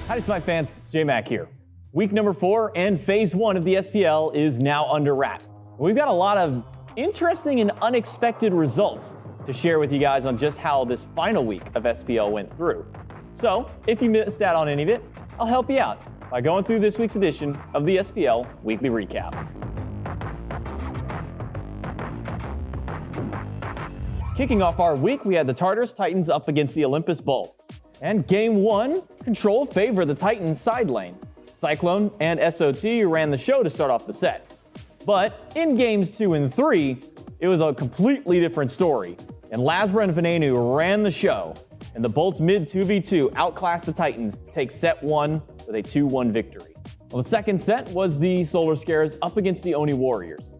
Howdy SMITE fans, J-Mac here. Week number 4 and phase 1 of the SPL is now under wraps. We've got a lot of interesting and unexpected results to share with you guys on just how this final week of SPL went through. So if you missed out on any of it, I'll help you out by going through this week's edition of the SPL Weekly Recap. Kicking off our week, we had the Tartarus Titans up against the Olympus Bolts. And game 1, control favored the Titans side lanes. Cyclone and SOT ran the show to start off the set. But in games 2 and 3, it was a completely different story. And Lasbra and Venenu ran the show. And the Bolts mid 2v2 outclassed the Titans to take set 1 with a 2-1 victory. Well, the second set was the Solar Scarabs up against the Oni Warriors.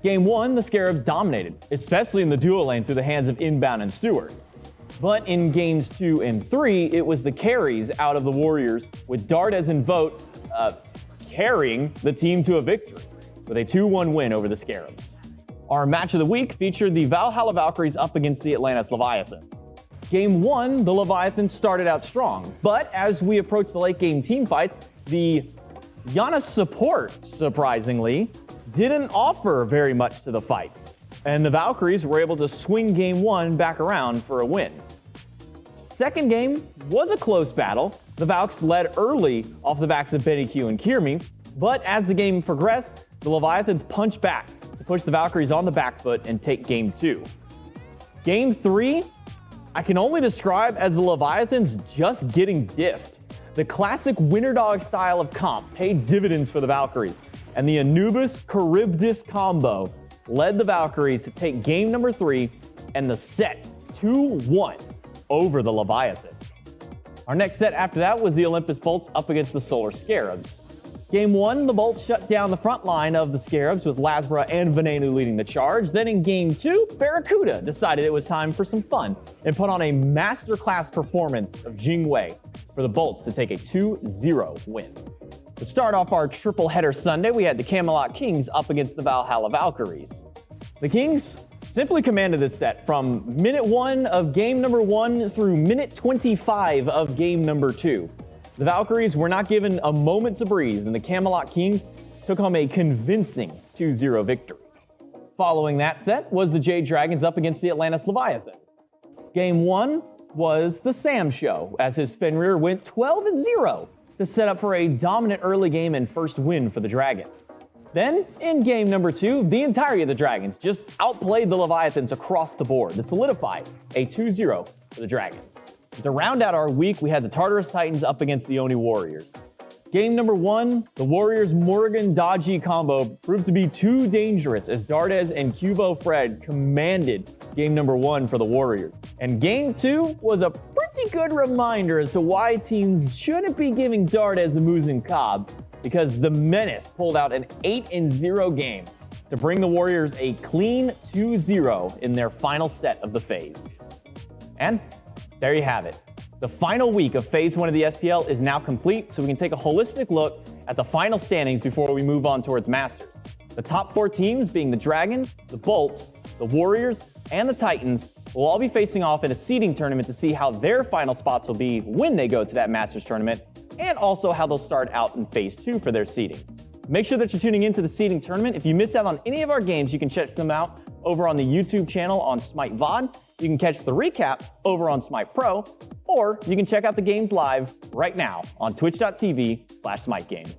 Game 1, the Scarabs dominated, especially in the duo lane through the hands of Inbound and Stewart. But in games 2 and 3, it was the carries out of the Warriors, with Dardes and Vote carrying the team to a victory with a 2-1 win over the Scarabs. Our match of the week featured the Valhalla Valkyries up against the Atlantis Leviathans. Game 1, the Leviathans started out strong, but as we approached the late game team fights, the Yana support, surprisingly, didn't offer very much to the fights. And the Valkyries were able to swing game 1 back around for a win. Second game was a close battle. The Valks led early off the backs of Betty Q and Kirmi, but as the game progressed, the Leviathans punched back to push the Valkyries on the back foot and take game 2. Game 3, I can only describe as the Leviathans just getting diffed. The classic winter dog style of comp paid dividends for the Valkyries, and the Anubis Charybdis combo led the Valkyries to take game number 3 and the set 2-1 over the Leviathans. Our next set after that was the Olympus Bolts up against the Solar Scarabs. Game 1, the Bolts shut down the front line of the Scarabs with Lasbra and Venenu leading the charge. Then in game 2, Barracuda decided it was time for some fun and put on a masterclass performance of Jingwei for the Bolts to take a 2-0 win. To start off our triple header Sunday, we had the Camelot Kings up against the Valhalla Valkyries. The Kings simply commanded this set from minute 1 of game number 1 through minute 25 of game number 2. The Valkyries were not given a moment to breathe, and the Camelot Kings took home a convincing 2-0 victory. Following that set was the Jade Dragons up against the Atlantis Leviathans. Game 1 was the Sam Show, as his Fenrir went 12-0 to set up for a dominant early game and first win for the Dragons. Then, in game number 2, the entirety of the Dragons just outplayed the Leviathans across the board to solidify a 2-0 for the Dragons. To round out our week, we had the Tartarus Titans up against the Oni Warriors. Game number 1, the Warriors Morrigan Dodgy combo proved to be too dangerous as Dardes and Cubo Fred commanded game number 1 for the Warriors. And game 2 was a pretty good reminder as to why teams shouldn't be giving Dardes a Muzen Cobb, because the Menace pulled out an 8-0 game to bring the Warriors a clean 2-0 in their final set of the phase. And there you have it. The final week of Phase 1 of the SPL is now complete, so we can take a holistic look at the final standings before we move on towards Masters. The top 4 teams being the Dragons, the Bolts, the Warriors, and the Titans will all be facing off in a seeding tournament to see how their final spots will be when they go to that Masters tournament, and also how they'll start out in Phase 2 for their seeding. Make sure that you're tuning into the seeding tournament. If you miss out on any of our games, you can check them out over on the YouTube channel on SMITE VOD. You can catch the recap over on SMITE Pro, Or you can check out the games live right now on twitch.tv/SmiteGame.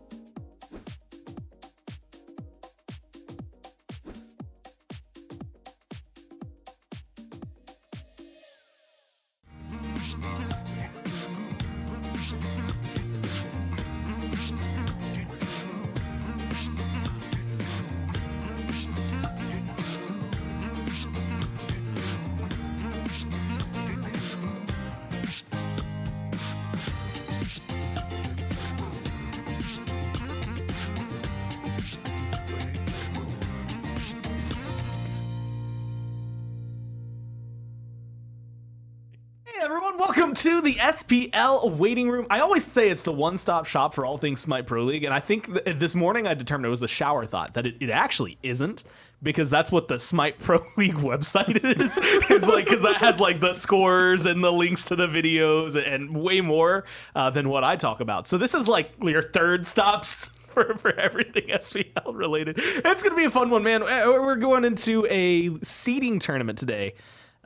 Everyone, welcome to the SPL waiting room. I always say it's the one-stop shop for all things Smite Pro League, and I think this morning I determined it was a shower thought that it actually isn't, because that's what the Smite Pro League website is. It's like, because that has like the scores and the links to the videos and way more than what I talk about. So this is like your third stops for everything SPL related. It's gonna be a fun one, man. We're going into a seeding tournament today.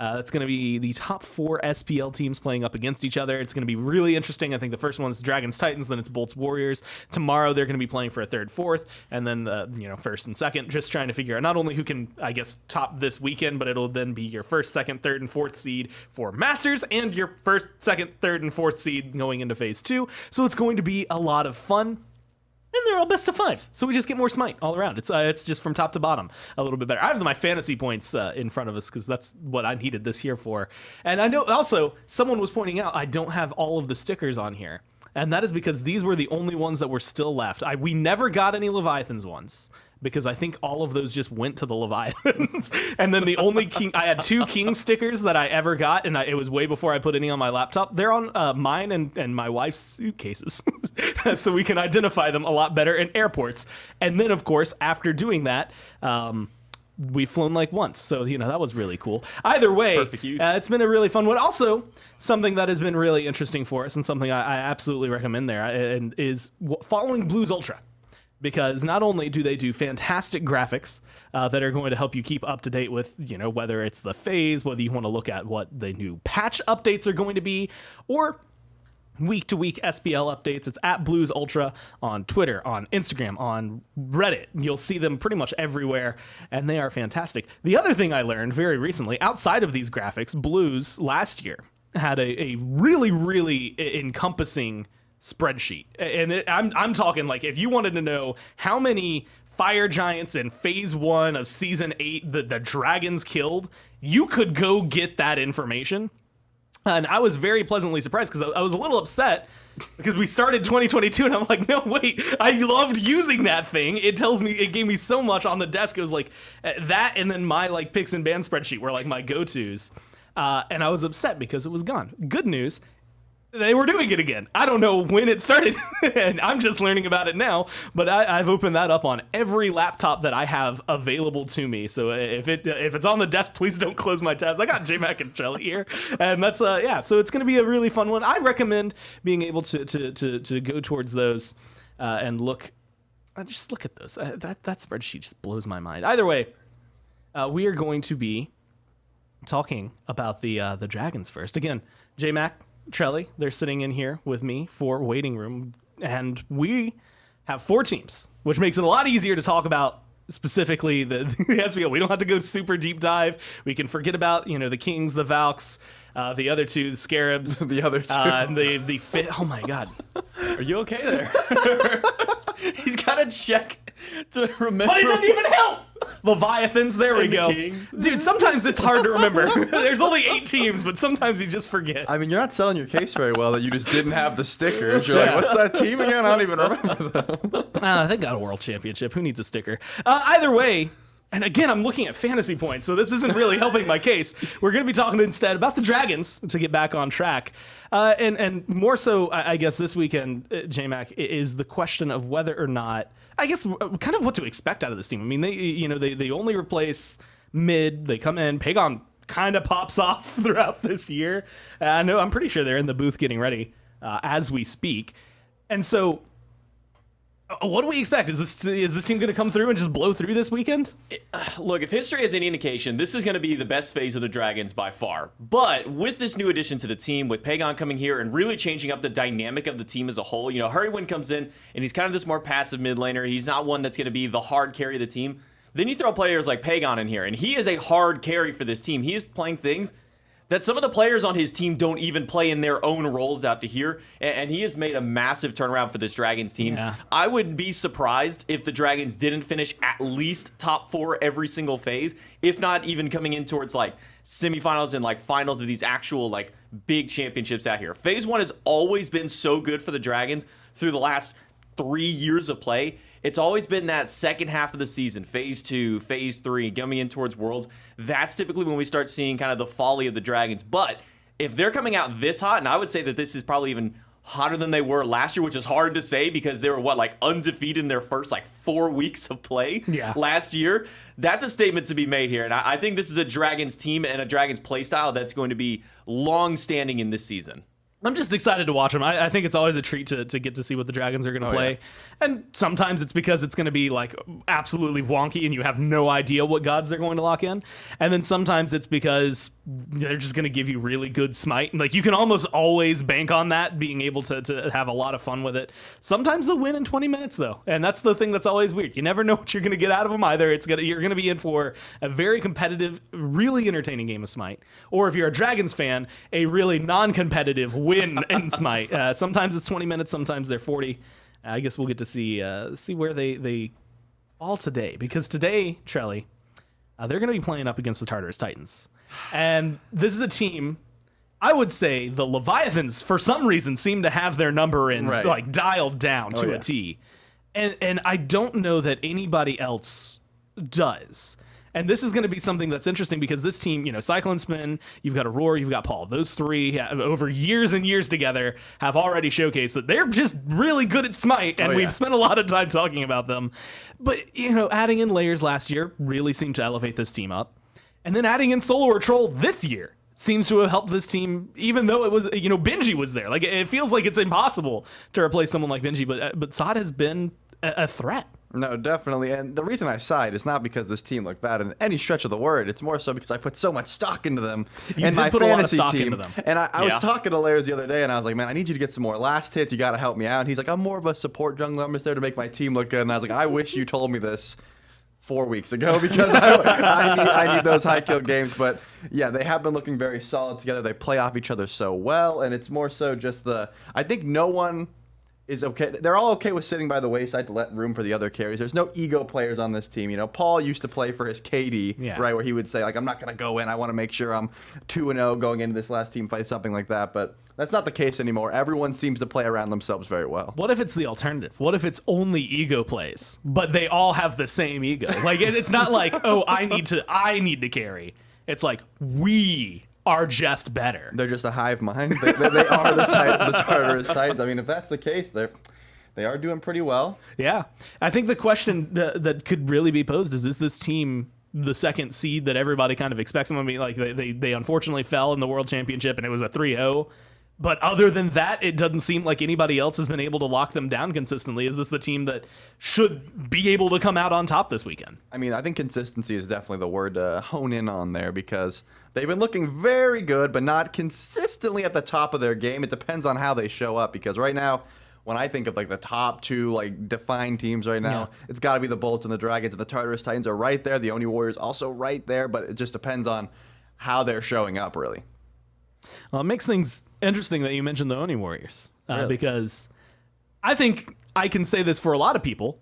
It's going to be the top 4 SPL teams playing up against each other. It's going to be really interesting. I think the first one's Dragons Titans, then it's Bolts Warriors. Tomorrow they're going to be playing for a 3rd, 4th, and then first and second. Just trying to figure out not only who can, I guess, top this weekend, but it'll then be your 1st, 2nd, 3rd, and 4th seed for Masters, and your 1st, 2nd, 3rd, and 4th seed going into Phase 2. So it's going to be a lot of fun. And they're all best of 5s, so we just get more Smite all around. It's just from top to bottom a little bit better. I have my fantasy points in front of us because that's what I needed this here for. And I know also someone was pointing out I don't have all of the stickers on here, and that is because these were the only ones that were still left. We never got any Leviathans ones, because I think all of those just went to the Leviathans. And then the only king, I had 2 king stickers that I ever got, and it was way before I put any on my laptop. They're on mine and my wife's suitcases, so we can identify them a lot better in airports. And then, of course, after doing that, we've flown like once, so that was really cool. Either way, perfect use. It's been a really fun one. Also, something that has been really interesting for us, and something I absolutely recommend there, and is following Blues Ultra. Because not only do they do fantastic graphics that are going to help you keep up to date with, whether it's the phase, whether you want to look at what the new patch updates are going to be, or week-to-week SPL updates. It's at Blues Ultra on Twitter, on Instagram, on Reddit. You'll see them pretty much everywhere, and they are fantastic. The other thing I learned very recently, outside of these graphics, Blues last year had a really, really encompassing spreadsheet, and I'm talking like if you wanted to know how many fire giants in phase 1 of season 8 the dragons killed, you could go get that information. And I was very pleasantly surprised because I was a little upset because we started 2022 and I'm like, no, wait, I loved using that thing. It gave me so much on the desk. It was like that, and then my like picks and ban spreadsheet were like my go-tos, and I was upset because it was gone. Good news, they were doing it again. I don't know when it started, and I'm just learning about it now, but I've opened that up on every laptop that I have available to me. So if it's on the desk, please don't close my tabs. I got JMac and Trelly here, and that's so it's going to be a really fun one. I recommend being able to go towards those and look. Just look at those. That spreadsheet just blows my mind. Either way, we are going to be talking about the dragons first. Again, JMac, Trelly, they're sitting in here with me for waiting room, and we have 4 teams, which makes it a lot easier to talk about specifically the SPL. We don't have to go super deep dive. We can forget about the Kings, the Valks, the other 2, the Scarabs, the other 2, and the fit. Oh my God, are you okay there? He's got to check to remember. But it doesn't even help. Leviathans, there we go. Kings. Dude, sometimes it's hard to remember. There's only 8 teams, but sometimes you just forget. I mean, you're not selling your case very well that you just didn't have the stickers. You're like, what's that team again? I don't even remember them. They got a world championship. Who needs a sticker? Either way, and again, I'm looking at fantasy points, so this isn't really helping my case. We're going to be talking instead about the Dragons to get back on track. And more so, I guess this weekend, JMac, is the question of whether or not, I guess, kind of what to expect out of this team. I mean, they only replace mid. They come in. Pagon kind of pops off throughout this year. I'm pretty sure they're in the booth getting ready as we speak. And so What do we expect? Is this team going to come through and just blow through this weekend? Look, if history has any indication, this is going to be the best phase of the Dragons by far. But with this new addition to the team, with Pagon coming here and really changing up the dynamic of the team as a whole, Hurrywin comes in and he's kind of this more passive mid laner. He's not one that's going to be the hard carry of the team. Then you throw players like Pagon in here, and he is a hard carry for this team. He is playing things that some of the players on his team don't even play in their own roles out to here, and he has made a massive turnaround for this Dragons team. Yeah. I would be surprised if the Dragons didn't finish at least top 4 every single phase, if not even coming in towards like semifinals and like finals of these actual like big championships out here. Phase 1 has always been so good for the Dragons through the last 3 years of play. It's always been that second half of the season, phase 2, phase 3, coming in towards Worlds. That's typically when we start seeing kind of the folly of the Dragons. But if they're coming out this hot, and I would say that this is probably even hotter than they were last year, which is hard to say because they were undefeated in their first 4 weeks of play last year. That's a statement to be made here. And I think this is a Dragons team and a Dragons playstyle that's going to be long-standing in this season. I'm just excited to watch them. I think it's always a treat to get to see what the Dragons are going to play. Yeah. And sometimes it's because it's going to be absolutely wonky and you have no idea what gods they're going to lock in. And then sometimes it's because they're just going to give you really good smite. You can almost always bank on that, being able to have a lot of fun with it. Sometimes they'll win in 20 minutes though. And that's the thing that's always weird. You never know what you're going to get out of them either. You're going to be in for a very competitive, really entertaining game of Smite. Or if you're a Dragons fan, a really non-competitive win in Smite. Sometimes it's 20 minutes, sometimes they're 40. I guess we'll get to see where they fall today. Because today, Trelly, they're going to be playing up against the Tartarus Titans. And this is a team, I would say the Leviathans, for some reason, seem to have their number dialed down to a T. And I don't know that anybody else does. And this is going to be something that's interesting because this team, Cyclone Spin, you've got Aurora, you've got Paul. Those three, over years and years together, have already showcased that they're just really good at Smite, and we've spent a lot of time talking about them. But, adding in layers last year really seemed to elevate this team up. And then adding in Solo or Troll this year seems to have helped this team, even though it was, Benji was there. It feels like it's impossible to replace someone like Benji, but Sod has been a threat. No, definitely. And the reason I sighed is not because this team looked bad in any stretch of the word. It's more so because I put so much stock into them and my fantasy team. And I was talking to Layers the other day, and I was like, man, I need you to get some more last hits. You got to help me out. And he's like, I'm more of a support jungler. I'm just there to make my team look good. And I was like, I wish you told me this 4 weeks ago because I need those high kill games. But yeah, they have been looking very solid together. They play off each other so well. And it's more so just I think no one is okay. They're all okay with sitting by the wayside to let room for the other carries. There's no ego players on this team. Paul used to play for his KD, right, where he would say, I'm not going to go in. I want to make sure I'm 2-0 going into this last team fight, something like that. But that's not the case anymore. Everyone seems to play around themselves very well. What if it's the alternative? What if it's only ego plays, but they all have the same ego? It's not like, oh, I need to carry. It's like, we are just better. They're just a hive mind. They are the Tartarus Titans. I mean, if that's the case, they are doing pretty well. Yeah. I think the question that could really be posed is this team the second seed that everybody kind of expects them to be? They unfortunately fell in the World Championship, and it was a 3-0. But other than that, it doesn't seem like anybody else has been able to lock them down consistently. Is this the team that should be able to come out on top this weekend? I mean, I think consistency is definitely the word to hone in on there because they've been looking very good, but not consistently at the top of their game. It depends on how they show up because right now, when I think of the top two defined teams right now, it's got to be the Bolts and the Dragons, and the Tartarus Titans are right there. The Oni Warriors also right there, but it just depends on how they're showing up, really. Well, it makes things interesting that you mentioned the Oni Warriors Really? Because I think I can say this for a lot of people.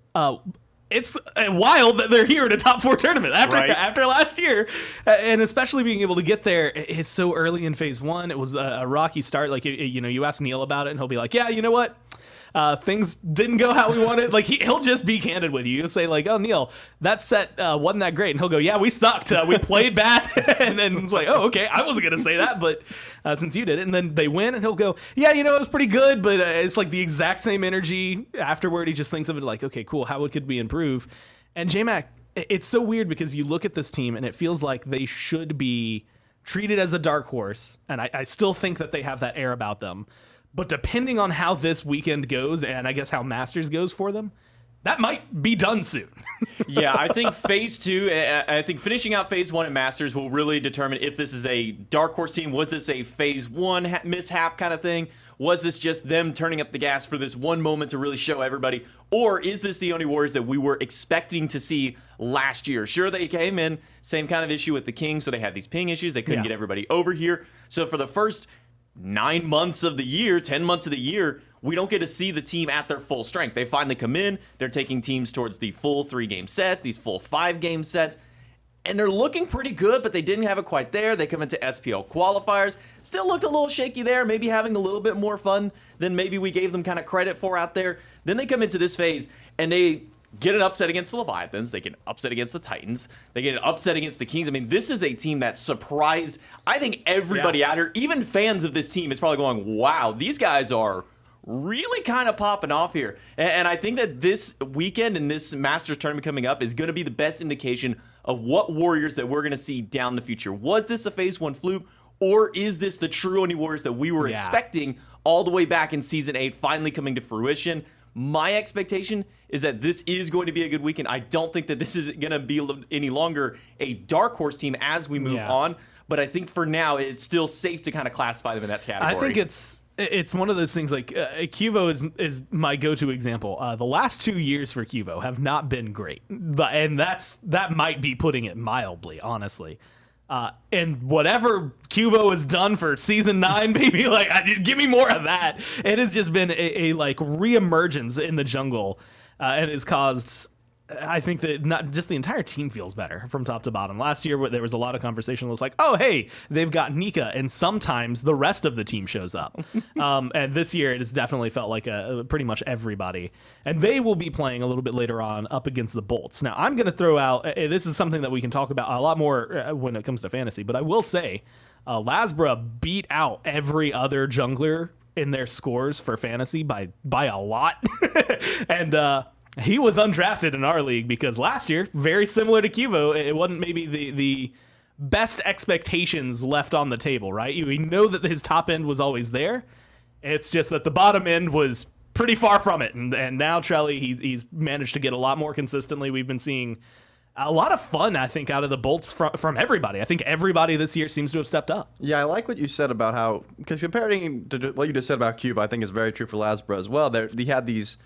It's wild that they're here in a top 4 tournament after last year, and especially being able to get there. It's so early in phase 1. It was a rocky start. You ask Neil about it, and he'll be like, "Yeah, you know what? Things didn't go how we wanted." He'll just be candid with you. He'll say "Oh, Neil, that set wasn't that great," and he'll go, "Yeah, we sucked. We played bad." And then it's like, "Oh, okay, I wasn't gonna say that, but since you did it," and then they win, and he'll go, "Yeah, it was pretty good," but it's the exact same energy afterward. He just thinks of it "Okay, cool. How could we improve?" And J-Mac, it's so weird because you look at this team, and it feels like they should be treated as a dark horse, and I still think that they have that air about them. But depending on how this weekend goes, and I guess how Masters goes for them, that might be done soon. Yeah, I think phase 2, I think finishing out phase 1 at Masters will really determine if this is a dark horse team. Was this a phase 1 mishap kind of thing? Was this just them turning up the gas for this one moment to really show everybody? Or is this the Oni Warriors that we were expecting to see last year? Sure, they came in, same kind of issue with the King, so they had these ping issues. They couldn't get everybody over here. So for the first 9 months of the year, 10 months of the year, we don't get to see the team at their full strength. They finally come in, they're taking teams towards the full 3-game sets, these full 5-game sets, and they're looking pretty good, but they didn't have it quite there. They come into SPL qualifiers, still looked a little shaky there, maybe having a little bit more fun than maybe we gave them kind of credit for out there. Then they come into this phase, and they get an upset against the Leviathans, they get an upset against the Titans, they get an upset against the Kings. I mean, this is a team that surprised, I think, everybody out here. Even fans of this team is probably going, wow, these guys are really kind of popping off here. And I think that this weekend and this Masters tournament coming up is going to be the best indication of what Warriors that we're going to see down the future. Was this a phase 1 fluke, or is this the true Oni Warriors that we were expecting all the way back in Season 8 finally coming to fruition? My expectation is that this is going to be a good weekend. I don't think that this is going to be any longer a dark horse team as we move on, but I think for now it's still safe to kind of classify them in that category. I think it's one of those things like Cuvo is my go-to example. The last 2 years for Cuvo have not been great, and that might be putting it mildly, honestly. And whatever Cuvo has done for season 9, baby, like give me more of that. It has just been a like reemergence in the jungle, and it's caused. I think that not just the entire team feels better from top to bottom. Last year, there was a lot of conversation. It was like, oh, hey, they've got Nika, and sometimes the rest of the team shows up. And this year, it has definitely felt like pretty much everybody. And they will be playing a little bit later on up against the Bolts. Now, I'm going to throw out, this is something that we can talk about a lot more when it comes to fantasy, but I will say, Lasbra beat out every other jungler in their scores for fantasy by a lot. And, he was undrafted in our league because last year, very similar to Cuvo, it wasn't maybe the best expectations left on the table, right? We know that his top end was always there. It's just that the bottom end was pretty far from it. And now Trelly, he's managed to get a lot more consistently. We've been seeing a lot of fun, I think, out of the Bolts from everybody. I think everybody this year seems to have stepped up. Yeah, I like what you said about how, because comparing to what you just said about Cuvo, I think is very true for Lasbra as well. He had these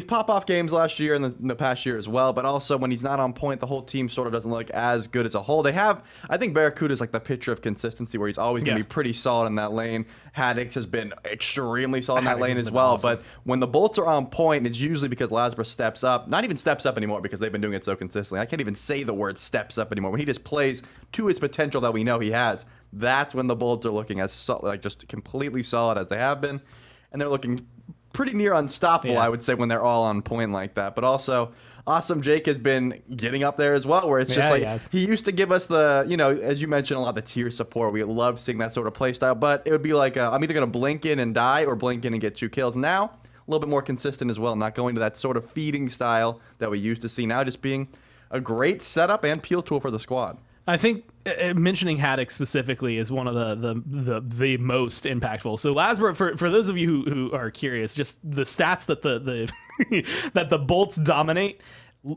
pop-off games last year and the past year as well, but also when he's not on point, the whole team sort of doesn't look as good as a whole. I think Barracuda is like the picture of consistency where he's always going to be pretty solid in that lane. Haddix has been extremely solid in that lane as well, awesome. But when the Bolts are on point, it's usually because Lasbra steps up. Not even steps up anymore because they've been doing it so consistently. I can't even say the word steps up anymore. When he just plays to his potential that we know he has, that's when the Bolts are looking as just completely solid as they have been, and they're looking pretty near unstoppable, I would say, when they're all on point like that. But also, Awesome Jake has been getting up there as well, where it's just he used to give us the, as you mentioned, a lot of the tier support. We love seeing that sort of play style, but it would be like, I'm either going to blink in and die or blink in and get 2 kills. Now, a little bit more consistent as well, not going to that sort of feeding style that we used to see. Now just being a great setup and peel tool for the squad. I think mentioning Haddix specifically is one of the most impactful. So Lasbra, for those of you who are curious, just the stats that the that the Bolts dominate,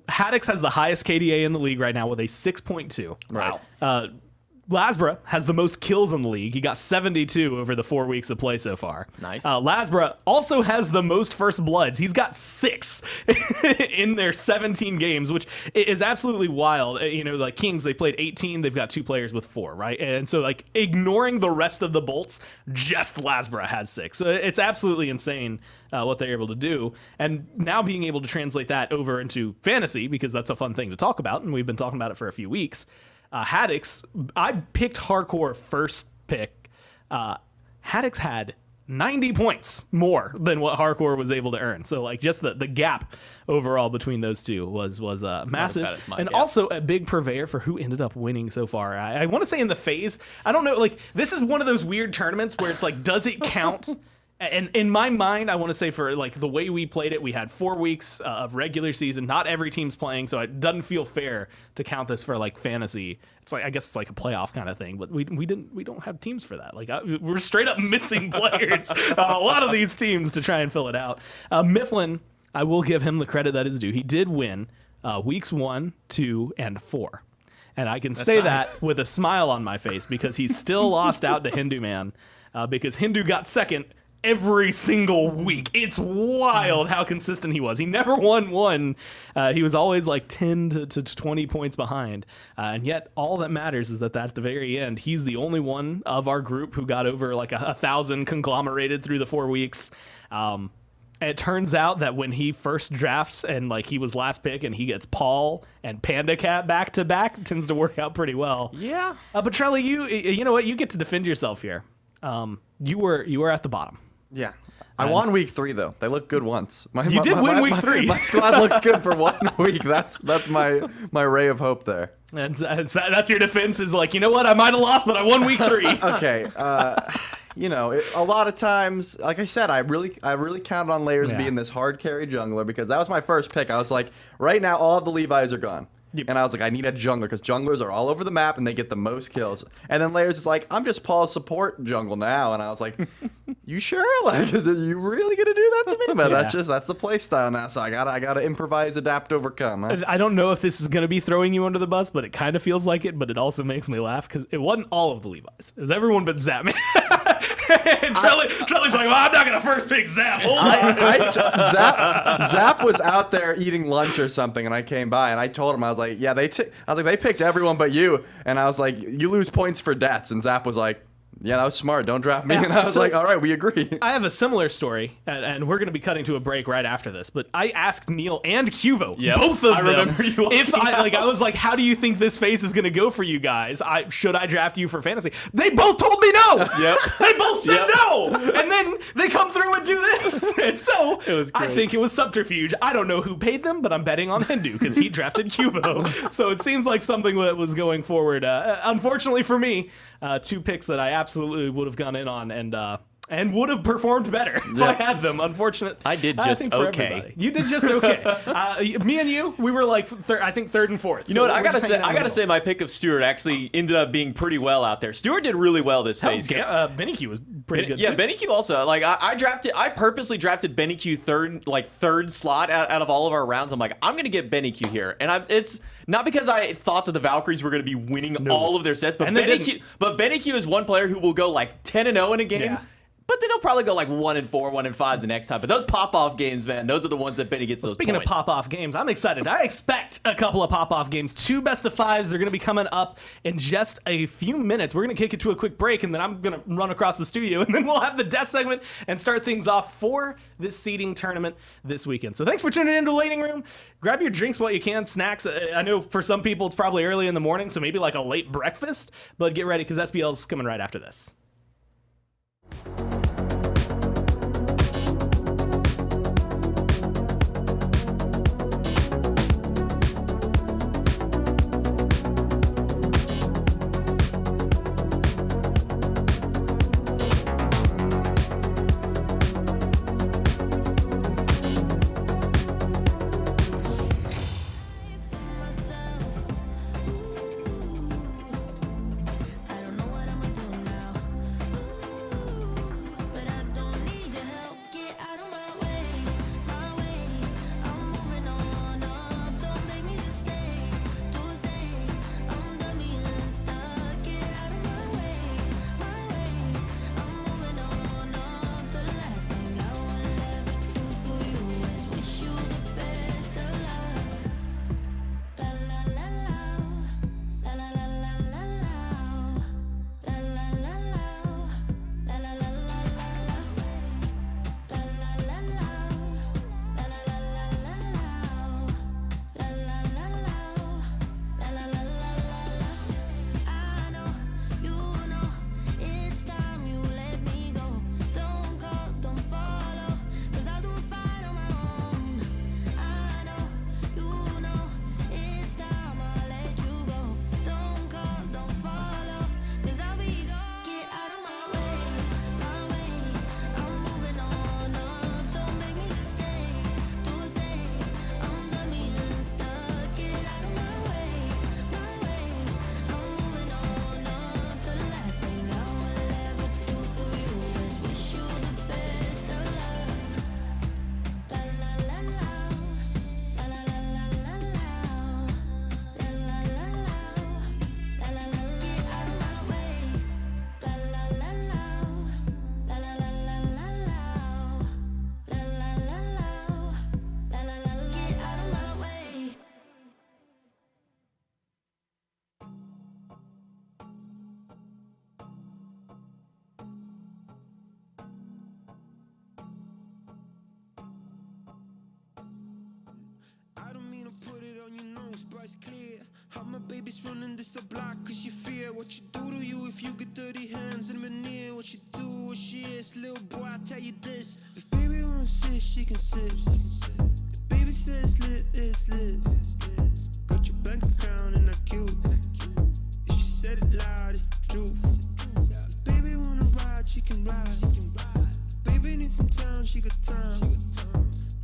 Haddix has the highest KDA in the league right now with a 6.2. Wow. Lasbra has the most kills in the league. He got 72 over the 4 weeks of play so far. Nice. Lasbra also has the most first bloods. He's got 6 in their 17 games, which is absolutely wild. Like Kings, they played 18. They've got 2 players with 4, right? And so, like, ignoring the rest of the Bolts, just Lasbra has 6. So it's absolutely insane what they're able to do. And now being able to translate that over into fantasy, because that's a fun thing to talk about, and we've been talking about it for a few weeks. Haddix, I picked Hardcore first pick. Haddix had 90 points more than what Hardcore was able to earn. So, like, just the gap overall between those two was massive. And also a big purveyor for who ended up winning so far. I want to say in the phase, I don't know, like, this is one of those weird tournaments where it's like, does it count? And in my mind, I want to say for like the way we played it, we had 4 weeks of regular season. Not every team's playing, so it doesn't feel fair to count this for like fantasy. It's like, I guess it's like a playoff kind of thing, but we don't have teams for that. Like we're straight up missing players on a lot of these teams to try and fill it out. Mifflin I will give him the credit that is due. He did win weeks 1, 2, and 4. And I can say that with a smile on my face because he still lost out to Hindu Man because Hindu got second every single week. It's wild how consistent he was. He never won one. He was always like 10 to 20 points behind. And yet all that matters is that at the very end, he's the only one of our group who got over like 1,000 conglomerated through the 4 weeks. It turns out that when he first drafts and like he was last pick and he gets Paul and Panda Cat back to back, it tends to work out pretty well. Yeah. But Charlie, you know what? You get to defend yourself here. You were at the bottom. Yeah. I won week 3 though. They looked good once. You did win week 3. My squad looked good for 1 week. That's my ray of hope there. And that's your defense is like, you know what? I might have lost, but I won week 3. Okay. You know, a lot of times, like I said, I really counted on Layers being this hard carry jungler because that was my first pick. I was like, right now, all of the Levi's are gone. Yep. And I was like, I need a jungler because junglers are all over the map and they get the most kills. And then Layers is like, I'm just Paul's support jungle now. And I was like, you sure? Like, are you really gonna do that to me? But that's the play style now. So I gotta improvise, adapt, overcome. Huh? I don't know if this is gonna be throwing you under the bus, but it kind of feels like it. But it also makes me laugh because it wasn't all of the Levi's. It was everyone but Zap. And Charlie's like, well, I'm not gonna first pick Zap. Zap was out there eating lunch or something, and I came by and I told him, I was like, yeah, they picked everyone but you, and I was like, you lose points for deaths, and Zap was like, yeah, that was smart. Don't draft me. And I was like, all right, we agree. I have a similar story, and we're going to be cutting to a break right after this. But I asked Neil and Cuvo, both of them, if I was like, how do you think this phase is going to go for you guys? Should I draft you for fantasy? They both told me no. Yep. They both said no. And then they come through and do this. And so it was great. I think it was subterfuge. I don't know who paid them, but I'm betting on Hindu because he drafted Cuvo. So it seems like something that was going forward. Unfortunately for me, 2 picks that I absolutely would have gone in on and would have performed better if I had them. Unfortunate. I did just okay. Everybody. You did just okay. Me and you, we were like, I think 3rd and 4th. You know what? I gotta say, my pick of Stewart actually ended up being pretty well out there. Stewart did really well this phase. Benny was pretty good. Yeah, too. Benny Q also. Like I purposely drafted Benny Q third slot out of all of our rounds. I'm like, I'm gonna get Benny Q here, and it's not because I thought that the Valkyries were gonna be winning all of their sets, but Benny Q is one player who will go like 10-0 in a game. Yeah. But then he'll probably go like 1-4, 1-5 the next time. But those pop-off games, man, those are the ones that Benny gets those Speaking points. of pop-off games, I'm excited. I expect a couple of pop-off games. 2 best-of-5s. They're going to be coming up in just a few minutes. We're going to kick it to a quick break, and then I'm going to run across the studio, and then we'll have the death segment and start things off for this seeding tournament this weekend. So thanks for tuning into the waiting room. Grab your drinks while you can, snacks. I know for some people it's probably early in the morning, so maybe like a late breakfast. But get ready, because SPL's coming right after this. clear. How my baby's running this the block cause she fear what you do to you if you get dirty hands and veneer. What you do, what she is, little boy, I tell you this. If baby wants sit, she can sit. If baby says lit, it's lit. Got your bank account and I cute. If she said it loud, it's the truth. If baby wanna ride, she can ride. If baby needs some time, she got time.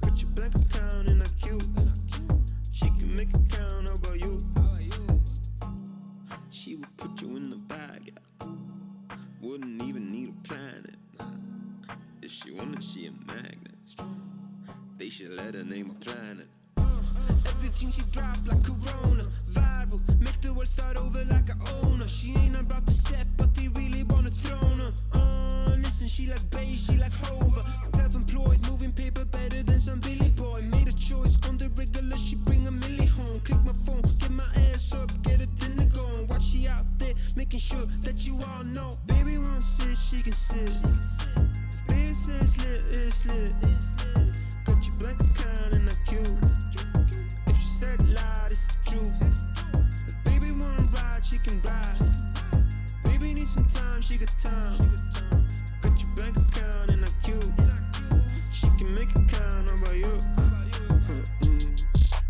Got your bank account and I cute. She can make it count, how about you? She would put you in the bag, yeah. Wouldn't even need a planet. If she wanted, she a magnet. They should let her name a planet. Everything she drop like Corona, viral, make the world start over like I own her. She ain't about to set, but they really wanna throne her. Listen, she like bass, she like Hover. Self-employed, moving paper better than some Billy Boy. Made a choice on the regular, she bring a milli home. Click my phone, get my ass up, get a dinner going. Watch she out there, making sure that you all know. Baby wants sit, she can sit. If baby says lit, it's lit. Got your blank account and I cute. If she said it loud, it's the truth. If baby wanna ride, she can ride. Baby needs some time, she got time. Got your bank account and I cute. She can make it count, how about you?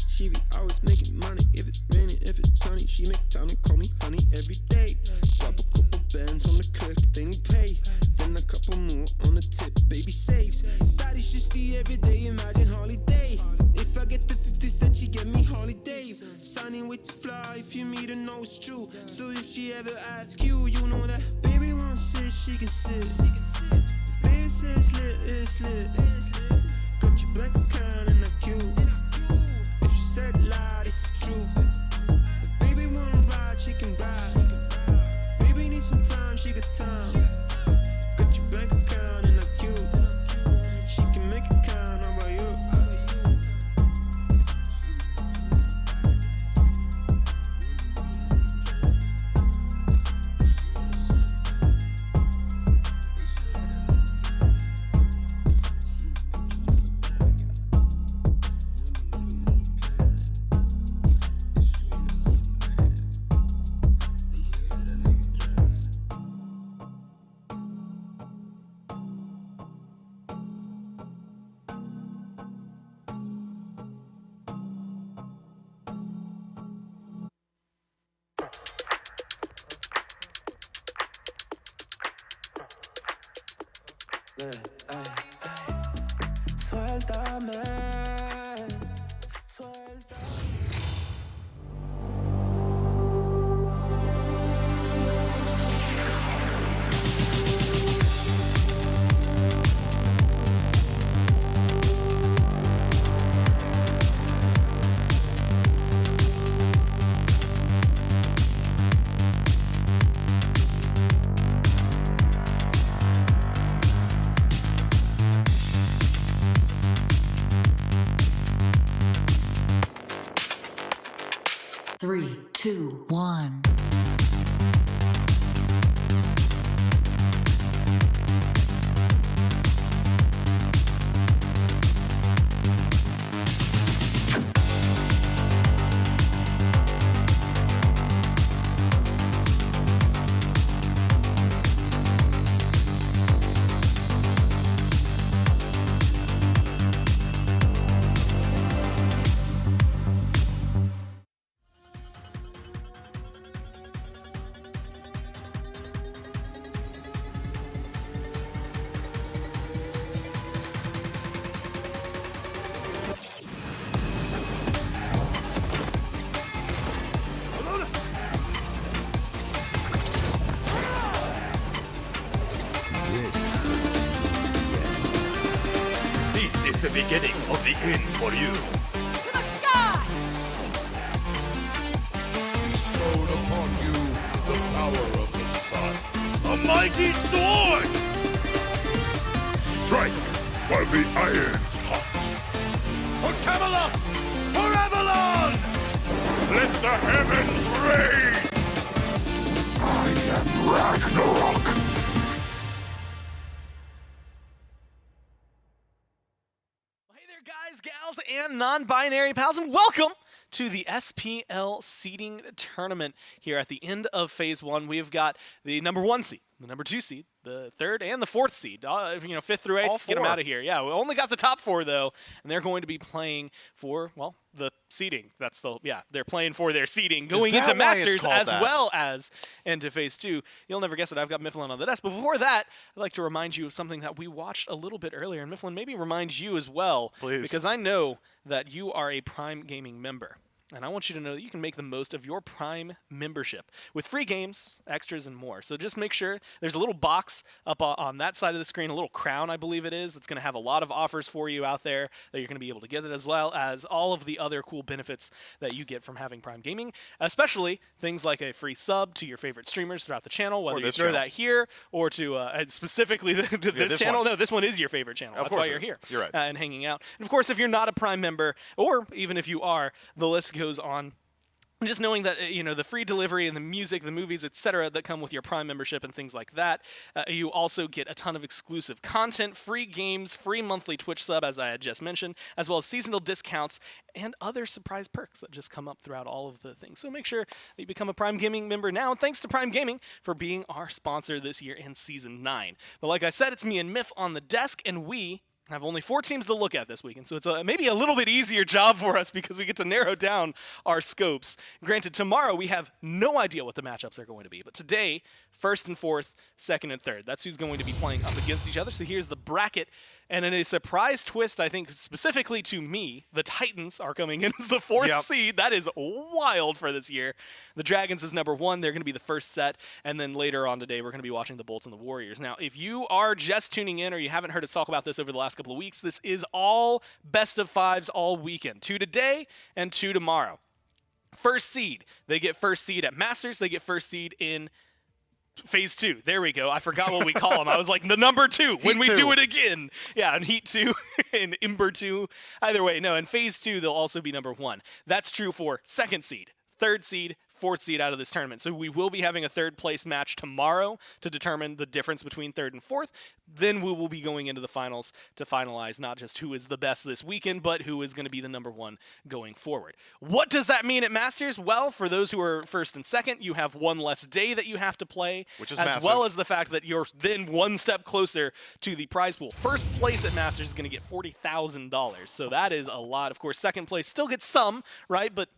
She be always making money. If it's raining, if it's sunny, she make time and call me honey every day. Drop a couple bands on the cook, they need pay. Then a couple more on the tip, baby saves. Daddy's just the everyday, imagine holiday. If I get the 50s, then she get me holidays. Signing with the fly, if you meet her, know it's true. So if she ever asks you, you know that baby wants sit, she can sit. If baby says lit, it's lit. Got your blank account and I cute. If she said it loud, it's the truth. If baby wanna ride, she can ride. Baby needs some time, she got time. Got your bank account and I cute. She can make it count, how about you? Suéltame, suéltame. 3, 2, 1. The beginning of the end for you. To the sky! Bestowed upon you the power of the sun. A mighty sword! Strike while the iron's hot. For Camelot! For Avalon! Let the heavens rain! I am Ragnarok! Guys, gals, and non-binary pals, and welcome to the SPL Seeding Tournament here at the end of Phase 1. We've got the number 1 seed, the number 2 seed, the 3rd and the 4th seed. 5th through 8th, get them out of here. Yeah, we only got the top 4, though, and they're going to be playing for, well, the seeding. They're playing for their seeding going into Masters as well as into Phase 2. You'll never guess it. I've got Mifflin on the desk. But before that, I'd like to remind you of something that we watched a little bit earlier, and Mifflin, maybe remind you as well. Please. Because I know that you are a Prime Gaming member. And I want you to know that you can make the most of your Prime membership with free games, extras, and more. So just make sure there's a little box up on that side of the screen, a little crown, I believe it is, that's going to have a lot of offers for you out there that you're going to be able to get, it as well as all of the other cool benefits that you get from having Prime Gaming, especially things like a free sub to your favorite streamers throughout the channel, whether you throw that here or to specifically this channel. No, this one is your favorite channel. That's why you're here. You're right. And hanging out. And of course, if you're not a Prime member, or even if you are, the list goes on. Just knowing that, the free delivery and the music, the movies, etc. that come with your Prime membership and things like that. You also get a ton of exclusive content, free games, free monthly Twitch sub, as I had just mentioned, as well as seasonal discounts and other surprise perks that just come up throughout all of the things. So make sure that you become a Prime Gaming member now. And thanks to Prime Gaming for being our sponsor this year in Season 9. But like I said, it's me and Miff on the desk, and we have only 4 teams to look at this weekend, so it's maybe a little bit easier job for us because we get to narrow down our scopes. Granted, tomorrow we have no idea what the matchups are going to be, but today, 1st and 4th, 2nd and 3rd, that's who's going to be playing up against each other. So here's the bracket, and in a surprise twist, I think specifically to me, the Titans are coming in as the 4th seed. That is wild for this year. The Dragons is number 1. They're going to be the first set, and then later on today, we're going to be watching the Bolts and the Warriors. Now, if you are just tuning in or you haven't heard us talk about this over the last couple of weeks, this is all best of 5s all weekend. 2 today and 2 tomorrow. First seed, they get first seed at Masters. They get first seed in Phase 2. There we go. I forgot what we call them. I was like, the number 2 when we do it again. Yeah, and Heat 2 and Ember 2. Either way, no, in Phase 2, they'll also be number 1. That's true for 2nd seed, 3rd seed, 4th seed out of this tournament. So we will be having a 3rd place match tomorrow to determine the difference between 3rd and 4th. Then we will be going into the finals to finalize not just who is the best this weekend, but who is going to be the number 1 going forward. What does that mean at Masters? Well, for those who are 1st and 2nd, you have one less day that you have to play, which is as massive. well as the fact that you're then one step closer to the prize pool. First place at Masters is going to get $40,000, so that is a lot. Of course, 2nd place still gets some, right? But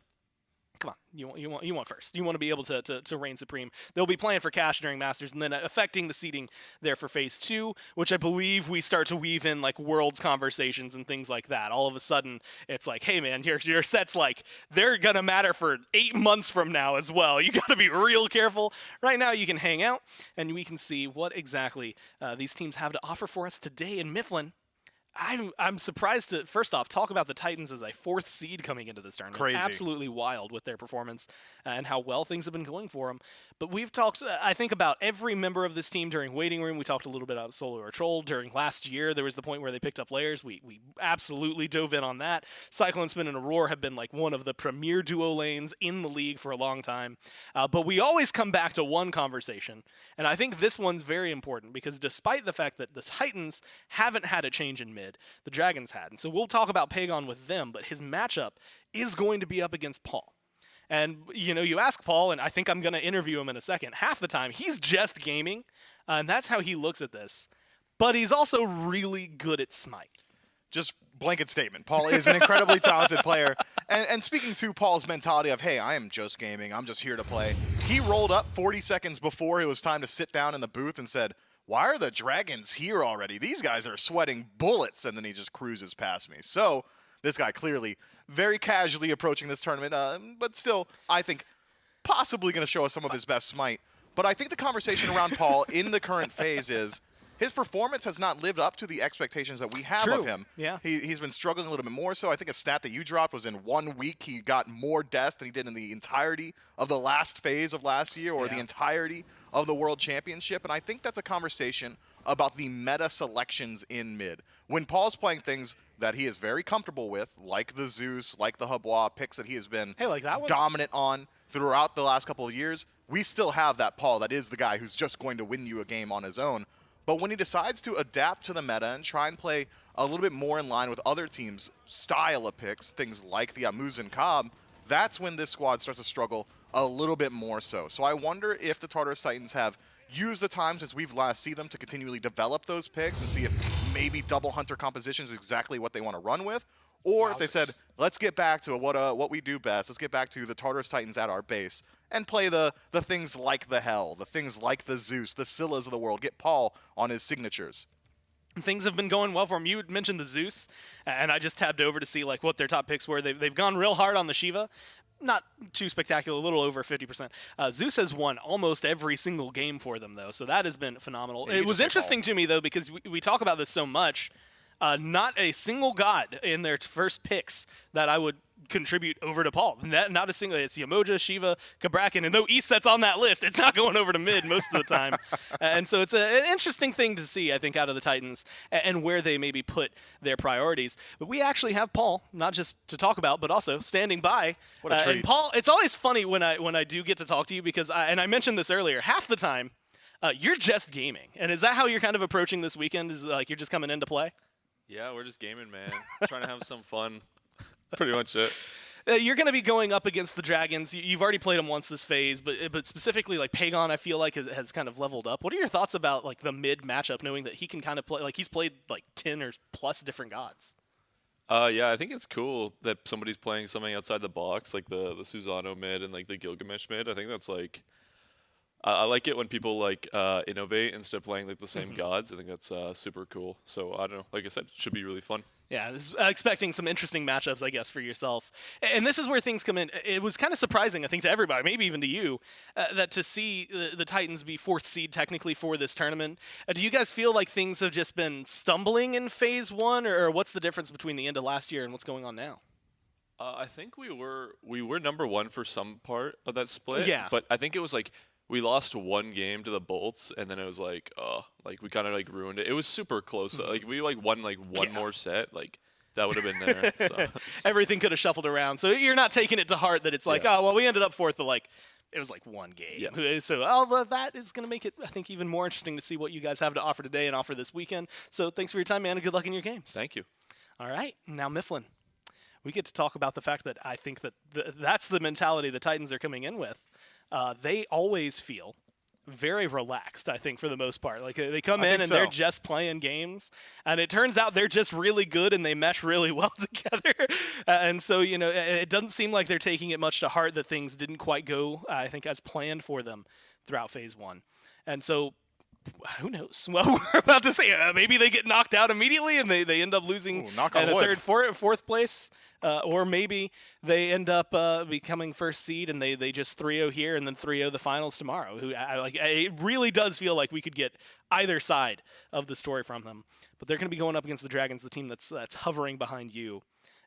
come on, you want first. You want to be able to reign supreme. They'll be playing for cash during Masters, and then affecting the seeding there for Phase 2, which I believe we start to weave in like Worlds conversations and things like that. All of a sudden, it's like, hey man, your sets they're gonna matter for 8 months from now as well. You got to be real careful. Right now, you can hang out, and we can see what exactly these teams have to offer for us today in Mifflin. I'm surprised to, first off, talk about the Titans as a 4th seed coming into this tournament. Crazy. Absolutely wild with their performance and how well things have been going for them. But we've talked, I think, about every member of this team during Waiting Room. We talked a little bit about Solo or Troll. During last year, there was the point where they picked up layers. We absolutely dove in on that. Cyclone Spin and Aurora have been like one of the premier duo lanes in the league for a long time. But we always come back to one conversation, and I think this one's very important because despite the fact that the Titans haven't had a change in mid, the Dragons had. And so we'll talk about Pagon with them, but his matchup is going to be up against Paul. And, you ask Paul, and I think I'm going to interview him in a second, half the time he's just gaming, and that's how he looks at this. But he's also really good at SMITE. Just blanket statement. Paul is an incredibly talented player. And speaking to Paul's mentality of, hey, I am just gaming, I'm just here to play, he rolled up 40 seconds before it was time to sit down in the booth and said, why are the Dragons here already? These guys are sweating bullets, and then he just cruises past me. So this guy clearly very casually approaching this tournament, but still, I think, possibly going to show us some of his best SMITE. But I think the conversation around Paul in the current phase is his performance has not lived up to the expectations that we have of him. Yeah. He's been struggling a little bit more so. I think a stat that you dropped was in 1 week he got more deaths than he did in the entirety of the last phase of last year or the entirety of the World Championship. And I think that's a conversation about the meta selections in mid. When Paul's playing things that he is very comfortable with, like the Zeus, like the Habois, picks that he has been like that one? dominant on throughout the last couple of years, we still have that Paul that is the guy who's just going to win you a game on his own. But when he decides to adapt to the meta and try and play a little bit more in line with other teams' style of picks, things like the Amuz and Cobb, that's when this squad starts to struggle a little bit more so. So I wonder if the Tartarus Titans have used the time since we've last seen them to continually develop those picks and see if maybe double hunter composition is exactly what they want to run with, or if they said, let's get back to what we do best. Let's get back to the Tartarus Titans at our base and play the things like the Hell, the things like the Zeus, the Scyllas of the world. Get Paul on his signatures. Things have been going well for him. You had mentioned the Zeus, and I just tabbed over to see like what their top picks were. They've gone real hard on the Shiva. Not too spectacular, a little over 50%. Zeus has won almost every single game for them, though, so that has been phenomenal. Yeah, it was interesting to me, though, because we talk about this so much. Not a single god in their first picks that I would contribute over to Paul. Not a single. It's Yamoja, Shiva, Kabrakan, and though Eastset's on that list, it's not going over to mid most of the time. And so it's an interesting thing to see, I think, out of the Titans and where they maybe put their priorities. But we actually have Paul, not just to talk about, but also standing by. What a treat. And Paul, it's always funny when I do get to talk to you because I mentioned this earlier. Half the time, you're just gaming, and is that how you're kind of approaching this weekend? Is like you're just coming in to play? Yeah, we're just gaming, man. Trying to have some fun. Pretty much it. You're going to be going up against the Dragons. You've already played them once this phase, but specifically like Pagon, I feel like has kind of leveled up. What are your thoughts about like the mid matchup, knowing that he can kind of play like he's played like 10 or plus different gods? Yeah, I think it's cool that somebody's playing something outside the box, like the Susano mid and like the Gilgamesh mid. I think that's like I like it when people like innovate instead of playing like the same gods. I think that's super cool. So I don't know. Like I said, it should be really fun. Yeah, expecting some interesting matchups, I guess, for yourself. And this is where things come in. It was kind of surprising, I think, to everybody, maybe even to you, that to see the Titans be 4th seed technically for this tournament. Do you guys feel like things have just been stumbling in Phase 1, or what's the difference between the end of last year and what's going on now? I think we were number 1 for some part of that split. Yeah. But I think it was like we lost one game to the Bolts, and then it was like, like we kind of like ruined it. It was super close. Like we like won like one more set, like that would have been there. So. Everything could have shuffled around. So you're not taking it to heart that it's like, oh well, we ended up 4th, but like it was like one game. Yeah. So that is going to make it, I think, even more interesting to see what you guys have to offer today and offer this weekend. So thanks for your time, man, and good luck in your games. Thank you. All right, now Mifflin. We get to talk about the fact that I think that that's the mentality the Titans are coming in with. They always feel very relaxed, I think, for the most part. Like they come in and they're just playing games, and it turns out they're just really good and they mesh really well together. And so, you know, it doesn't seem like they're taking it much to heart that things didn't quite go, I think, as planned for them throughout Phase 1. And so, who knows? Well, we're about to say maybe they get knocked out immediately and they end up losing at a third, fourth place. Or maybe they end up becoming 1st seed and they just 3-0 here and then 3-0 the finals tomorrow. It really does feel like we could get either side of the story from them. But they're going to be going up against the Dragons, the team that's hovering behind you.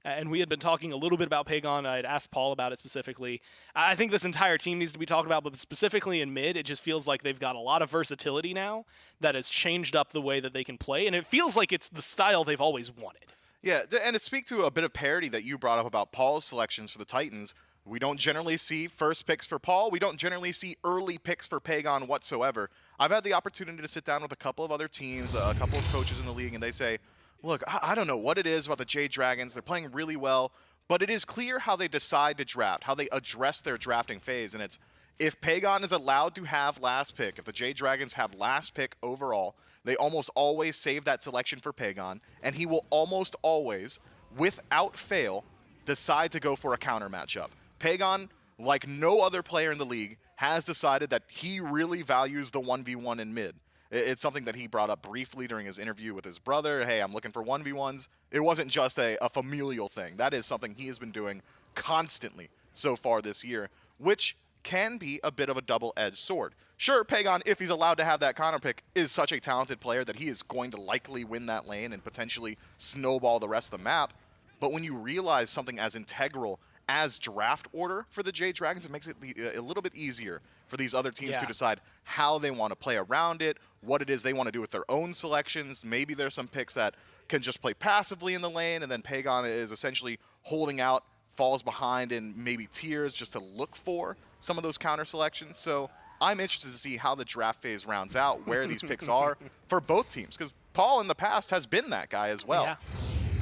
And we had been talking a little bit about Pagon. I had asked Paul about it specifically. I think this entire team needs to be talked about, but specifically in mid, it just feels like they've got a lot of versatility now that has changed up the way that they can play. And it feels like it's the style they've always wanted. Yeah, and to speak to a bit of parity that you brought up about Paul's selections for the Titans, we don't generally see first picks for Paul. We don't generally see early picks for Pagon whatsoever. I've had the opportunity to sit down with a couple of other teams, a couple of coaches in the league, and they say, look, I don't know what it is about the Jade Dragons. They're playing really well, but it is clear how they decide to draft, how they address their drafting phase. And it's if Pagon is allowed to have last pick, if the Jade Dragons have last pick overall, they almost always save that selection for Pagon, and he will almost always, without fail, decide to go for a counter matchup. Pagon, like no other player in the league, has decided that he really values the 1v1 in mid. It's something that he brought up briefly during his interview with his brother. Hey, I'm looking for 1v1s. It wasn't just a familial thing. That is something he has been doing constantly so far this year, which can be a bit of a double-edged sword. Sure, Pagon, if he's allowed to have that counter pick, is such a talented player that he is going to likely win that lane and potentially snowball the rest of the map. But when you realize something as integral as draft order for the Jade Dragons, it makes it a little bit easier for these other teams to decide how they want to play around it, what it is they want to do with their own selections. Maybe there's some picks that can just play passively in the lane, and then Pagon is essentially holding out, falls behind in maybe tiers just to look for some of those counter selections. So I'm interested to see how the draft phase rounds out, where these picks are for both teams, because Paul in the past has been that guy as well. Yeah.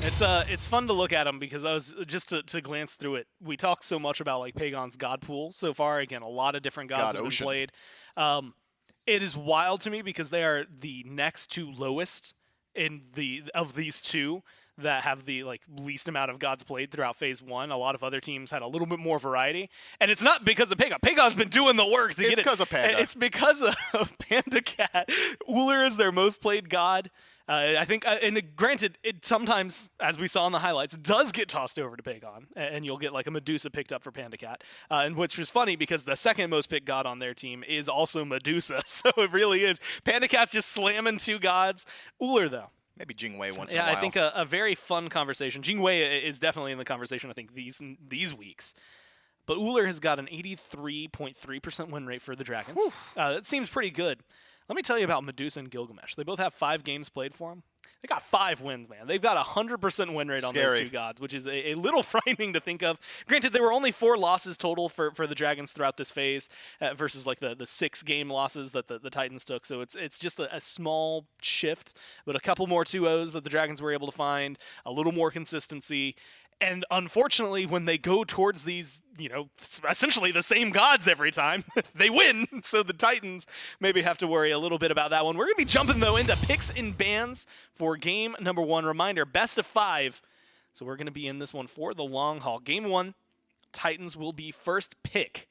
It's fun to look at them because I was just to glance through it. We talked so much about like Pagon's God Pool so far. Again, a lot of different gods have been played. It is wild to me because they are the next to lowest of these two that have the like least amount of gods played throughout phase 1. A lot of other teams had a little bit more variety, and it's not because of Pagon. Pagon's been doing the work to get it. It's because of Panda. It's because of Panda Cat. Ullr is their most played god. I think, and granted, it sometimes, as we saw in the highlights, does get tossed over to Pagon, and you'll get like a Medusa picked up for Panda Cat, and which is funny because the second most picked god on their team is also Medusa, so it really is. Panda Cat's just slamming 2 gods. Ullr, though. Maybe Jingwei once in a while. Yeah, I think a very fun conversation. Jingwei is definitely in the conversation, I think, these weeks. But Ullr has got an 83.3% win rate for the Dragons. That seems pretty good. Let me tell you about Medusa and Gilgamesh. They both have 5 games played for them. They got 5 wins, man. They've got a 100% win rate on those 2 gods, which is a little frightening to think of. Granted, there were only 4 losses total for the Dragons throughout this phase versus like the 6 game losses that the Titans took. So it's just a small shift, but a couple more 2-0s that the Dragons were able to find, a little more consistency. And unfortunately, when they go towards these, essentially the same gods every time, they win. So the Titans maybe have to worry a little bit about that one. We're going to be jumping, though, into picks and bans for game number 1. Reminder, best of 5. So we're going to be in this one for the long haul. Game 1, Titans will be first pick.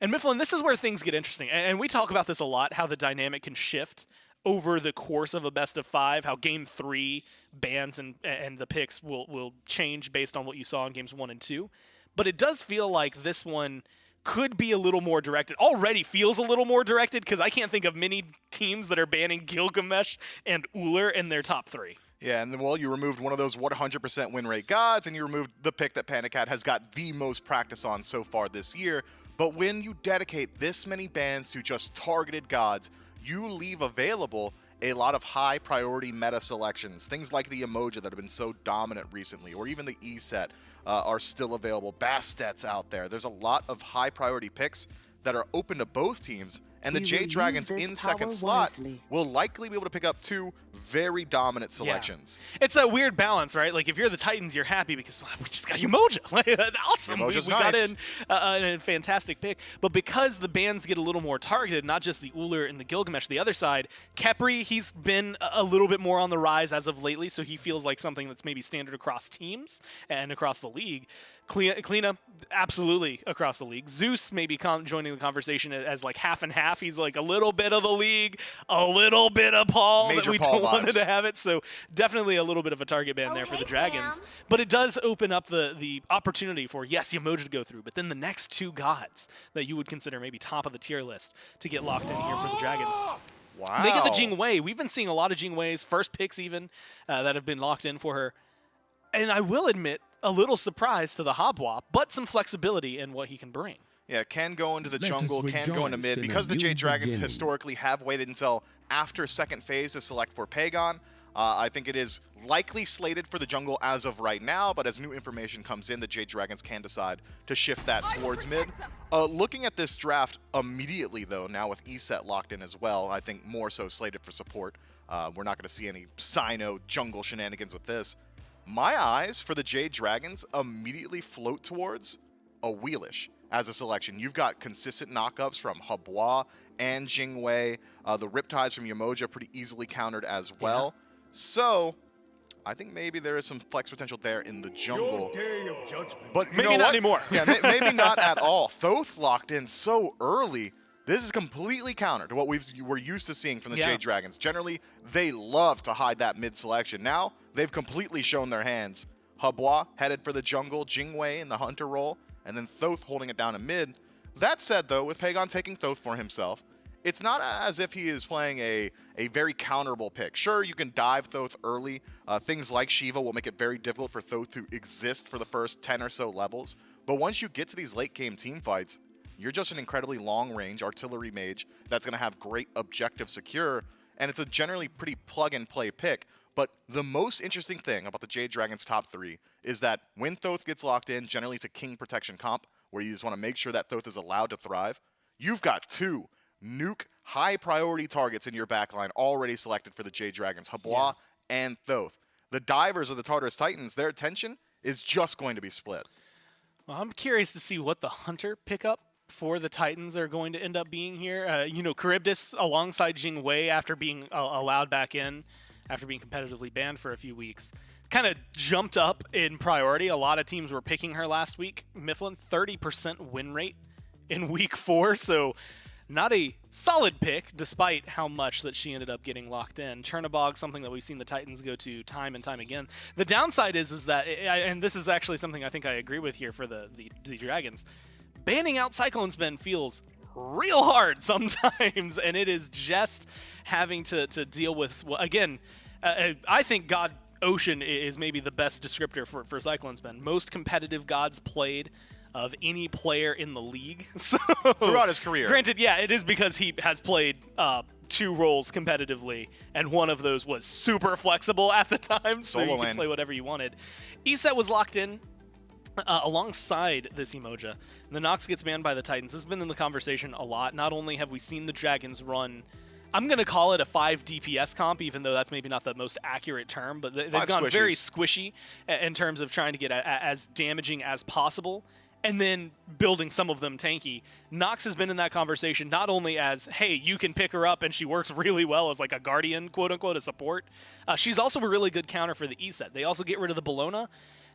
And Mifflin, this is where things get interesting. And we talk about this a lot, how the dynamic can shift over the course of a best of 5, how game 3 bans and the picks will change based on what you saw in games 1 and 2. But it does feel like this one could be a little more directed. Already feels a little more directed because I can't think of many teams that are banning Gilgamesh and Ullr in their top 3. Yeah, and then, well, you removed one of those 100% win rate gods, and you removed the pick that Panda Cat has got the most practice on so far this year. But when you dedicate this many bans to just targeted gods, you leave available a lot of high priority meta selections. Things like the Emoji that have been so dominant recently, or even the E set are still available. Bastet's out there. There's a lot of high priority picks that are open to both teams, and the Jade Dragons in second slot will likely be able to pick up 2 very dominant selections. Yeah. It's a weird balance, right? Like, if you're the Titans, you're happy because we just got Umoja. Like, awesome. We nice. Got in a fantastic pick. But because the bans get a little more targeted, not just the Ullr and the Gilgamesh, the other side, Khepri, he's been a little bit more on the rise as of lately, so he feels like something that's maybe standard across teams and across the league. Kleena, absolutely across the league. Zeus maybe joining the conversation as like half and half. He's like a little bit of the league, a little bit of Paul. Major that we Paul don't want vibes. to have it. So definitely a little bit of a target ban there for the Dragons. But it does open up the opportunity for, yes, Umoja to go through, but then the next 2 gods that you would consider maybe top of the tier list to get locked in here for the Dragons. Wow. They get the Jingwei. We've been seeing a lot of Jingweis, first picks even, that have been locked in for her. And I will admit, a little surprise to the Habwa, but some flexibility in what he can bring. Yeah, can go into the jungle, can go into mid. Because the Jade Dragons historically have waited until after second phase to select for Pagon, I think it is likely slated for the jungle as of right now, but as new information comes in, the Jade Dragons can decide to shift that towards mid. Looking at this draft immediately, though, now with ESET locked in as well, I think more so slated for support. We're not going to see any Sino jungle shenanigans with this. My eyes for the Jade Dragons immediately float towards a Wheelish as a selection. You've got consistent knockups from Habwa and Jingwei. The Riptides from Umoja pretty easily countered as well. Yeah. So I think maybe there is some flex potential there in the jungle. But maybe not anymore. Yeah, maybe not at all. Thoth locked in so early. This is completely counter to what we're used to seeing from the Jade Dragons. Generally, they love to hide that mid selection. Now, they've completely shown their hands. Habwa headed for the jungle, Jingwei in the hunter role, and then Thoth holding it down in mid. That said, though, with Pagon taking Thoth for himself, it's not as if he is playing a very counterable pick. Sure, you can dive Thoth early. Things like Shiva will make it very difficult for Thoth to exist for the first 10 or so levels. But once you get to these late game team fights, you're just an incredibly long-range artillery mage that's going to have great objective secure, and it's a generally pretty plug-and-play pick. But the most interesting thing about the Jade Dragons top 3 is that when Thoth gets locked in, generally it's a king protection comp, where you just want to make sure that Thoth is allowed to thrive. You've got 2 nuke high-priority targets in your backline already selected for the Jade Dragons, Habwa and Thoth. the divers of the Tartarus Titans, their attention is just going to be split. Well, I'm curious to see what the Hunter pickup for the Titans are going to end up being here. Charybdis alongside Jing Wei after being allowed back in, after being competitively banned for a few weeks, kind of jumped up in priority. A lot of teams were picking her last week. Mifflin, 30% win rate in week 4, so not a solid pick, despite how much that she ended up getting locked in. Chernobog, something that we've seen the Titans go to time and time again. The downside is that, and this is actually something I think I agree with here for the Dragons, banning out Cyclone Spin feels real hard sometimes, and it is just having to deal with, again, I think God Ocean is maybe the best descriptor for Cyclone Spin. Most competitive gods played of any player in the league. So, throughout his career. Granted, yeah, it is because he has played 2 roles competitively, and one of those was super flexible at the time, so you could play whatever you wanted. ESET was locked in alongside this Emoja. The Nox gets banned by the Titans. This has been in the conversation a lot. Not only have we seen the Dragons run, I'm going to call it a 5 DPS comp, even though that's maybe not the most accurate term, but they've gone very squishy in terms of trying to get as damaging as possible, and then building some of them tanky. Nox has been in that conversation not only as, hey, you can pick her up and she works really well as like a guardian, quote-unquote, a support. She's also a really good counter for the ESET. They also get rid of the Bologna.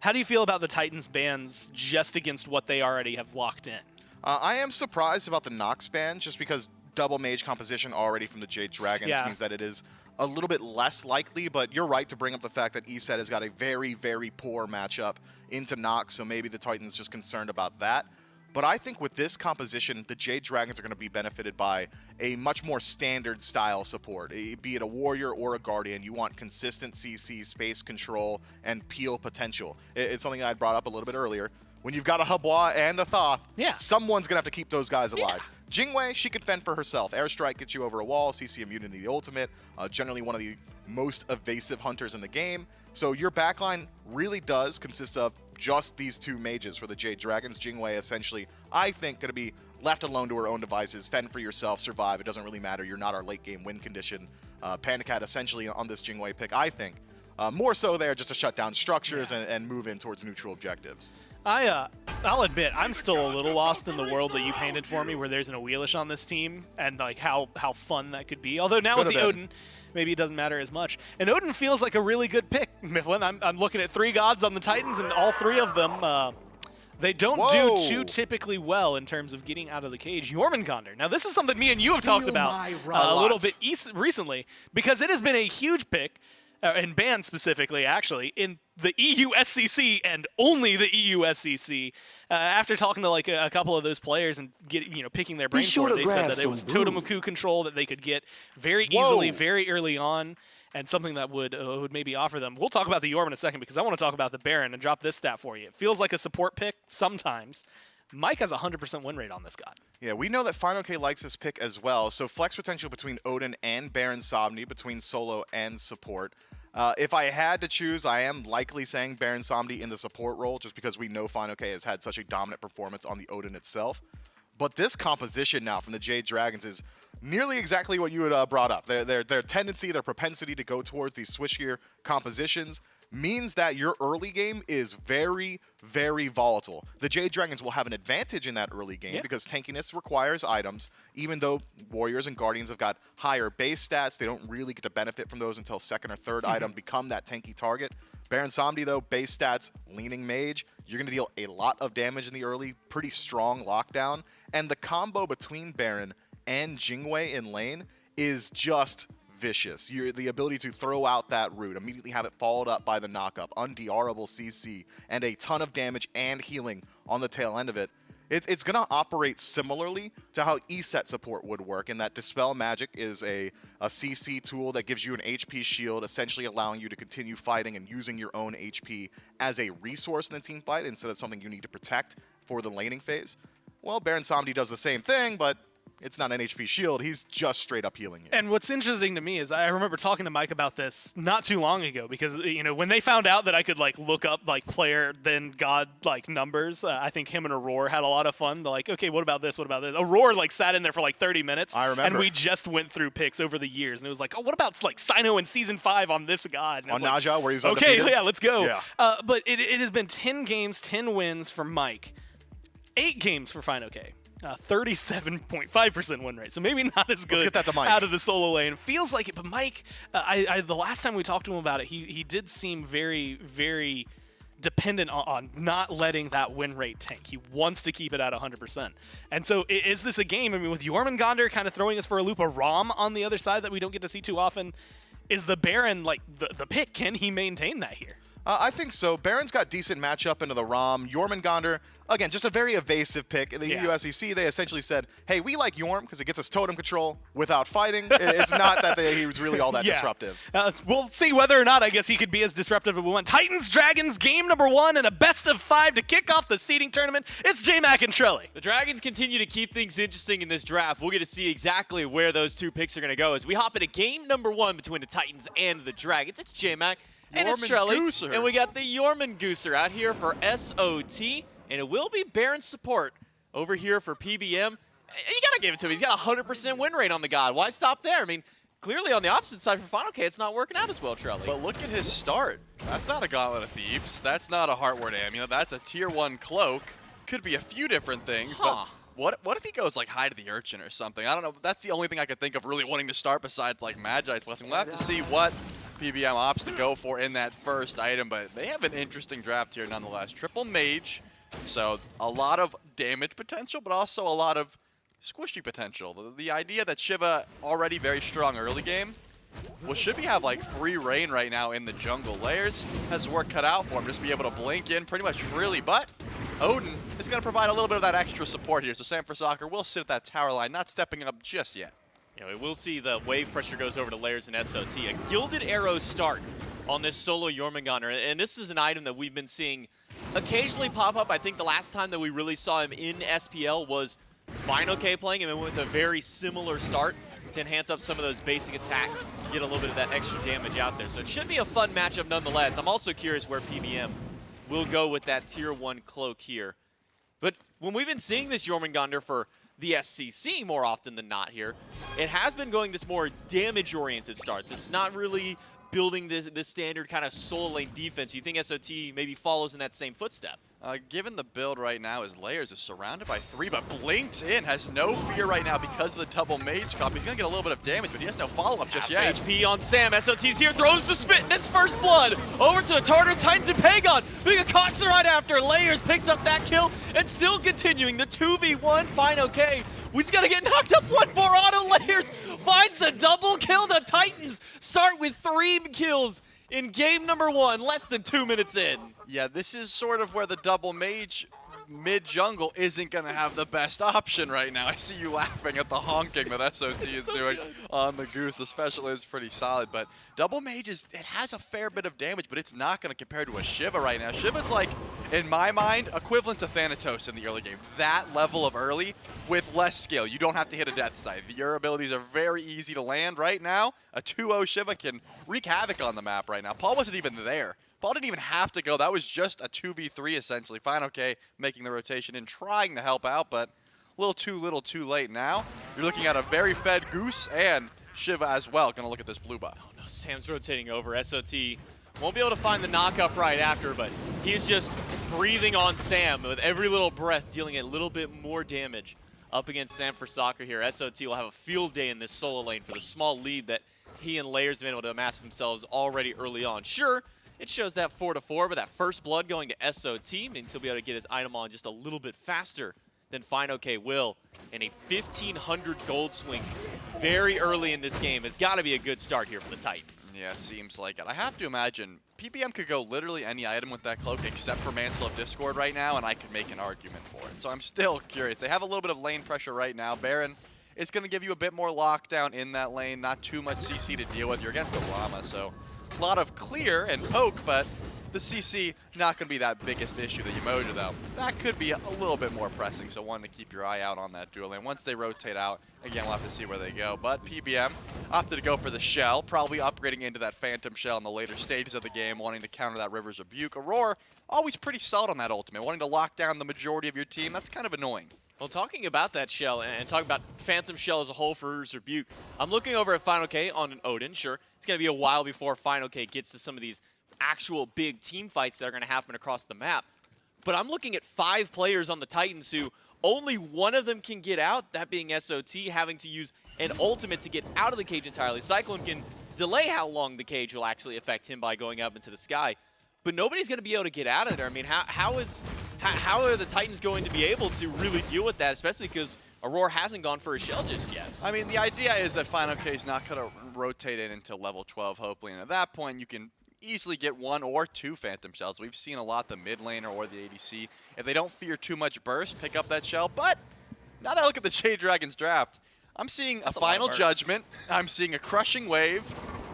How do you feel about the Titans bans just against what they already have locked in? I am surprised about the Nox ban, just because double mage composition already from the Jade Dragons means that it is a little bit less likely, but you're right to bring up the fact that ESET has got a very, very poor matchup into Nox, so maybe the Titans just concerned about that. But I think with this composition, the Jade Dragons are going to be benefited by a much more standard style support. Be it a warrior or a guardian, you want consistent CC, space control, and peel potential. It's something I brought up a little bit earlier. When you've got a Habois and a Thoth, someone's going to have to keep those guys alive. Jingwei, she can fend for herself. Airstrike gets you over a wall, CC immunity the ultimate, generally one of the most evasive hunters in the game. So your backline really does consist of just these 2 mages for the Jade Dragons. Jingwei essentially, I think, going to be left alone to her own devices. Fend for yourself, survive. It doesn't really matter. You're not our late game win condition. Panic Hat essentially on this Jingwei pick, I think. More so there just to shut down structures and move in towards neutral objectives. I'll admit, I'm still a little lost in the world that you painted for me, where there's an Awelish on this team, and like how fun that could be. Although now with the Odin, maybe it doesn't matter as much. And Odin feels like a really good pick, Mifflin. I'm looking at 3 gods on the Titans, and all 3 of them, they don't do too typically well in terms of getting out of the cage. Jormungandr. Now, this is something me and you have talked about a little bit recently, because it has been a huge pick, and banned specifically, actually, in the EU SCC and only the EU SCC. After talking to like a couple of those players and picking their brain for it, they said that it was Totem of Coup control that they could get very easily, very early on, and something that would maybe offer them. We'll talk about the Yorm in a second, because I want to talk about the Baron and drop this stat for you. It feels like a support pick sometimes. Mike has a 100% win rate on this god. Yeah, we know that Final K likes this pick as well, so flex potential between Odin and Baron Somni, between solo and support. If I had to choose, I am likely saying Baron Somni in the support role, just because we know Final K has had such a dominant performance on the Odin itself. But this composition now from the Jade Dragons is nearly exactly what you had brought up. Their tendency, their propensity to go towards these switchier compositions means that your early game is very, very volatile. The Jade Dragons will have an advantage in that early game because tankiness requires items. Even though Warriors and Guardians have got higher base stats, they don't really get to benefit from those until 2nd or 3rd item become that tanky target. Baron Somni, though, base stats, leaning mage, you're going to deal a lot of damage in the early, pretty strong lockdown. And the combo between Baron and Jingwei in lane is just vicious. The ability to throw out that root, immediately have it followed up by the knockup, undr'able CC, and a ton of damage and healing on the tail end of it. It's going to operate similarly to how ESET support would work, in that Dispel Magic is a CC tool that gives you an HP shield, essentially allowing you to continue fighting and using your own HP as a resource in the team fight instead of something you need to protect for the laning phase. Well, Baron Somni does the same thing, but It's not an HP shield. He's just straight up healing you. And what's interesting to me is I remember talking to Mike about this not too long ago because, you know, when they found out that I could, like, look up, like, player then God, like, numbers, I think him and Aurora had a lot of fun. They're like, okay, what about this? What about this? Aurora, like, sat in there for, like, 30 minutes. I remember. And we just went through picks over the years. And it was like, oh, what about, like, Sino in Season 5 on this God? And On like, Naja, where he was okay, undefeated? yeah, let's go. Yeah. But it has been 10 games, 10 wins for Mike. 8 games for Fine OK. 37.5% win rate, so maybe not as good get that to Mike. out of the solo lane. Feels like it, but Mike, the last time we talked to him about it, he did seem very, very dependent on not letting that win rate tank. He wants to keep it at 100%. And so is this a game, I mean, with Jormungandr kind of throwing us for a loop, a Rom on the other side that we don't get to see too often, is the Baron like the pick? Can he maintain that here? I think so. Baron's got decent matchup into the ROM. Jormungandr, again, just a very evasive pick. In the EU SEC, they essentially said, hey, we like Jorm because it gets us totem control without fighting. It's not that he was really all that disruptive. We'll see whether or not, I guess, he could be as disruptive as we want. Titans, Dragons, game number 1 and a best of 5 to kick off the seeding tournament. It's J-Mac and Trelly. The Dragons continue to keep things interesting in this draft. We'll get to see exactly where those two picks are going to go as we hop into game number 1 between the Titans and the Dragons. It's J-Mac. And it's Trelly, and we got the Jormungandr out here for SOT, and it will be Baron's support over here for PBM. You gotta give it to him. He's got a 100% win rate on the God. Why stop there? I mean, clearly on the opposite side for Final K, it's not working out as well, Trelly. But look at his start. That's not a Gauntlet of Thieves. That's not a Heartward Amulet. That's a Tier 1 Cloak. Could be a few different things, but what if he goes like High to the Urchin or something? I don't know. That's the only thing I could think of really wanting to start besides like Magi's Blessing. We'll have to see what PBM opts to go for in that first item, but they have an interesting draft here nonetheless. Triple Mage, so a lot of damage potential, but also a lot of squishy potential. The idea that Shiva already very strong early game, well, should we have like free reign right now in the jungle. Layers has work cut out for him, just be able to blink in pretty much freely, but Odin is going to provide a little bit of that extra support here, so Sam for Soccer will sit at that tower line, not stepping up just yet. You know, we'll see the wave pressure goes over to Layers and SOT. A Gilded Arrow start on this solo Jormungandr, and this is an item that we've been seeing occasionally pop up. I think the last time that we really saw him in SPL was Final K playing him with a very similar start to enhance up some of those basic attacks, get a little bit of that extra damage out there. So it should be a fun matchup nonetheless. I'm also curious where PBM will go with that Tier 1 Cloak here. But when we've been seeing this Jormungandr for the SCC more often than not here, it has been going this more damage-oriented start. This is not really building this standard kind of solo lane defense. You think SOT maybe follows in that same footstep? Given the build right now, his Layers is surrounded by 3, but blinks in, has no fear right now because of the double mage comp. He's going to get a little bit of damage, but he has no follow-up just yet. HP on Sam. SOT's here, throws the spit, and it's first blood. Over to the Tartar Titans and Pagon. Being accosted right after. Layers picks up that kill, and still continuing the 2v1 Final K. We just got to get knocked up one more. Auto Layers finds the double kill. The Titans start with 3 kills in game number 1, less than 2 minutes in. Yeah, this is sort of where the double mage mid-jungle isn't going to have the best option right now. I see you laughing at the honking that SOT is doing on the Goose. The special is pretty solid, but double mage it has a fair bit of damage, but it's not going to compare to a Shiva right now. Shiva's like, in my mind, equivalent to Thanatos in the early game. That level of early with less skill. You don't have to hit a death side. Your abilities are very easy to land right now. A 2-0 Shiva can wreak havoc on the map right now. Paul wasn't even there. Paul didn't even have to go. That was just a 2v3 essentially. Final K making the rotation and trying to help out, but a little too late now. You're looking at a very fed Goose and Shiva as well. Gonna look at this blue buff. Oh no, Sam's rotating over. SOT won't be able to find the knockup right after, but he's just breathing on Sam with every little breath, dealing a little bit more damage up against Sam for Soccer here. SOT will have a field day in this solo lane for the small lead that he and Layers have been able to amass themselves already early on. Sure, it shows that 4-4, but that first blood going to SOT means he'll be able to get his item on just a little bit faster than Final K will. And a 1,500 gold swing very early in this game has got to be a good start here for the Titans. Yeah, seems like it. I have to imagine PBM could go literally any item with that cloak except for Mantle of Discord right now, and I could make an argument for it. So I'm still curious. They have a little bit of lane pressure right now. Baron is going to give you a bit more lockdown in that lane, not too much CC to deal with. You're against the Llama, so a lot of clear and poke, but The CC, not going to be that biggest issue. The Umoja, though, that could be a little bit more pressing, so wanting to keep your eye out on that dual lane. Once they rotate out, again, we'll have to see where they go. But PBM opted to go for the Shell, probably upgrading into that Phantom Shell in the later stages of the game, wanting to counter that River's Rebuke. Aurora, always pretty solid on that ultimate, wanting to lock down the majority of your team. That's kind of annoying. Well, talking about that Shell and talking about Phantom Shell as a whole for River's Rebuke, I'm looking over at Final K on an Odin. Sure, it's going to be a while before Final K gets to some of these actual big team fights that are going to happen across the map. But I'm looking at 5 players on the Titans who only one of them can get out, that being SOT, having to use an ultimate to get out of the cage entirely. Cyclone can delay how long the cage will actually affect him by going up into the sky. But nobody's going to be able to get out of there. I mean, how are the Titans going to be able to really deal with that, especially because Aurora hasn't gone for a Shell just yet? I mean, the idea is that Final K is not going to rotate it into level 12, hopefully. And at that point, you can easily get 1 or 2 Phantom Shells. We've seen a lot the mid laner or the ADC. If they don't fear too much burst, pick up that Shell. But now that I look at the Jade Dragons draft, I'm seeing a Final Judgment. I'm seeing a Crushing Wave.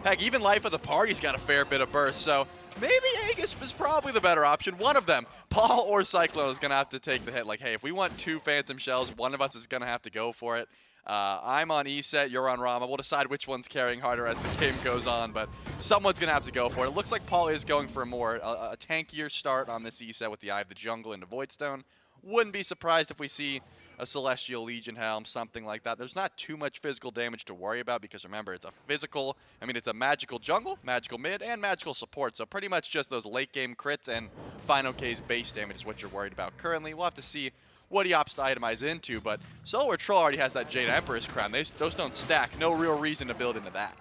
Heck, even Life of the Party's got a fair bit of burst. So maybe Aegis is probably the better option. One of them, Paul or Cyclone, is going to have to take the hit. Like, hey, if we want 2 Phantom Shells, one of us is going to have to go for it. I'm on E-Set, you're on Rama. We'll decide which one's carrying harder as the game goes on, but someone's going to have to go for it. It looks like Paul is going for a tankier start on this E-Set with the Eye of the Jungle into Voidstone. Wouldn't be surprised if we see a Celestial Legion Helm, something like that. There's not too much physical damage to worry about because remember, it's a magical jungle, magical mid, and magical support. So pretty much just those late game crits and Final K's base damage is what you're worried about currently. We'll have to see what he opts to itemize into, but Solar Troll already has that Jade Empress crown. Those don't stack. No real reason to build into that.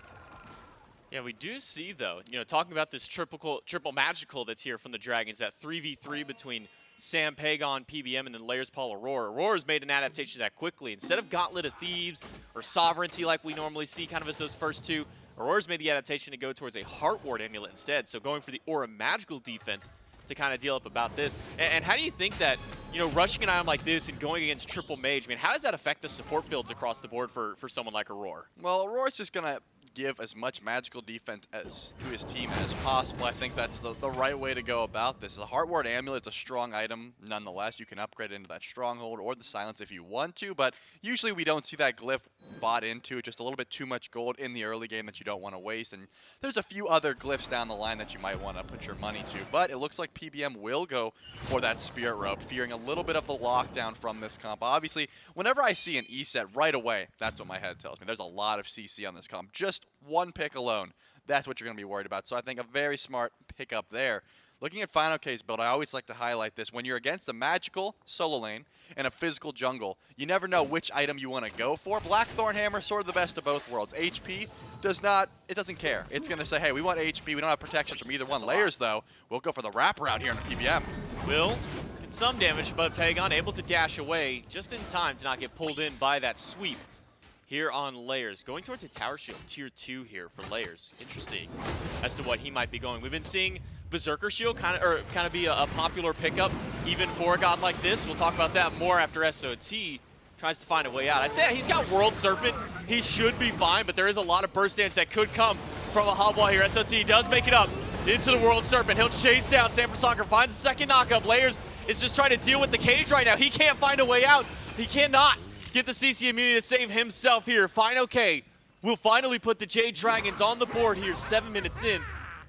Yeah, we do see, though, talking about this triple magical that's here from the Dragons, that 3v3 between Sam, Pagon, PBM, and then Layers, Paul, Aurora. Aurora's made an adaptation to that quickly. Instead of Gauntlet of Thieves or Sovereignty like we normally see kind of as those first 2, Aurora's made the adaptation to go towards a Heart Ward amulet instead. So going for the Aura magical defense to kind of deal up about this. And how do you think that, rushing an item like this and going against triple mage, I mean, how does that affect the support builds across the board for someone like Aurora? Well, Aurora's just going to give as much magical defense to his team as possible. I think that's the right way to go about this. The Heart Ward Amulet's a strong item nonetheless. You can upgrade it into that Stronghold or the Silence if you want to, but usually we don't see that glyph bought into. Just a little bit too much gold in the early game that you don't want to waste, and there's a few other glyphs down the line that you might want to put your money to, but it looks like PBM will go for that Spirit Rope, fearing a little bit of the lockdown from this comp. Obviously, whenever I see an E-Set right away, that's what my head tells me. There's a lot of CC on this comp. Just one pick alone, that's what you're going to be worried about. So I think a very smart pickup there. Looking at Final K's build, I always like to highlight this. When you're against a magical solo lane and a physical jungle, you never know which item you want to go for. Blackthorn Hammer, sort of the best of both worlds. HP doesn't care. It's going to say, hey, we want HP. We don't have protection from either one. Layers, though, we'll go for the wraparound here in the PBM. Will get some damage, but Pagon able to dash away just in time to not get pulled in by that sweep here on Layers. Going towards a Tower Shield, tier 2 here for Layers. Interesting as to what he might be going. We've been seeing Berserker Shield kind of be a popular pickup even for a god like this. We'll talk about that more after SOT tries to find a way out. I say he's got World Serpent. He should be fine, but there is a lot of burst damage that could come from a Hobwall here. SOT does make it up into the World Serpent. He'll chase down Sanford Soccer, finds a second knockup. Layers is just trying to deal with the cage right now. He can't find a way out. He cannot get the CC immunity to save himself here. Final K will finally put the Jade Dragons on the board here 7 minutes in.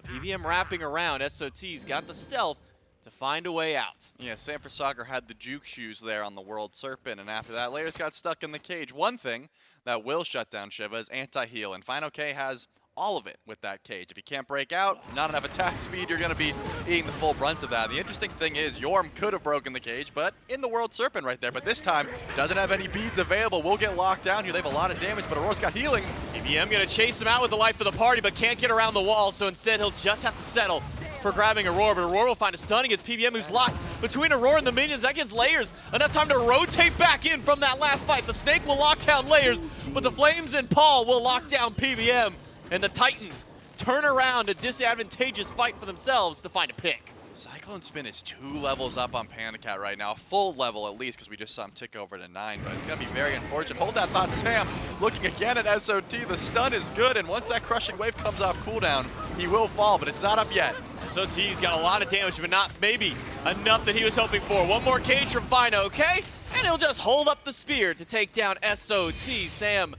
PBM wrapping around. SOT's got the stealth to find a way out. Yeah, Sanford Soccer had the juke shoes there on the World Serpent, and after that, Layers got stuck in the cage. One thing that will shut down Shiva is anti-heal, and Final K has all of it with that cage. If you can't break out, not enough attack speed, you're going to be eating the full brunt of that. The interesting thing is Yorm could have broken the cage, but in the World Serpent right there. But this time, doesn't have any beads available. We'll get locked down here. They have a lot of damage, but Aurora's got healing. PBM going to chase him out with the life of the party, but can't get around the wall, so instead he'll just have to settle for grabbing Aurora, but Aurora will find a stun against PBM, who's locked between Aurora and the minions. That gives Layers enough time to rotate back in from that last fight. The Snake will lock down Layers, but the Flames and Paul will lock down PBM, and the Titans turn around a disadvantageous fight for themselves to find a pick. Cyclone Spin is 2 levels up on Panicat right now, a full level at least, because we just saw him tick over to 9, but it's going to be very unfortunate. Hold that thought, Sam. Looking again at SOT, the stun is good, and once that Crushing Wave comes off cooldown, he will fall, but it's not up yet. SOT's got a lot of damage, but not maybe enough that he was hoping for. One more cage from Fino, okay? And he'll just hold up the spear to take down SOT. Sam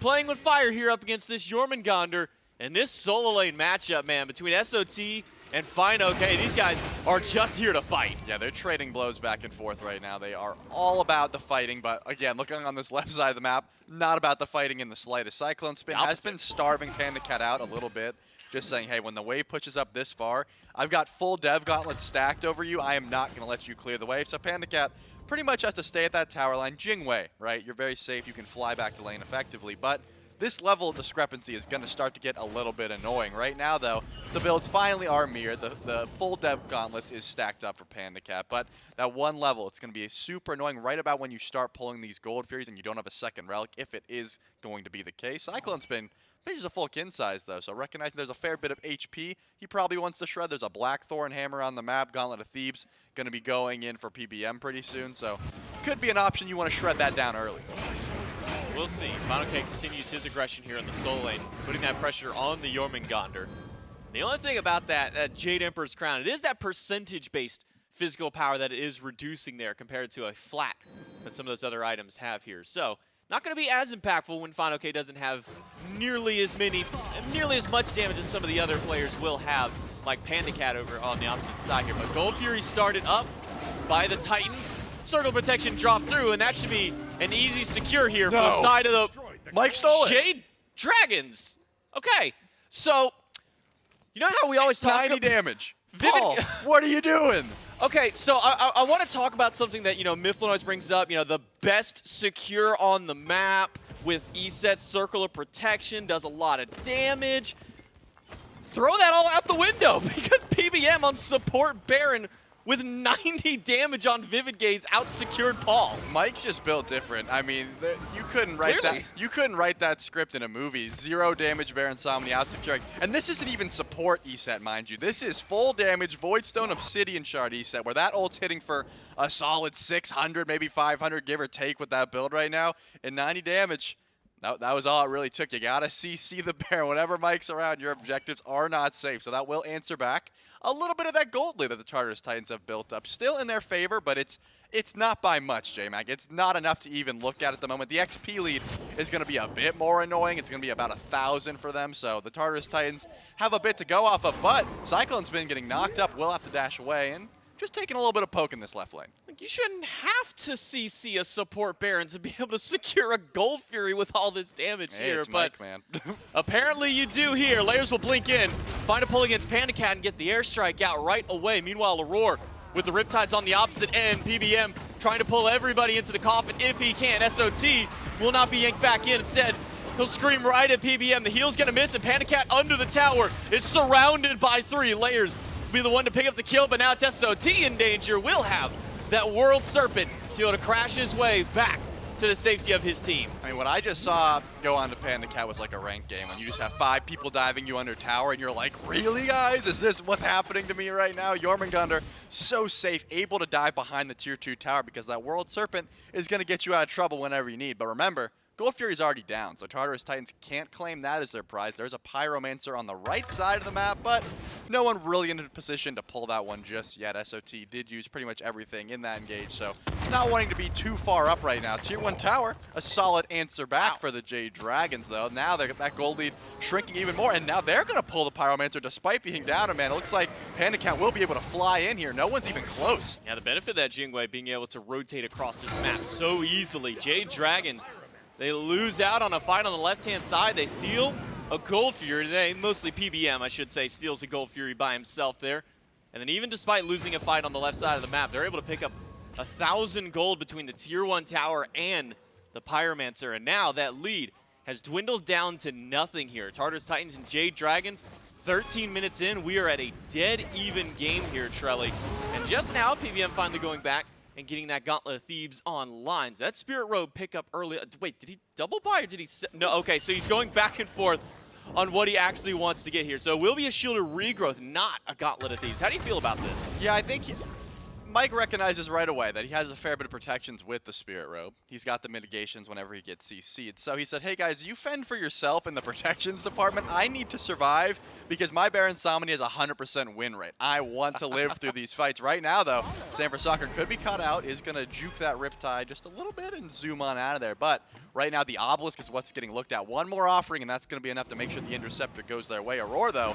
playing with fire here up against this Jormungandr. And this solo lane matchup, man, between SOT and Fino, okay, these guys are just here to fight. Yeah, they're trading blows back and forth right now. They are all about the fighting, but again, looking on this left side of the map, not about the fighting in the slightest. Cyclone Spin has been starving PandaCat out a little bit. Just saying, hey, when the wave pushes up this far, I've got full dev gauntlets stacked over you. I am not going to let you clear the wave. So PandaCat pretty much has to stay at that tower line. Jingwei, right? You're very safe. You can fly back to lane effectively. But this level of discrepancy is going to start to get a little bit annoying. Right now, though, the builds finally are mirrored. The full dev gauntlets is stacked up for PandaCat. But that one level, it's going to be super annoying right about when you start pulling these Gold Furies and you don't have a second relic, if it is going to be the case. Cyclone Spin finishes a full kin size, though, so recognizing there's a fair bit of HP, he probably wants to shred. There's a Black Thorn Hammer on the map. Gauntlet of Thebes going to be going in for PBM pretty soon, so could be an option you want to shred that down early. We'll see. FinoK continues his aggression here in the soul lane, putting that pressure on the Jormungandr. The only thing about that Jade Emperor's Crown, it is that percentage-based physical power that it is reducing there compared to a flat that some of those other items have here. So, not going to be as impactful when FinoK doesn't have nearly as much damage as some of the other players will have, like PandaCat over on the opposite side here. But Gold Fury started up by the Titans. Circle protection dropped through, and that should be an easy secure here for the side of the Mike stole it. Jade Dragons. Okay, so you know how we always talk 90 damage. Paul, what are you doing? Okay, so I want to talk about something that, Mifflin always brings up, the best secure on the map with ESET Circle of Protection, does a lot of damage. Throw that all out the window because PBM on support Baron with 90 damage on Vivid Gaze out-secured Paul. Mike's just built different. I mean, you couldn't write that. You couldn't write that script in a movie. 0 damage Baron Somni out-securing. And this isn't even support ESET, mind you. This is full damage Voidstone Obsidian Shard ESET, where that ult's hitting for a solid 600, maybe 500, give or take with that build right now. And 90 damage. That was all it really took. You gotta CC the Baron. Whenever Mike's around, your objectives are not safe. So that will answer back a little bit of that gold lead that the Tartarus Titans have built up. Still in their favor, but it's not by much, J-Mag. It's not enough to even look at the moment. The XP lead is going to be a bit more annoying. It's going to be about 1,000 for them. So the Tartarus Titans have a bit to go off of. But Cyclone's been getting knocked up. Will have to dash away and just taking a little bit of poke in this left lane. You shouldn't have to CC a support Baron to be able to secure a Gold Fury with all this damage here, it's but Mike, man. apparently you do here. Layers will blink in, find a pull against PandaCat and get the airstrike out right away. Meanwhile, Aurora with the Riptides on the opposite end. PBM trying to pull everybody into the coffin if he can. SOT will not be yanked back in. Instead, he'll scream right at PBM. The heal's going to miss, and PandaCat under the tower is surrounded by 3. Layers will be the one to pick up the kill, but now it's SOT in danger. Will have that World Serpent to be able to crash his way back to the safety of his team. I mean, what I just saw go on to PandaCat was like a ranked game when you just have 5 people diving you under tower and you're like, really, guys? Is this what's happening to me right now? Jormungandr, so safe, able to dive behind the tier 2 tower because that World Serpent is going to get you out of trouble whenever you need. But remember, Gold Fury's already down, so Tartarus Titans can't claim that as their prize. There's a Pyromancer on the right side of the map, but no one really in a position to pull that one just yet. SOT did use pretty much everything in that engage, so not wanting to be too far up right now. Tier 1 tower, a solid answer back for the Jade Dragons, though. Now that gold lead shrinking even more, and now they're going to pull the Pyromancer despite being down, and man, it looks like PandaCat will be able to fly in here. No one's even close. Yeah, the benefit of that Jingwei being able to rotate across this map so easily. Jade Dragons, they lose out on a fight on the left-hand side. They steal a Gold Fury today. Mostly PBM, I should say, steals a Gold Fury by himself there. And then even despite losing a fight on the left side of the map, they're able to pick up 1,000 gold between the Tier 1 tower and the Pyromancer. And now that lead has dwindled down to nothing here. Tartarus Titans and Jade Dragons, 13 minutes in. We are at a dead even game here, Trelly. And just now, PBM finally going back and getting that Gauntlet of Thebes online. That Spirit Robe pickup early. Wait, did he double buy or did he? No, okay, so he's going back and forth on what he actually wants to get here. So it will be a Shield of Regrowth, not a Gauntlet of Thebes. How do you feel about this? Yeah, I think Mike recognizes right away that he has a fair bit of protections with the Spirit Robe. He's got the mitigations whenever he gets CC'd. So he said, hey guys, you fend for yourself in the protections department. I need to survive because my Baron Samani has a 100% win rate. I want to live through these fights. Right now, though, Sanford Soccer could be caught out, is going to juke that Riptide just a little bit and zoom on out of there. But right now, the Obelisk is what's getting looked at. One more offering, and that's going to be enough to make sure the Interceptor goes their way. Aurora, though,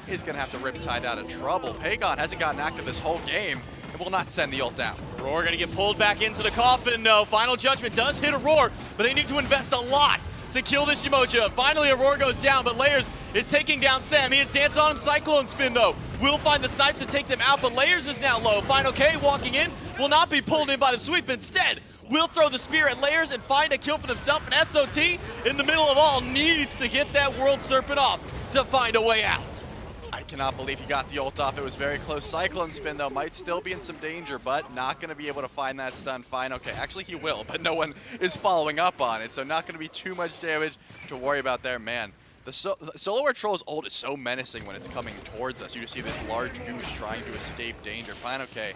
is going to have to Riptide out of trouble. Pagon hasn't gotten active this whole game and will not send the ult down. Aurora going to get pulled back into the coffin. No, Final Judgment does hit Aurora, but they need to invest a lot to kill this Shimoja. Finally, Aurora goes down, but Layers is taking down Sam. He has Dance on him, Cyclone Spin though. Will find the snipe to take them out, but Layers is now low. Final K walking in, will not be pulled in by the sweep. Instead, will throw the spear at Layers and find a kill for themselves. And SOT, in the middle of all, needs to get that World Serpent off to find a way out. I cannot believe he got the ult off. It was very close. Cyclone Spin, though, might still be in some danger, but not going to be able to find that stun. Fine, okay. Actually, he will, but no one is following up on it, so not going to be too much damage to worry about there. Man, the Solo Troll's ult is so menacing when it's coming towards us. You just see this large goose trying to escape danger. Fine, okay.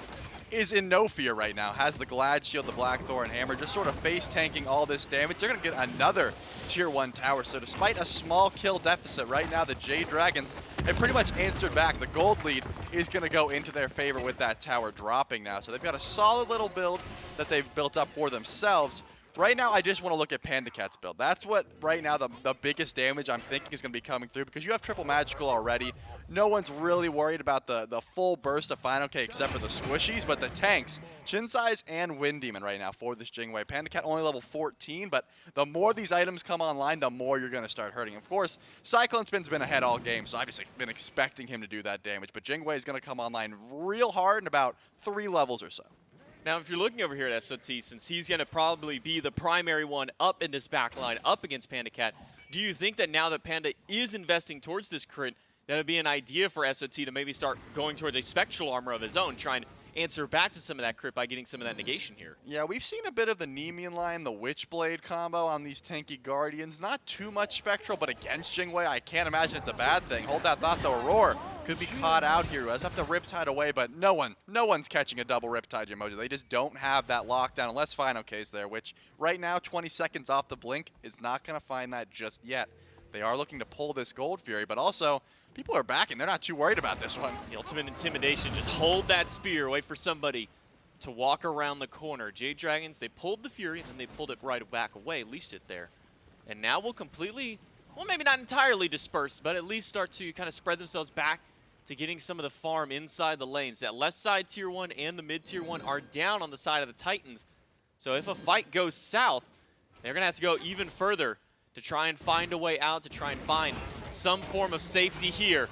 Is in no fear right now. Has the Glad Shield, the Blackthorn Hammer, just sort of face tanking all this damage. They're going to get another tier 1 tower. So despite a small kill deficit right now, the Jade Dragons have pretty much answered back. The gold lead is going to go into their favor with that tower dropping now. So they've got a solid little build that they've built up for themselves. Right now, I just want to look at Panda Cat's build. That's what, right now, the biggest damage I'm thinking is going to be coming through, because you have triple magical already. No one's really worried about the full burst of Final K except for the squishies, but the tanks, Chinsize and Wind Demon right now for this Jingwei. Panda Cat only level 14, but the more these items come online, the more you're going to start hurting. Of course, Cyclone Spin's been ahead all game, so I've just been expecting him to do that damage, but Jingwei is going to come online real hard in about 3 levels or so. Now, if you're looking over here at SOT, since he's going to probably be the primary one up in this back line, up against Panda Cat, do you think that now that Panda is investing towards this crit, that would be an idea for SOT to maybe start going towards a spectral armor of his own, trying to answer back to some of that crit by getting some of that negation here? Yeah, we've seen a bit of the Nemean line, the Witchblade combo on these tanky Guardians. Not too much spectral, but against Jingwei, I can't imagine it's a bad thing. Hold that thought, though. Aurora could be caught out here. Let's have to Riptide away, but no one's catching a double Riptide emoji. They just don't have that lockdown unless Final K's there, which right now, 20 seconds off the blink, is not going to find that just yet. They are looking to pull this Gold Fury, but also people are backing. They're not too worried about this one. The ultimate intimidation, just hold that spear, wait for somebody to walk around the corner. Jade Dragons, they pulled the Fury, and then they pulled it right back away, leashed it there. And now we'll completely, well, maybe not entirely disperse, but at least start to kind of spread themselves back to getting some of the farm inside the lanes. That left side tier 1 and the mid tier 1 are down on the side of the Titans. So if a fight goes south, they're going to have to go even further to try and find a way out, to try and find some form of safety here.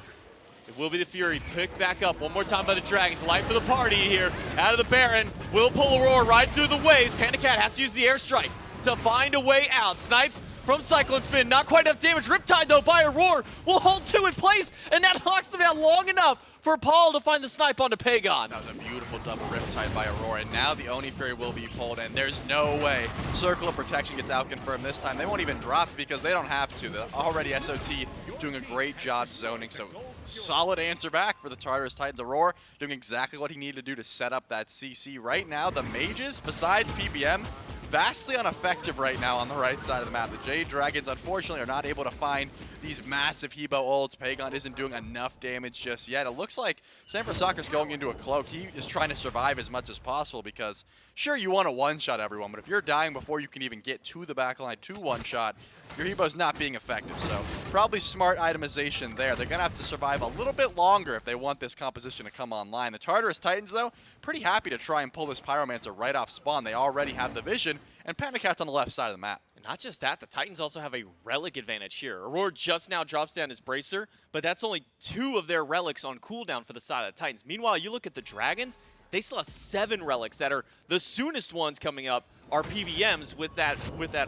It will be the Fury picked back up one more time by the Dragons. Light for the party here. Out of the Baron. Will pull Aurora right through the waves. Panda Cat has to use the airstrike to find a way out. Snipes from Cyclone Spin. Not quite enough damage. Riptide, though, by Aurora. Will hold 2 in place, and that locks them down long enough for Paul to find the snipe onto Pagon. That was a beautiful double Riptide by Aurora, and now the Oni Fury will be pulled in. There's no way Circle of Protection gets out-confirmed this time. They won't even drop it because they don't have to. They're already SOT doing a great job zoning, so solid answer back for the Tartarus Titans. Aurora doing exactly what he needed to do to set up that CC. Right now, the mages, besides PBM, vastly ineffective right now on the right side of the map. The Jade Dragons, unfortunately, are not able to find these massive Hebo ults. Pagon isn't doing enough damage just yet. It looks like Sanford Soccer's going into a cloak. He is trying to survive as much as possible because, sure, you want to one-shot everyone, but if you're dying before you can even get to the backline to one-shot, your Hebo's not being effective. So probably smart itemization there. They're going to have to survive a little bit longer if they want this composition to come online. The Tartarus Titans, though, pretty happy to try and pull this Pyromancer right off spawn. They already have the vision, and Panda Cat's on the left side of the map. Not just that, the Titans also have a relic advantage here. Aurora just now drops down his Bracer, but that's only 2 of their relics on cooldown for the side of the Titans. Meanwhile, you look at the Dragons, they still have 7 relics that are the soonest ones coming up are PBMs with that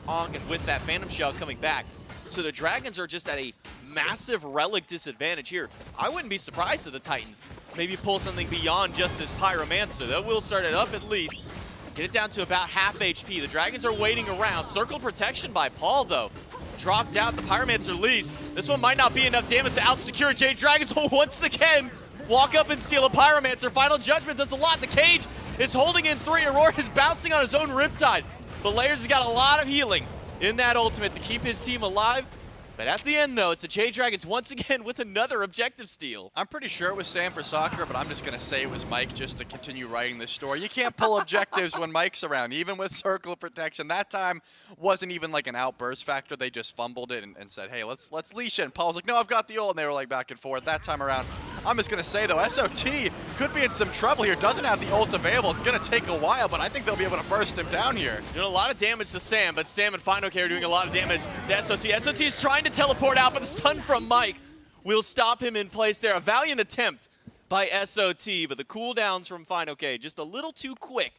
Ankh and with that Phantom Shell coming back. So the Dragons are just at a massive relic disadvantage here. I wouldn't be surprised if the Titans maybe pull something beyond just this Pyromancer. That will start it up at least. Get it down to about half HP. The Dragons are waiting around. Circle protection by Paul, though. Dropped out. The Pyromancer leaves. This one might not be enough damage to out-secure Jade Dragons once again. Walk up and steal a Pyromancer. Final Judgment does a lot. The cage is holding in 3. Aurora is bouncing on his own Riptide. But Layers has got a lot of healing in that ultimate to keep his team alive. But at the end, though, it's the Jade Dragons once again with another objective steal. I'm pretty sure it was Sam for soccer, but I'm just going to say it was Mike just to continue writing this story. You can't pull objectives when Mike's around, even with circle protection. That time wasn't even like an outburst factor. They just fumbled it and said, hey, let's leash it. And Paul's like, no, I've got the ult. And they were like back and forth. That time around, I'm just going to say, though, SOT could be in some trouble here. Doesn't have the ult available. It's going to take a while, but I think they'll be able to burst him down here. Doing a lot of damage to Sam, but Sam and Final K are doing a lot of damage to SOT. SOT is trying to teleport out, but the stun from Mike will stop him in place there. A valiant attempt by SOT, but the cooldowns from Final K just a little too quick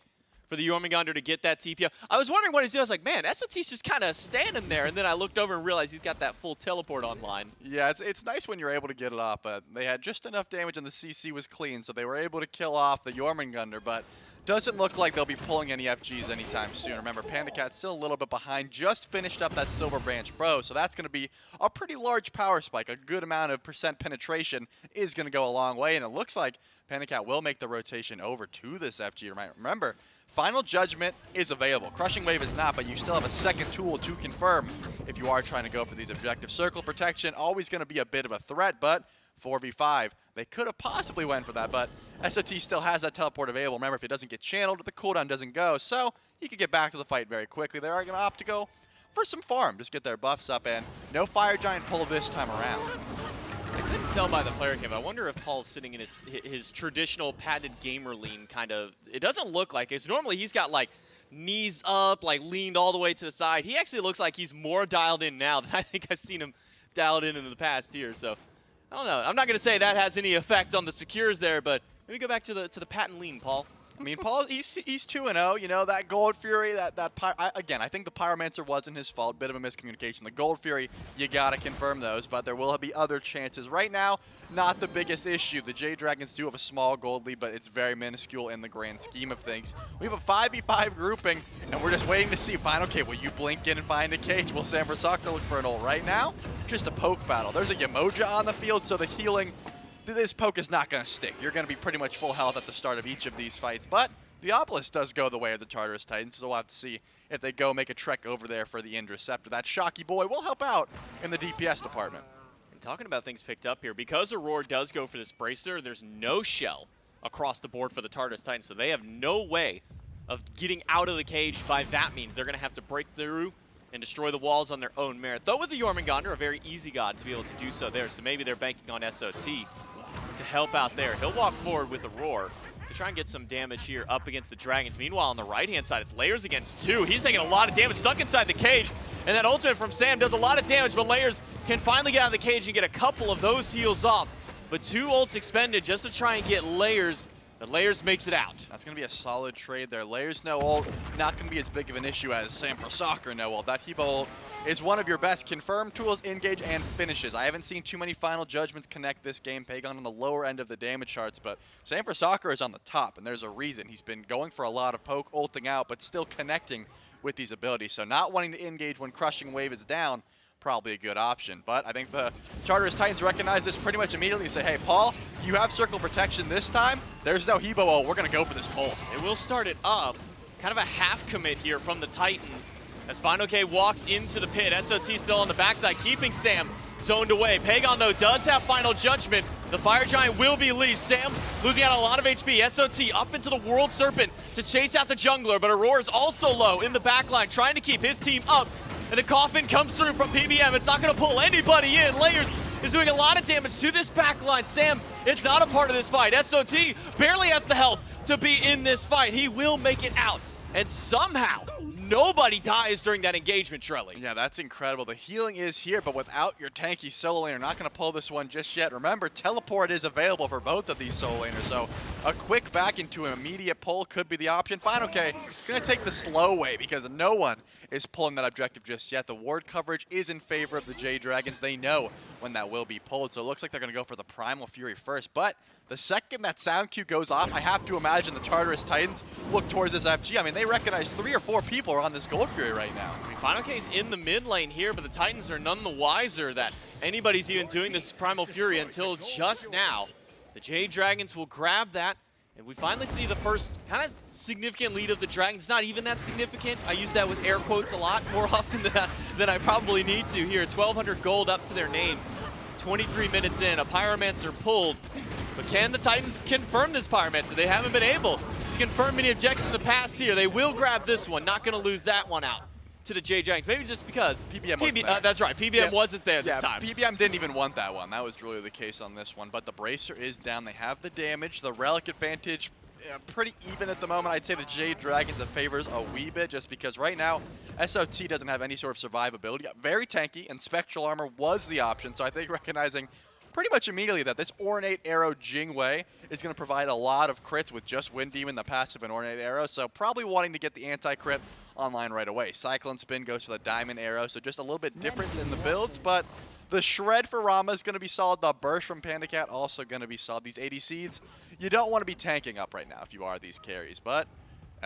for the Jormungandr to get that TP. I was wondering what he's doing. I was like, man, SOT's just kind of standing there, and then I looked over and realized he's got that full teleport online. Yeah, it's nice when you're able to get it off, but they had just enough damage and the CC was clean, so they were able to kill off the Jormungandr, but doesn't look like they'll be pulling any FGs anytime soon. Remember, PandaCat's still a little bit behind, just finished up that Silver Branch Pro, so that's going to be a pretty large power spike. A good amount of percent penetration is going to go a long way, and it looks like PandaCat will make the rotation over to this FG. Remember, Final Judgment is available. Crushing Wave is not, but you still have a second tool to confirm if you are trying to go for these objectives. Circle Protection, always going to be a bit of a threat, but 4v5, they could have possibly went for that, but SOT still has that teleport available. Remember, if it doesn't get channeled, the cooldown doesn't go, so he could get back to the fight very quickly. They are going to opt to go for some farm, just get their buffs up, and no Fire Giant pull this time around. I couldn't tell by the player cam. I wonder if Paul's sitting in his traditional padded gamer lean kind of. It doesn't look like it. Normally he's got like knees up, like leaned all the way to the side. He actually looks like he's more dialed in now than I think I've seen him dialed in the past year. So I don't know. I'm not going to say that has any effect on the secures there, but maybe go back to the patent lean, Paul. I mean, Paul, he's 2-0. You know, that Gold Fury, again, I think the Pyromancer wasn't his fault. Bit of a miscommunication. The Gold Fury, you got to confirm those, but there will be other chances. Right now, not the biggest issue. The Jade Dragons do have a small gold lead, but it's very minuscule in the grand scheme of things. We have a 5v5 grouping, and we're just waiting to see. Final K, will you blink in and find a cage? Will Sam Versakta look for an ult? Right now, just a poke battle. There's a Yamoja on the field, so the healing, this poke is not going to stick. You're going to be pretty much full health at the start of each of these fights, but the Obelisk does go the way of the Tartarus Titans, so we'll have to see if they go make a trek over there for the Indra Scepter. That Shocky boy will help out in the DPS department. And talking about things picked up here, because Aurora does go for this Bracer, there's no shell across the board for the Tartarus Titans, so they have no way of getting out of the cage. By that means, they're going to have to break through and destroy the walls on their own merit. Though with the Jormungandr, a very easy god to be able to do so there, so maybe they're banking on SOT to help out there. He'll walk forward with Aurora to try and get some damage here up against the Dragons. Meanwhile, on the right-hand side, it's Layers against 2. He's taking a lot of damage, stuck inside the cage, and that ultimate from Sam does a lot of damage, but Layers can finally get out of the cage and get a couple of those heals off. But 2 ults expended just to try and get Layers, but Layers makes it out. That's going to be a solid trade there. Layers no ult, not going to be as big of an issue as Sam Versakta no ult. That Hebo ult is one of your best confirmed tools, engage, and finishes. I haven't seen too many Final Judgments connect this game. Pagon on the lower end of the damage charts, but Sam Versakta is on the top, and there's a reason. He's been going for a lot of poke, ulting out, but still connecting with these abilities. So not wanting to engage when Crushing Wave is down, probably a good option. But I think the Tartarus Titans recognize this pretty much immediately and say, hey, Paul, you have circle protection this time. There's no Hebo ult. We're going to go for this pull. It will start it up. Kind of a half commit here from the Titans as Final K walks into the pit. SOT still on the backside, keeping Sam zoned away. Pagon, though, does have Final Judgment. The Fire Giant will be leashed. Sam losing out a lot of HP. SOT up into the World Serpent to chase out the jungler, but Aurora's also low in the backline, trying to keep his team up. And the Coffin comes through from PBM. It's not going to pull anybody in. Layers is doing a lot of damage to this backline. Sam is not a part of this fight. SOT barely has the health to be in this fight. He will make it out. And somehow, nobody dies during that engagement, Trelly. Yeah, that's incredible. The healing is here, but without your tanky solo laner, not going to pull this one just yet. Remember, teleport is available for both of these solo laners, so a quick back into an immediate pull could be the option. Final K going to take the slow way because no one is pulling that objective just yet. The ward coverage is in favor of the Jade Dragons. They know when that will be pulled, so it looks like they're going to go for the Primal Fury first, but the second that sound cue goes off, I have to imagine the Tartarus Titans look towards this FG. I mean, they recognize 3 or 4 people are on this Gold Fury right now. I mean, Final K's in the mid lane here, but the Titans are none the wiser that anybody's even doing this Primal Fury until just now. The Jade Dragons will grab that And we finally see the first kind of significant lead of the Dragons. Not even that significant. I use that with air quotes a lot more often than I probably need to here. 1,200 gold up to their name. 23 minutes in, a Pyromancer pulled. But can the Titans confirm this Pyromancer? They haven't been able to confirm many objectives in the past here. They will grab this one. Not going to lose that one out to the Jade Dragons. Maybe just because PBM wasn't there. That's right. PBM wasn't there this time. PBM didn't even want that one. That was really the case on this one. But the Bracer is down. They have the damage. The Relic advantage pretty even at the moment. I'd say the Jade Dragons it favors a wee bit just because right now SOT doesn't have any sort of survivability. Very tanky, and Spectral Armor was the option. So I think recognizing pretty much immediately that this Ornate Arrow Jingwei is going to provide a lot of crits with just Wind Demon, the passive and Ornate Arrow. So probably wanting to get the anti-crit online right away. Cyclone Spin goes for the Diamond Arrow, so just a little bit different in the builds, but the Shred for Rama is going to be solid. The Burst from Panda Cat also going to be solid. These AD Seeds, you don't want to be tanking up right now if you are these carries, but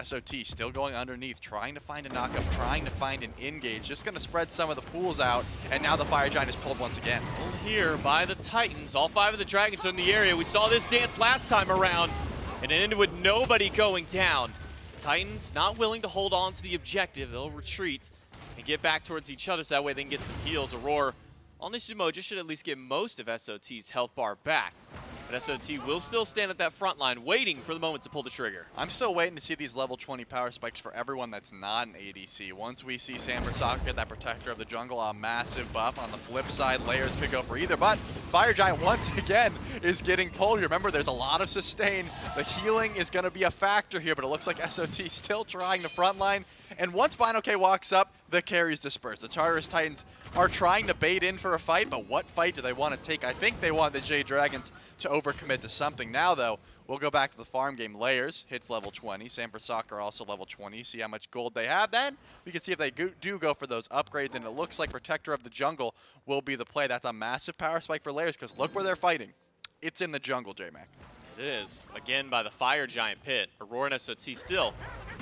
SOT still going underneath, trying to find a knockup, trying to find an engage, just going to spread some of the pools out, and now the Fire Giant is pulled once again. Pulled here by the Titans. All 5 of the Dragons are in the area. We saw this dance last time around, and it ended with nobody going down. Titans not willing to hold on to the objective. They'll retreat and get back towards each other so that way they can get some heals. Aurora on this Umoja should at least get most of SOT's health bar back. But SOT will still stand at that front line, waiting for the moment to pull the trigger. I'm still waiting to see these level 20 power spikes for everyone that's not an ADC. Once we see Sam Versaka get that Protector of the Jungle, a massive buff. On the flip side, layers could go for either, but Fire Giant once again is getting pulled. Remember, there's a lot of sustain. The healing is going to be a factor here, but it looks like SOT still trying the front line. And once Final K walks up, the carries disperse. The Tartarus Titans are trying to bait in for a fight, but what fight do they want to take? I think they want the Jade Dragons to overcommit to something. Now, though, we'll go back to the farm game. Layers hits level 20. Sam Versaka also level 20. See how much gold they have. Then we can see if they do go for those upgrades, and it looks like Protector of the Jungle will be the play. That's a massive power spike for Layers because look where they're fighting. It's in the jungle, J-Mac. It is, again, by the Fire Giant pit. Aurora and SOT still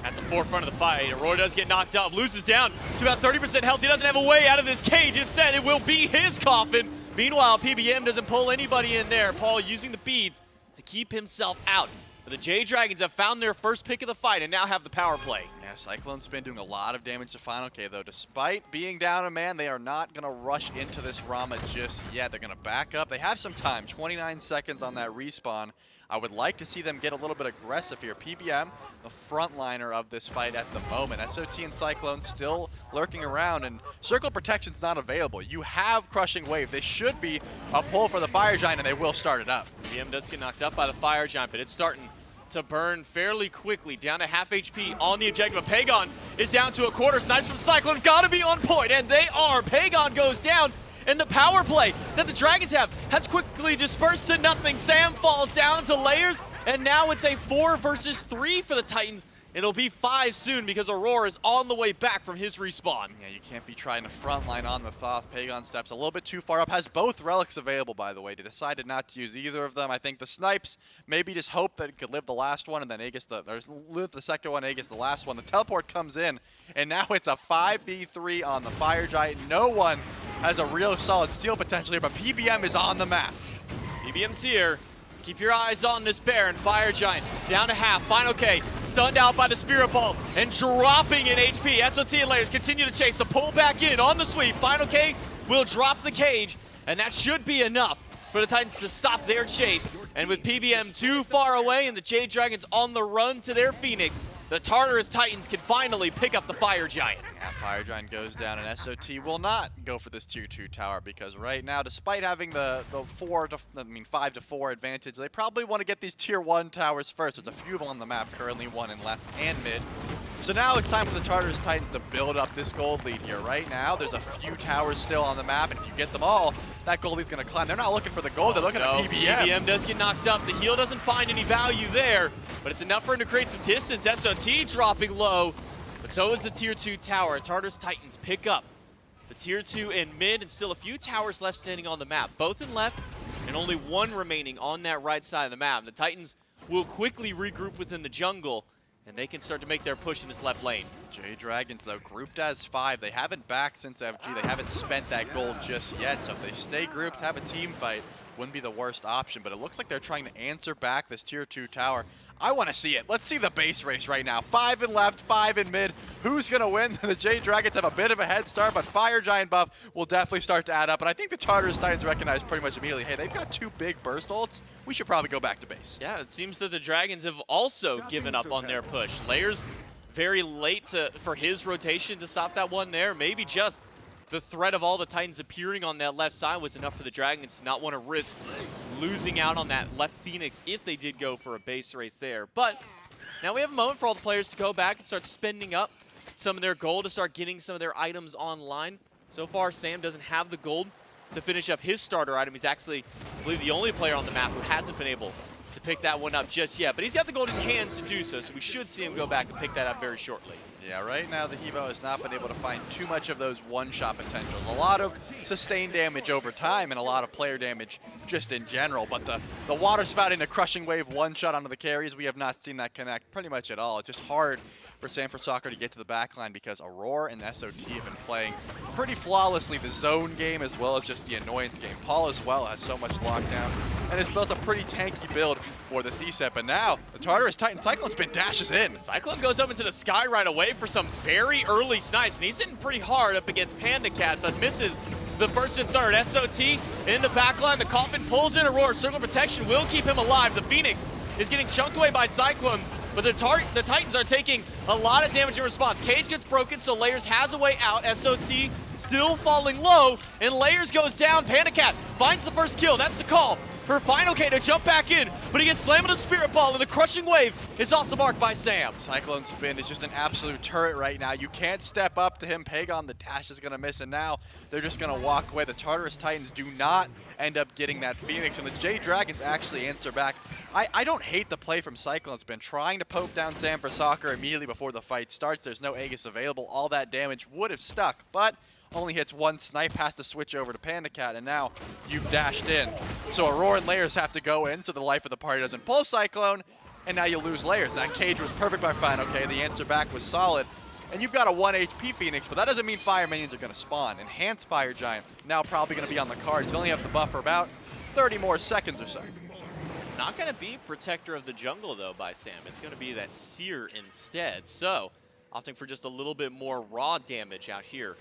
at the forefront of the fight. Aurora does get knocked up, loses down to about 30% health. He doesn't have a way out of this cage. Instead, it will be his coffin. Meanwhile, PBM doesn't pull anybody in there. Paul using the beads to keep himself out. But the Jade Dragons have found their first pick of the fight and now have the power play. Yeah, Cyclone Spin doing a lot of damage to Final K, though. Despite being down a man, they are not going to rush into this Rama just yet. They're going to back up. They have some time, 29 seconds on that respawn. I would like to see them get a little bit aggressive here. PBM, the frontliner of this fight at the moment. SOT and Cyclone still lurking around, and Circle Protection's not available. You have Crushing Wave. This should be a pull for the Fire Giant, and they will start it up. PBM does get knocked up by the Fire Giant, but it's starting to burn fairly quickly. Down to half HP on the objective. Pagon is down to a quarter. Snipes from Cyclone gotta be on point, and they are. Pagon goes down. And the power play that the Dragons have has quickly dispersed to nothing. Sam falls down to Layers, and now it's a 4 versus 3 for the Titans. It'll be 5 soon because Aurora is on the way back from his respawn. Yeah, you can't be trying to frontline on the Thoth. Pagon steps a little bit too far up. Has both relics available, by the way. They decided not to use either of them. I think the snipes maybe just hope that it could live the last one, and then Aegis live the second one, Aegis the last one. The teleport comes in, and now it's a 5v3 on the Fire Giant. No one has a real solid steal potential here, but PBM is on the map. PBM's here. Keep your eyes on this Baron. Fire Giant down to half. Final K stunned out by the Spirit Ball and dropping in HP. SOT and Layers continue to chase. So pull back in on the sweep. Final K will drop the cage, and that should be enough for the Titans to stop their chase. And with PBM too far away and the Jade Dragons on the run to their Phoenix, the Tartarus Titans can finally pick up the Fire Giant. Yeah, Fire Giant goes down, and SOT will not go for this tier 2 tower because right now, despite having the 5 to 4 advantage, they probably want to get these tier 1 towers first. There's a few of them on the map currently, one in left and mid. So now it's time for the Tartarus Titans to build up this gold lead here. Right now, there's a few towers still on the map, and if you get them all, that gold lead's going to climb. They're not looking for the gold, they're looking at PBM. PBM does get knocked up. The heal doesn't find any value there, but it's enough for him to create some distance. SOT dropping low, but so is the tier 2 tower. Tartarus Titans pick up the tier 2 in mid, and still a few towers left standing on the map, both in left and only one remaining on that right side of the map. The Titans will quickly regroup within the jungle, and they can start to make their push in this left lane. Jade Dragons, though, grouped as 5. They haven't backed since FG. They haven't spent that gold just yet. So if they stay grouped, have a team fight, wouldn't be the worst option. But it looks like they're trying to answer back this tier 2 tower. I want to see it. Let's see the base race right now. 5 in left, 5 in mid. Who's going to win? The Jade Dragons have a bit of a head start, but Fire Giant buff will definitely start to add up. And I think the Tartarus Titans recognize pretty much immediately, hey, they've got 2 big burst ults. We should probably go back to base. Yeah, it seems that the Dragons have also given up on their push. Layers very late for his rotation to stop that one there. Maybe just the threat of all the Titans appearing on that left side was enough for the Dragons to not want to risk losing out on that left Phoenix if they did go for a base race there. But now we have a moment for all the players to go back and start spending up some of their gold to start getting some of their items online. So far, Sam doesn't have the gold to finish up his starter item. He's actually, I believe, the only player on the map who hasn't been able to pick that one up just yet. But he's got the gold in hand to do so, so we should see him go back and pick that up very shortly. Yeah, right now the Evo has not been able to find too much of those one-shot potentials. A lot of sustained damage over time and a lot of player damage just in general. But the water spout into Crushing Wave one-shot onto the carries, we have not seen that connect pretty much at all. It's just hard for Sanford Soccer to get to the backline because Aurora and SOT have been playing pretty flawlessly the zone game as well as just the annoyance game. Paul as well has so much lockdown and has built a pretty tanky build for the C-set. But now the Tartarus Titan Cyclone Spin dashes in. Cyclone goes up into the sky right away for some very early snipes, and he's hitting pretty hard up against Panda Cat, but misses the first and third. SOT in the backline. The Coffin pulls in Aurora. Circle protection will keep him alive. The Phoenix is getting chunked away by Cyclone, but the Titans are taking a lot of damage in response. Cage gets broken, so Layers has a way out. SOT still falling low, and Layers goes down. Panda Cat finds the first kill. That's the call for Final K to jump back in, but he gets slammed with a Spirit Ball, and the Crushing Wave is off the mark by Sam. Cyclone Spin is just an absolute turret right now. You can't step up to him. Pagon, the dash is going to miss, and now they're just going to walk away. The Tartarus Titans do not end up getting that Phoenix, and the Jade Dragons actually answer back. I don't hate the play from Cyclone Spin, trying to poke down Sam for Soccer immediately before the fight starts. There's no Aegis available. All that damage would have stuck, but only hits one snipe, has to switch over to Panda Cat, and now you've dashed in. So Aurora and Layers have to go in, so the life of the party doesn't pull Cyclone, and now you lose Layers. That cage was perfect by Final K. The answer back was solid. And you've got a 1 HP Phoenix, but that doesn't mean Fire Minions are going to spawn. Enhanced Fire Giant, now probably going to be on the cards. You only have the buff for about 30 more seconds or so. It's not going to be Protector of the Jungle, though, by Sam. It's going to be that Seer instead. So, opting for just a little bit more raw damage out here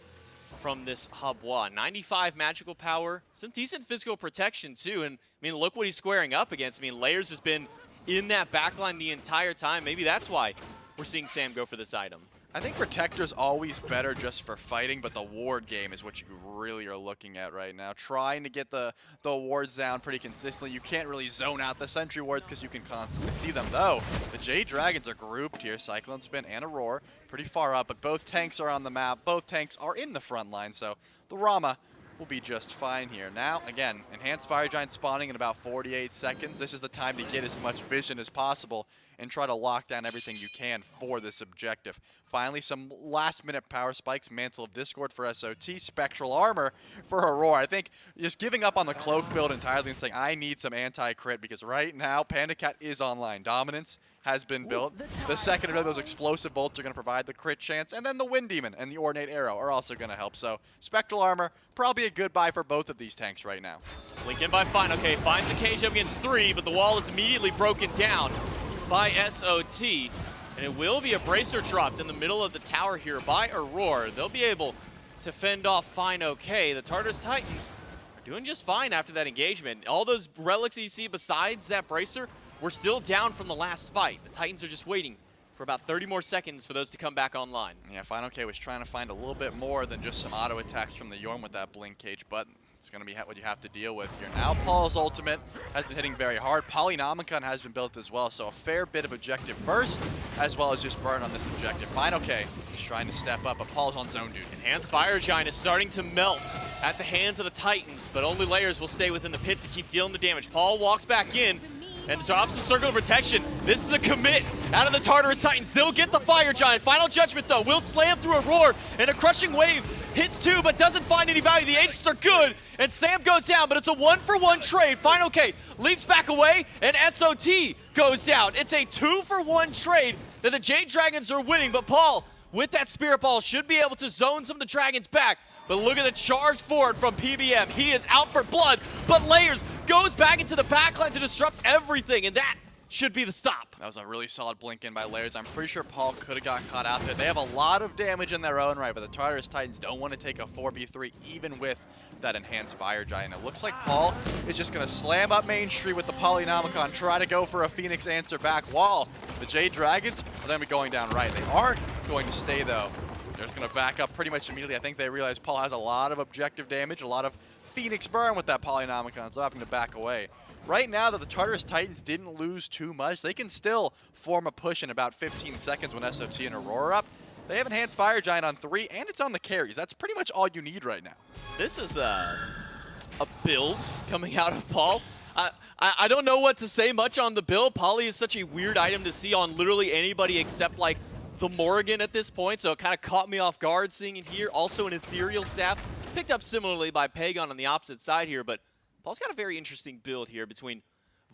from this Habois. 95 magical power, some decent physical protection, too. And, I mean, look what he's squaring up against. I mean, Layers has been in that backline the entire time. Maybe that's why we're seeing Sam go for this item. I think Protector's always better just for fighting, but the ward game is what you really are looking at right now. Trying to get the wards down pretty consistently. You can't really zone out the sentry wards because you can constantly see them, though. The Jade Dragons are grouped here, Cyclone Spin and Aurora, pretty far up, but both tanks are on the map. Both tanks are in the front line, so the Rama will be just fine here. Now, again, Enhanced Fire Giant spawning in about 48 seconds. This is the time to get as much vision as possible and try to lock down everything you can for this objective. Finally, some last-minute power spikes, Mantle of Discord for SOT, Spectral Armor for Aurora. I think just giving up on the Cloak build entirely and saying, I need some anti-crit, because right now, Panda Cat is online. Dominance has been built. The second of those explosive bolts are going to provide the crit chance, and then the Wind Demon and the Ornate Arrow are also going to help. So, Spectral Armor, probably a good buy for both of these tanks right now. Link in by Final K, finds the cage up against 3, but the wall is immediately broken down by SOT. And it will be a bracer dropped in the middle of the tower here by Aurora. They'll be able to fend off Fine OK. The Tartarus Titans are doing just fine after that engagement. All those relics that you see besides that bracer were still down from the last fight. The Titans are just waiting for about 30 more seconds for those to come back online. Yeah, Fine OK was trying to find a little bit more than just some auto attacks from the Yorm with that blink cage button. It's going to be what you have to deal with here. Now Paul's ultimate has been hitting very hard. Polynomicon has been built as well, so a fair bit of objective burst, as well as just burn on this objective. Fine OK, he's trying to step up, but Paul's on zone duty. Enhanced Fire Giant is starting to melt at the hands of the Titans, but only Layers will stay within the pit to keep dealing the damage. Paul walks back in and drops the Circle of Protection. This is a commit out of the Tartarus Titans. They'll get the Fire Giant. Final Judgment, though, will slam through a roar, and a Crushing Wave hits 2, but doesn't find any value. The Aegis are good, and Sam goes down, but it's a 1-for-1 trade. Final K leaps back away, and SOT goes down. It's a 2-for-1 trade that the Jade Dragons are winning, but Paul, with that Spirit Ball, should be able to zone some of the Dragons back. But look at the charge forward from PBM. He is out for blood, but Layers goes back into the backline to disrupt everything, and that should be the stop. That was a really solid blink in by Layers. I'm pretty sure Paul could have got caught out there. They have a lot of damage in their own right, but the Tartarus Titans don't want to take a 4v3 even with that enhanced Fire Giant. It looks like Paul is just going to slam up Main Street with the Polynomicon, try to go for a Phoenix answer back, while the Jade Dragons are going to be going down right. They aren't going to stay, though. They're just going to back up pretty much immediately. I think they realize Paul has a lot of objective damage, a lot of Phoenix burn with that Polynomicon, so having to back away. Right now that the Tartarus Titans didn't lose too much, they can still form a push in about 15 seconds when SOT and Aurora are up. They have Enhanced Fire Giant on 3, and it's on the carries. That's pretty much all you need right now. This is a build coming out of Paul. I don't know what to say much on the build. Poly is such a weird item to see on literally anybody except like the Morrigan at this point, so it kind of caught me off guard seeing it here. Also an Ethereal Staff, picked up similarly by Pagon on the opposite side here, but Paul's got a very interesting build here between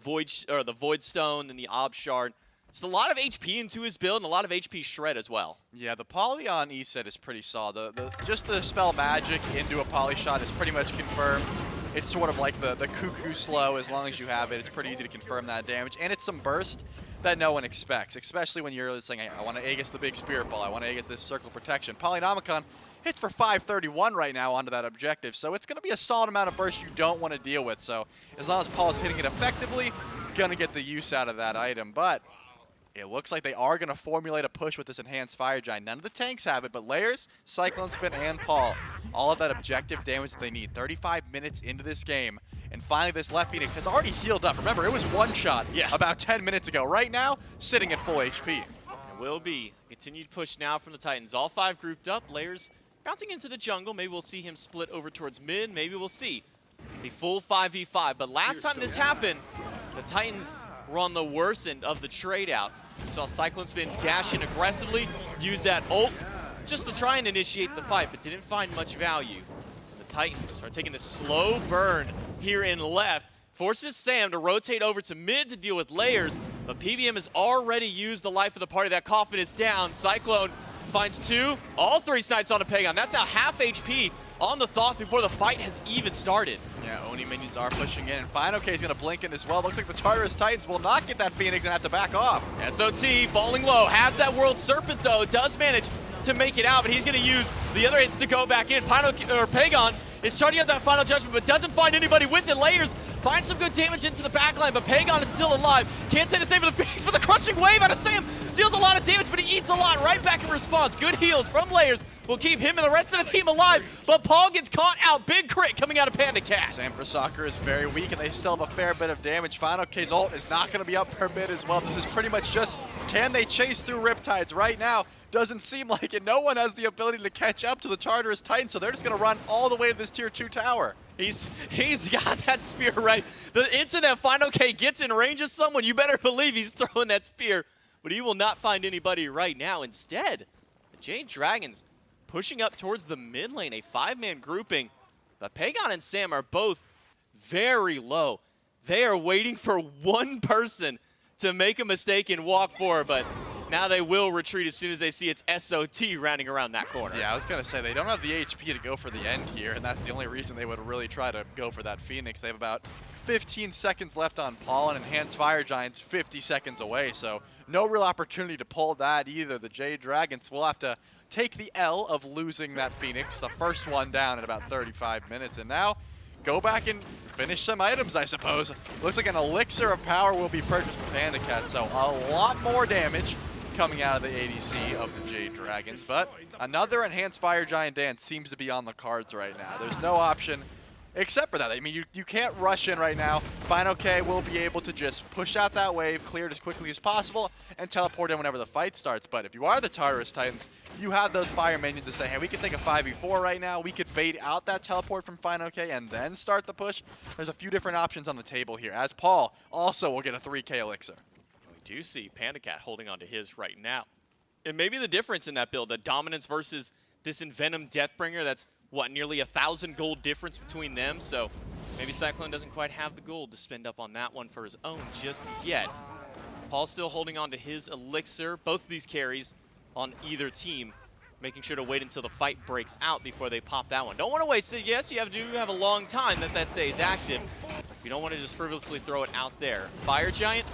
the Void Stone and the Ob Shard. It's a lot of HP into his build and a lot of HP shred as well. Yeah, the Poly on E-set is pretty solid. Just the spell magic into a Poly shot is pretty much confirmed. It's sort of like the Cuckoo Slow. As long as you have it, it's pretty easy to confirm that damage. And it's some burst that no one expects, especially when you're saying, hey, I want to Aegis the big Spirit Ball, I want to Aegis this Circle of Protection. Polynomicon hits for 531 right now onto that objective, so it's going to be a solid amount of burst you don't want to deal with. So as long as Paul's hitting it effectively, going to get the use out of that item. But it looks like they are going to formulate a push with this Enhanced Fire Giant. None of the tanks have it, but Layers, Cyclone Spin, and Paul, all of that objective damage that they need. 35 minutes into this game, and finally this left Phoenix has already healed up. Remember, it was one shot about 10 minutes ago. Right now, sitting at full HP. It will be continued push now from the Titans. All 5 grouped up. Layers bouncing into the jungle. Maybe we'll see him split over towards mid. Maybe we'll see the full 5v5. But last time this happened, the Titans were on the worst end of the trade out. We saw Cyclone Spin dash in aggressively, use that ult just to try and initiate the fight, but didn't find much value. The Titans are taking the slow burn here in left, forces Sam to rotate over to mid to deal with Layers, but PBM has already used the life of the party. That coffin is down. Cyclone finds 2, all 3 snipes on a Pagon. That's now half HP on the Thoth before the fight has even started. Yeah, Oni minions are pushing in, and Fino K is going to blink in as well. Looks like the Tartarus Titans will not get that Phoenix and have to back off. SOT falling low, has that World Serpent though, does manage to make it out, but he's going to use the other hits to go back in. Pagon is charging up that Final Judgment, but doesn't find anybody with it. Layers finds some good damage into the backline, but Pagon is still alive. Can't say the same for the Phoenix, but the Crushing Wave out of Sam deals a lot of damage, but he eats a lot right back in response. Good heals from Layers will keep him and the rest of the team alive, but Paul gets caught out. Big crit coming out of Panda Cat. Sam for Soccer is very weak, and they still have a fair bit of damage. Final K's ult is not going to be up for a bit as well. This is pretty much just, can they chase through Riptides right now? Doesn't seem like it. No one has the ability to catch up to the Tartarus Titan, so they're just going to run all the way to this tier 2 tower. He's got that spear right. The instant that Final K gets in range of someone, you better believe he's throwing that spear, but he will not find anybody right now. Instead, the Jade Dragons pushing up towards the mid lane, a 5-man grouping. But Pagon and Sam are both very low. They are waiting for one person to make a mistake and walk forward, but now they will retreat as soon as they see it's SOT rounding around that corner. Yeah, I was going to say, they don't have the HP to go for the end here, and that's the only reason they would really try to go for that Phoenix. They have about 15 seconds left on Paul, and Enhanced Fire Giant's 50 seconds away, so no real opportunity to pull that either. The Jade Dragons will have to take the L of losing that Phoenix, the first one down in about 35 minutes, and now go back and finish some items, I suppose. Looks like an Elixir of Power will be purchased from Panda Cat, so a lot more damage coming out of the ADC of the Jade Dragons, but another Enhanced Fire Giant dance seems to be on the cards right now. There's no option except for that. I mean, you can't rush in right now. Final K will be able to just push out that wave, clear it as quickly as possible, and teleport in whenever the fight starts. But if you are the Tartarus Titans, you have those fire minions to say, hey, we can take a 5v4 right now. We could bait out that teleport from Final K and then start the push. There's a few different options on the table here, as Paul also will get a 3K Elixir. We do see Panda Cat holding on to his right now. And maybe the difference in that build, the dominance versus this Envenom Deathbringer, that's what, nearly 1,000 gold difference between them. So maybe Cyclone doesn't quite have the gold to spend up on that one for his own just yet. Paul's still holding on to his Elixir. Both of these carries on either team, making sure to wait until the fight breaks out before they pop that one. Don't want to waste it. Yes, you have a long time that stays active. You don't want to just frivolously throw it out there. Fire Giant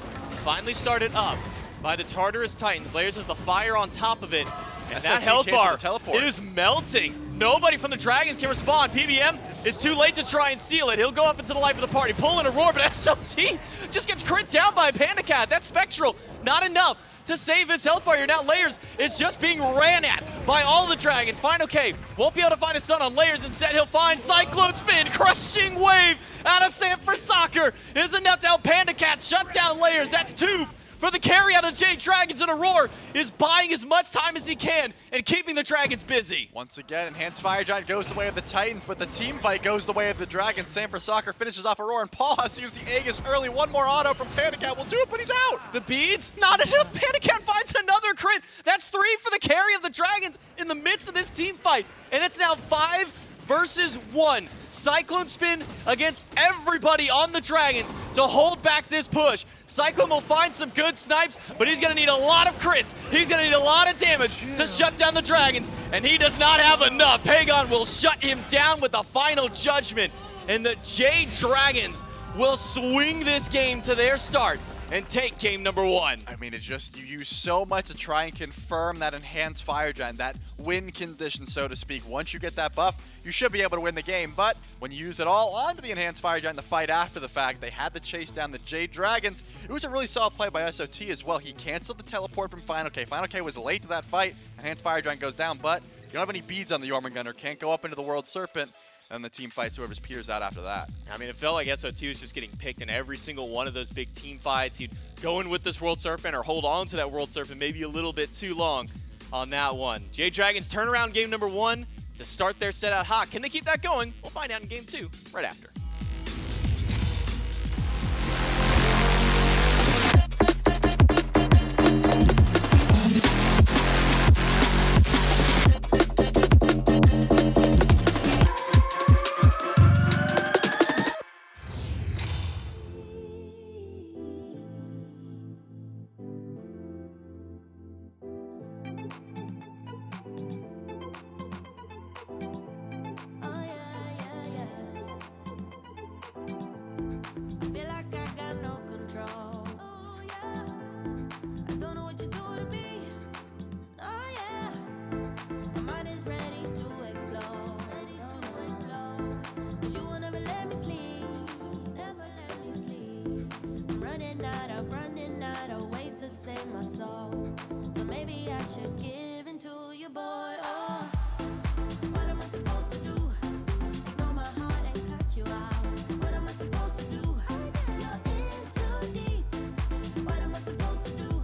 finally started up by the Tartarus Titans. Layers has the fire on top of it, and that SOT health bar teleport. is melting. Nobody from the Dragons can respond. PBM is too late to try and seal it. He'll go up into the life of the party, pulling a roar, but SOT just gets crit down by a Panda Cat. That's Spectral, not enough to save his health bar here. Now Layers is just being ran at by all the Dragons. Final K won't be able to find a stun on Layers. Instead, he'll find Cyclone Spin. Crushing wave out of Sanford Soccer is enough to help Panda Cat shut down Layers. That's 2 for the carry out of Jade Dragons, and Aurora is buying as much time as he can and keeping the Dragons busy. Once again, Enhanced Fire Giant goes the way of the Titans, but the team fight goes the way of the Dragons. Sanford Soccer finishes off Aurora, and Paul has to use the Aegis early. One more auto from Panda Cat will do it, but he's out. The beads, not enough. Panda Cat finds another crit. That's 3 for the carry of the Dragons in the midst of this team fight, and it's now 5 versus 1. Cyclone Spin against everybody on the Dragons to hold back this push. Cyclone will find some good snipes, but he's going to need a lot of crits. He's going to need a lot of damage to shut down the Dragons, and he does not have enough. Pagon will shut him down with the final judgment, and the Jade Dragons will swing this game to their start and take game number 1. I mean, it's just, you use so much to try and confirm that Enhanced Fire Giant, that win condition, so to speak. Once you get that buff, you should be able to win the game, but when you use it all onto the Enhanced Fire Giant, the fight after the fact, they had to chase down the Jade Dragons. It was a really solid play by SOT as well. He canceled the teleport from Final K. Final K was late to that fight. Enhanced Fire Giant goes down, but you don't have any beads on the Jormungandr, can't go up into the World Serpent. And the team fights whoever's peters out after that. I mean, it felt like SOT was just getting picked in every single one of those big team fights. He'd go in with this World Serpent or hold on to that World Serpent maybe a little bit too long on that one. Jade Dragons turn around game number 1 to start their set out hot. Can they keep that going? We'll find out in game 2 right after. Running out of ways to save my soul. So maybe I should give in to you, boy. Oh, what am I supposed to do? Ignore my heart and cut you out. What am I supposed to do? You're in too deep. What am I supposed to do?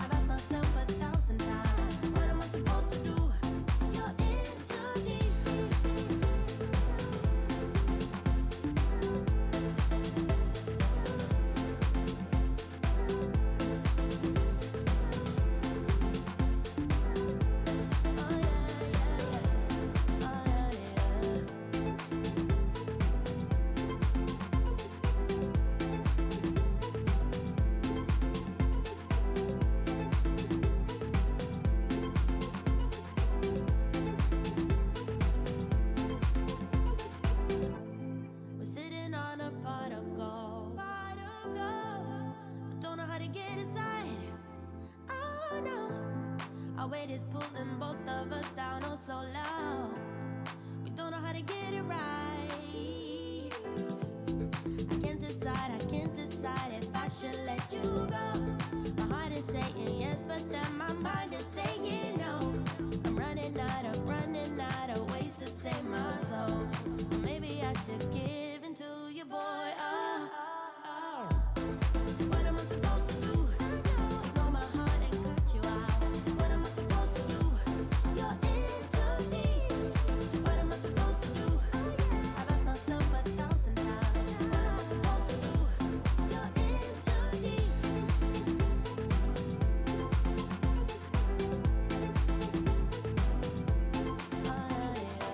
I've asked myself 1,000 times. What am I supposed to do? You're in too deep. We're sitting on a pot of gold. But don't know how to get inside. Oh no, our weight is pulling both of us down oh so low. We don't know how to get it right. I can't decide if I should let you go. My heart is saying yes, but then my mind is saying no. I'm running out of ways to save my soul. So maybe I should give in to you, boy. Oh, oh. What am I supposed to do? Ignore my heart and cut you out. What am I supposed to do? You're in too deep. What am I supposed to do? I've asked myself 1,000 times. What am I supposed to do? You're in too deep. Oh, yeah.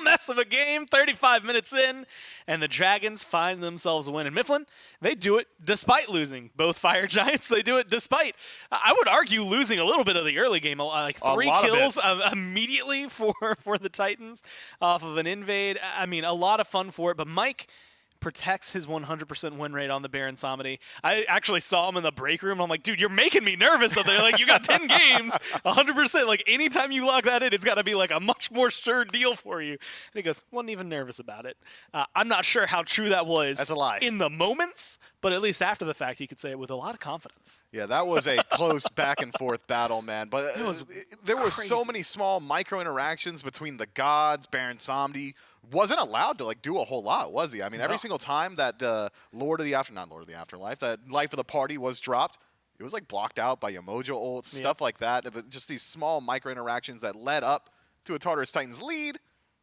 mess of a game, 35 minutes in, and the Dragons find themselves winning. Mifflin, they do it despite losing both Fire Giants. They do it despite, I would argue, losing a little bit of the early game, like 3 kills immediately for the Titans off of an invade. I mean, a lot of fun for it, but Mike protects his 100% win rate on the Baron Samedi. I actually saw him in the break room. I'm like, dude, you're making me nervous up there. Like, you got 10 games, 100%. Like, anytime you lock that in, it's got to be like a much more sure deal for you. And he goes, wasn't even nervous about it. I'm not sure how true that was. That's a lie. In the moments, but at least after the fact, he could say it with a lot of confidence. Yeah, that was a close back and forth battle, man. But there were so many small micro interactions between the gods. Baron Samedi wasn't allowed to do a whole lot, was he? I mean, every single time that Lord of the Afterlife, that Life of the Party was dropped, it was blocked out by Yomojo ults, stuff like that. Just these small micro interactions that led up to a Tartarus Titans lead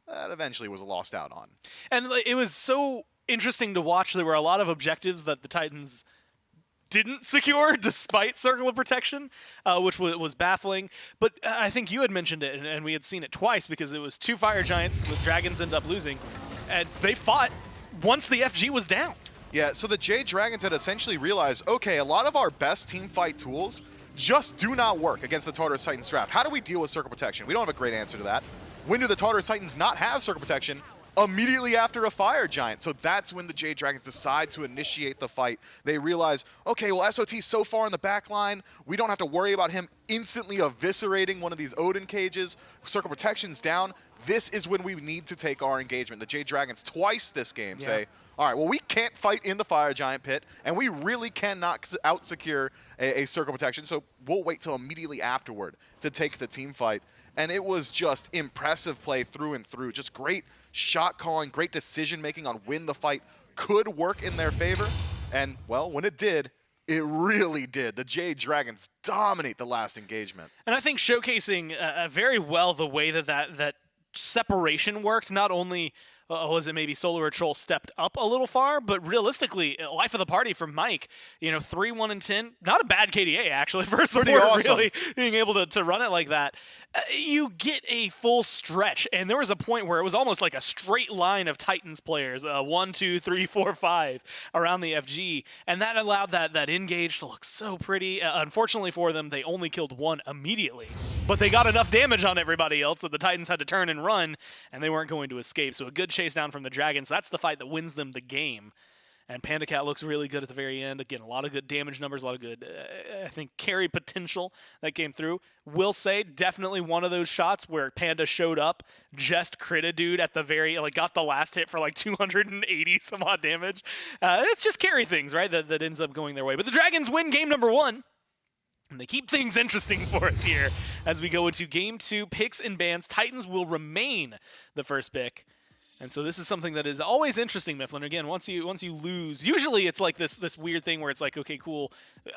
that eventually was lost out on. And it was so interesting to watch. There were a lot of objectives that the Titans didn't secure despite Circle of Protection, which was baffling. But I think you had mentioned it, and we had seen it twice because it was 2 Fire Giants. The Dragons ended up losing, and they fought once the FG was down. Yeah, so the Jade Dragons had essentially realized, okay, a lot of our best team fight tools just do not work against the Tartarus Titans draft. How do we deal with Circle Protection? We don't have a great answer to that. When do the Tartarus Titans not have Circle Protection? Immediately after a Fire Giant. So that's when the Jade Dragons decide to initiate the fight. They realize, okay, well, SOT's so far in the back line, we don't have to worry about him instantly eviscerating one of these Odin cages. Circle Protection's down. This is when we need to take our engagement. The Jade Dragons twice this game say, all right, well, we can't fight in the Fire Giant pit, and we really cannot out-secure a Circle Protection, so we'll wait till immediately afterward to take the team fight. And it was just impressive play through and through. Just great shot calling, great decision making on when the fight could work in their favor. And, well, when it did, it really did. The Jade Dragons dominate the last engagement. And I think showcasing very well the way that separation worked. Not only was it maybe Solar Troll stepped up a little far, but realistically, Life of the Party from Mike, 3-1-10, not a bad KDA actually for a supporter, awesome. really being able to run it like that. You get a full stretch, and there was a point where it was almost like a straight line of Titans players, 1, 2, 3, 4, 5 around the FG, and that allowed that engage to look so pretty. Unfortunately for them, they only killed 1 immediately, but they got enough damage on everybody else that the Titans had to turn and run, and they weren't going to escape. So a good chase down from the Dragons. That's the fight that wins them the game. And Panda Cat looks really good at the very end. Again, a lot of good damage numbers, a lot of good, I think, carry potential that came through. Will say, definitely one of those shots where Panda showed up, just crit a dude at the very, got the last hit for 280 some odd damage. It's just carry things, right, that ends up going their way. But the Dragons win game number 1. And they keep things interesting for us here as we go into game 2. Picks and bans. Titans will remain the first pick. And so this is something that is always interesting, Mifflin. Again, once you lose, usually it's like this weird thing where it's like, okay, cool,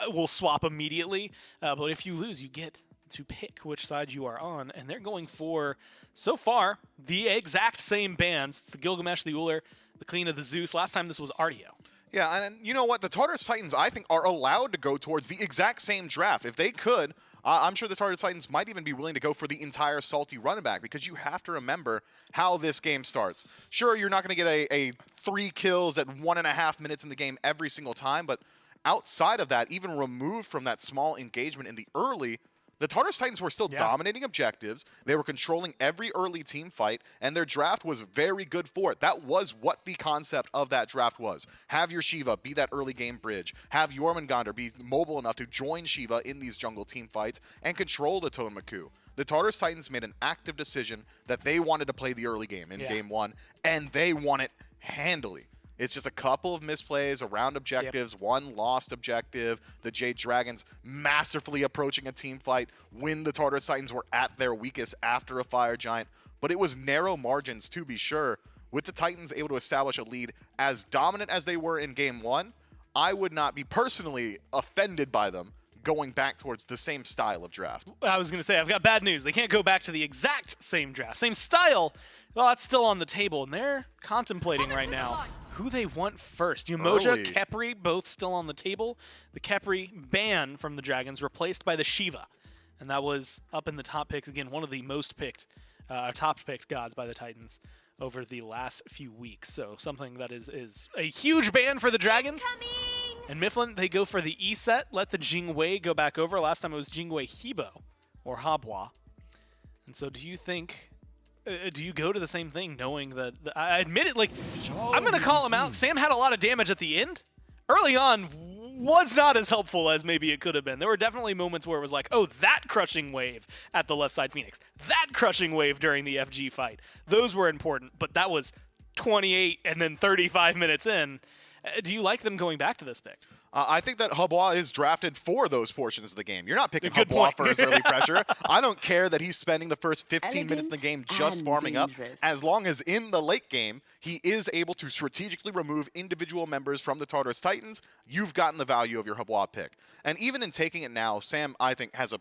we'll swap immediately. But if you lose, you get to pick which side you are on. And they're going for, so far, the exact same bans. It's the Gilgamesh, the Uller, the Clean of the Zeus. Last time this was Artio. Yeah, and you know what? The Tartarus Titans, I think, are allowed to go towards the exact same draft. If they could, I'm sure the Tartarus Titans might even be willing to go for the entire salty running back, because you have to remember how this game starts. Sure, you're not going to get a 3 kills at 1.5 minutes in the game every single time, but outside of that, even removed from that small engagement in the early, the Tartarus Titans were still dominating objectives. They were controlling every early team fight, and their draft was very good for it. That was what the concept of that draft was. Have your Shiva be that early game bridge. Have Jormungandr be mobile enough to join Shiva in these jungle team fights and control the Totenmaku. The Tartarus Titans made an active decision that they wanted to play the early game in game 1, and they won it handily. It's just a couple of misplays around objectives, one lost objective. The Jade Dragons masterfully approaching a team fight when the Tartarus Titans were at their weakest after a Fire Giant. But it was narrow margins, to be sure. With the Titans able to establish a lead as dominant as they were in game 1, I would not be personally offended by them going back towards the same style of draft. I was going to say, I've got bad news. They can't go back to the exact same draft. Same style. Well, that's still on the table, and they're contemplating right now who they want first. Umoja, Khepri, both still on the table. The Khepri ban from the Dragons replaced by the Shiva, and that was up in the top picks. Again, one of the most picked, top picked gods by the Titans. over the last few weeks. So something that is a huge ban for the Dragons. And Mifflin, they go for the E set, let the Jingwei go back over. Last time it was Jingwei Hibo or Habwa. And so do you think, do you go to the same thing knowing that, I admit it, like, I'm going to call him out. Sam had a lot of damage at the end. Early on was not as helpful as maybe it could have been. There were definitely moments where it was like, oh, that crushing wave at the left side Phoenix, that crushing wave during the FG fight. Those were important, but that was 28 and then 35 minutes in. Do you like them going back to this pick? I think that Habwa is drafted for those portions of the game. You're not picking Habwa for his early pressure. I don't care that he's spending the first 15 minutes in the game just farming up. As long as in the late game, he is able to strategically remove individual members from the Tartarus Titans, you've gotten the value of your Habwa pick. And even in taking it now, Sam, I think, has a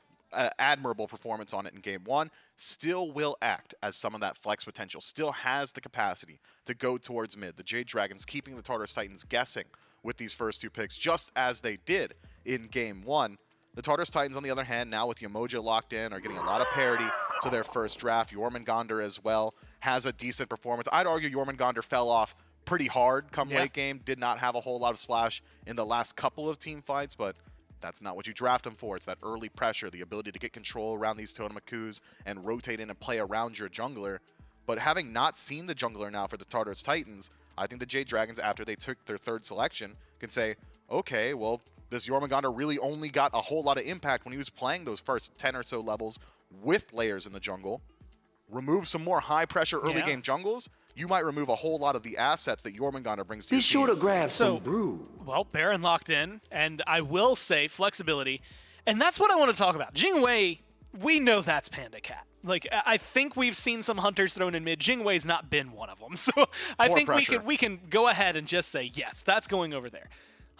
admirable performance on it in game one, still will act as some of that flex potential, still has the capacity to go towards mid. The Jade Dragons keeping the Tartarus Titans guessing with these first two picks, just as they did in game one. The Tartarus Titans, on the other hand, now with Yamoja locked in, are getting a lot of parity to their first draft. Jormungandr as well has a decent performance. I'd argue Jormungandr fell off pretty hard come late game, did not have a whole lot of splash in the last couple of team fights, but that's not what you draft him for. It's that early pressure, the ability to get control around these Totemakus and rotate in and play around your jungler. But having not seen the jungler now for the Tartarus Titans, I think the Jade Dragons, after they took their third selection, can say, okay, well, this Jormungandr really only got a whole lot of impact when he was playing those first 10 or so levels with layers in the jungle. Remove some more high-pressure early-game jungles, you might remove a whole lot of the assets that Jormungandr brings to your team. Be sure to grab some brew. Well, Baron locked in, and I will say flexibility, and that's what I want to talk about. Jingwei, we know that's Panda Cat. Like, I think we've seen some hunters thrown in mid. Jingwei's not been one of them. So I think we can go ahead and just say, yes, that's going over there.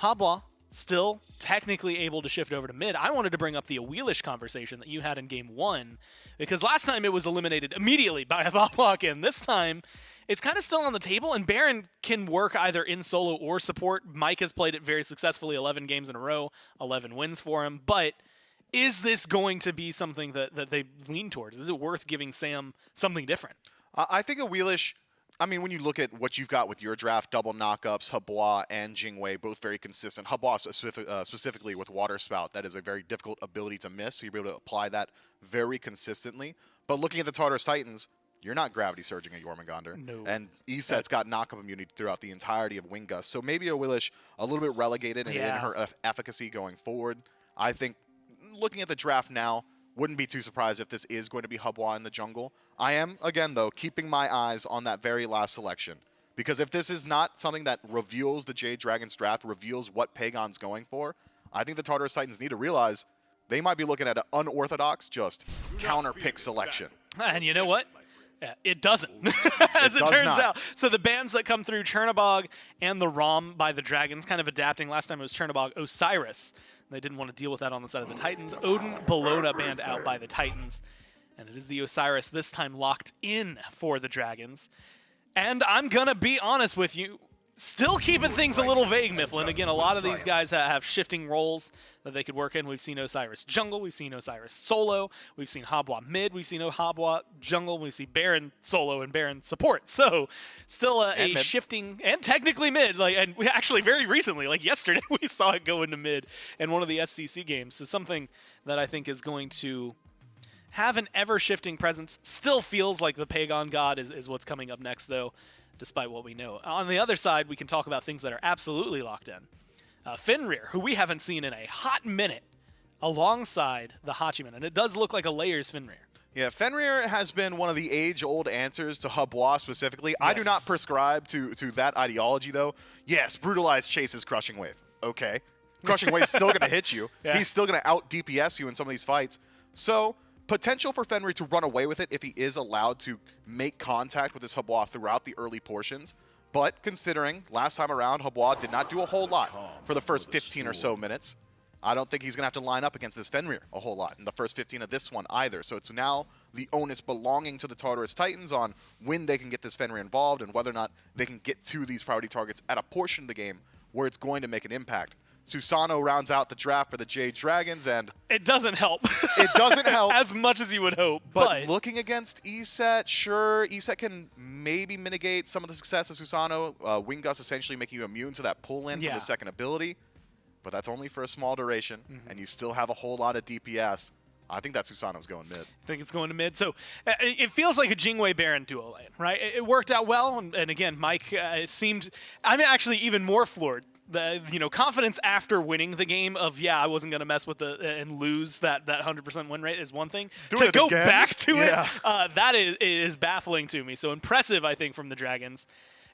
Habwa, still technically able to shift over to mid. I wanted to bring up the Awelish conversation that you had in game one, because last time it was eliminated immediately by a bot walk in. This time, it's kind of still on the table, and Baron can work either in solo or support. Mike has played it very successfully, 11 games in a row, 11 wins for him, but is this going to be something that they lean towards? Is it worth giving Sam something different? I think Awelish, I mean, when you look at what you've got with your draft, double knockups, Habwa and Jingwei, both very consistent. Habwa specifically with Water Spout, that is a very difficult ability to miss, so you'll be able to apply that very consistently. But looking at the Tartarus Titans, you're not gravity surging at Jormungandr. No. And ESET's got knockup immunity throughout the entirety of Wing Gust. So maybe Awelish a little bit relegated in her efficacy going forward. I think looking at the draft now, wouldn't be too surprised if this is going to be Habwa in the jungle. I am, again, though, keeping my eyes on that very last selection. Because if this is not something that reveals the Jade Dragons draft, reveals what Pagon's going for, I think the Tartarus Titans need to realize they might be looking at an unorthodox, just counter-pick selection. And you know what? It doesn't, as it turns out. So the bans that come through, Chernobog and the ROM by the Dragons, kind of adapting. Last time it was Chernobog, Osiris. They didn't want to deal with that on the side of the Titans. Odin, Bologna banned out by the Titans. And it is the Osiris this time locked in for the Dragons. And I'm going to be honest with you, still keeping things a little vague, Mifflin. Again, a lot of these guys have shifting roles that they could work in. We've seen Osiris jungle, we've seen Osiris solo, we've seen Habwa mid, we've seen Habwa jungle, we've seen Baron solo and Baron support. So still a shifting, and technically mid. And we actually very recently, like yesterday, we saw it go into mid in one of the SCC games. So something that I think is going to have an ever-shifting presence. Still feels like the Pagon God is what's coming up next, though, despite what we know. On the other side, we can talk about things that are absolutely locked in. Fenrir, who we haven't seen in a hot minute, alongside the Hachiman, and it does look like a layers Fenrir. Yeah, Fenrir has been one of the age-old answers to Habwa specifically. Yes. I do not prescribe to that ideology, though. Yes, brutalized chases Crushing Wave. Okay. Crushing Wave's still going to hit you. Yeah. He's still going to out-DPS you in some of these fights. So, potential for Fenrir to run away with it if he is allowed to make contact with his Habwa throughout the early portions. But considering last time around, Habwa did not do a whole lot for the first 15 or so minutes. I don't think he's going to have to line up against this Fenrir a whole lot in the first 15 of this one either. So it's now the onus belonging to the Tartarus Titans on when they can get this Fenrir involved and whether or not they can get to these priority targets at a portion of the game where it's going to make an impact. Susano rounds out the draft for the Jade Dragons, and it doesn't help. It doesn't help as much as you would hope. But looking against ESET, sure, ESET can maybe mitigate some of the success of Susano. Wing Gust essentially making you immune to that pull-in from the second ability, but that's only for a small duration, and you still have a whole lot of DPS. I think that Susano's going mid. I think it's going to mid. So it feels like a Jingwei Baron duo lane, right? It worked out well, and again, Mike seemed. I'm actually even more floored. The confidence after winning the game of I wasn't gonna mess with and lose that 100% win rate is one thing. To go back to it, that is baffling to me. So impressive, I think, from the Dragons,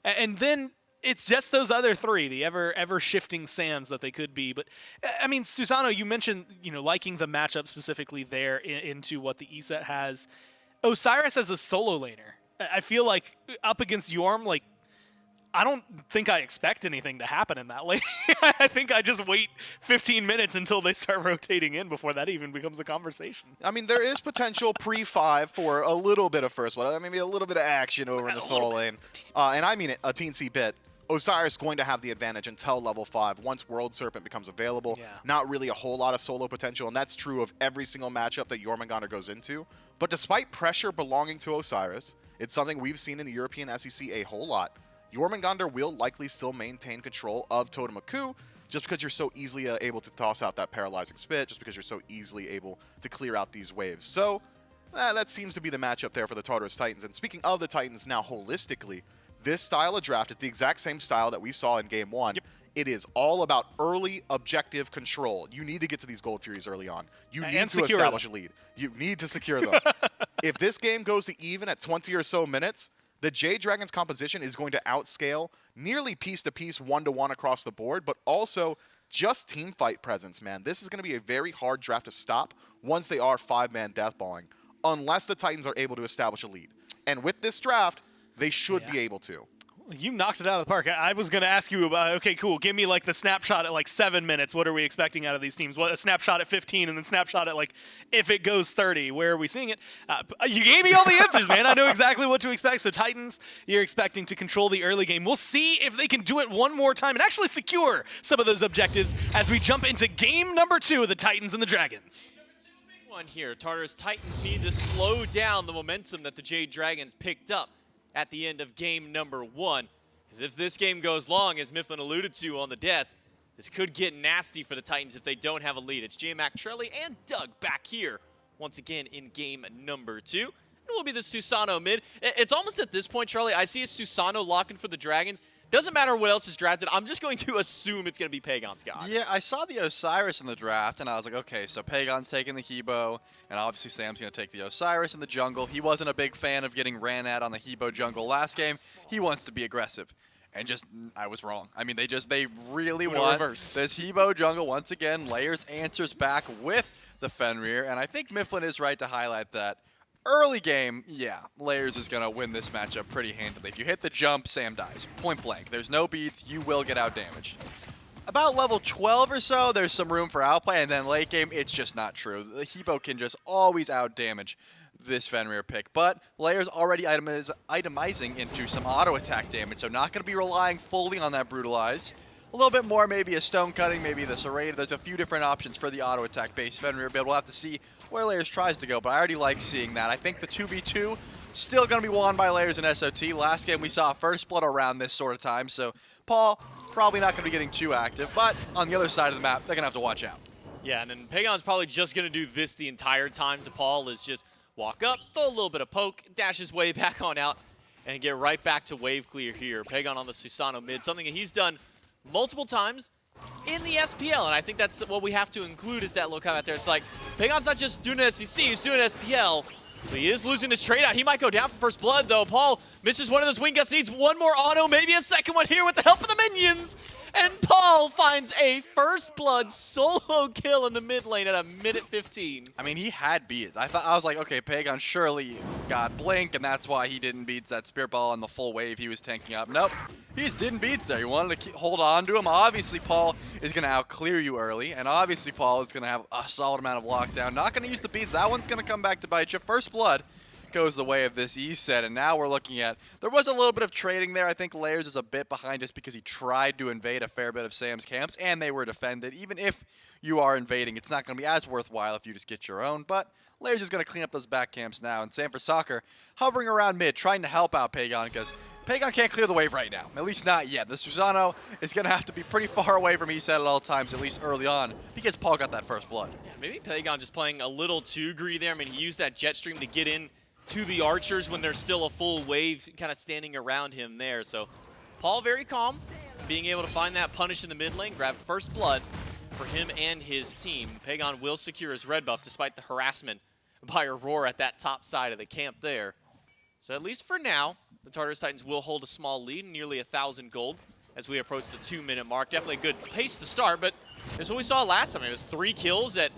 and then. It's just those other three, the ever shifting sands that they could be. But I mean, Susano, you mentioned liking the matchup specifically there into what the ESET has. Osiris as a solo laner, I feel like up against Yorm, like I don't think I expect anything to happen in that lane. I think I just wait 15 minutes until they start rotating in before that even becomes a conversation. I mean, there is potential pre-5 for a little bit of first blood, maybe a little bit of action over in the solo lane, and I mean it a teensy bit. Osiris going to have the advantage until level 5 once World Serpent becomes available. Not really a whole lot of solo potential, and that's true of every single matchup that Jormungandr goes into. But despite pressure belonging to Osiris, it's something we've seen in the European SEC a whole lot. Jormungandr will likely still maintain control of Totemaku just because you're so easily able to toss out that paralyzing spit, just because you're so easily able to clear out these waves. So that seems to be the matchup there for the Tartarus Titans. And speaking of the Titans now holistically, this style of draft is the exact same style that we saw in Game 1. It is all about early objective control. You need to get to these Gold Furies early on. You need to establish a lead. You need to secure them. If this game goes to even at 20 or so minutes, the Jade Dragons composition is going to outscale nearly piece-to-piece, one-to-one across the board, but also just team fight presence, man. This is going to be a very hard draft to stop once they are 5-man deathballing, unless the Titans are able to establish a lead. And with this draft, they should be able to. You knocked it out of the park. I was going to ask you about, okay, cool, give me like the snapshot at like 7 minutes. What are we expecting out of these teams? What, a snapshot at 15 and then snapshot at like, if it goes 30, where are we seeing it? You gave me all the answers, man. I know exactly what to expect. So Titans, you're expecting to control the early game. We'll see if they can do it one more time and actually secure some of those objectives as we jump into game number 2 of the Titans and the Dragons. One here. Tartarus Titans need to slow down the momentum that the Jade Dragons picked up at the end of game number 1. Because if this game goes long, as Mifflin alluded to on the desk, this could get nasty for the Titans if they don't have a lead. It's J-Mac, Trelly, and Doug back here once again in game number 2. It will be the Susano mid. It's almost at this point, Charlie, I see a Susano locking for the Dragons. Doesn't matter what else is drafted. I'm just going to assume it's going to be Pagon's God. Yeah, I saw the Osiris in the draft, and I was like, okay, so Pagon's taking the Hebo, and obviously Sam's going to take the Osiris in the jungle. He wasn't a big fan of getting ran at on the Hebo jungle last game. He wants to be aggressive. And just, I was wrong. I mean, they really want this Hebo jungle. Once again, Layers answers back with the Fenrir, and I think Mifflin is right to highlight that. Early game, yeah, Layers is going to win this matchup pretty handily. If you hit the jump, Sam dies. Point blank. There's no beats. You will get out damaged. About level 12 or so, there's some room for outplay, and then late game, it's just not true. The Hebo can just always out damage this Fenrir pick, but Layers already itemizing into some auto attack damage, so not going to be relying fully on that Brutalize. A little bit more, maybe a Stone Cutting, maybe the Serrated. There's a few different options for the auto attack based Fenrir build. We'll have to see where Layers tries to go, but I already like seeing that. I think the 2v2 still going to be won by Layers and SOT. Last game we saw First Blood around this sort of time, so Paul probably not going to be getting too active, but on the other side of the map, they're going to have to watch out. Yeah, and then Pagon's probably just going to do this the entire time to Paul, is just walk up, throw a little bit of poke, dash his way back on out, and get right back to wave clear here. Pagon on the Susano mid, something that he's done multiple times in the SPL, and I think that's what we have to include is that little comment there. It's like, Pagon's not just doing an SEC, he's doing SPL, but he is losing this trade out. He might go down for First Blood, though. Paul misses one of those Wing Gusts, needs one more auto, maybe a second one here with the help of the minions, and Paul finds a First Blood solo kill in the mid lane at a minute 15. I mean, he had beats. I was like, okay, Pagon surely got Blink, and that's why he didn't beat that Spirit Ball on the full wave he was tanking up. Nope, he just didn't beats there. He wanted to hold on to him. Obviously, Paul is going to out-clear you early, and obviously, Paul is going to have a solid amount of lockdown. Not going to use the beats. That one's going to come back to bite you. First Blood goes the way of this E set, and now we're looking at, there was a little bit of trading there. I think Layers is a bit behind just because he tried to invade a fair bit of Sam's camps, and they were defended. Even if you are invading, it's not going to be as worthwhile if you just get your own, but Layers is going to clean up those back camps now, and Sam for Soccer hovering around mid, trying to help out Pagon, because Pagon can't clear the wave right now, at least not yet. The Susano is going to have to be pretty far away from E set at all times, at least early on, because Paul got that first blood. Yeah, maybe Pagon just playing a little too greedy there. I mean, he used that jet stream to get in to the archers when there's still a full wave kind of standing around him there. So Paul very calm, being able to find that punish in the mid lane, grab first blood for him and his team. Pagon will secure his red buff despite the harassment by Aurora at that top side of the camp there. So at least for now, the Tartarus Titans will hold a small lead, nearly 1,000 gold as we approach the 2-minute mark. Definitely a good pace to start, but that's what we saw last time. It was 3 kills at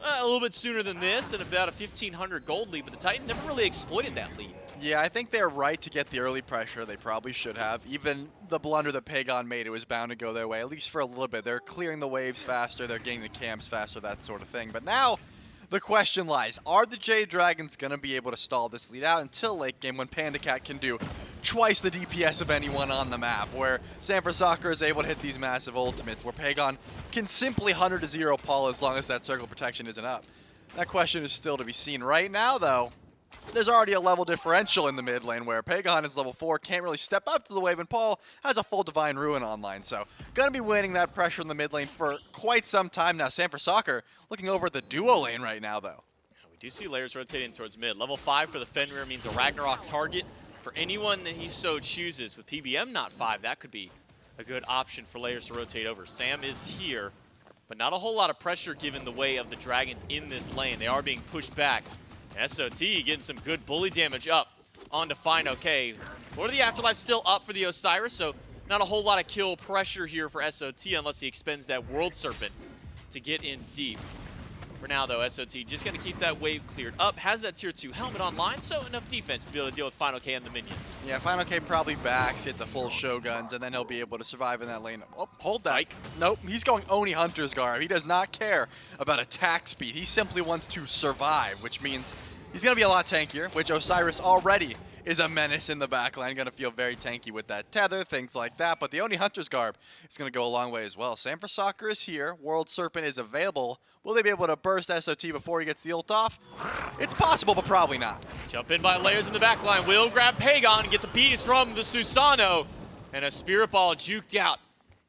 a little bit sooner than this and about a 1,500 gold lead, but the Titans never really exploited that lead. Yeah, I think they're right to get the early pressure. They probably should have. Even the blunder that Pagon made, it was bound to go their way, at least for a little bit. They're clearing the waves faster, they're getting the camps faster, that sort of thing. But now, the question lies, are the Jade Dragons going to be able to stall this lead out until late game when Panda Cat can do twice the DPS of anyone on the map, where Sam for Soccer is able to hit these massive ultimates, where Pagon can simply 100-0 Paul as long as that circle protection isn't up? That question is still to be seen. Right now, though, there's already a level differential in the mid lane where Pagon is level 4, can't really step up to the wave, and Paul has a full Divine Ruin online. So, gonna be winning that pressure in the mid lane for quite some time now. Sam for Soccer looking over at the duo lane right now, though. We do see Layers rotating towards mid. Level 5 for the Fenrir means a Ragnarok target for anyone that he so chooses. With PBM not 5, that could be a good option for Layers to rotate over. Sam is here, but not a whole lot of pressure given the way of the Dragons in this lane. They are being pushed back. SOT getting some good bully damage up onto Fine OK. Lord of the Afterlife still up for the Osiris, so not a whole lot of kill pressure here for SOT unless he expends that World Serpent to get in deep. For now, though, SOT just going to keep that wave cleared up. Has that tier 2 helmet online, so enough defense to be able to deal with Final K and the minions. Yeah, Final K probably backs, hits a full Shoguns, and then he'll be able to survive in that lane. Oh, hold that. Psych. Nope, he's going Oni Hunter's Garb. He does not care about attack speed. He simply wants to survive, which means he's going to be a lot tankier, which Osiris already is a menace in the backline. Going to feel very tanky with that tether, things like that. But the Oni Hunter's Garb is going to go a long way as well. Sam for Soccer is here. World Serpent is available. Will they be able to burst SOT before he gets the ult off? It's possible, but probably not. Jump in by Layers in the backline. Will grab Pagon and get the beats from the Susano. And a Spirit Ball juked out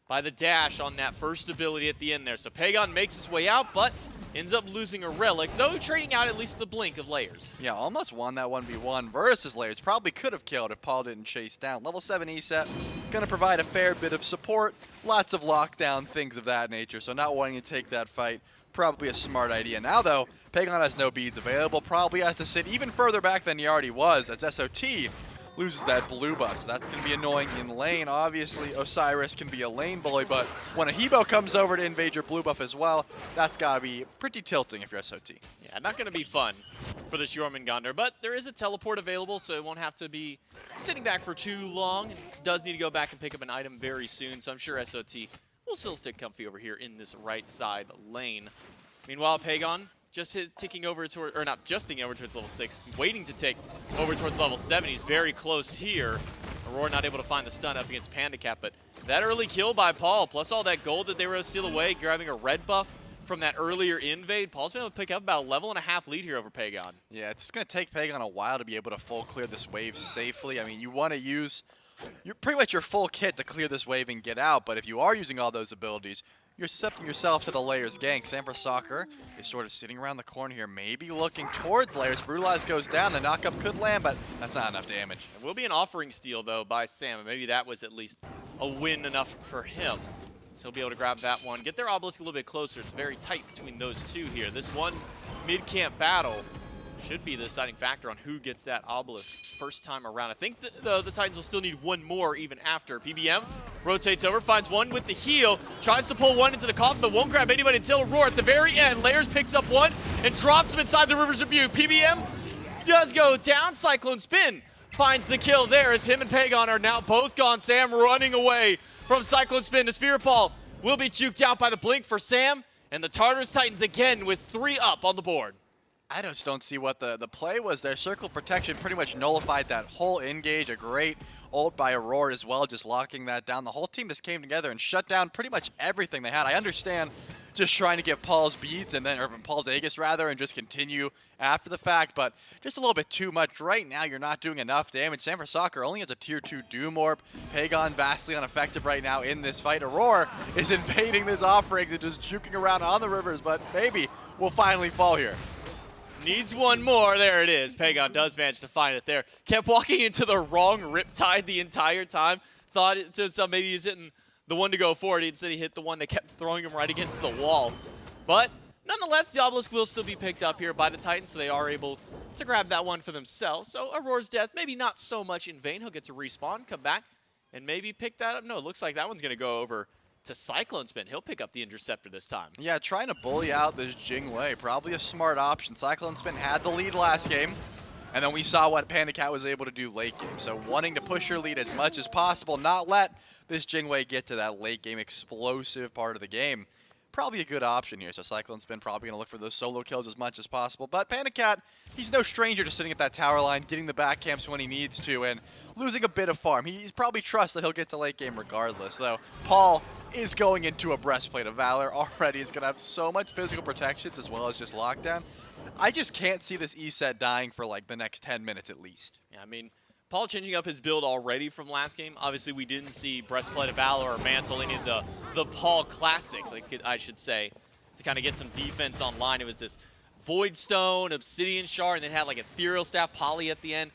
by the dash on that first ability at the end there. So Pagon makes his way out, but ends up losing a relic, though trading out at least the blink of Layers. Yeah, almost won that 1v1 versus Layers. Probably could have killed if Paul didn't chase down. Level 7 ESET, gonna provide a fair bit of support, lots of lockdown, things of that nature. So not wanting to take that fight, probably a smart idea. Now though, Pagon has no beads available, probably has to sit even further back than he already was, as SOT loses that blue buff, so that's going to be annoying in lane. Obviously, Osiris can be a lane bully, but when a Hebo comes over to invade your blue buff as well, that's got to be pretty tilting if you're SOT. Yeah, not going to be fun for this Jormungandr, but there is a teleport available, so it won't have to be sitting back for too long. It does need to go back and pick up an item very soon, so I'm sure SOT will still stick comfy over here in this right side lane. Meanwhile, Pagon just ticking over toward, or not just ticking over towards level 6, waiting to take over towards level 7. He's very close here. Aurora not able to find the stun up against Panda Cat, but that early kill by Paul, plus all that gold that they were able to steal away, grabbing a red buff from that earlier invade. Paul's been able to pick up about a level and a half lead here over Pagon. Yeah, it's going to take Pagon a while to be able to full clear this wave safely. I mean, you want to use pretty much your full kit to clear this wave and get out, but if you are using all those abilities, you're suscepting yourself to the Layers gank. Sam for Soccer is sort of sitting around the corner here, maybe looking towards Layers. Brutalize goes down, the knockup could land, but that's not enough damage. It will be an offering steal, though, by Sam, and maybe that was at least a win enough for him. So he'll be able to grab that one, get their obelisk a little bit closer. It's very tight between those two here. This one mid-camp battle should be the deciding factor on who gets that obelisk first time around. I think the Titans will still need one more even after. PBM rotates over, finds one with the heal, tries to pull one into the coffin, but won't grab anybody until Aurora at the very end. Layers picks up one and drops him inside the River's Rebuke. PBM does go down. Cyclone Spin finds the kill there as him and Pagon are now both gone. Sam running away from Cyclone Spin. The Spirit Ball will be juked out by the blink for Sam, and the Tartarus Titans again with 3 up on the board. I just don't see what the play was there. Circle protection pretty much nullified that whole engage. A great ult by Aurora as well, just locking that down. The whole team just came together and shut down pretty much everything they had. I understand just trying to get Paul's beads and then, or Paul's Aegis rather, and just continue after the fact, but just a little bit too much. Right now, you're not doing enough damage. Sanford Soccer only has a tier 2 Doom Orb. Pagon vastly ineffective right now in this fight. Aurora is invading this offerings and just juking around on the rivers, but maybe we'll finally fall here. Needs one more. There it is. Pagon does manage to find it there. Kept walking into the wrong Riptide the entire time. Thought to himself maybe he's hitting the one to go forward. Instead, he hit the one that kept throwing him right against the wall. But nonetheless, the Obelisk will still be picked up here by the Titans, so they are able to grab that one for themselves. So Aurora's death, maybe not so much in vain. He'll get to respawn, come back, and maybe pick that up. No, it looks like that one's going to go over to Cyclone Spin. He'll pick up the Interceptor this time. Yeah, trying to bully out this Jingwei, probably a smart option. Cyclone Spin had the lead last game, and then we saw what Panda Cat was able to do late game. So wanting to push her lead as much as possible, not let this Jingwei get to that late game explosive part of the game. Probably a good option here. So Cyclone Spin probably going to look for those solo kills as much as possible. But Panda Cat, he's no stranger to sitting at that tower line, getting the back camps when he needs to, and losing a bit of farm. He's probably trusts that he'll get to late game regardless. Though Paul is going into a Breastplate of Valor already. He's going to have so much physical protections as well as just lockdown. I just can't see this E set dying for like the next 10 minutes at least. Yeah, I mean, Paul changing up his build already from last game. Obviously, we didn't see Breastplate of Valor or Mantle, any of the Paul classics, I should say, to kind of get some defense online. It was this Void Stone, Obsidian Shard, and then had like Ethereal Staff, Poly at the end.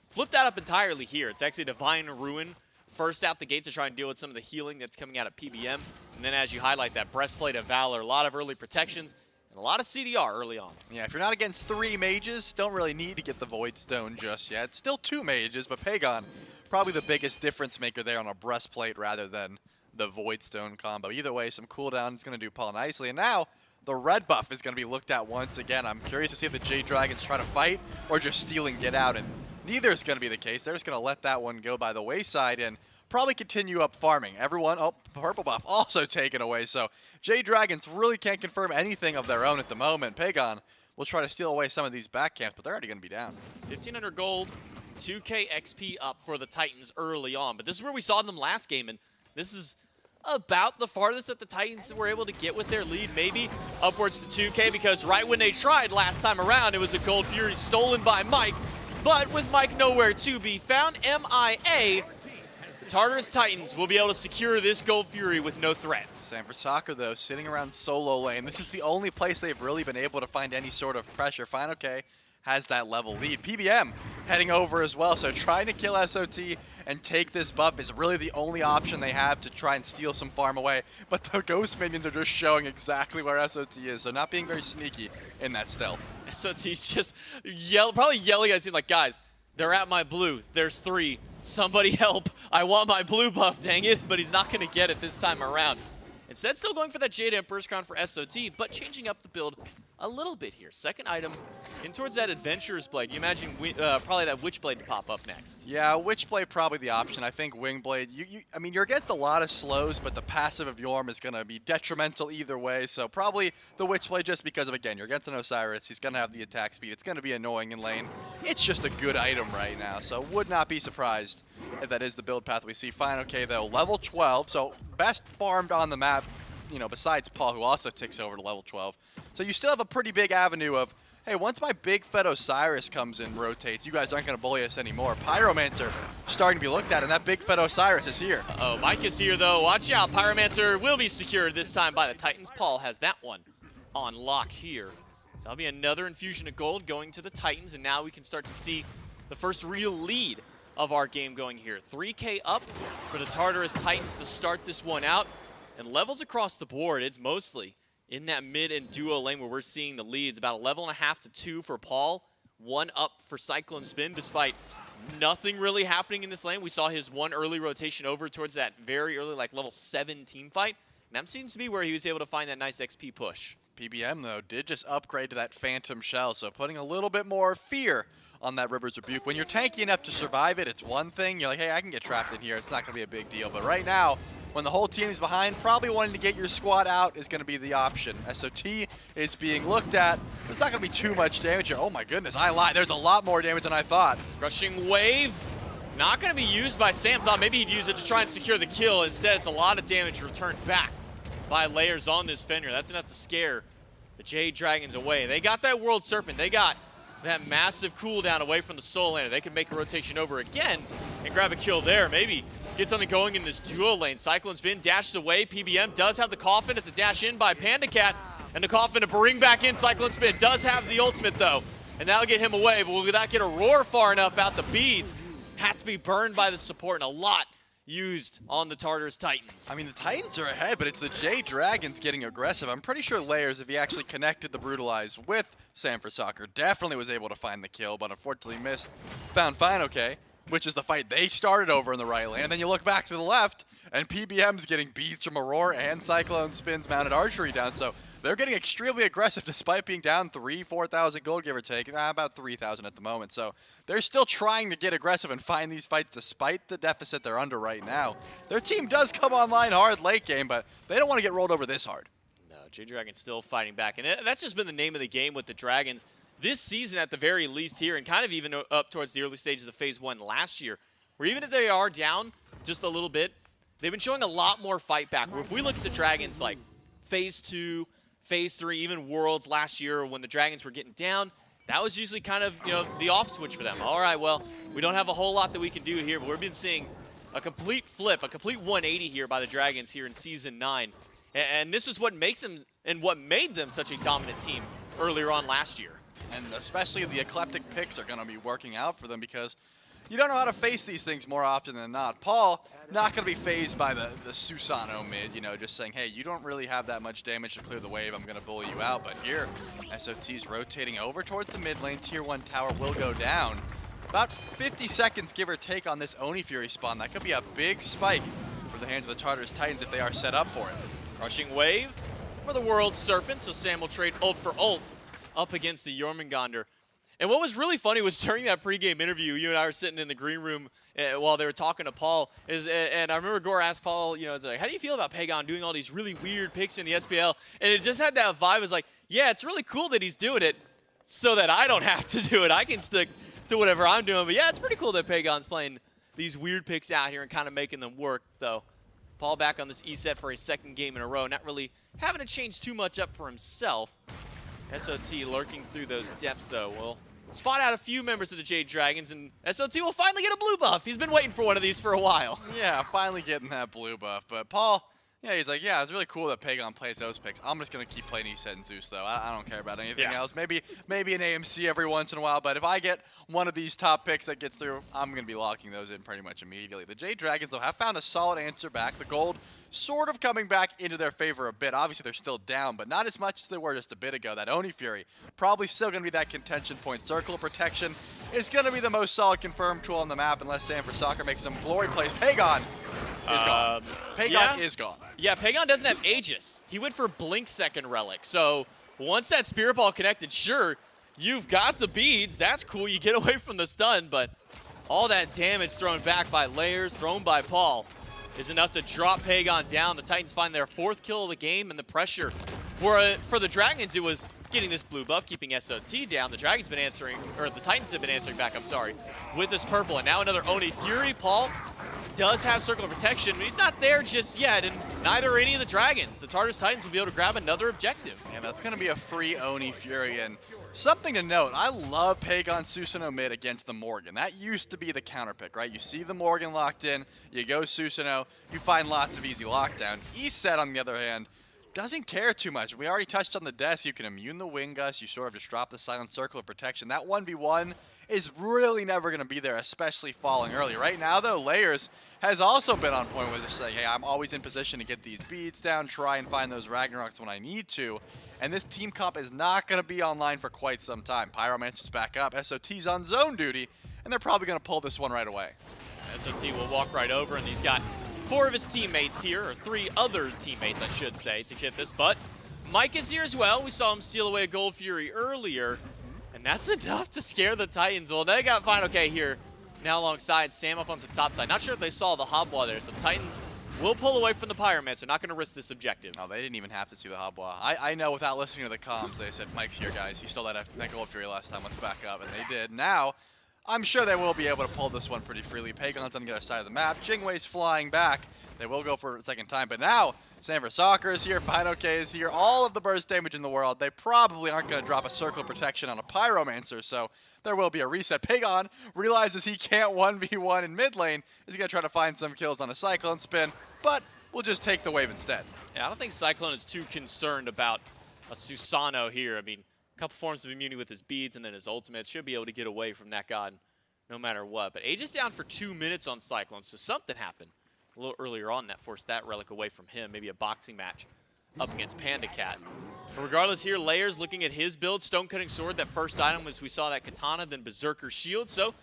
Flip that up entirely here. It's actually Divine Ruin first out the gate to try and deal with some of the healing that's coming out of PBM. And then as you highlight that Breastplate of Valor, a lot of early protections, and a lot of CDR early on. Yeah, if you're not against 3 mages, don't really need to get the Void Stone just yet. Still 2 mages, but Pagon, probably the biggest difference maker there on a Breastplate rather than the Void Stone combo. Either way, some cooldown is going to do Paul nicely. And now, the red buff is going to be looked at once again. I'm curious to see if the Jade Dragons try to fight or just steal and get out. And neither is going to be the case. They're just going to let that one go by the wayside and probably continue up farming. Everyone, oh, purple buff also taken away. So Jade Dragons really can't confirm anything of their own at the moment. Pagon will try to steal away some of these back camps, but they're already going to be down. 1,500 gold, 2K XP up for the Titans early on. But this is where we saw them last game, and this is about the farthest that the Titans were able to get with their lead, maybe upwards to 2K, because right when they tried last time around, it was a Gold Fury stolen by Mike. But with Mike nowhere to be found, MIA, Tartarus Titans will be able to secure this Gold Fury with no threats. Sanford Soccer, though, sitting around solo lane. This is the only place they've really been able to find any sort of pressure. Final K has that level lead. PBM heading over as well, so trying to kill SOT and take this buff is really the only option they have to try and steal some farm away. But the Ghost Minions are just showing exactly where SOT is, so not being very sneaky in that stealth. SOT's just probably yelling at him like, guys, they're at my blue. There's 3. Somebody help. I want my blue buff, dang it. But he's not going to get it this time around. Instead, still going for that Jade Emperor's Crown for SOT, but changing up the build a little bit here. Second item in towards that Adventurer's Blade. You imagine probably that Witchblade to pop up next. Yeah, Witchblade probably the option. I think Wingblade, I mean, you're against a lot of slows, but the passive of Yorm is going to be detrimental either way. So probably the Witchblade just because of, again, you're against an Osiris. He's going to have the attack speed. It's going to be annoying in lane. It's just a good item right now, so would not be surprised if that is the build path we see. Final K, though, level 12, so best farmed on the map, you know, besides Paul, who also ticks over to level 12. So you still have a pretty big avenue of, hey, once my big Fed Osiris comes and rotates, you guys aren't going to bully us anymore. Pyromancer starting to be looked at, and that big Fed Osiris is here. Uh-oh, Mike is here, though. Watch out. Pyromancer will be secured this time by the Titans. Paul has that one on lock here. So that'll be another infusion of gold going to the Titans, and now we can start to see the first real lead of our game going here. 3K up for the Tartarus Titans to start this one out. And levels across the board, it's mostly in that mid and duo lane where we're seeing the leads. About a level and a half to 2 for Paul. 1 up for Cyclone Spin, despite nothing really happening in this lane. We saw his 1 early rotation over towards that very early, like level 7 team fight. And that seems to be where he was able to find that nice XP push. PBM, though, did just upgrade to that Phantom Shell, so putting a little bit more fear on that River's Rebuke. When you're tanky enough to survive it, it's one thing. You're like, hey, I can get trapped in here. It's not going to be a big deal. But right now, when the whole team is behind, probably wanting to get your squad out is going to be the option. SOT is being looked at. There's not going to be too much damage here. Oh my goodness, I lied. There's a lot more damage than I thought. Crushing wave. Not going to be used by Sam. Thought maybe he'd use it to try and secure the kill. Instead, it's a lot of damage returned back by Layers on this Fenrir. That's enough to scare the Jade Dragons away. They got that World Serpent. They got that massive cooldown away from the Soul Lander. They can make a rotation over again and grab a kill there. Maybe get something going in this duo lane. Cyclone Spin dashes away. PBM does have the Coffin at the dash in by Panda Cat. And the Coffin to bring back in Cyclone Spin. Does have the ultimate though. And that'll get him away. But will that get a roar far enough out the beads? Had to be burned by the support, and a lot used on the Tartarus Titans. I mean, the Titans are ahead, but it's the Jade Dragons getting aggressive. I'm pretty sure Layers, if he actually connected the Brutalize with Sam for Soccer, definitely was able to find the kill, but unfortunately missed. Found Fine Okay, which is the fight they started over in the right lane. And then you look back to the left, and PBM's getting beats from Aurora and Cyclone Spin's mounted archery down. So they're getting extremely aggressive despite being down 4,000 gold, give or take. About 3,000 at the moment. So they're still trying to get aggressive and find these fights despite the deficit they're under right now. Their team does come online hard late game, but they don't want to get rolled over this hard. No, Jade Dragon's still fighting back. And that's just been the name of the game with the Dragons this season at the very least here, and kind of even up towards the early stages of Phase 1 last year, where even if they are down just a little bit, they've been showing a lot more fight back. Where if we look at the Dragons like Phase 2, Phase 3, even Worlds last year when the Dragons were getting down, that was usually kind of, you know, the off switch for them. All right, well, we don't have a whole lot that we can do here, but we've been seeing a complete flip, a complete 180 here by the Dragons here in Season 9. And this is what makes them and what made them such a dominant team earlier on last year. And especially the eclectic picks are going to be working out for them because you don't know how to face these things more often than not. Paul, not going to be phased by the Susano mid, you know, just saying, hey, you don't really have that much damage to clear the wave. I'm going to bully you out. But here, SOT's rotating over towards the mid lane. Tier 1 tower will go down. About 50 seconds, give or take, on this Oni Fury spawn. That could be a big spike for the hands of the Tartarus Titans if they are set up for it. Crushing wave for the World Serpent, so Sam will trade ult for ult up against the Jormungandr. And what was really funny was during that pregame interview, you and I were sitting in the green room while they were talking to Paul, and I remember Gore asked Paul, you know, it's like, how do you feel about Pagon doing all these really weird picks in the SPL? And it just had that vibe. It was like, yeah, it's really cool that he's doing it so that I don't have to do it. I can stick to whatever I'm doing. But yeah, it's pretty cool that Pagon's playing these weird picks out here and kind of making them work, though. Paul back on this E set for a second game in a row, not really having to change too much up for himself. SOT lurking through those depths, though, will spot out a few members of the Jade Dragons, and SOT will finally get a blue buff. He's been waiting for one of these for a while. Yeah, finally getting that blue buff. But Paul, yeah, he's like, yeah, it's really cool that Pagon plays those picks. I'm just going to keep playing Eset and Zeus, though. I don't care about anything else. Maybe an AMC every once in a while, but if I get one of these top picks that gets through, I'm going to be locking those in pretty much immediately. The Jade Dragons, though, have found a solid answer back. The gold sort of coming back into their favor a bit. Obviously, they're still down, but not as much as they were just a bit ago. That Oni Fury, probably still going to be that contention point. Circle of Protection is going to be the most solid confirmed tool on the map unless Sam for Soccer makes some glory plays. Pagon is gone. Pagon is gone. Yeah, Pagon doesn't have Aegis. He went for Blink Second Relic. So once that Spirit Ball connected, sure, you've got the beads. That's cool. You get away from the stun, but all that damage thrown back by Layers, thrown by Paul, is enough to drop Pagon down. The Titans find their 4th kill of the game, and the pressure for the Dragons, it was getting this blue buff, keeping SOT down. The Dragons been answering, or the Titans have been answering back, I'm sorry, with this purple. And now another Oni Fury. Paul does have Circle of Protection, but he's not there just yet, and neither are any of the Dragons. The Tartarus Titans will be able to grab another objective. Yeah, that's going to be a free Oni Fury, and something to note, I love Pagon Susanoo mid against the Morgan. That used to be the counter pick, right? You see the Morgan locked in, you go Susanoo, you find lots of easy lockdown. Eset, on the other hand, doesn't care too much. We already touched on the deaths. You can immune the Wing Gust. You sort of just drop the Silent Circle of Protection. That 1v1 is really never going to be there, especially falling early. Right now, though, Layers has also been on point with just saying, hey, I'm always in position to get these beads down, try and find those Ragnaroks when I need to. And this team comp is not going to be online for quite some time. Pyromancer's back up. SOT's on zone duty, and they're probably going to pull this one right away. SOT will walk right over, and he's got 4 of his teammates here, or 3 other teammates, I should say, to get this. But Mike is here as well. We saw him steal away a Gold Fury earlier, and that's enough to scare the Titans. Well, they got Fine Okay here now alongside Sam up on the top side. Not sure if they saw the Hobwa there, so the Titans will pull away from the Pyromancer. Not going to risk this objective. Oh, they didn't even have to see the Habwa. I know without listening to the comms, they said, Mike's here, guys. He stole that Gold Fury last time. Let's back up. And they did. Now, I'm sure they will be able to pull this one pretty freely. Pagon's on the other side of the map. Jingwei's flying back. They will go for it a second time. But now, Sanford Soccer is here. Fino-K is here. All of the burst damage in the world. They probably aren't going to drop a circle of protection on a Pyromancer. So there will be a reset. Pagon realizes he can't 1v1 in mid lane. He's going to try to find some kills on a Cyclone spin. But we'll just take the wave instead. Yeah, I don't think Cyclone is too concerned about a Susano here. I mean, a couple forms of immunity with his beads and then his ultimate. Should be able to get away from that god no matter what. But Age is down for 2 minutes on Cyclone, so something happened a little earlier on that forced that relic away from him. Maybe a boxing match up against Panda Cat. But regardless here, Layers looking at his build, Stone Cutting Sword. That first item was we saw that Katana, then Berserker Shield. So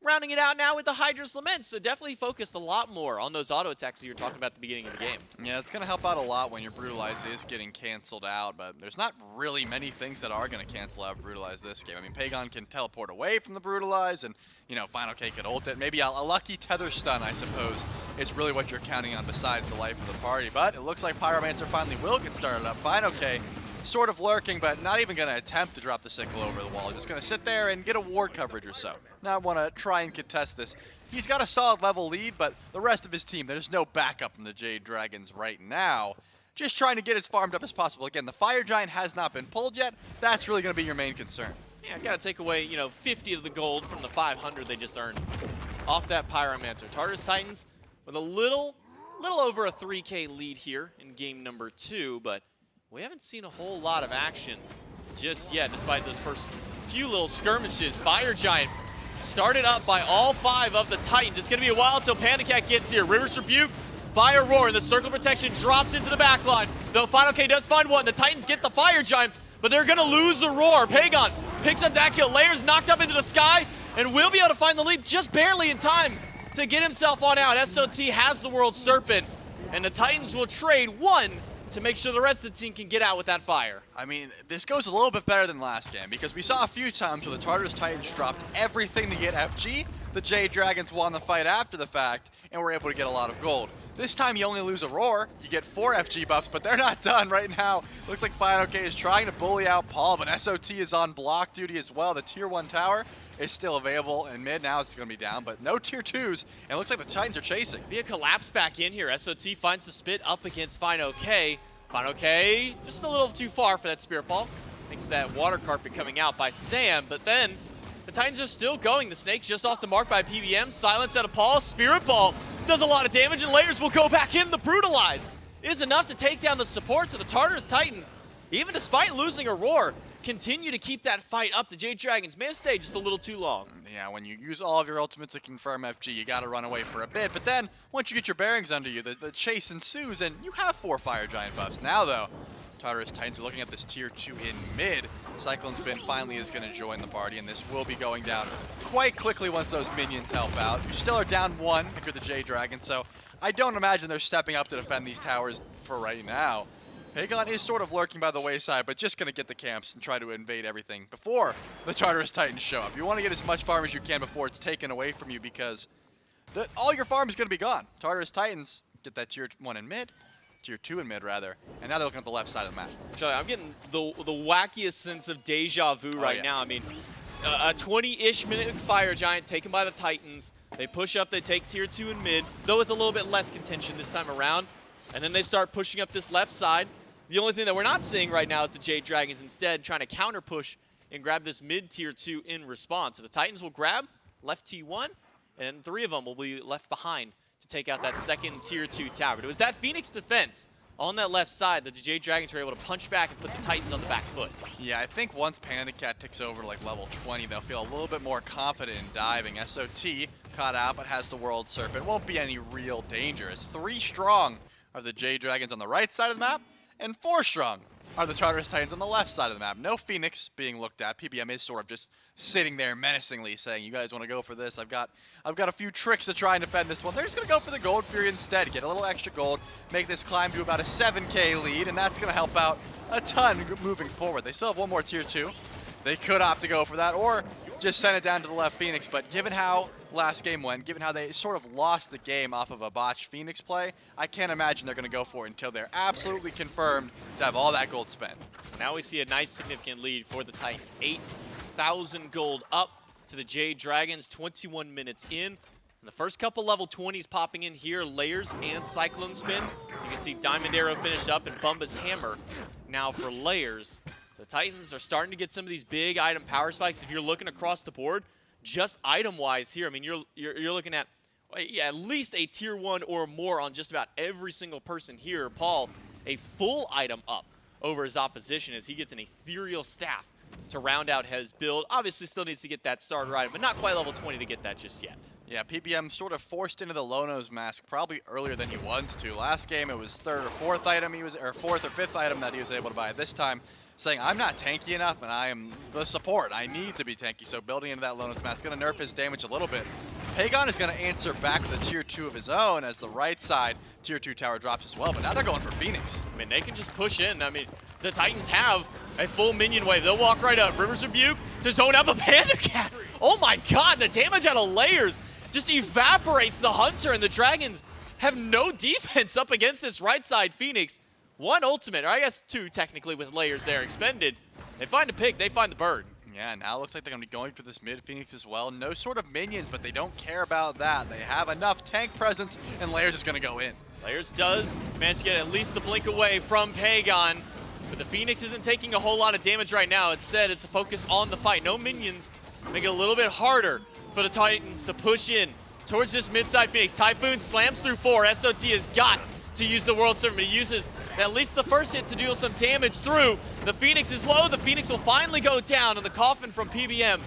rounding it out now with the Hydra's Lament. So definitely focused a lot more on those auto attacks that you were talking about at the beginning of the game. Yeah, it's going to help out a lot when your Brutalize is getting canceled out, but there's not really many things that are going to cancel out Brutalize this game. I mean, Pagon can teleport away from the Brutalize, and, you know, Fino-K could ult it. Maybe a lucky Tether Stun, I suppose, is really what you're counting on besides the life of the party. But it looks like Pyromancer finally will get started up. Fino-K sort of lurking, but not even going to attempt to drop the sickle over the wall. Just going to sit there and get a ward coverage or so. Now I want to try and contest this. He's got a solid level lead, but the rest of his team, there's no backup from the Jade Dragons right now. Just trying to get as farmed up as possible. Again, the Fire Giant has not been pulled yet. That's really going to be your main concern. Yeah, got to take away, you know, 50 of the gold from the 500 they just earned off that Pyromancer. Tartarus Titans with a little over a 3K lead here in game number 2, but we haven't seen a whole lot of action just yet, despite those first few little skirmishes. Fire Giant started up by all 5 of the Titans. It's going to be a while until Panda Cat gets here. River's Rebuke by Aurora. The circle protection dropped into the back line. Though Fino-K does find one. The Titans get the Fire Giant, but they're going to lose the Roar. Pagon picks up that kill. Layers knocked up into the sky and will be able to find the leap just barely in time to get himself on out. SOT has the World Serpent, and the Titans will trade one to make sure the rest of the team can get out with that fire. I mean, this goes a little bit better than last game because we saw a few times where the Tartarus Titans dropped everything to get FG. The Jade Dragons won the fight after the fact and were able to get a lot of gold. This time you only lose a Roar, you get 4 FG buffs, but they're not done right now. Looks like Fino-K is trying to bully out Paul, but SOT is on block duty as well. The tier 1 tower is still available in mid. Now it's going to be down, but no tier 2s, and it looks like the Titans are chasing. Be a collapse back in here. SOT finds the spit up against Fino-K. Fino-K just a little too far for that Spirit Ball. Thanks to that water carpet coming out by Sam, but then the Titans are still going. The Snake just off the mark by PBM. Silence out of Paul. Spirit Ball does a lot of damage, and Layers will go back in. The Brutalize is enough to take down the supports of the Tartarus Titans. Even despite losing a Roar, continue to keep that fight up. The Jade Dragons may have stayed just a little too long. Yeah, when you use all of your ultimates to confirm FG, you got to run away for a bit. But then, once you get your bearings under you, the chase ensues, and you have 4 Fire Giant buffs. Now, though, Tartarus Titans are looking at this tier 2 in mid. Cyclone Spin finally is going to join the party, and this will be going down quite quickly once those minions help out. You still are down 1 if you're the Jade Dragon, so I don't imagine they're stepping up to defend these towers for right now. Pagon is sort of lurking by the wayside, but just going to get the camps and try to invade everything before the Tartarus Titans show up. You want to get as much farm as you can before it's taken away from you because all your farm is going to be gone. Tartarus Titans get that tier 1 in mid, tier 2 in mid rather, and now they're looking at the left side of the map. Charlie, I'm getting the wackiest sense of deja vu right now. I mean, a 20-ish minute Fire Giant taken by the Titans. They push up, they take tier 2 in mid, though with a little bit less contention this time around. And then they start pushing up this left side. The only thing that we're not seeing right now is the Jade Dragons instead trying to counter push and grab this mid tier 2 in response. So the Titans will grab left T1, and 3 of them will be left behind to take out that second tier 2 tower. But it was that Phoenix defense on that left side that the Jade Dragons were able to punch back and put the Titans on the back foot. Yeah, I think once Panda Cat ticks over to like level 20, they'll feel a little bit more confident in diving. SOT caught out but has the World Serpent. Won't be any real danger. It's 3 strong are the Jade Dragons on the right side of the map, and 4 strong are the Tartarus Titans on the left side of the map. No Phoenix being looked at. PBM is sort of just sitting there menacingly saying, you guys want to go for this? I've got a few tricks to try and defend this one. They're just going to go for the Gold Fury instead, get a little extra gold, make this climb to about a 7K lead, and that's going to help out a ton moving forward. They still have 1 more tier 2. They could opt to go for that or just send it down to the left Phoenix, but given how last game went, given how they sort of lost the game off of a botched Phoenix play, I can't imagine they're going to go for it until they're absolutely confirmed to have all that gold spent. Now we see a nice significant lead for the Titans. 8,000 gold up to the Jade Dragons, 21 minutes in. And the first couple level 20s popping in here, Layers and Cyclone Spin. You can see Diamond Arrow finished up and Bumba's Hammer now for Layers. So the Titans are starting to get some of these big item power spikes. If you're looking across the board, just item-wise here, I mean, you're looking at at least a tier 1 or more on just about every single person here. Paul, a full item up over his opposition as he gets an ethereal staff to round out his build. Obviously still needs to get that starter item, but not quite level 20 to get that just yet. Yeah, PBM sort of forced into the Lono's mask probably earlier than he wants to. Last game it was third or fourth item or fourth or fifth item that he was able to buy. This time saying, I'm not tanky enough and I am the support. I need to be tanky. So building into that Lono's mask, going to nerf his damage a little bit. Pagon is going to answer back with a tier 2 of his own as the right side tier 2 tower drops as well. But now they're going for Phoenix. I mean, they can just push in. I mean, the Titans have a full minion wave. They'll walk right up. River's Rebuke to zone out the Panda Cat. Oh my god, the damage out of Layers just evaporates the Hunter, and the Dragons have no defense up against this right side Phoenix. One ultimate, or I guess two technically with Layers there expended. They find a pick, they find the bird. Yeah, now it looks like they're going to be going for this mid Phoenix as well. No sort of minions, but they don't care about that. They have enough tank presence, and Layers is going to go in. Layers does manage to get at least the blink away from Pagon, but the Phoenix isn't taking a whole lot of damage right now. Instead, it's a focus on the fight. No minions, make it a little bit harder for the Titans to push in towards this mid-side Phoenix. Typhoon slams through 4. SOT has got to use the World Servant. He uses at least the first hit to deal some damage through. The Phoenix is low. The Phoenix will finally go down, and the coffin from PBM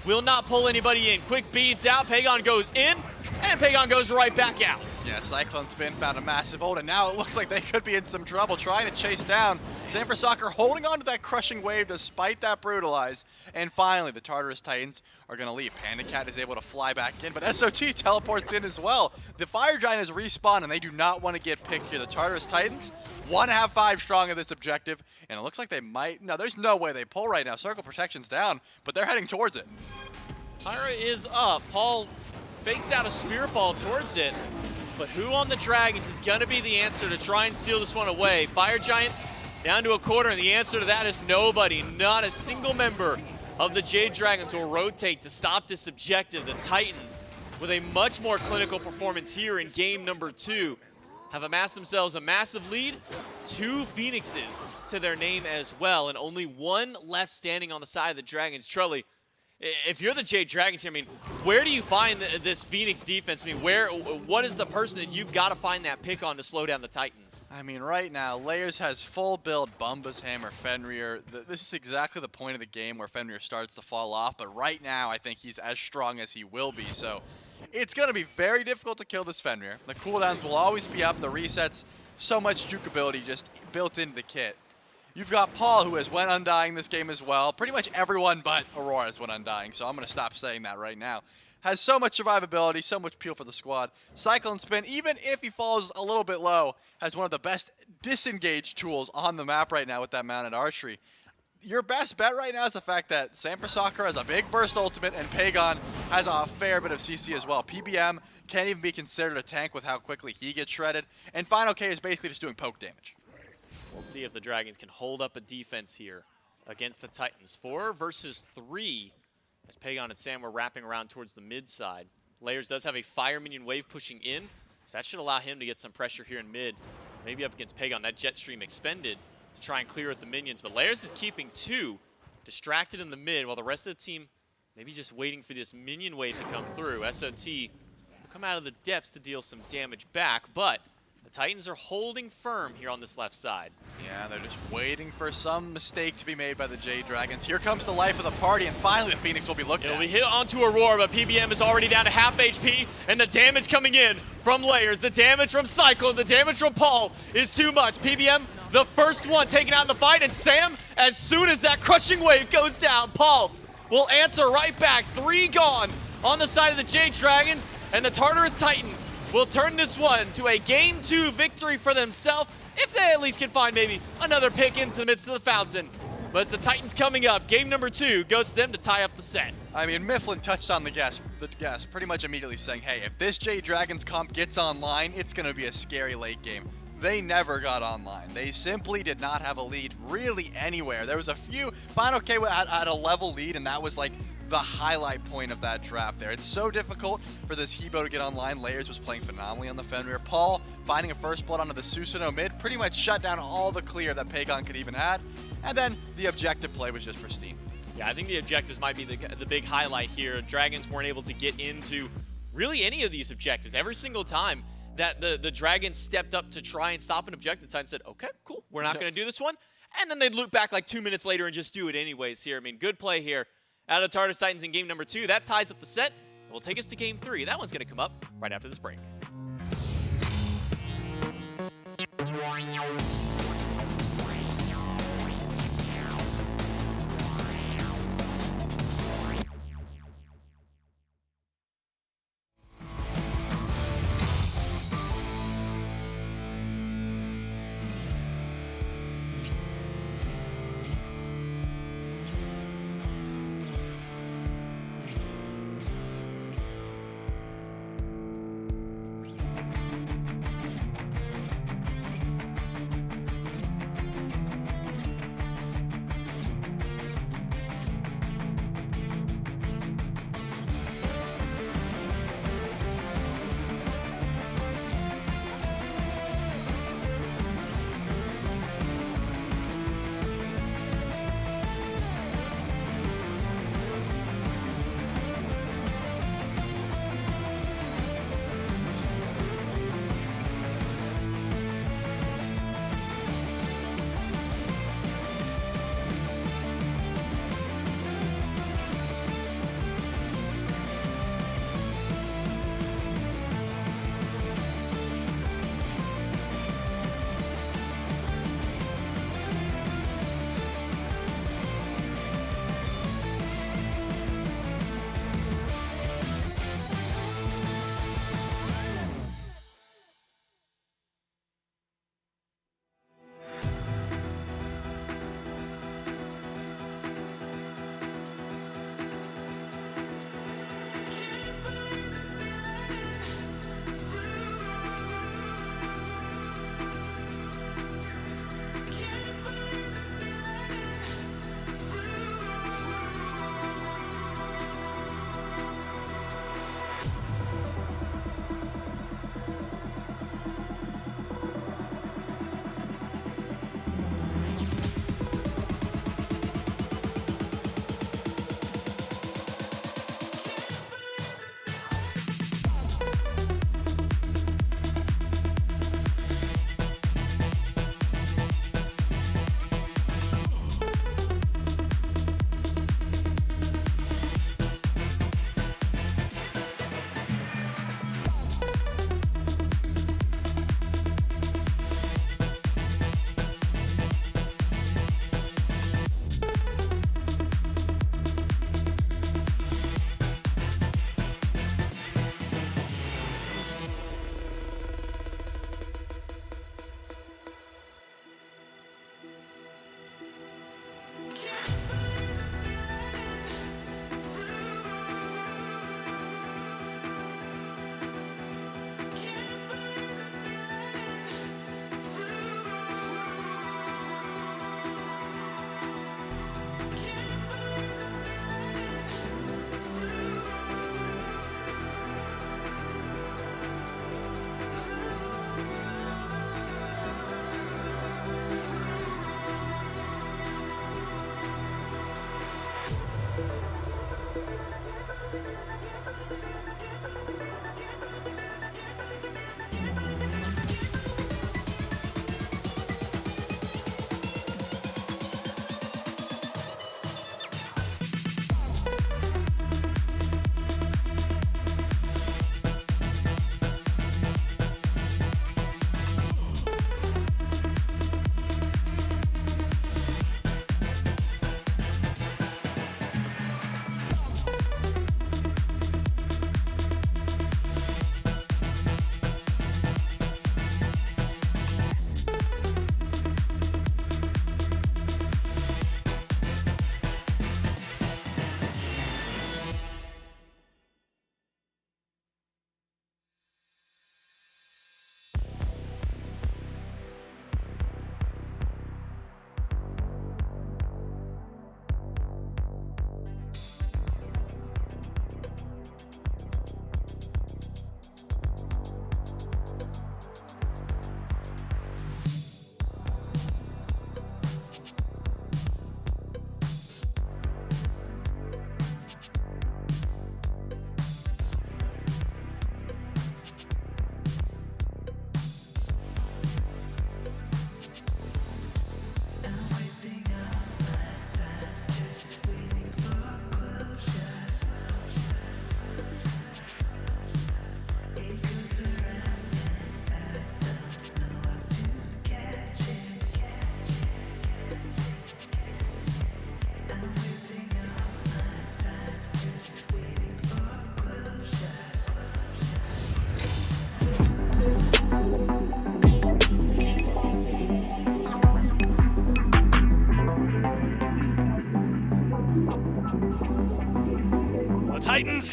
will not pull anybody in. Quick beads out. Pagon goes in, and Pagon goes right back out. Yeah, Cyclone Spin found a massive ult, and now it looks like they could be in some trouble trying to chase down Sanford Soccer, holding on to that crushing wave despite that brutalize. And finally, the Tartarus Titans are going to leave. Panda Cat is able to fly back in, but SOT teleports in as well. The Fire Giant has respawned, and they do not want to get picked here. The Tartarus Titans want to have 5 strong at this objective, and it looks like they might. No, there's no way they pull right now. Circle Protection's down, but they're heading towards it. Pyra is up. Paul fakes out a Spirit Ball towards it, but who on the Dragons is going to be the answer to try and steal this one away? Fire Giant down to a quarter, and the answer to that is nobody. Not a single member of the Jade Dragons will rotate to stop this objective. The Titans, with a much more clinical performance here in game number 2, have amassed themselves a massive lead. 2 Phoenixes to their name as well, and only 1 left standing on the side of the Dragons. Trulli, if you're the Jade Dragons here, I mean, where do you find this Phoenix defense? I mean, what is the person that you've got to find that pick on to slow down the Titans? I mean, right now, Layers has full build Bumba's Hammer, Fenrir. This is exactly the point of the game where Fenrir starts to fall off, but right now I think he's as strong as he will be, so it's going to be very difficult to kill this Fenrir. The cooldowns will always be up, the resets, so much juke ability just built into the kit. You've got Paul, who has went undying this game as well. Pretty much everyone but Aurora has went undying, so I'm going to stop saying that right now. Has so much survivability, so much peel for the squad. Cyclone Spin, even if he falls a little bit low, has one of the best disengage tools on the map right now with that mounted archery. Your best bet right now is the fact that Sanford Soccer has a big burst ultimate, and Pagon has a fair bit of CC as well. PBM can't even be considered a tank with how quickly he gets shredded, and Final K is basically just doing poke damage. We'll see if the Dragons can hold up a defense here against the Titans. 4 versus 3 as Pagon and Sam were wrapping around towards the mid side. Layers does have a Fire Minion wave pushing in, so that should allow him to get some pressure here in mid. Maybe up against Pagon. That Jet Stream expended to try and clear out the minions, but Layers is keeping 2 distracted in the mid while the rest of the team maybe just waiting for this minion wave to come through. SOT will come out of the depths to deal some damage back, but the Titans are holding firm here on this left side. Yeah, they're just waiting for some mistake to be made by the Jade Dragons. Here comes the life of the party, and finally the Phoenix will be looked at. It'll be hit onto Aurora, but PBM is already down to half HP, and the damage coming in from Layers, the damage from Cyclone, the damage from Paul is too much. PBM, the first one taken out in the fight, and Sam, as soon as that crushing wave goes down, Paul will answer right back. 3 gone on the side of the Jade Dragons, and the Tartarus Titans will turn this one to a Game 2 victory for themselves, if they at least can find maybe another pick into the midst of the fountain. But it's the Titans coming up. Game number 2 goes to them to tie up the set. I mean, Mifflin touched on the gas pretty much immediately saying, hey, if this Jade Dragons comp gets online, it's going to be a scary late game. They never got online. They simply did not have a lead really anywhere. There was a few, Final K had a level lead, and that was like the highlight point of that draft there. It's so difficult for this Hebo to get online. Layers was playing phenomenally on the Fenrir. Paul finding a first blood onto the Susanoo mid pretty much shut down all the clear that Pagon could even had. And then the objective play was just pristine. Yeah, I think the objectives might be the big highlight here. Dragons weren't able to get into really any of these objectives. Every single time that the Dragons stepped up to try and stop an objective, the Titans said, okay, cool, we're not going to do this one. And then they'd loop back like 2 minutes later and just do it anyways here. I mean, good play here out of Tartarus Titans in game number 2. That ties up the set. It will take us to game 3. That one's going to come up right after this break.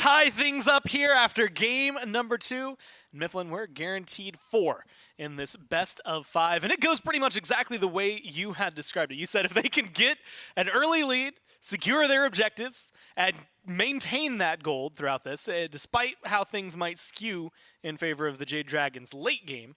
tie things up here after game number 2. Mifflin, we're guaranteed 4 in this best of 5. And it goes pretty much exactly the way you had described it. You said if they can get an early lead, secure their objectives, and maintain that gold throughout this, despite how things might skew in favor of the Jade Dragons late game,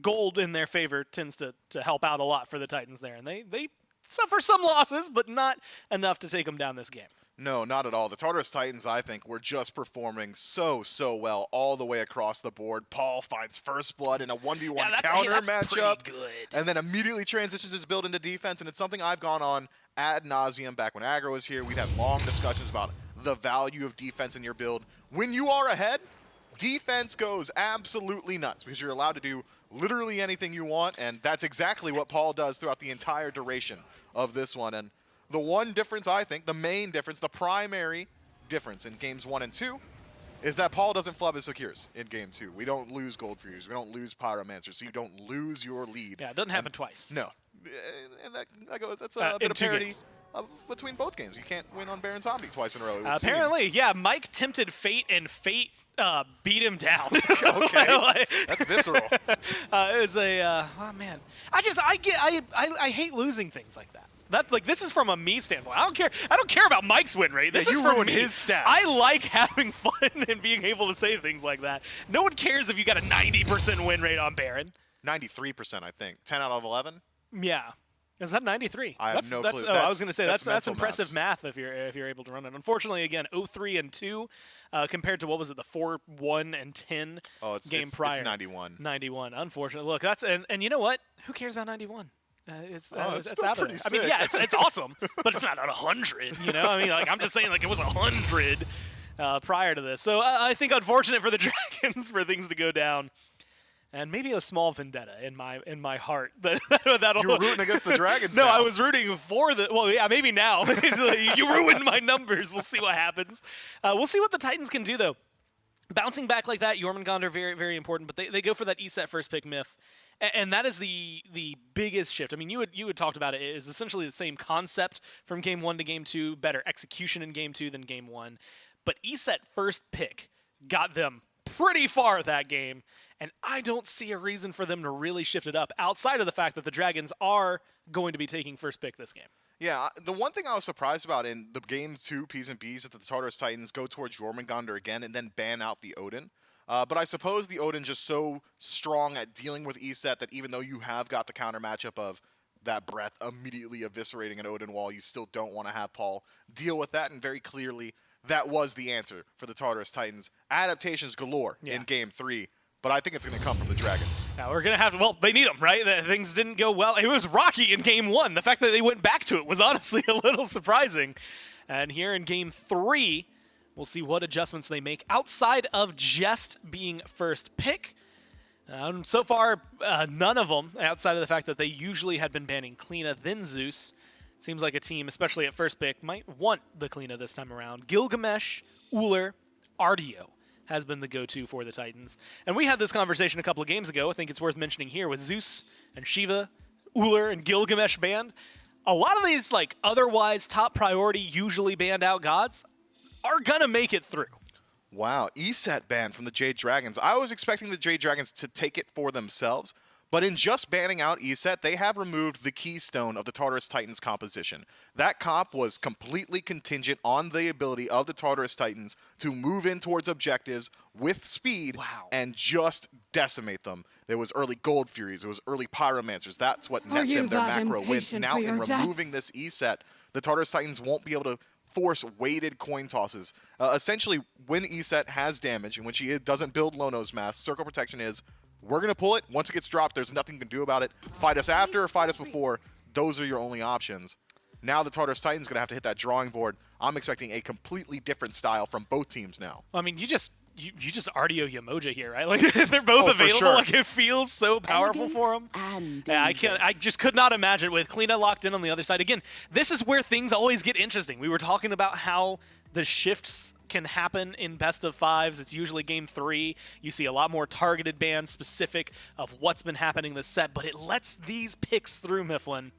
gold in their favor tends to help out a lot for the Titans there. And they suffer some losses, but not enough to take them down this game. No, not at all. The Tartarus Titans, I think, were just performing so well all the way across the board. Paul finds first blood in a 1v1 counter matchup, and then immediately transitions his build into defense, and it's something I've gone on ad nauseum back when Aggro was here. We'd have long discussions about the value of defense in your build. When you are ahead, defense goes absolutely nuts because you're allowed to do literally anything you want, and that's exactly what Paul does throughout the entire duration of this one. And the one difference, I think, the main difference, the primary difference in games 1 and 2 is that Paul doesn't flub his secures in game 2. We don't lose Gold Fuse. We don't lose Pyromancer, so you don't lose your lead. Yeah, it doesn't happen twice. No. And that's a bit of parity between both games. You can't win on Baron Zombie twice in a row. Apparently, yeah, Mike tempted Fate, and Fate beat him down. Okay, that's visceral. It was a, oh man. I hate losing things like that. This is from a me standpoint. I don't care about Mike's win rate. This is you from ruined me. his stats. I like having fun and being able to say things like that. No one cares if you got a 90% win rate on Baron. 93%, I think. 10 out of 11. Yeah. Is that 93? I have no clue. Oh, I was going to say that's mental impressive math if you're able to run it. Unfortunately, again, 0-3 and 2 compared to what was it, the 4-1 and 10 game prior. It's 91. 91. Unfortunately, look, that's and you know what? Who cares about 91? It's still out pretty of sick. I mean, yeah, it's awesome, but it's not at 100. You know, I mean, like I'm just saying, like it was 100 prior to this. So I think unfortunate for the Dragons for things to go down, and maybe a small vendetta in my heart. That'll. You were rooting against the Dragons. No, now. I was rooting for the. Well, yeah, maybe now. You ruined my numbers. We'll see what happens. We'll see what the Titans can do though. Bouncing back like that, Jormungandr very very important, but they go for that ESET first pick myth. And that is the biggest shift. I mean, you had talked about it. It is essentially the same concept from game 1 to game 2, better execution in game 2 than game 1. But ESET first pick got them pretty far that game, and I don't see a reason for them to really shift it up outside of the fact that the Dragons are going to be taking first pick this game. Yeah, the one thing I was surprised about in the game 2 P's and B's that the Tartarus Titans go towards Jormungandr again and then ban out the Odin. But I suppose the Odin just so strong at dealing with ESET that even though you have got the counter matchup of that breath immediately eviscerating an Odin wall, you still don't want to have Paul deal with that. And very clearly, that was the answer for the Tartarus Titans. Adaptations galore in game 3. But I think it's going to come from the Dragons. Now we're going to have to, well, they need them, right? Things didn't go well. It was rocky in game 1. The fact that they went back to it was honestly a little surprising. And here in game 3, we'll see what adjustments they make outside of just being first pick. So far, none of them, outside of the fact that they usually had been banning Kleena, then Zeus. Seems like a team, especially at first pick, might want the Kleena this time around. Gilgamesh, Ullr, Artio has been the go-to for the Titans. And we had this conversation a couple of games ago. I think it's worth mentioning here with Zeus and Shiva, Ullr, and Gilgamesh banned. A lot of these, like, otherwise top priority, usually banned out gods are gonna make it through. Wow, ESET ban from the Jade Dragons. I was expecting the Jade Dragons to take it for themselves, but in just banning out ESET, they have removed the keystone of the Tartarus Titans composition. That comp was completely contingent on the ability of the Tartarus Titans to move in towards objectives with speed and just decimate them. There was early Gold Furies, there was early Pyromancers. That's what net them their macro wins. Now in removing this ESET, the Tartarus Titans won't be able to force weighted coin tosses. Essentially, when ESET has damage, and when she doesn't build Lono's Mask, Circle Protection is, we're going to pull it. Once it gets dropped, there's nothing you can do about it. Fight us after or fight us before. Those are your only options. Now the Tartarus Titans going to have to hit that drawing board. I'm expecting a completely different style from both teams now. I mean, you just Artio Yamoja here, right? Like they're both available. Sure. Like it feels so powerful for them. Yeah, I just could not imagine with Kleena locked in on the other side. Again, this is where things always get interesting. We were talking about how the shifts can happen in best of 5s. It's usually game 3. You see a lot more targeted bans specific of what's been happening this set, but it lets these picks through, Mifflin.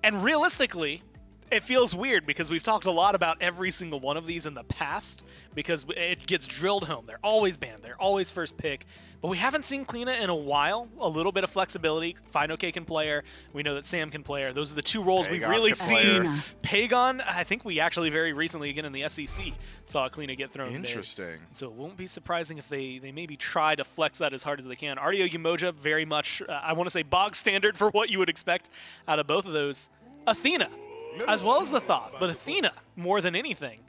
And realistically, It feels weird because we've talked a lot about every single one of these in the past because it gets drilled home. They're always banned. They're always first pick. But we haven't seen Kleena in a while. A little bit of flexibility. Finoke can play her. We know that Sam can play her. Those are the two roles we've really seen. Pagon, I think we actually very recently, again in the SEC, saw Kleena get thrown. Interesting. So it won't be surprising if they maybe try to flex that as hard as they can. Artio Umoja, very much, I want to say, bog standard for what you would expect out of both of those. Athena, as well as the Thoth, but Athena, more than anything,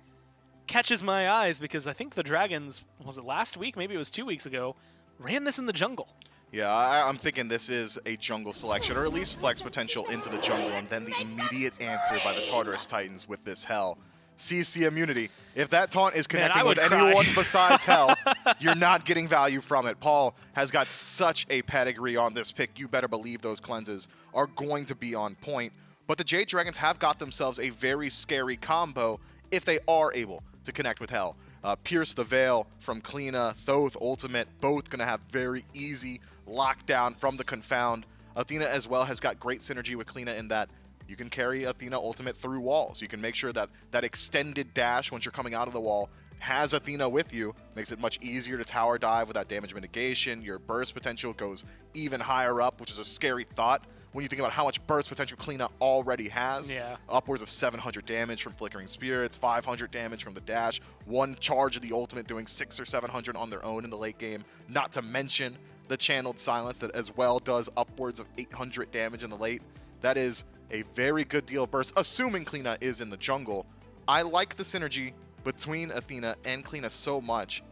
catches my eyes because I think the Dragons, was it last week? Maybe it was 2 weeks ago, ran this in the jungle. Yeah, I'm thinking this is a jungle selection, or at least flex potential into the jungle, and then the immediate answer by the Tartarus Titans with this Hell. CC immunity. If that taunt is connecting with anyone besides Hell, you're not getting value from it. Paul has got such a pedigree on this pick. You better believe those cleanses are going to be on point. But the Jade Dragons have got themselves a very scary combo if they are able to connect with Hell. Pierce the Veil from Kleena, Thoth Ultimate, both going to have very easy lockdown from the Confound. Athena as well has got great synergy with Kleena in that you can carry Athena Ultimate through walls. You can make sure that that extended dash once you're coming out of the wall has Athena with you. Makes it much easier to tower dive without damage mitigation. Your burst potential goes even higher up, which is a scary thought when you think about how much burst potential Kleena already has. Yeah. Upwards of 700 damage from Flickering Spirits, 500 damage from the dash, one charge of the ultimate doing 600 or 700 on their own in the late game, not to mention the Channeled Silence that as well does upwards of 800 damage in the late. That is a very good deal of burst, assuming Kleena is in the jungle. I like the synergy between Athena and Kleena so much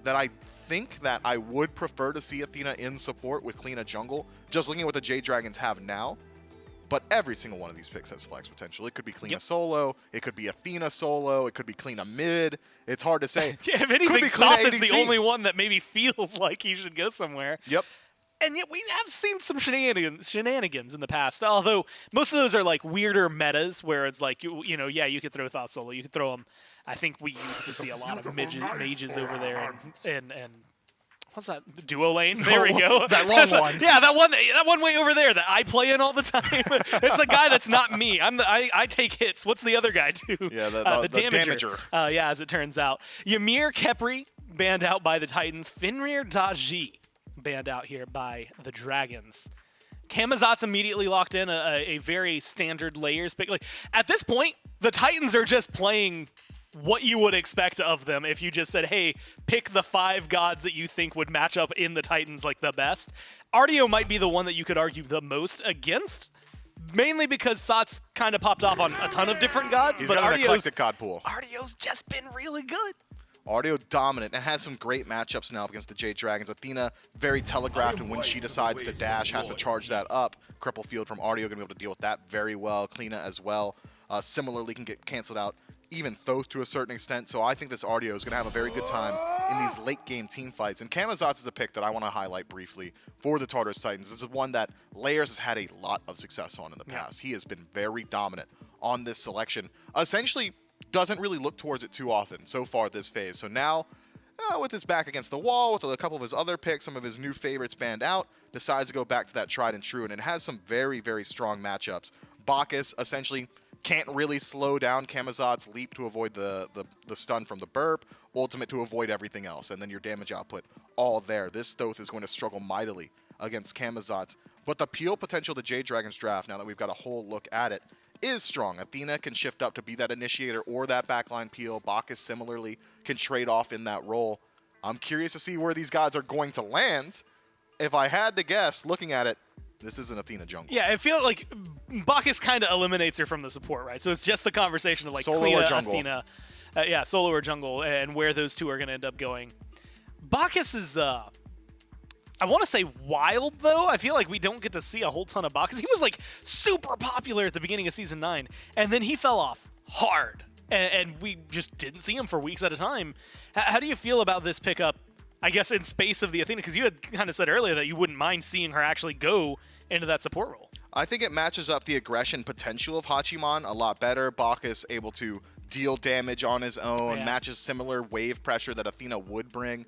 that I think that I would prefer to see Athena in support with Kleena jungle, just looking at what the Jade Dragons have now. But every single one of these picks has flex potential. It could be Kleena solo, it could be Athena solo, it could be Kleena mid. It's hard to say. Yeah, if anything, Thoth is the only one that maybe feels like he should go somewhere. Yep. And yet we have seen some shenanigans in the past, although most of those are like weirder metas where it's like, you know, yeah, you could throw Thoth solo, you could throw him. I think we used to see a lot of mages over there and what's that? Duo lane? There we go. That long one. Yeah, that one way over there that I play in all the time. It's the guy that's not me. I take hits. What's the other guy do? Yeah, the damager. Yeah, as it turns out. Ymir Khepri banned out by the Titans. Fenrir Daji banned out here by the Dragons. Camazot's immediately locked in a very standard layers pick. Like at this point, the Titans are just playing what you would expect of them if you just said, hey, pick the 5 gods that you think would match up in the Titans like the best. Artio might be the one that you could argue the most against, mainly because Sat's kind of popped off on a ton of different gods. He's but got an eclectic god pool. Artio's just been really good. Artio dominant and has some great matchups now against the Jade Dragons. Athena very telegraphed, and when she decides to dash, has to charge that up. Cripple Field from Artio, going to be able to deal with that very well. Kleena as well. Similarly can get canceled out. Even Thoth to a certain extent. So I think this Artio is going to have a very good time in these late game team fights. And Camazotz is a pick that I want to highlight briefly for the Tartarus Titans. This is one that Layers has had a lot of success on in the past. He has been very dominant on this selection. Essentially doesn't really look towards it too often so far this phase. So now, with his back against the wall, with a couple of his other picks, some of his new favorites banned out, decides to go back to that tried and true. And it has some very, very strong matchups. Bacchus essentially can't really slow down Camazot's leap to avoid the stun from the burp, ultimate to avoid everything else, and then your damage output all there. This Thoth is going to struggle mightily against Camazot's, but the peel potential to Jade Dragon's draft, now that we've got a whole look at it, is strong. Athena can shift up to be that initiator or that backline peel. Bacchus similarly can trade off in that role. I'm curious to see where these gods are going to land. If I had to guess, looking at it, this is an Athena jungle. Yeah, I feel like Bacchus kind of eliminates her from the support, right? So it's just the conversation of like solo Kleena, or jungle. Athena, solo or jungle, and where those two are going to end up going. Bacchus is, I want to say wild, though. I feel like we don't get to see a whole ton of Bacchus. He was like super popular at the beginning of Season 9, and then he fell off hard, and we just didn't see him for weeks at a time. How do you feel about this pickup, I guess, in space of the Athena? Because you had kind of said earlier that you wouldn't mind seeing her actually go into that support role. I think it matches up the aggression potential of Hachiman a lot better. Bacchus able to deal damage on his own, matches similar wave pressure that Athena would bring.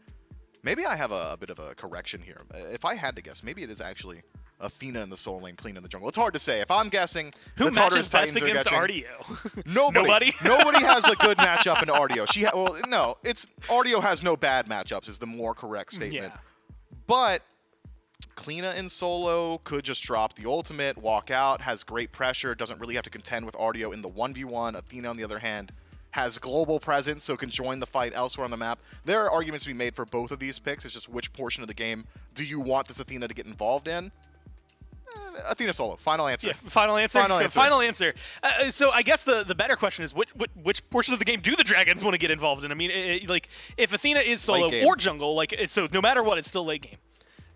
Maybe I have a bit of a correction here. If I had to guess, maybe it is actually Athena in the solo lane, clean in the jungle. It's hard to say. If I'm guessing, who the matches Tartarus best Titans against are RDO? Nobody. Nobody has a good matchup in RDO. Well, no, it's RDO has no bad matchups is the more correct statement. Yeah. But Kleena in solo could just drop the ultimate, walk out, has great pressure, doesn't really have to contend with RDO in the 1v1. Athena, on the other hand, has global presence, so can join the fight elsewhere on the map. There are arguments to be made for both of these picks. It's just which portion of the game do you want this Athena to get involved in? Athena solo. Final answer. Yeah, final answer. Final answer. So I guess the better question is which portion of the game do the Dragons want to get involved in? I mean, like if Athena is solo or jungle, like so no matter what, it's still late game.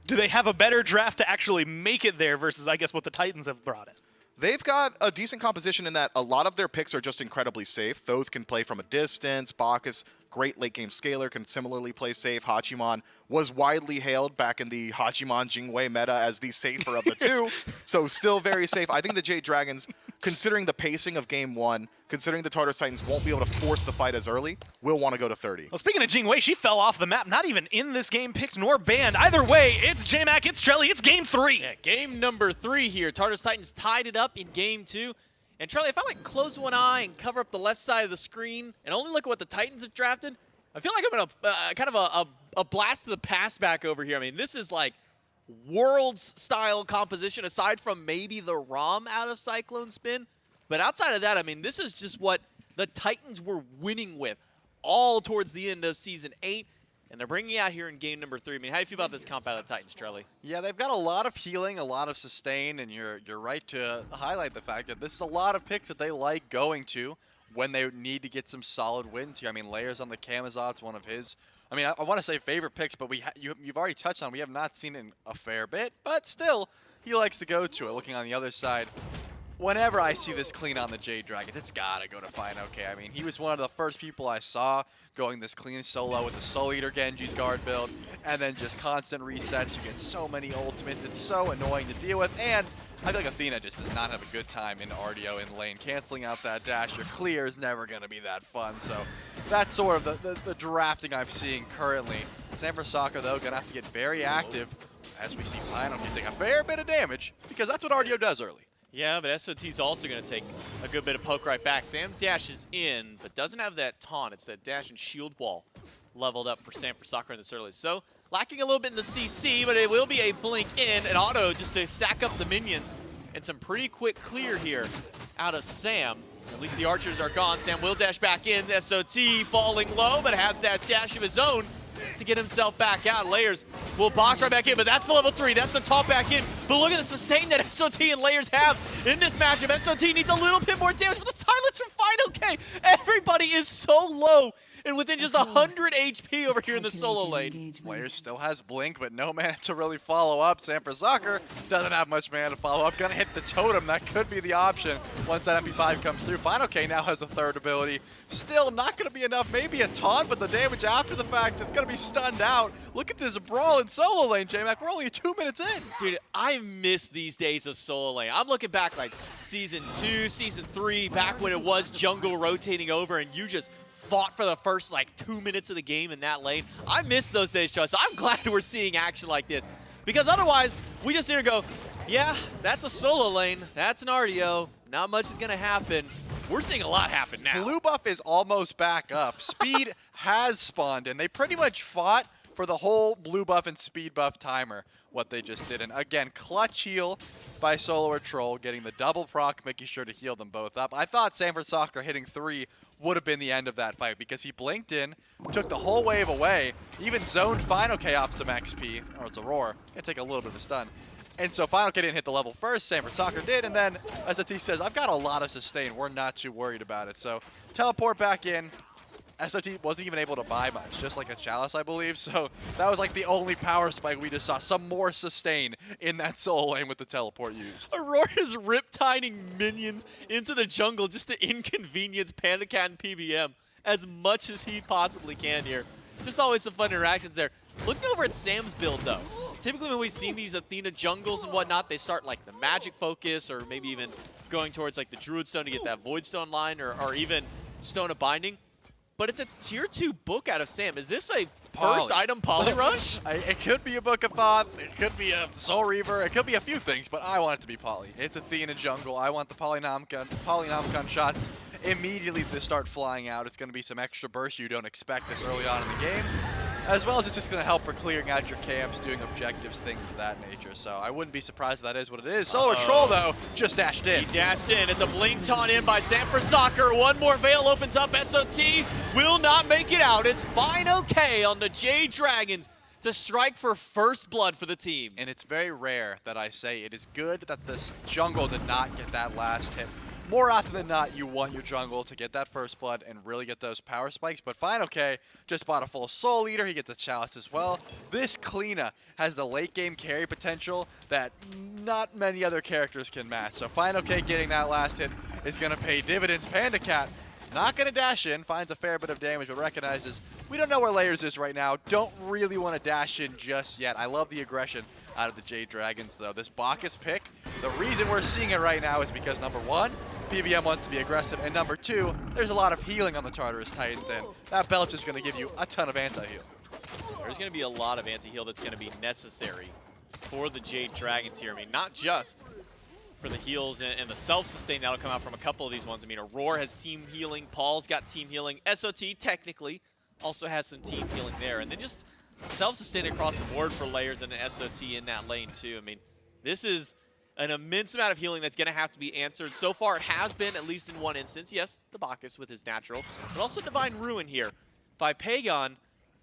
Do they have a better draft to actually make it there versus I guess what the Titans have brought in? They've got a decent composition in that a lot of their picks are just incredibly safe. Thoth can play from a distance. Bacchus, great late game scaler, can similarly play safe. Hachiman was widely hailed back in the Hachiman Jingwei meta as the safer of the two, so still very safe. I think the Jade Dragons, considering the pacing of game 1, considering the Tartarus Titans won't be able to force the fight as early, will want to go to 30. Well, speaking of Jingwei, she fell off the map, not even in this game picked nor banned. Either way, it's J-Mac, it's Trelly, it's game 3. Yeah, game number 3 here. Tartarus Titans tied it up in game 2. And Charlie, if I like close one eye and cover up the left side of the screen and only look at what the Titans have drafted, I feel like I'm in a kind of a blast of the past back over here. I mean, this is like Worlds-style composition aside from maybe the ROM out of Cyclone Spin. But outside of that, I mean, this is just what the Titans were winning with all towards the end of Season 8. And they're bringing it out here in game number 3. I mean, how do you feel about this comp out of the Titans, Trelly? Yeah, they've got a lot of healing, a lot of sustain, and you're right to highlight the fact that this is a lot of picks that they like going to when they need to get some solid wins here. I mean, Layers on the Camazot's one of his, I mean, I want to say favorite picks, but you've already touched on, we have not seen it in a fair bit, but still, he likes to go to it. Looking on the other side, whenever I see this clean on the Jade Dragons, it's got to go to Fine OK. I mean, he was one of the first people I saw going this clean solo with the Soul Eater Genji's guard build, and then just constant resets. You get so many ultimates. It's so annoying to deal with, and I feel like Athena just does not have a good time in RDO in lane. Canceling out that dash, your clear is never going to be that fun. So that's sort of the drafting I'm seeing currently. Sanfrecce, though, going to have to get very active as we see Fine OK take a fair bit of damage, because that's what RDO does early. Yeah, but SOT's also going to take a good bit of poke right back. Sam dashes in, but doesn't have that taunt. It's that dash and shield wall leveled up for Sanfrecce in this early. So lacking a little bit in the CC, but it will be a blink in, an auto just to stack up the minions, and some pretty quick clear here out of Sam. At least the archers are gone. Sam will dash back in. SOT falling low, but has that dash of his own to get himself back out. Layers will box right back in, but that's the level 3. That's the top back in. But look at the sustain that SOT and Layers have in this matchup. SOT needs a little bit more damage, but the silence are fine. Okay, everybody is so low and within just 100 HP over here in the solo lane. Layers still has Blink, but no mana to really follow up. Sanfrecce doesn't have much mana to follow up. Gonna hit the totem. That could be the option once that MP5 comes through. Fine OK now has a third ability. Still not gonna be enough. Maybe a taunt, but the damage after the fact, it's gonna be stunned out. Look at this brawl in solo lane, J-Mac. We're only 2 minutes in. Dude, I miss these days of solo lane. I'm looking back like Season 2, Season 3, back when it was jungle rotating over and you just fought for the first like 2 minutes of the game in that lane. I miss those days, Joe. So I'm glad we're seeing action like this, because otherwise we just sit here and go, yeah, that's a solo lane, that's an RDO, not much is gonna happen. We're seeing a lot happen now. Blue buff is almost back up. Speed has spawned in. They pretty much fought for the whole blue buff and speed buff timer, what they just did. And again, clutch heal by Solo or Troll, getting the double proc, making sure to heal them both up. I thought Sanfrecce hitting 3 would have been the end of that fight, because he blinked in, took the whole wave away, even zoned Fine OK off some XP, or it's a roar. Gonna take a little bit of a stun. And so Fine OK didn't hit the level first, Sanfrecce did, and then SOT says, I've got a lot of sustain, we're not too worried about it. So teleport back in. SOT wasn't even able to buy much, just like a Chalice, I believe. So that was like the only power spike we just saw. Some more sustain in that solo lane with the teleport used. Aurora's riptining minions into the jungle just to inconvenience Panda Cat and PBM as much as he possibly can here. Just always some fun interactions there. Looking over at Sam's build, though. Typically when we've seen these Athena jungles and whatnot, they start like the magic focus, or maybe even going towards like the Druid Stone to get that Void Stone line, or even Stone of Binding. But it's a tier 2 book out of Sam. Is this a first item Poly Rush? It could be a Book of Thought, it could be a Soul Reaver, it could be a few things, but I want it to be Poly. It's Athena jungle. I want the Polynomicon shots immediately to start flying out. It's going to be some extra burst you don't expect this early on in the game, as well as it's just going to help for clearing out your camps, doing objectives, things of that nature. So I wouldn't be surprised if that is what it is. Solar Troll, though, just dashed in. He dashed in. It's a blink taunt in by Sam for Soccer. One more veil opens up. SOT will not make it out. It's fine okay on the Jade Dragons to strike for first blood for the team. And it's very rare that I say it is good that this jungle did not get that last hit. More often than not, you want your jungle to get that first blood and really get those power spikes. But Fine OK just bought a full Soul Eater. He gets a Chalice as well. This Kleena has the late game carry potential that not many other characters can match. So Fine OK getting that last hit is going to pay dividends. Panda Cat not going to dash in, finds a fair bit of damage, but recognizes we don't know where Layers is right now. Don't really want to dash in just yet. I love the aggression out of the Jade Dragons, though. This Bacchus pick, the reason we're seeing it right now is because, number one, PBM wants to be aggressive, and number two, there's a lot of healing on the Tartarus Titans, and that Belch is going to give you a ton of anti-heal. There's going to be a lot of anti-heal that's going to be necessary for the Jade Dragons here. I mean, not just for the heals and the self-sustain that'll come out from a couple of these ones. I mean, Aurora has team healing, Paul's got team healing, SOT technically also has some team healing there, and then just self-sustain across the board for Layers and an SOT in that lane too. I mean, this is an immense amount of healing that's going to have to be answered. So far, it has been, at least in one instance. Yes, the Bacchus with his natural, but also Divine Ruin here by Pagon.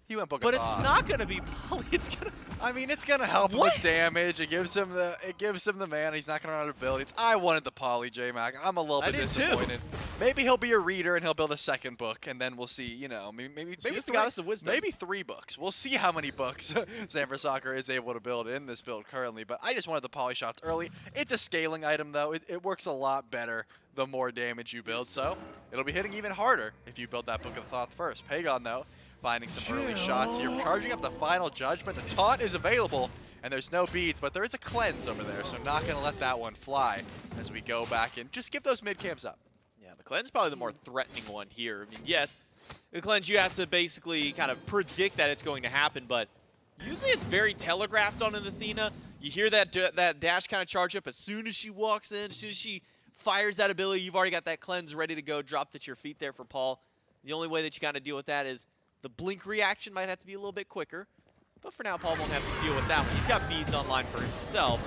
He went Book but of Thought. It's not going to be Poly. It's going to. I mean, it's gonna help him with damage. It gives him the mana. He's not gonna run out of abilities. I wanted the Poly, J-Mac. I'm a little bit disappointed. Maybe he'll be a reader and he'll build a second book, and then we'll see. You know, maybe the Goddess of Wisdom. Maybe 3 books. We'll see how many books Sam for Soccer is able to build in this build currently. But I just wanted the Poly shots early. It's a scaling item though. It works a lot better the more damage you build. So it'll be hitting even harder if you build that Book of Thought first. Pagon though, finding some early shots here, charging up the Final Judgment. The taunt is available, and there's no beads, but there is a cleanse over there, so not going to let that one fly as we go back and just give those mid camps up. Yeah, the cleanse is probably the more threatening one here. I mean, yes, the cleanse you have to basically kind of predict that it's going to happen, but usually it's very telegraphed on an Athena. You hear that dash kind of charge up as soon as she walks in, as soon as she fires that ability, you've already got that cleanse ready to go, dropped at your feet there for Paul. The only way that you kind of deal with that is the blink reaction might have to be a little bit quicker, but for now, Paul won't have to deal with that one. He's got beads online for himself,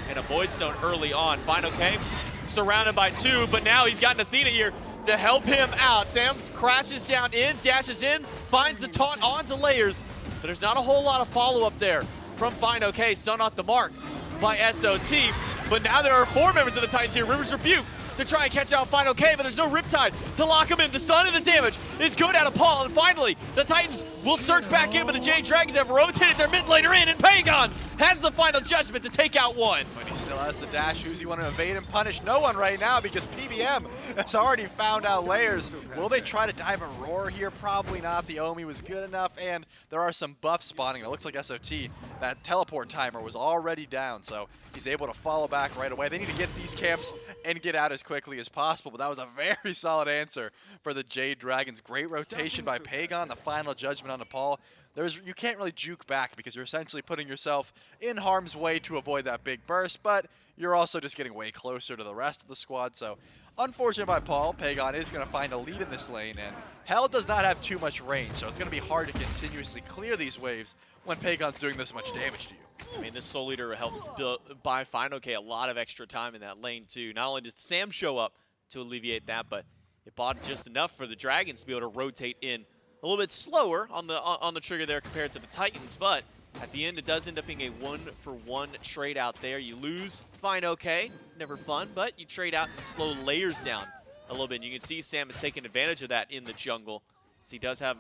and a Void Stone early on. Fine, okay, surrounded by 2, but now he's got an Athena here to help him out. Sam crashes down in, dashes in, finds the taunt onto Layers, but there's not a whole lot of follow-up there from Fine, okay, stun off the mark by SOT, but now there are 4 members of the Titans here. River's Rebuke to try and catch out Fine OK, but there's no Riptide to lock him in. The stun and the damage is good out of Paul, and finally, the Titans will surge back in, but the Jade Dragons have rotated their mid laner in, and Pagon has the Final Judgment to take out one. But he still has the dash. Who's he want to evade and punish? No one right now, because PBM has already found out Layers. Will they try to dive a Roar here? Probably not. The Omi was good enough, and there are some buffs spawning. It looks like SOT, that teleport timer was already down, so he's able to follow back right away. They need to get these camps and get out as quickly as possible, but that was a very solid answer for the Jade Dragons. Great rotation by Pagon, the Final Judgment on Paul. You can't really juke back because you're essentially putting yourself in harm's way to avoid that big burst, but you're also just getting way closer to the rest of the squad. So unfortunate by Paul, Pagon is going to find a lead in this lane, and Hell does not have too much range, so it's going to be hard to continuously clear these waves when Pagon's doing this much damage to you. I mean, this Soul Eater helped buy Fine OK a lot of extra time in that lane too. Not only did Sam show up to alleviate that, but it bought just enough for the Dragons to be able to rotate in a little bit slower on the trigger there compared to the Titans, but at the end it does end up being a 1-for-1 trade out there. You lose Fine OK, never fun, but you trade out and slow Layers down a little bit. And you can see Sam is taking advantage of that in the jungle, as he does have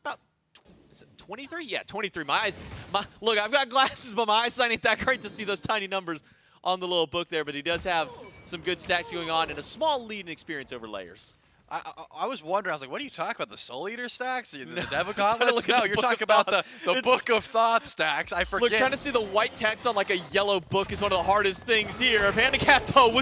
about 23? Yeah, 23. Look, I've got glasses, but my eyesight ain't that great to see those tiny numbers on the little book there, but he does have some good stacks going on and a small lead in experience over Layers. I was wondering, I was like, what are you talking about? The Soul Eater stacks? The Devil Gauntlets? No, you're talking about the Book of Thought stacks. I forget. Look, trying to see the white text on like a yellow book is one of the hardest things here. Panda Cat, though,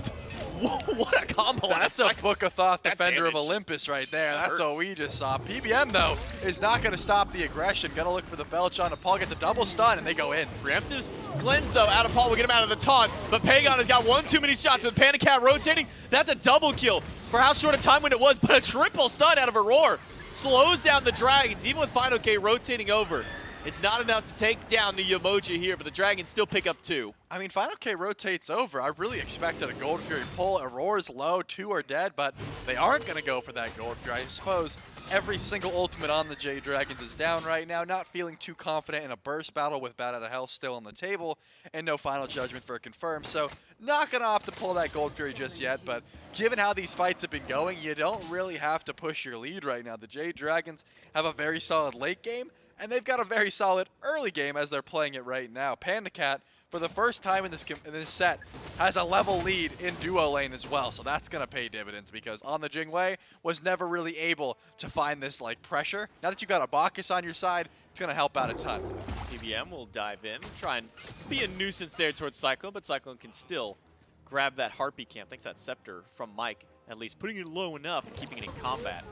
What a combo. That's a Book of Thoth defender of damage. Olympus right there. That's hurts. what we just saw. PBM, though, is not going to stop the aggression. Going to look for the belch on. Paul gets a double stun, and they go in. Preemptives cleanse, though, out of Paul will get him out of the taunt, but Pagon has got one too many shots with Panda Cat rotating. That's a double kill for how short a time when it was, but a triple stun out of Aurora slows down the Dragons, even with Final K rotating over. It's not enough to take down the Yamoja here, but the Dragons still pick up 2. I mean, Final K rotates over. I really expected a Gold Fury pull. Aurora's low, 2 are dead, but they aren't going to go for that Gold Fury. I suppose every single ultimate on the Jade Dragons is down right now, not feeling too confident in a burst battle with Bat Out of Hell still on the table, and no Final Judgment for a confirm. So not going to opt to pull that Gold Fury just yet, but given how these fights have been going, you don't really have to push your lead right now. The Jade Dragons have a very solid late game, and they've got a very solid early game as they're playing it right now. Panda Cat, for the first time in this set, has a level lead in duo lane as well, so that's going to pay dividends because On the Jingwei was never really able to find this like pressure. Now that you've got a Bacchus on your side, it's going to help out a ton. PBM will dive in, try and be a nuisance there towards Cyclone, but Cyclone can still grab that Harpy Camp. Thanks that Scepter from Mike, at least putting it low enough and keeping it in combat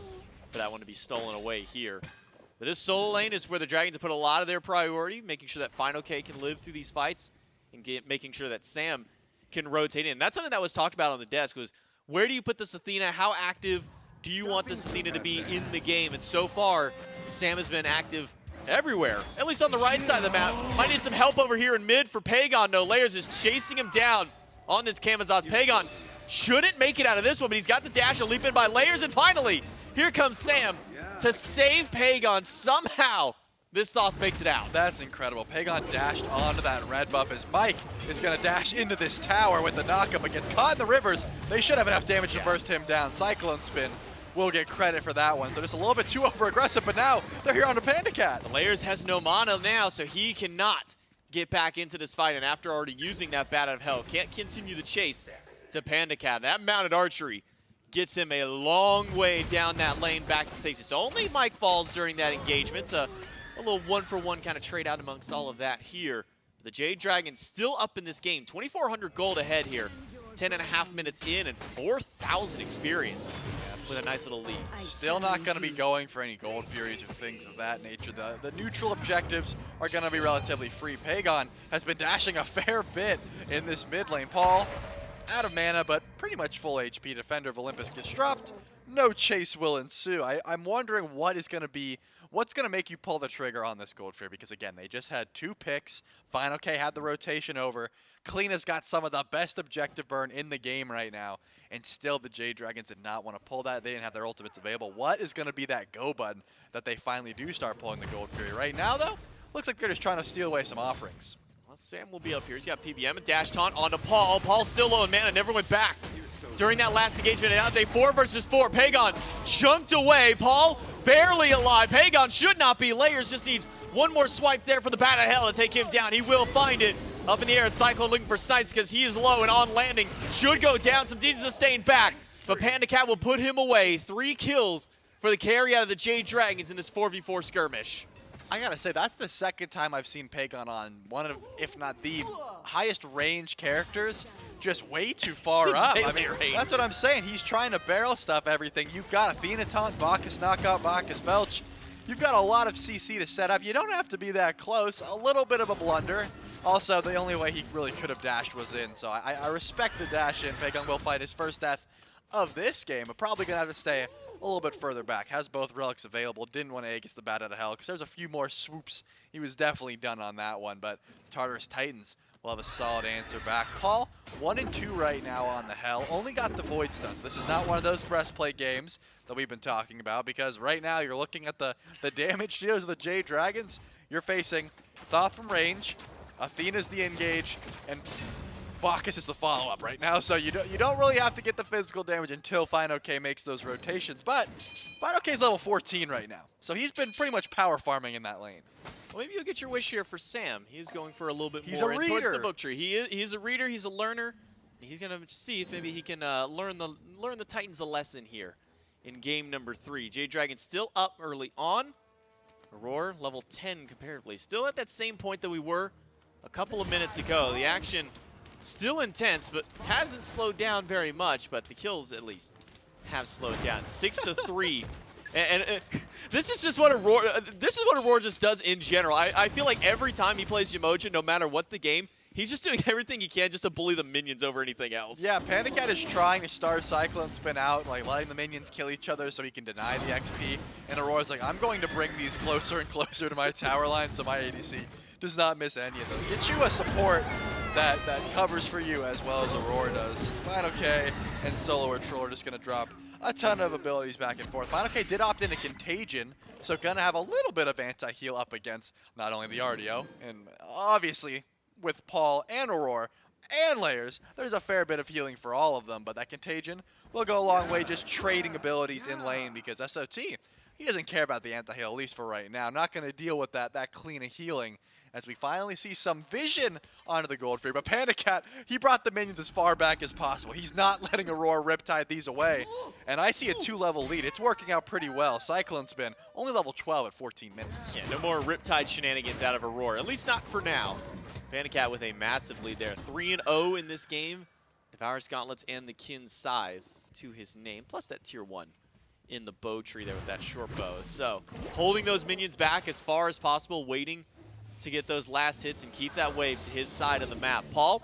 for that one to be stolen away here. But this solo lane is where the Dragons have put a lot of their priority, making sure that Final K can live through these fights and making sure that Sam can rotate in. That's something that was talked about on the desk was, where do you put this Athena? How active do you want this Athena to be in the game? And so far, Sam has been active everywhere, at least on the right side of the map. Might need some help over here in mid for Pagon. No, Layers is chasing him down on this Camazotz. Pagon shouldn't make it out of this one, but he's got the dash, a leap in by Layers, and finally, here comes Sam to save Pagon. Somehow, this Thoth makes it out. That's incredible. Pagon dashed onto that red buff as Mike is going to dash into this tower with the knockup, but gets caught in the rivers. They should have enough damage to burst him down. Cyclone Spin will get credit for that one. So just a little bit too over-aggressive, but now they're here on the Panda Cat. The Layers has no mana now, so he cannot get back into this fight, and after already using that Bat Out of Hell, can't continue the chase to Panda Cat. That mounted archery gets him a long way down that lane back to safety. So only Mike falls during that engagement. A little one-for-one kind of trade out amongst all of that here. The Jade Dragons still up in this game. 2,400 gold ahead here. 10.5 minutes in and 4,000 experience with a nice little lead. Still not going to be going for any Gold Furies or things of that nature. The neutral objectives are going to be relatively free. Pagon has been dashing a fair bit in this mid lane. Paul, out of mana, but pretty much full HP. Defender of Olympus gets dropped. No chase will ensue. I'm wondering what's going to make you pull the trigger on this Gold Fury, because again, they just had 2 picks. Final K had the rotation over. Cleana's got some of the best objective burn in the game right now, and still the Jade Dragons did not want to pull that. They didn't have their ultimates available. What is going to be that go button that they finally do start pulling the Gold Fury? Right now, though, looks like they're just trying to steal away some offerings. Well, Sam will be up here. He's got PBM and dash taunt onto Paul. Paul's still low in mana, never went back during that last engagement. And now it's a 4 versus 4. Pagon jumped away. Paul barely alive. Pagon should not be. Layers just needs one more swipe there for the Bat of Hell to take him down. He will find it. Up in the air, Cyclone looking for Snipes because he is low and on landing. Should go down. Some decent sustain back. But Panda Cat will put him away. 3 kills for the carry out of the Jade Dragons in this 4v4 skirmish. I gotta say, that's the second time I've seen Pagon on one of, if not the highest range characters, just way too far up. I mean, that's what I'm saying. He's trying to barrel stuff everything. You've got Athena taunt, Bacchus knockout, Bacchus belch. You've got a lot of CC to set up. You don't have to be that close. A little bit of a blunder. Also, the only way he really could have dashed was in, so I respect the dash in. Pagon will fight his first death of this game, but probably gonna have to stay a little bit further back. Has both relics available. Didn't want to Aegis the Bat Out of Hell because there's a few more swoops. He was definitely done on that one, but Tartarus Titans will have a solid answer back. Paul, 1 and 2 right now on the Hell. Only got the Void Stuns. This is not one of those breastplate games that we've been talking about, because right now you're looking at the damage dealers of the Jade Dragons. You're facing Thoth from range, Athena's the engage, and Bacchus is the follow-up right now, so you don't really have to get the physical damage until Final K makes those rotations, but Final K's level 14 right now, so he's been pretty much power farming in that lane. Well, maybe you'll get your wish here for Sam. He's going for a little bit He's more a in towards the reader. book tree. He's a reader, he's a learner. He's going to see if maybe he can learn the Titans a lesson here in game number 3. Jade Dragon still up early on. Aurora, level 10 comparatively. Still at that same point that we were a couple of minutes ago. The action Still intense, but hasn't slowed down very much, but the kills at least have slowed down. 6-3. And this is just what Aurora just does in general. I feel like every time he plays Yamoja, no matter what the game, he's just doing everything he can just to bully the minions over anything else. Yeah, Panicat is trying to start Cyclone Spin out, like letting the minions kill each other so he can deny the XP. And Aurora's like, I'm going to bring these closer and closer to my tower line so my ADC does not miss any of them. Get you a support that covers for you as well as Aurora does. Final K and Solo or Troll are just going to drop a ton of abilities back and forth. Final K did opt into Contagion, so gonna have a little bit of anti-heal up against not only the RDO, and obviously with Paul and Aurora and Layers, there's a fair bit of healing for all of them, but that Contagion will go a long way just trading abilities in lane because SOT, he doesn't care about the anti-heal, at least for right now. Not gonna deal with that clean of healing as we finally see some vision onto the Gold Fury. But Panicat, he brought the minions as far back as possible. He's not letting Aurora Riptide these away. And I see a 2-level lead. It's working out pretty well. Cyclone Spin, only level 12 at 14 minutes. Yeah, no more Riptide shenanigans out of Aurora, at least not for now. Panicat with a massive lead there. 3-0 in this game. Devour's Gauntlets and the Kin size to his name, plus that tier 1 in the bow tree there with that short bow. So, holding those minions back as far as possible, waiting to get those last hits and keep that wave to his side of the map. Paul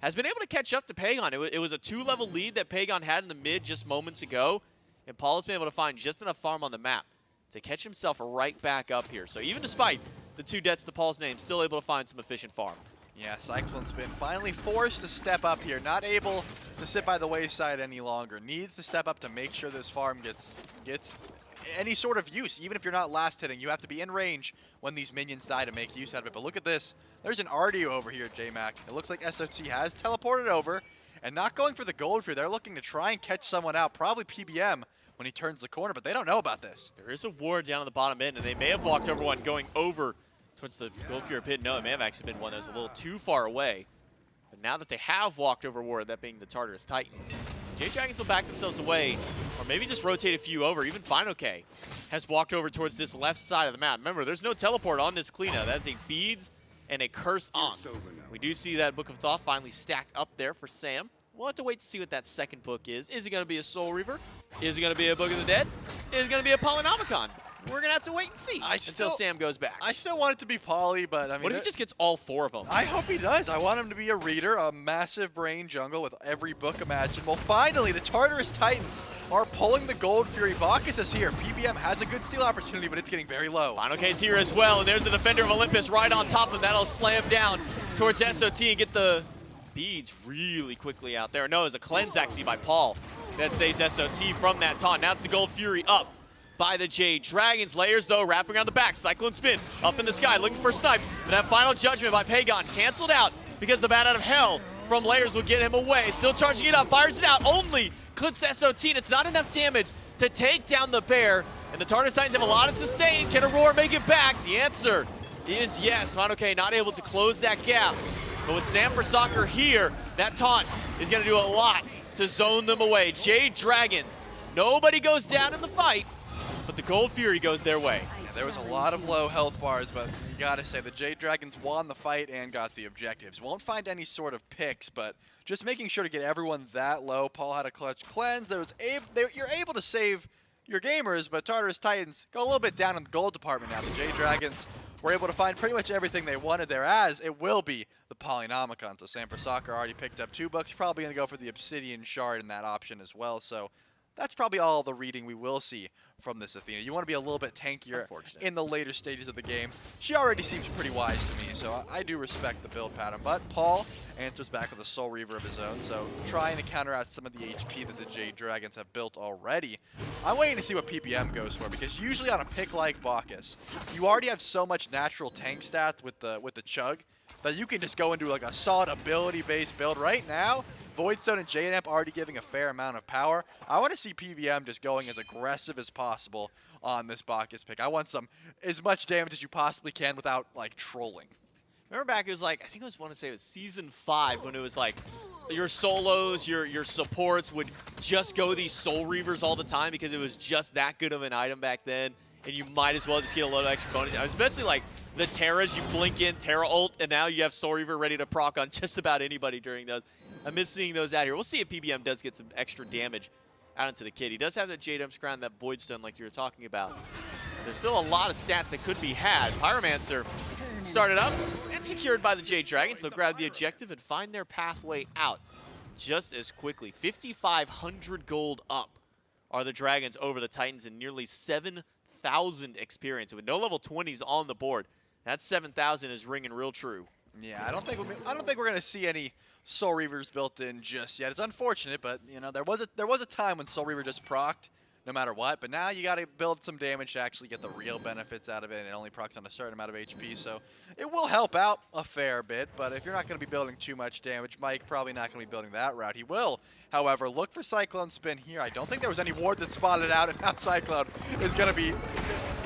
has been able to catch up to Pagon. It was a 2-level lead that Pagon had in the mid just moments ago, and Paul has been able to find just enough farm on the map to catch himself right back up here. So even despite the 2 deaths to Paul's name, still able to find some efficient farm. Yeah, Cyclone Spin finally forced to step up here. Not able to sit by the wayside any longer. Needs to step up to make sure this farm gets any sort of use. Even if you're not last hitting, you have to be in range when these minions die to make use out of it. But look at this. There's an RDO over here, J-Mac. It looks like SOT has teleported over and not going for the gold fear. They're looking to try and catch someone out, probably PBM when he turns the corner, but they don't know about this. There is a ward down on the bottom end, and they may have walked over one going over towards the gold fear pit. No, it may have actually been one that was a little too far away. But now that they have walked over ward, that being the Tartarus Titans, Jade Dragons will back themselves away, or maybe just rotate a few over. Even Final K has walked over towards this left side of the map. Remember, there's no teleport on this Kleena. That's a Beads and a Cursed Ankh. We do see that Book of Thoth finally stacked up there for Sam. We'll have to wait to see what that second book is. Is it going to be a Soul Reaver? Is it going to be a Book of the Dead? Is it going to be a Polynomicon? We're going to have to wait and see until Sam goes back. I still want it to be Poly, but I mean... What if he just gets all 4 of them? I hope he does. I want him to be a reader, a massive brain jungle with every book imaginable. Finally, the Tartarus Titans are pulling the Gold Fury. Bacchus is here. PBM has a good steal opportunity, but it's getting very low. Final K's here as well, and there's the Defender of Olympus right on top of him. That'll slam down towards SOT and get the Beads really quickly out there. No, it's a cleanse actually by Paul that saves SOT from that taunt. Now it's the Gold Fury up by the Jade Dragons. Layers, though, wrapping around the back. Cyclone Spin up in the sky, looking for snipes. But that final judgment by Pagon canceled out because the Bat Out of Hell from Layers will get him away. Still charging it up, fires it out, only clips SOT, and it's not enough damage to take down the bear. And the Tartarus Titans have a lot of sustain. Can Aurora make it back? The answer is yes. Final K not able to close that gap. But with Sam for Soccer here, that taunt is going to do a lot to zone them away. Jade Dragons, nobody goes down in the fight, but the Gold Fury goes their way. Yeah, there was a lot of low health bars, but you gotta say the Jade Dragons won the fight and got the objectives. Won't find any sort of picks, but just making sure to get everyone that low. Paul had a clutch cleanse. You're able to save your gamers, but Tartarus Titans go a little bit down in the gold department now. The Jade Dragons were able to find pretty much everything they wanted there, as it will be the Polynomicon. So Sam for Soccer already picked up 2 books. Probably going to go for the Obsidian Shard in that option as well. So that's probably all the reading we will see from this Athena. You want to be a little bit tankier in the later stages of the game. She already seems pretty wise to me, so I do respect the build pattern. But Paul answers back with a Soul Reaver of his own, so trying to counteract some of the HP that the Jade Dragons have built already. I'm waiting to see what PPM goes for, because usually on a pick like Bacchus, you already have so much natural tank stats with the Chug that you can just go into like a solid ability-based build. Right now, Voidstone and J-Amp already giving a fair amount of power. I want to see PBM just going as aggressive as possible on this Bacchus pick. I want as much damage as you possibly can without like trolling. Remember back, it was like, I think I want to say it was Season 5 when it was like your solos, your supports would just go these Soul Reavers all the time because it was just that good of an item back then, and you might as well just get a lot of extra bonus. Especially like the Terras. You blink in, Terra ult, and now you have Soul Reaver ready to proc on just about anybody during those. I miss seeing those out here. We'll see if PBM does get some extra damage out into the kid. He does have that J-Dumps crown, that Void Stone like you were talking about. There's still a lot of stats that could be had. Pyromancer started up and secured by the Jade Dragons. They'll grab the objective and find their pathway out just as quickly. 5,500 gold up are the Dragons over the Titans and nearly 7,000 experience. With no level 20s on the board, that 7,000 is ringing real true. Yeah, I don't think we're gonna see any Soul Reavers built in just yet. It's unfortunate, but you know there was a time when Soul Reaver just procced no matter what. But now you got to build some damage to actually get the real benefits out of it, and it only procs on a certain amount of HP, so it will help out a fair bit. But if you're not going to be building too much damage, Mike probably not going to be building that route. He will, however, look for Cyclone Spin here. I don't think there was any ward that spotted out, and now Cyclone is going to be.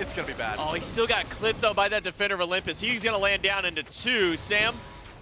It's going to be bad. Oh, he still got clipped though by that Defender of Olympus. He's going to land down into 2. Sam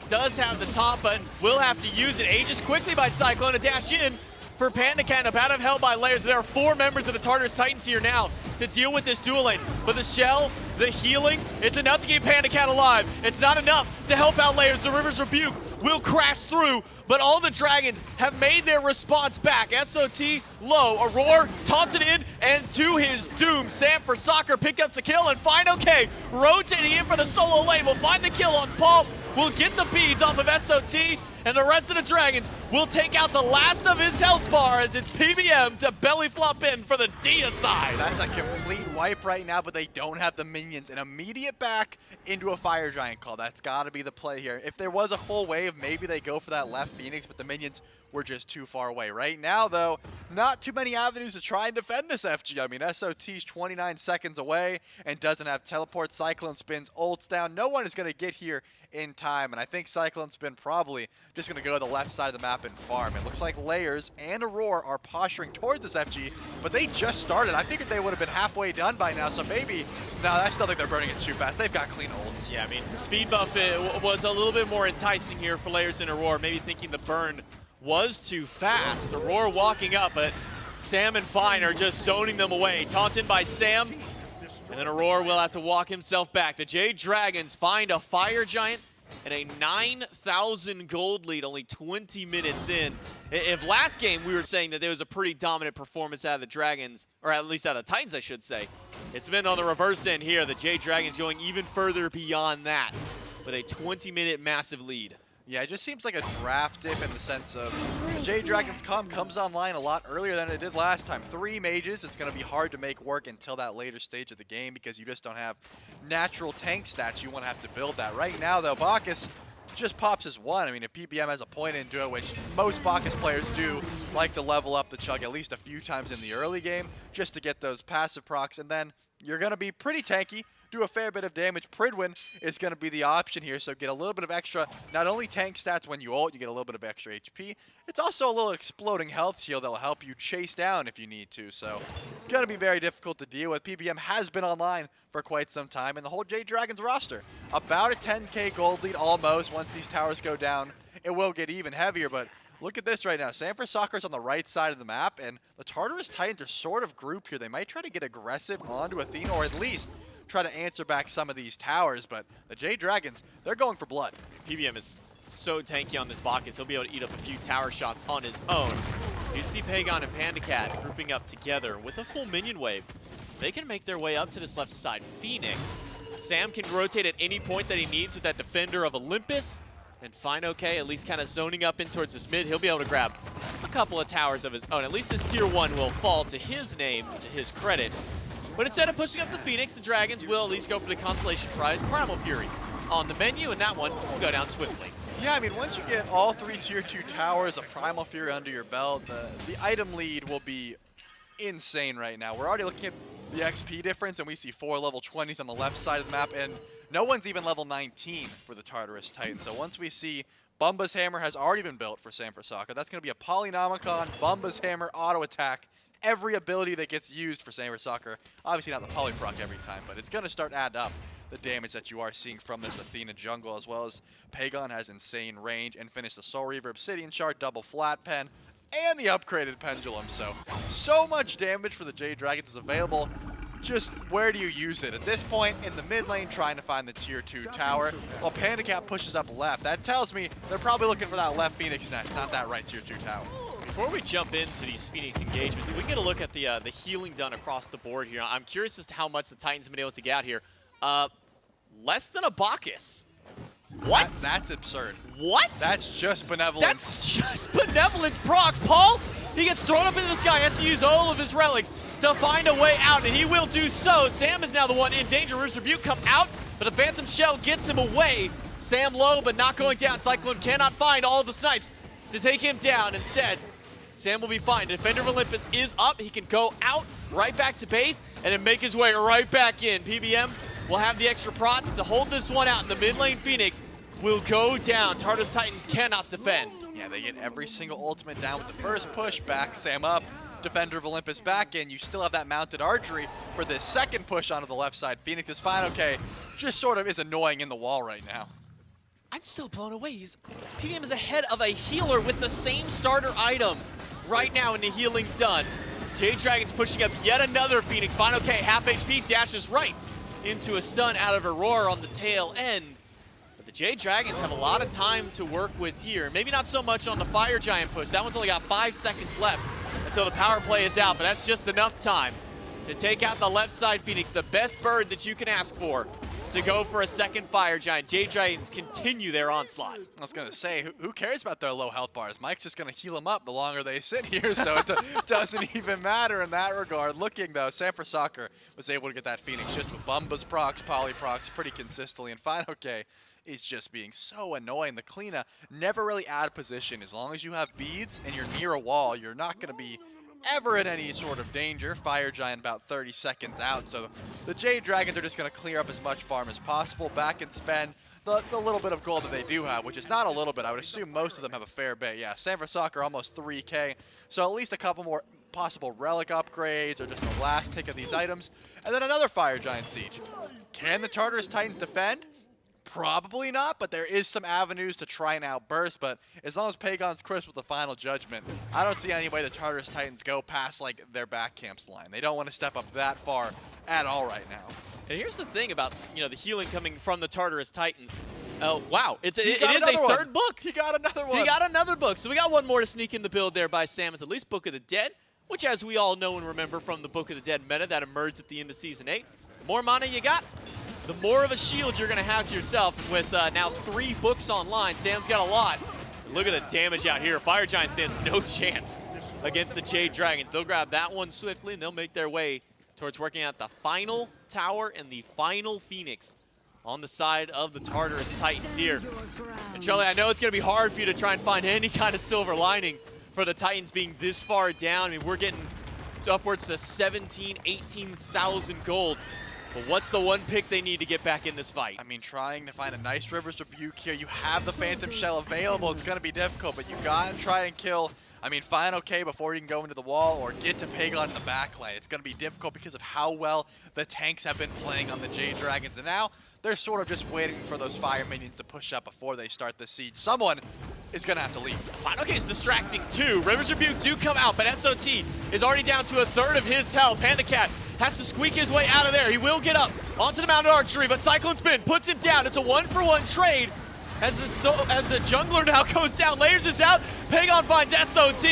does have the top button, will have to use it. Ages quickly by Cyclone to dash in for Pandacan, up out of hell by Layers. There are 4 members of the Tartarus Titans here now to deal with this dual lane. But the shell, the healing, it's enough to keep Pandacan alive. It's not enough to help out Layers. The River's Rebuke will crash through, but all the Dragons have made their response back. SOT low, Aurora taunted in, and to his doom, Sam for Soccer picked up the kill, and Fine OK rotating in for the solo lane. Will find the kill on Paul, will get the beads off of SOT, and the rest of the Dragons will take out the last of his health bar as it's PBM to belly flop in for the Dia side. That's a complete wipe right now, but they don't have the minions. An immediate back into a Fire Giant call. That's got to be the play here. If there was a full wave, maybe they go for that left Phoenix, but the minions were just too far away. Right now, though, not too many avenues to try and defend this FG. I mean, SOT's 29 seconds away and doesn't have teleport. Cyclone Spin's ults down. No one is going to get here in time, and I think Cyclone Spin probably just going to go to the left side of the map and farm. It looks like Layers and Aurora are posturing towards this FG, but they just started. I figured they would have been halfway done by now, so maybe, no, I still think they're burning it too fast. They've got clean ults. Yeah, I mean, the speed buff was a little bit more enticing here for Layers and Aurora, maybe thinking the burn was too fast. Aurora walking up, but Sam and Fine are just zoning them away. Taunted by Sam, and then Aurora will have to walk himself back. The Jade Dragons find a Fire Giant and a 9,000 gold lead only 20 minutes in. If last game we were saying that there was a pretty dominant performance out of the Dragons, or at least out of the Titans, I should say, it's been on the reverse end here. The Jade Dragons going even further beyond that with a 20-minute massive lead. Yeah, it just seems like a draft dip in the sense of the Jade Dragons comp comes online a lot earlier than it did last time. 3 mages, it's going to be hard to make work until that later stage of the game because you just don't have natural tank stats. You want to have to build that. Right now, though, Bacchus just pops his 1. I mean, if PBM has a point into it, which most Bacchus players do like to level up the chug at least a few times in the early game just to get those passive procs, and then you're going to be pretty tanky, do a fair bit of damage. Pridwin is going to be the option here, so get a little bit of extra, not only tank stats when you ult, you get a little bit of extra HP. It's also a little exploding health shield that will help you chase down if you need to, so going to be very difficult to deal with. PBM has been online for quite some time, and the whole Jade Dragons roster, about a 10k gold lead almost. Once these towers go down, it will get even heavier, but look at this right now. Sanford Soccer's on the right side of the map, and the Tartarus Titans are sort of grouped here. They might try to get aggressive onto Athena, or at least try to answer back some of these towers, but the Jade Dragons, they're going for blood. PBM is so tanky on this Bacchus, he'll be able to eat up a few tower shots on his own. You see Pagon and Pandacat grouping up together with a full minion wave. They can make their way up to this left side. Phoenix, Sam can rotate at any point that he needs with that Defender of Olympus, and Fine OK at least kind of zoning up in towards this mid. He'll be able to grab a couple of towers of his own. At least this tier 1 will fall to his name, to his credit. But instead of pushing up the Phoenix, the Dragons will at least go for the consolation prize, Primal Fury, on the menu, and that one will go down swiftly. Yeah, I mean, once you get all 3 tier 2 towers, a Primal Fury under your belt, the item lead will be insane right now. We're already looking at the XP difference, and we see 4 level 20s on the left side of the map, and no one's even level 19 for the Tartarus Titan. So once we see Bumba's Hammer has already been built for Sanford Soccer, that's going to be a Polynomicon, Bumba's Hammer, auto attack, every ability that gets used for Sanford Soccer. Obviously not the polyproc every time, but it's going to start add up the damage that you are seeing from this Athena jungle, as well as Pagon has insane range and finished the Soul Reaver Obsidian Shard, double flat pen, and the upgraded Pendulum. So much damage for the Jade Dragons is available. just where do you use it? At this point, in the mid lane, trying to find the tier 2 tower, while PandaCat pushes up left. That tells me they're probably looking for that left Phoenix nest, not that right tier 2 tower. Before we jump into these Phoenix engagements, if we can get a look at the healing done across the board here, I'm curious as to how much the Titans have been able to get out here. Less than a Bacchus. What? That's absurd. What? That's just benevolence. That's just benevolence procs. Paul, he gets thrown up into the sky, has to use all of his relics to find a way out, and he will do so. Sam is now the one in danger. Rivers Rebuke come out, but the Phantom Shell gets him away. Sam low, but not going down. Cyclone cannot find all of the snipes to take him down. Instead, Sam will be fine. Defender of Olympus is up. He can go out, right back to base, and then make his way right back in. PBM will have the extra prots to hold this one out, and the mid lane Phoenix will go down. Tartarus Titans cannot defend. Yeah, they get every single ultimate down with the first push, back Sam up, Defender of Olympus back in. You still have that mounted archery for this second push onto the left side. Phoenix is fine, okay, just sort of is annoying in the wall right now. I'm still blown away. PBM is ahead of a healer with the same starter item right now in the healing done. Jade Dragon's pushing up yet another Phoenix. Fine, okay, half HP, dashes right into a stun out of Aurora on the tail end. But the Jade Dragons have a lot of time to work with here. Maybe not so much on the Fire Giant push. That one's only got 5 seconds left until the power play is out, but that's just enough time to take out the left side Phoenix, the best bird that you can ask for, to go for a second Fire Giant. Jade Dragons continue their onslaught. I was going to say, who cares about their low health bars? Mike's just going to heal them up the longer they sit here, so it doesn't even matter in that regard. Looking, though, Sanford Soccer was able to get that Phoenix just with Bumba's procs, Poly procs pretty consistently, and Fine OK is just being so annoying. The Kleena never really out of position. As long as you have beads and you're near a wall, you're not going to be ever in any sort of danger. Fire Giant about 30 seconds out, so the Jade Dragons are just going to clear up as much farm as possible, back and spend the little bit of gold that they do have, which is not a little bit. I would assume most of them have a fair bit. Yeah, Sanford Soccer almost 3K, so at least a couple more possible relic upgrades or just the last tick of these items, and then another Fire Giant siege. Can the Tartarus Titans defend? Probably not, but there is some avenues to try and outburst. But as long as Pagon's crisp with the final judgment, I don't see any way the Tartarus Titans go past like their back camp's line. They don't want to step up that far at all right now. And here's the thing about the healing coming from the Tartarus Titans. Wow, it is a third book. He got another one. He got another book. So we got one more to sneak in the build there by Sam. It's at least Book of the Dead, which, as we all know and remember from the Book of the Dead meta that emerged at the end of Season 8, the more mana you got, the more of a shield you're going to have to yourself. With now 3 books online, Sam's got a lot. Look at the damage out here. Fire Giant stands no chance against the Jade Dragons. They'll grab that one swiftly, and they'll make their way towards working out the final tower and the final Phoenix on the side of the Tartarus Titans here. And Charlie, I know it's going to be hard for you to try and find any kind of silver lining for the Titans being this far down. I mean, we're getting upwards to 17,000, 18,000 gold. But what's the one pick they need to get back in this fight? I mean, trying to find a nice Rivers Rebuke here. You have the Phantom Shell available. It's going to be difficult, but you got to try and kill, I mean, Fine OK before you can go into the wall or get to Pagon in the backline. It's going to be difficult because of how well the tanks have been playing on the Jade Dragons. And now they're sort of just waiting for those fire minions to push up before they start the siege. Someone is going to have to leave. Fine OK is distracting too. Rivers Rebuke do come out, but SOT is already down to 1/3 of his health. PandaCat has to squeak his way out of there. He will get up onto the mounted archery, but Cyclone Spin puts him down. It's a 1-for-1 trade as the jungler now goes down. Layers is out. Pagon finds SOT,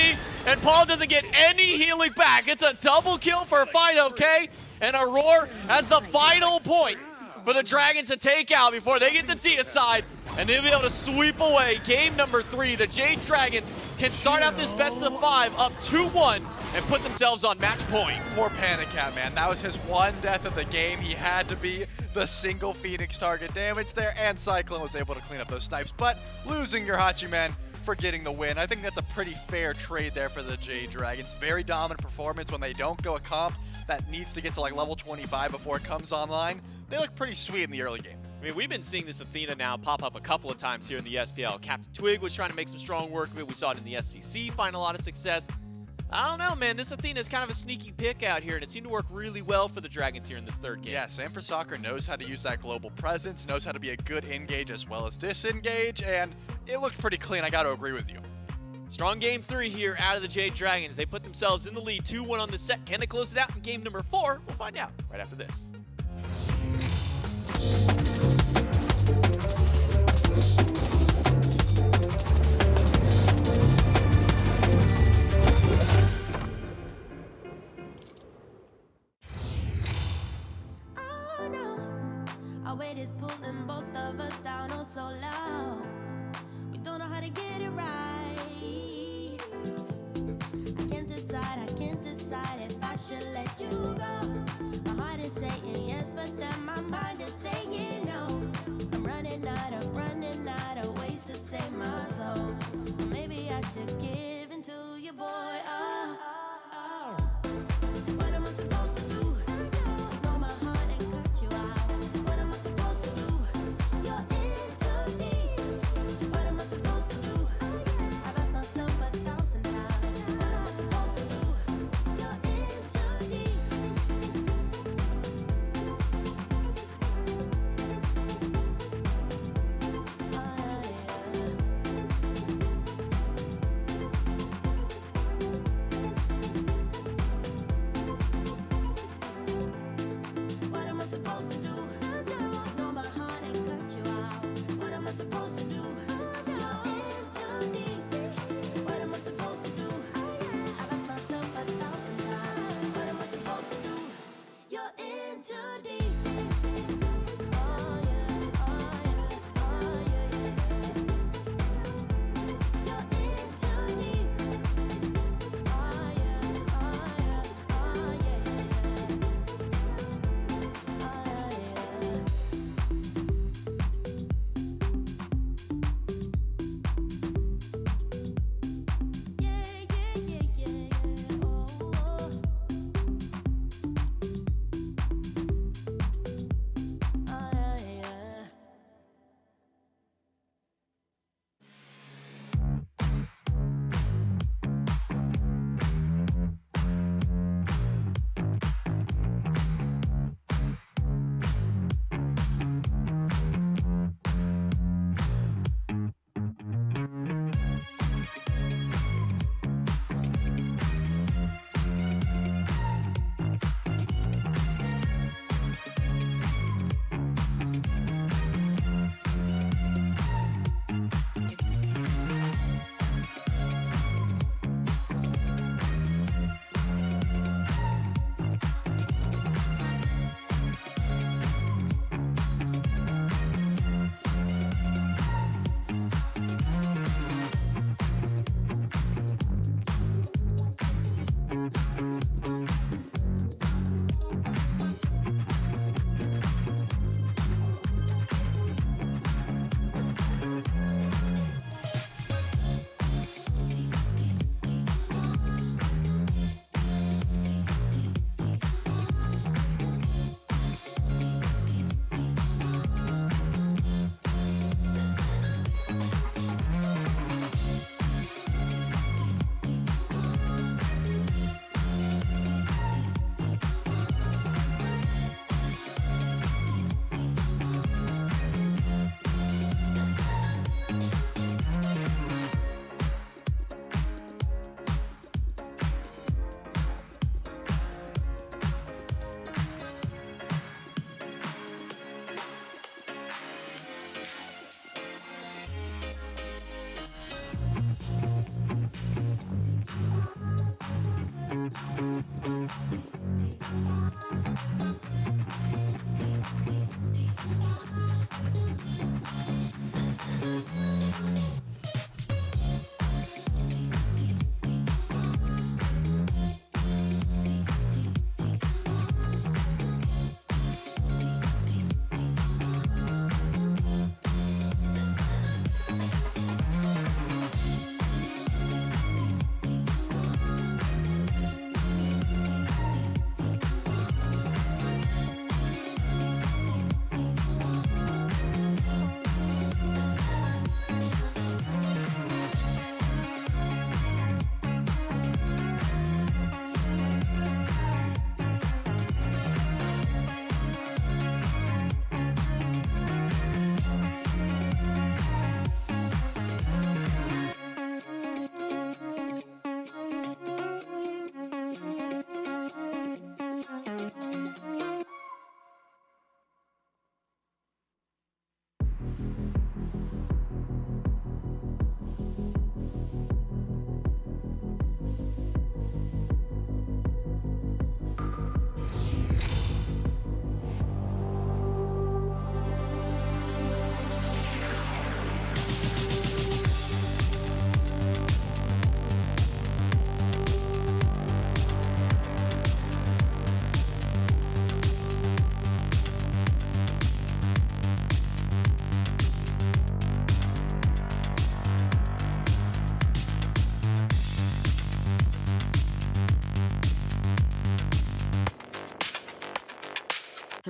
and Paul doesn't get any healing back. It's a double kill for Fine OK, and Aurora has the final point for the Dragons to take out before they get the deicide, and they'll be able to sweep away game number 3. The Jade Dragons can start out this best of 5 up 2-1 and put themselves on match point. Poor PandaCat, man. That was his one death of the game. He had to be the single Phoenix target damage there, and Cyclone was able to clean up those snipes. But losing your Hachiman for getting the win, I think that's a pretty fair trade there for the Jade Dragons. Very dominant performance when they don't go a comp that needs to get to like level 25 before it comes online. They look pretty sweet in the early game. I mean, we've been seeing this Athena now pop up a couple of times here in the SPL. Captain Twig was trying to make some strong work of it. We saw it in the SCC, find a lot of success. I don't know, man. This Athena is kind of a sneaky pick out here, and it seemed to work really well for the Dragons here in this third game. Yeah, Sanford Soccer knows how to use that global presence, knows how to be a good engage as well as disengage, and it looked pretty clean. I got to agree with you. Strong game 3 here out of the Jade Dragons. They put themselves in the lead 2-1 on the set. Can they close it out in game number 4? We'll find out right after this. Oh no, our weight is pulling both of us down oh so low. We don't know how to get it right. I can't decide if I should let you go. My heart is saying yes, but then my mind is saying no. I'm running out of ways to save my soul. So maybe I should give in to your boy. Oh. What am I supposed to do? Know my heart and cut you out. What am I supposed to do? You're in too deep. What am I supposed to do? I've asked myself 1,000 times. What am I supposed to do? You're in too deep. Oh, yeah.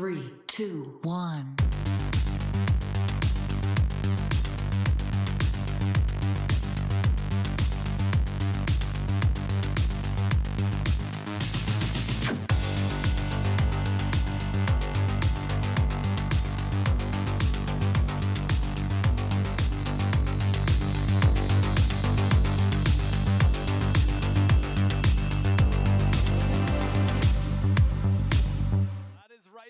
3, 2, 1.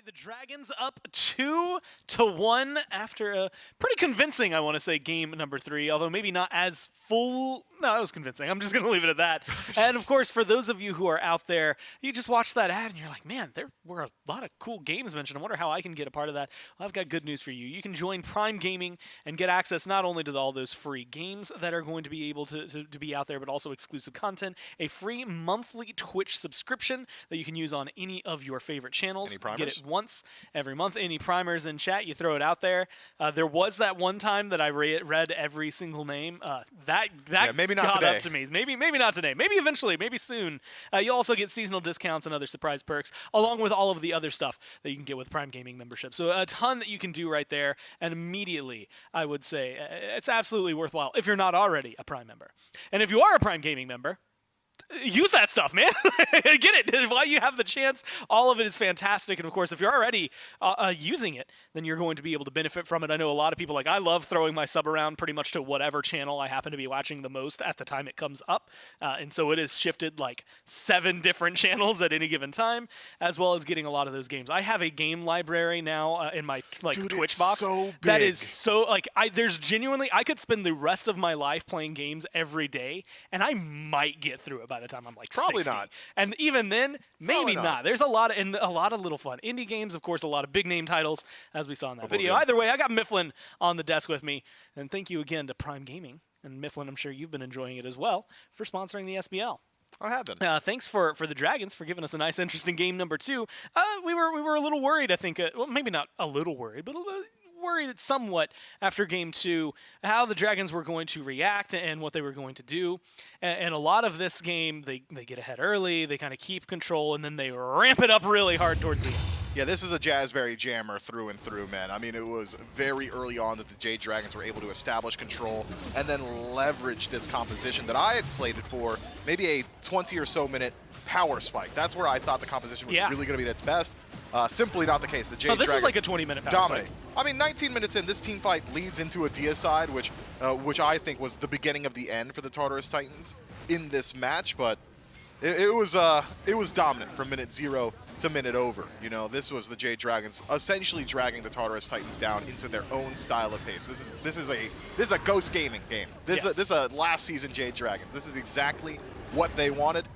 The Dragons up 2-1 after a pretty convincing, I want to say, game number 3, although maybe not as full. No, it was convincing. I'm just going to leave it at that. And of course, for those of you who are out there, you just watch that ad and you're like, man, there were a lot of cool games mentioned. I wonder how I can get a part of that. Well, I've got good news for you. You can join Prime Gaming and get access not only to all those free games that are going to be able to be out there, but also exclusive content, a free monthly Twitch subscription that you can use on any of your favorite channels. Any primers? Get it once every month. Any primers in chat, you throw it out there. There was that one time that I read every single name. That maybe not got today. up to me. Maybe not today. Maybe eventually. Maybe soon. You also get seasonal discounts and other surprise perks, along with all of the other stuff that you can get with Prime Gaming membership. So a ton that you can do right there. And immediately, I would say it's absolutely worthwhile if you're not already a Prime member. And if you are a Prime Gaming member, use that stuff, man. Get it while you have the chance. All of it is fantastic. And of course, if you're already using it, then you're going to be able to benefit from it. I know a lot of people, like, I love throwing my sub around pretty much to whatever channel I happen to be watching the most at the time it comes up. And so it has shifted like 7 different channels at any given time, as well as getting a lot of those games. I have a game library now in my Dude, Twitch it's box. so big. That is so, like, there's genuinely, I could spend the rest of my life playing games every day, and I might get through it by the time I'm like Probably 60. not. And even then, maybe Probably not. not. There's a lot of little fun indie games, of course, a lot of big name titles, as we saw in that video. good. Either way, I got Mifflin on the desk with me, and thank you again to Prime Gaming. And Mifflin, I'm sure you've been enjoying it as well, for sponsoring the SPL. I have been. Thanks for the Dragons for giving us a nice, interesting game number 2. We were a little worried, I think. Well, maybe not a little worried, but worried somewhat after game 2 how the Dragons were going to react and what they were going to do. And a lot of this game, they get ahead early, they kind of keep control, and then they ramp it up really hard towards the end. Yeah, this is a Jazzberry jammer through and through, man. I mean, it was very early on that the Jade Dragons were able to establish control and then leverage this composition that I had slated for maybe a 20 or so minute power spike. That's where I thought the composition was really going to be at its best. Simply not the case. The Jade this Dragons is like a 20-minute power dominate. spike. I mean, 19 minutes in, this team fight leads into a deicide, which I think was the beginning of the end for the Tartarus Titans in this match. But it was dominant from minute 0 to minute over. You know, this was the Jade Dragons essentially dragging the Tartarus Titans down into their own style of pace. This is a Ghost Gaming game. This is a last season Jade Dragons. This is exactly what they wanted,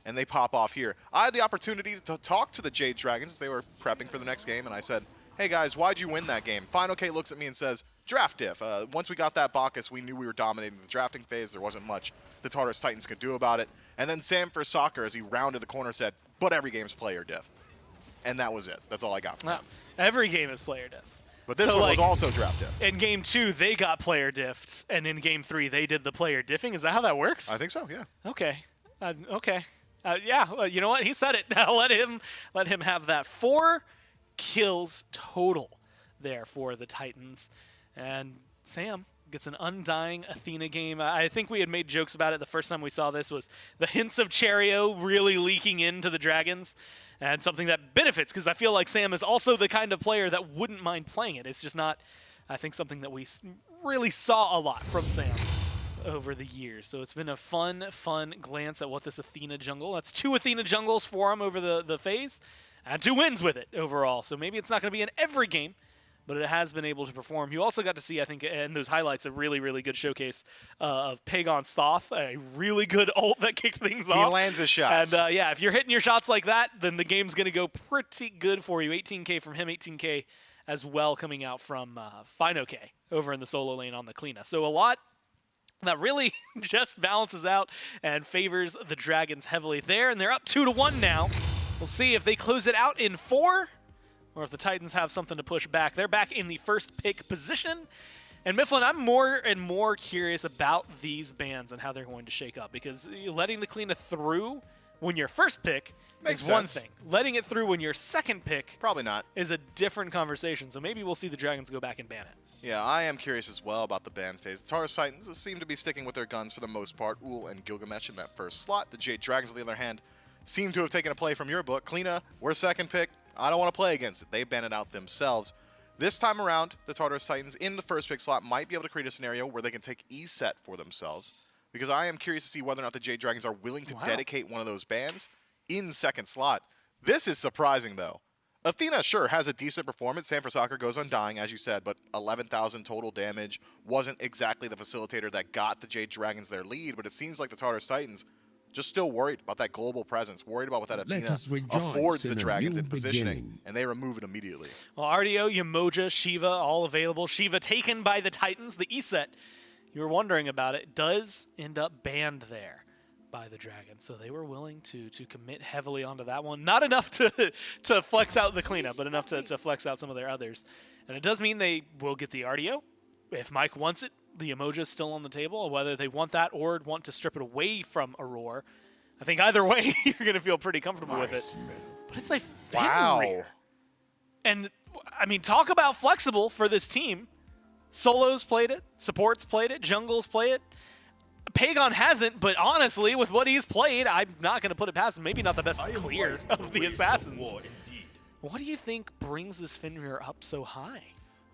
and they pop off here. I had the opportunity to talk to the Jade Dragons as they were prepping for the next game, and I said, hey guys, why'd you win that game? Final K looks at me and says, draft diff. Once we got that Bacchus, we knew we were dominating the drafting phase. There wasn't much the Tartarus Titans could do about it. And then Sam for Soccer, as he rounded the corner, said, but every game's player diff. And that was it. That's all I got from him. Every game is player diff. But this one was also draft diff. In game 2, they got player diffed, and in game 3, they did the player diffing. Is that how that works? I think so, yeah. Okay. Okay. Yeah, well, you know what? He said it. Now let him have that. 4 kills total there for the Titans. And Sam gets an undying Athena game. I think we had made jokes about it the first time we saw this, was the hints of Cherio really leaking into the Dragons, and something that benefits, because I feel like Sam is also the kind of player that wouldn't mind playing it. It's just not, I think, something that we really saw a lot from Sam over the years. So it's been a fun glance at what this Athena jungle. That's 2 Athena jungles for him over the phase, and 2 wins with it overall. So maybe it's not going to be in every game, but it has been able to perform. You also got to see, I think, in those highlights, a really, really good showcase of Pagon Thoth, a really good ult that kicked things off. He lands his shots. And yeah, if you're hitting your shots like that, then the game's going to go pretty good for you. 18K from him, 18K as well coming out from Fino K over in the solo lane on the Kleena. So a lot that really just balances out and favors the Dragons heavily there, and they're up 2-1 now. We'll see if they close it out in 4, or if the Titans have something to push back. They're back in the first pick position. And Mifflin, I'm more and more curious about these bans and how they're going to shake up, because letting the Kleena through when your first pick Makes is one sense. thing. Letting it through when your second pick Probably not. is a different conversation. So maybe we'll see the Dragons go back and ban it. Yeah, I am curious as well about the ban phase. The Taurus Titans seem to be sticking with their guns for the most part. Ul and Gilgamesh in that first slot. The Jade Dragons, on the other hand, seem to have taken a play from your book. Kleena, we're second pick. I don't want to play against it. They ban it out themselves. This time around, the Tartarus Titans in the first pick slot might be able to create a scenario where they can take E-set for themselves. Because I am curious to see whether or not the Jade Dragons are willing to dedicate one of those bans in second slot. This is surprising, though. Athena, sure, has a decent performance. Sanford Soccer goes undying, as you said, but 11,000 total damage wasn't exactly the facilitator that got the Jade Dragons their lead, but it seems like the Tartarus Titans just still worried about that global presence, worried about what that Athena affords the Dragons in positioning, and they remove it immediately. Well, Artio, Yamoja, Shiva, all available. Shiva taken by the Titans. The E-set, you were wondering about it, does end up banned there by the Dragons. So they were willing to commit heavily onto that one. Not enough to flex out the cleanup, but enough to flex out some of their others. And it does mean they will get the Artio. If Mike wants it, the emoji is still on the table. Whether they want that or want to strip it away from Aurora, I think either way, you're going to feel pretty comfortable with it. But it's like Fenrir. And, I mean, talk about flexible for this team. Solos played it. Supports played it. Jungles play it. Pagon hasn't, but honestly, with what he's played, I'm not going to put it past him. Maybe not the best clear of the Assassins. What do you think brings this Fenrir up so high?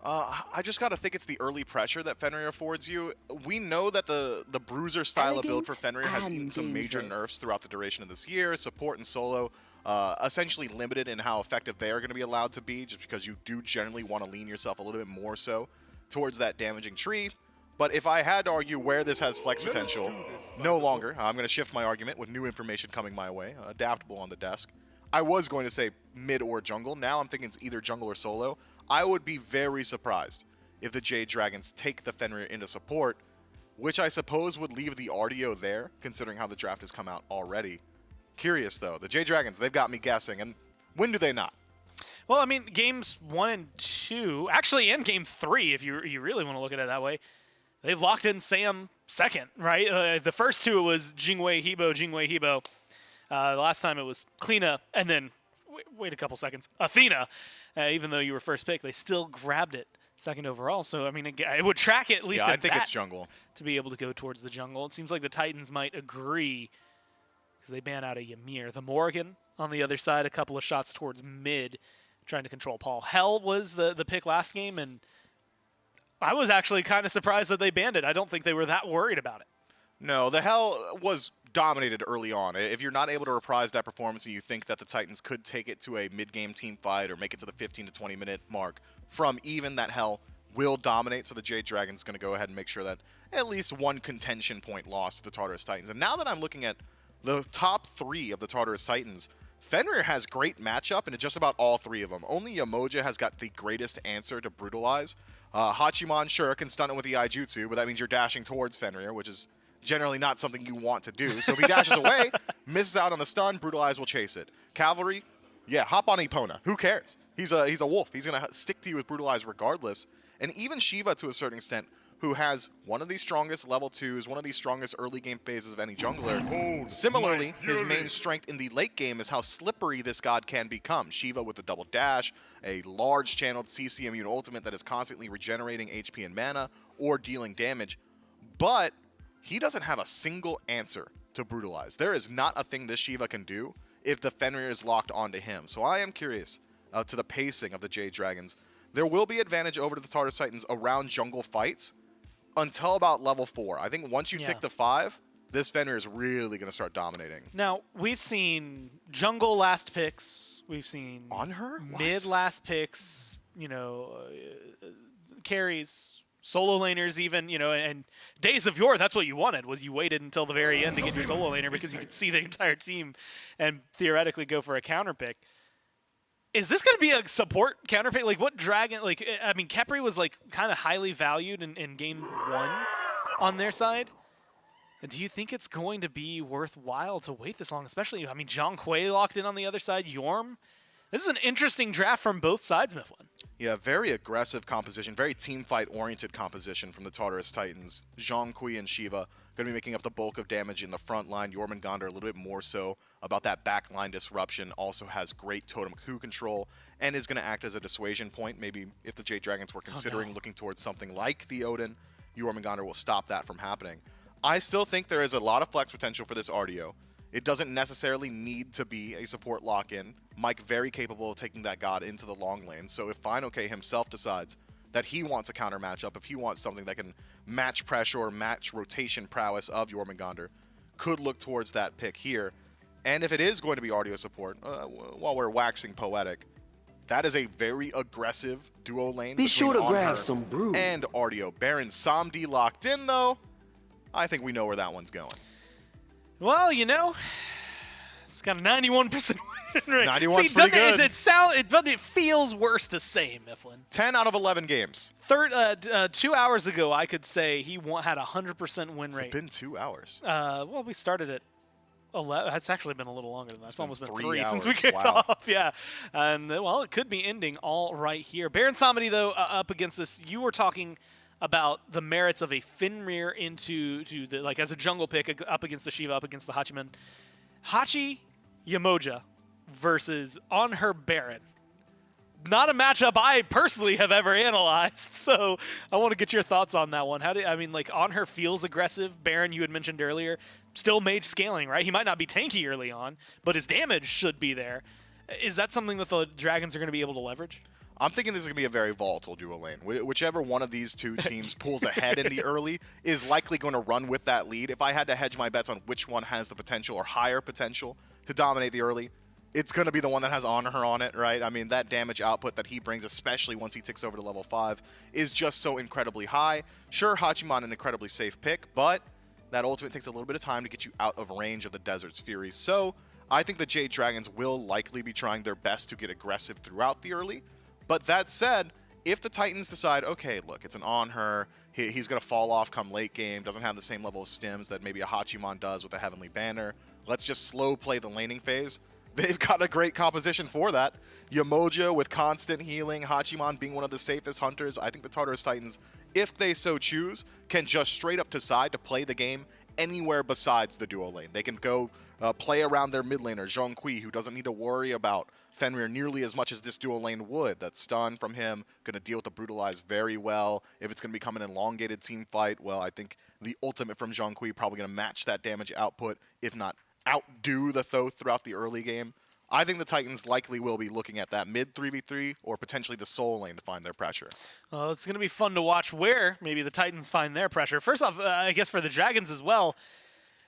I just got to think it's the early pressure that Fenrir affords you. We know that the Bruiser style of build for Fenrir has eaten some major nerfs throughout the duration of this year. Support and solo essentially limited in how effective they are going to be allowed to be, just because you do generally want to lean yourself a little bit more so towards that damaging tree. But if I had to argue where this has flex potential, no longer. I'm going to shift my argument with new information coming my way, adaptable on the desk. I was going to say mid or jungle. Now I'm thinking it's either jungle or solo. I would be very surprised if the Jade Dragons take the Fenrir into support, which I suppose would leave the Artio there, considering how the draft has come out already. Curious, though. The Jade Dragons, they've got me guessing. And when do they not? Well, I mean, games 1 and 2, actually, in game 3, if you really want to look at it that way, they've locked in Sam second, right? The first two was Jingwei Hebo. The last time it was Kleena, and then, wait a couple seconds, Athena. Even though you were first pick, they still grabbed it second overall. So, I mean, it would track it at least I think it's jungle. To be able to go towards the jungle. It seems like the Titans might agree because they ban out a Ymir. The Morgan on the other side, a couple of shots towards mid, trying to control Paul. Hell was the pick last game, and I was actually kind of surprised that they banned it. I don't think they were that worried about it. No, the Hell was dominated early on. If you're not able to reprise that performance and you think that the Titans could take it to a mid-game team fight or make it to the 15 to 20 minute mark from even, that Hell will dominate. So the Jade Dragon's going to go ahead and make sure that at least one contention point lost to the Tartarus Titans. And now that I'm looking at the top 3 of the Tartarus Titans, Fenrir has great matchup in just about all 3 of them. Only Yamoja has got the greatest answer to brutalize. Hachiman, sure, can stun it with the Aijutsu, but that means you're dashing towards Fenrir, which is generally not something you want to do. So if he dashes away, misses out on the stun, Brutalize will chase it. Cavalry, yeah, hop on Epona. Who cares? He's a wolf. He's going to stick to you with Brutalize regardless. And even Shiva, to a certain extent, who has one of the strongest level 2s, one of the strongest early game phases of any jungler. Similarly, his main strength in the late game is how slippery this god can become. Shiva with the double dash, a large channeled CC immune ultimate that is constantly regenerating HP and mana or dealing damage. But he doesn't have a single answer to Brutalize. There is not a thing this Shiva can do if the Fenrir is locked onto him. So I am curious to the pacing of the Jade Dragons. There will be advantage over to the Tartarus Titans around jungle fights until about level 4. I think once you tick the 5, this Fenrir is really going to start dominating. Now, we've seen jungle last picks. We've seen on her mid last picks, carries, solo laners even, and Days of Yore, that's what you wanted, was you waited until the very end to get your solo laner because you could see the entire team and theoretically go for a counter pick. Is this going to be a support counter pick? Like, what dragon, I mean, Khepri was, kind of highly valued in game 1 on their side. And do you think it's going to be worthwhile to wait this long? Especially, I mean, Zhang Hui locked in on the other side, Yorm This is an interesting draft from both sides, Mifflin. Yeah, very aggressive composition, very team fight oriented composition from the Tartarus Titans. Zhongkui and Shiva going to be making up the bulk of damage in the front line. Jormungandr a little bit more so about that back line disruption. Also has great totem coup control and is going to act as a dissuasion point. Maybe if the Jade Dragons were considering looking towards something like the Odin, Jormungandr will stop that from happening. I still think there is a lot of flex potential for this RDO. It doesn't necessarily need to be a support lock-in. Mike very capable of taking that god into the long lane. So if FineOK himself decides that he wants a counter matchup, if he wants something that can match pressure or match rotation prowess of Jormungandr, could look towards that pick here. And if it is going to be RDO support, while we're waxing poetic, that is a very aggressive duo lane. Be sure to grab some brew. And RDO. Baron Samedi locked in though. I think we know where that one's going. Well, you know, it's got a 91% win rate. 91's pretty good. It feels worse to say, Mifflin. 10 out of 11 games. 2 hours ago, I could say he had a 100% win rate. It's been 2 hours. Well, we started at 11. It's actually been a little longer than that. It's almost been 3 hours. since we kicked off. Yeah. And, well, it could be ending all right here. Baron Samedi, though, up against this, you were talking about the merits of a Fenrir into the, like, as a jungle pick up against the Shiva, up against the Hachiman. Hachi Yamoja versus On Her Baron. Not a matchup I personally have ever analyzed, so I want to get your thoughts on that one. On Her feels aggressive. Baron, you had mentioned earlier, still mage scaling, right? He might not be tanky early on, but his damage should be there. Is that something that the Dragons are going to be able to leverage? I'm thinking this is going to be a very volatile duo lane. Whichever one of these two teams pulls ahead in the early is likely going to run with that lead. If I had to hedge my bets on which one has the potential or higher potential to dominate the early, it's going to be the one that has On Her on it, right? I mean, that damage output that he brings, especially once he ticks over to level 5, is just so incredibly high. Sure, Hachiman an incredibly safe pick, but that ultimate takes a little bit of time to get you out of range of the Desert's Fury. So I think the Jade Dragons will likely be trying their best to get aggressive throughout the early. But that said, if the Titans decide, okay, look, it's an On Her, he's going to fall off come late game, doesn't have the same level of stims that maybe a Hachiman does with a Heavenly Banner, let's just slow play the laning phase. They've got a great composition for that. Yamoja with constant healing, Hachiman being one of the safest hunters. I think the Tartarus Titans, if they so choose, can just straight up decide to play the game anywhere besides the duo lane. They can go play around their mid laner, Zhongkui, who doesn't need to worry about Fenrir nearly as much as this duo lane would. That stun from him, going to deal with the Brutalize very well. If it's going to become an elongated team fight, well, I think the ultimate from Zhongkui probably going to match that damage output, if not outdo the Thoth throughout the early game. I think the Titans likely will be looking at that mid 3v3 or potentially the Soul lane to find their pressure. Well, it's going to be fun to watch where maybe the Titans find their pressure. First off, I guess for the Dragons as well,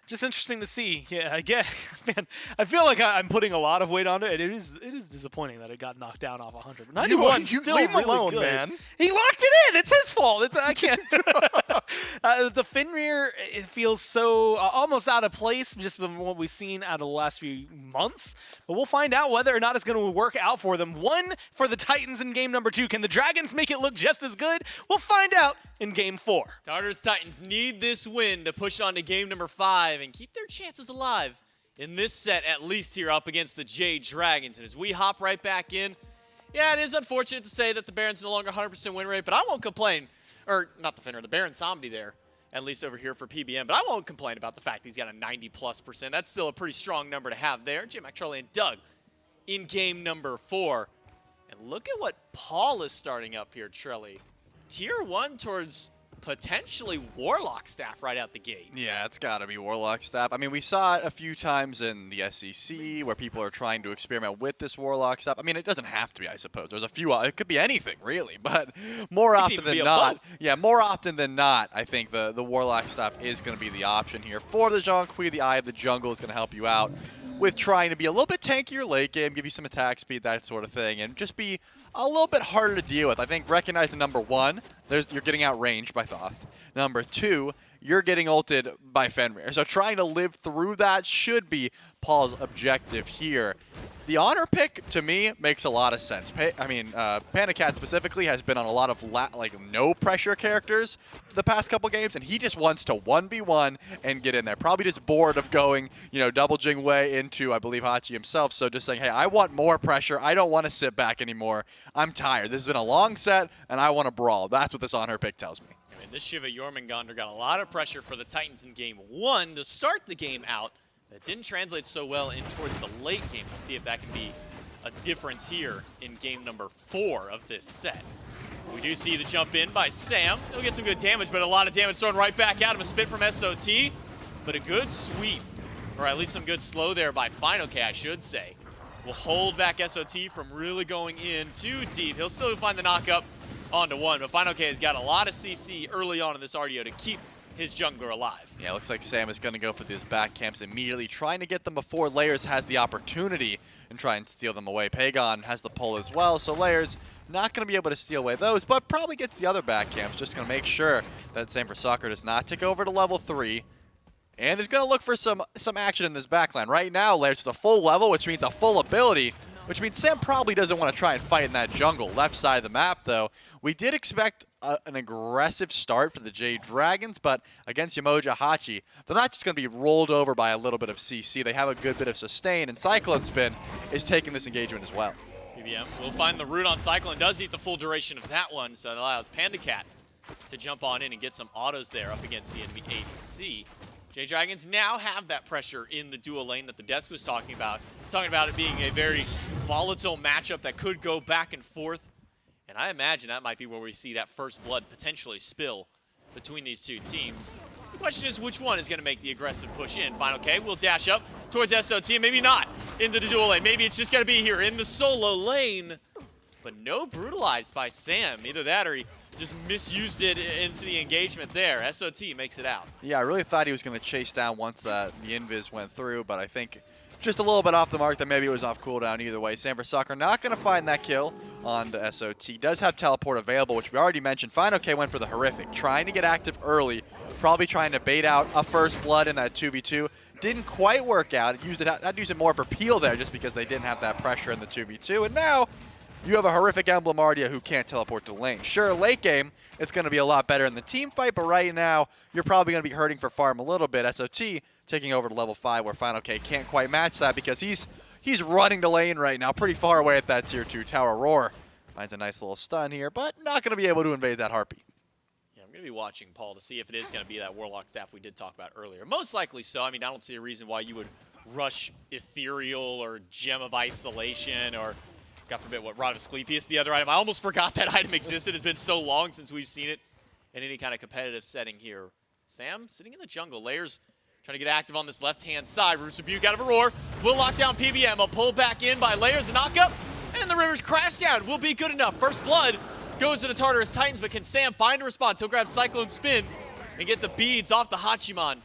just interesting to see. Yeah, again, man, I feel like I'm putting a lot of weight on it. It is disappointing that it got knocked down off 100. But 91 still leave him really alone, good. man. He locked it in. It's his fault. I can't. The Fenrir, it feels so almost out of place just from what we've seen out of the last few months. But we'll find out whether or not it's going to work out for them. One for the Titans in game number 2. Can the Dragons make it look just as good? We'll find out in game 4. Tartarus Titans need this win to push on to game number 5 and keep their chances alive in this set, at least here up against the Jade Dragons. And as we hop right back in, yeah, it is unfortunate to say that the Baron's no longer 100% win rate, but I won't complain. Or, not the Fenrir, the Baron Samedi there, at least over here for PBM. But I won't complain about the fact that he's got a 90+%. That's still a pretty strong number to have there. J-Mac, Charlie, and Doug in game number 4. And look at what Paul is starting up here, Trelly. Tier 1 towards potentially Warlock staff right out the gate. Yeah, it's got to be Warlock staff. I mean, we saw it a few times in the SEC where people are trying to experiment with this Warlock staff. I mean, it doesn't have to be, I suppose. There's a few, it could be anything, really. But more often than not, more often than not, I think the Warlock staff is going to be the option here. For the Zhongkui, the Eye of the Jungle is going to help you out with trying to be a little bit tankier late game, give you some attack speed, that sort of thing, and just be a little bit harder to deal with. I think recognizing number 1, you're getting outranged by Thoth. Number 2, you're getting ulted by Fenrir. So trying to live through that should be Paul's objective here. The honor pick, to me, makes a lot of sense. Panda Cat specifically has been on a lot of no-pressure characters the past couple games, and he just wants to 1v1 and get in there. Probably just bored of going, double Jing Wei into, I believe, Hachi himself. So just saying, hey, I want more pressure. I don't want to sit back anymore. I'm tired. This has been a long set, and I want to brawl. That's what this honor pick tells me. I mean, this Shiva Jormungandr got a lot of pressure for the Titans in game 1 to start the game out. That didn't translate so well in towards the late game. We'll see if that can be a difference here in game number 4 of this set. We do see the jump in by Sam. He'll get some good damage, but a lot of damage thrown right back at him. A spit from SOT, but a good sweep, or at least some good slow there by Final K, I should say. Will hold back SOT from really going in too deep. He'll still find the knockup onto 1, but Final K has got a lot of CC early on in this RDO to keep his jungler alive. Yeah, looks like Sam is going to go for these back camps immediately, trying to get them before Layers has the opportunity and try and steal them away. Pagon has the pull as well, so Layers not going to be able to steal away those, but probably gets the other back camps. Just going to make sure that Sam for Soccer does not tick over to level 3. And is going to look for some action in this backline. Right now, Layers is a full level, which means a full ability, which means Sam probably doesn't want to try and fight in that jungle. Left side of the map, though, we did expect an aggressive start for the Jade Dragons, but against Yamoja Hachi, they're not just going to be rolled over by a little bit of CC. They have a good bit of sustain, and Cyclone Spin is taking this engagement as well. PBM will find the root on Cyclone, does eat the full duration of that one, so it allows Panda Cat to jump on in and get some autos there up against the enemy ADC. Jade Dragons now have that pressure in the dual lane that the desk was talking about it being a very volatile matchup that could go back and forth. And I imagine that might be where we see that first blood potentially spill between these two teams. The question is which one is going to make the aggressive push in. Final K will dash up towards SOT, and maybe not into the dual lane. Maybe it's just going to be here in the solo lane. But no brutalized by Sam. Either that or he just misused it into the engagement there. SOT makes it out. Yeah, I really thought he was going to chase down once the invis went through, but I think just a little bit off the mark that maybe it was off cooldown either way. Sam for Soccer not going to find that kill on the SOT. Does have teleport available, which we already mentioned. Final K went for the Horrific, trying to get active early, probably trying to bait out a first blood in that 2v2. Didn't quite work out. I'd use it more for Peel there just because they didn't have that pressure in the 2v2. And now you have a Horrific Emblem Ardia who can't teleport to lane. Sure, late game, it's going to be a lot better in the team fight, but right now, you're probably going to be hurting for farm a little bit. SOT taking over to level 5 where Final K can't quite match that because he's running to lane right now, pretty far away at that tier 2 tower. Roar finds a nice little stun here, but not going to be able to invade that Harpy. Yeah, I'm going to be watching, Paul, to see if it is going to be that Warlock staff we did talk about earlier. Most likely so. I mean, I don't see a reason why you would rush Ethereal or Gem of Isolation or, God forbid, what, Rod of Asclepius, the other item. I almost forgot that item existed. It's been so long since we've seen it in any kind of competitive setting here. Sam sitting in the jungle. Layers trying to get active on this left-hand side. Roost Rebuke out of Aurora. Will lock down PBM. A pull back in by Layers. A knockup. And the River's crash down will be good enough. First blood goes to the Tartarus Titans, but can Sam find a response? He'll grab Cyclone Spin and get the beads off the Hachiman.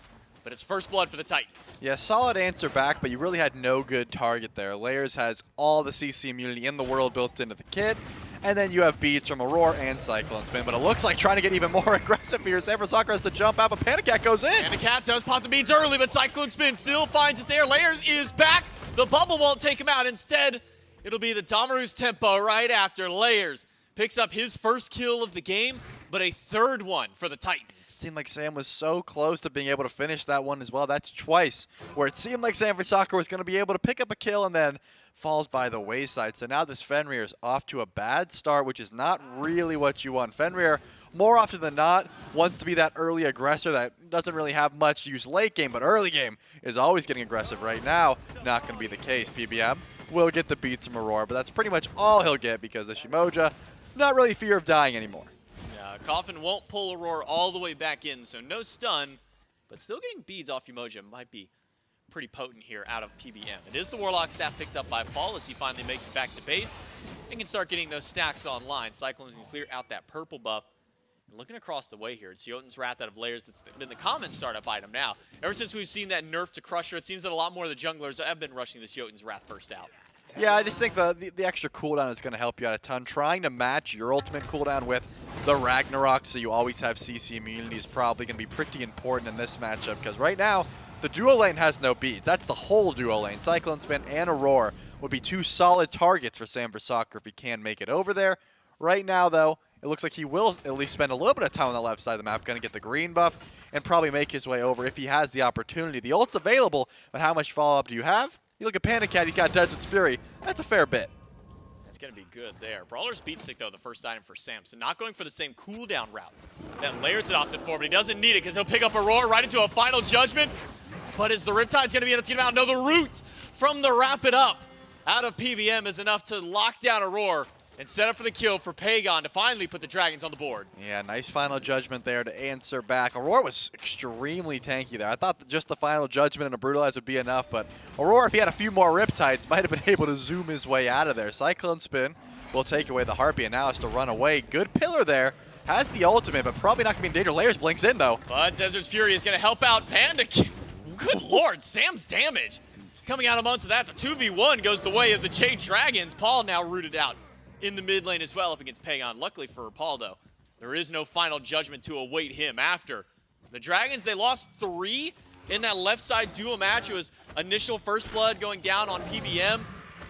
But it's first blood for the Titans. Yeah, solid answer back, but you really had no good target there. Layers has all the CC immunity in the world built into the kit. And then you have beads from Aurora and Cyclone Spin, but it looks like trying to get even more aggressive here. Sam for Soccer has to jump out, but Panda Cat goes in. Panda Cat does pop the beads early, but Cyclone Spin still finds it there. Layers is back. The bubble won't take him out. Instead, it'll be the Damaru's tempo right after. Layers picks up his first kill of the game, but a third one for the Titans. Seemed like Sam was so close to being able to finish that one as well. That's twice where it seemed like Sam for Soccer was going to be able to pick up a kill and then falls by the wayside. So now this Fenrir is off to a bad start, which is not really what you want. Fenrir, more often than not, wants to be that early aggressor that doesn't really have much use late game, but early game is always getting aggressive. Right now, not going to be the case. PBM will get the beats from Aurora, but that's pretty much all he'll get because of Shimoja. Not really fear of dying anymore. Yeah, Coffin won't pull Aurora all the way back in, so no stun, but still getting beads off Umoja might be pretty potent here out of PBM. It is the Warlock staff picked up by Fall as he finally makes it back to base and can start getting those stacks online. Cyclone can clear out that purple buff. And looking across the way here, it's Jotun's Wrath out of Layers that's been the common startup item now. Ever since we've seen that nerf to Crusher, it seems that a lot more of the junglers have been rushing this Jotun's Wrath first out. Yeah, I just think the extra cooldown is going to help you out a ton. Trying to match your ultimate cooldown with the Ragnarok so you always have CC immunity is probably going to be pretty important in this matchup, because right now, the duo lane has no beads. That's the whole duo lane. Cyclone Spin and Aurora would be 2 solid targets for Sam Soccer if he can make it over there. Right now, though, it looks like he will at least spend a little bit of time on the left side of the map, going to get the green buff, and probably make his way over if he has the opportunity. The ult's available, but how much follow-up do you have? You look at Panda Cat, he's got Desert's Fury. That's a fair bit. That's going to be good there. Brawler's Beat Stick, though, the first item for Sam, so not going for the same cooldown route that Layers had opted for, but he doesn't need it because he'll pick up Aurora right into a final judgment. But is the Riptide's going to be able to get him out? No, the root from the Wrap It Up out of PBM is enough to lock down Aurora and set up for the kill for Pagon to finally put the Dragons on the board. Yeah, nice final judgment there to answer back. Aurora was extremely tanky there. I thought that just the final judgment and a Brutalize would be enough, but Aurora, if he had a few more Riptides, might have been able to zoom his way out of there. Cyclone Spin will take away the Harpy, and now has to run away. Good pillar there. Has the ultimate, but probably not going to be in danger. Layers blinks in, though. But Desert's Fury is going to help out Panda. Good lord, Sam's damage. Coming out amongst that, the 2v1 goes the way of the Jade Dragons. Paul now rooted out in the mid lane as well up against Pagon. Luckily for Paul, though, there is no final judgment to await him after. The Dragons, they lost 3 in that left side duo match. It was initial First Blood going down on PBM,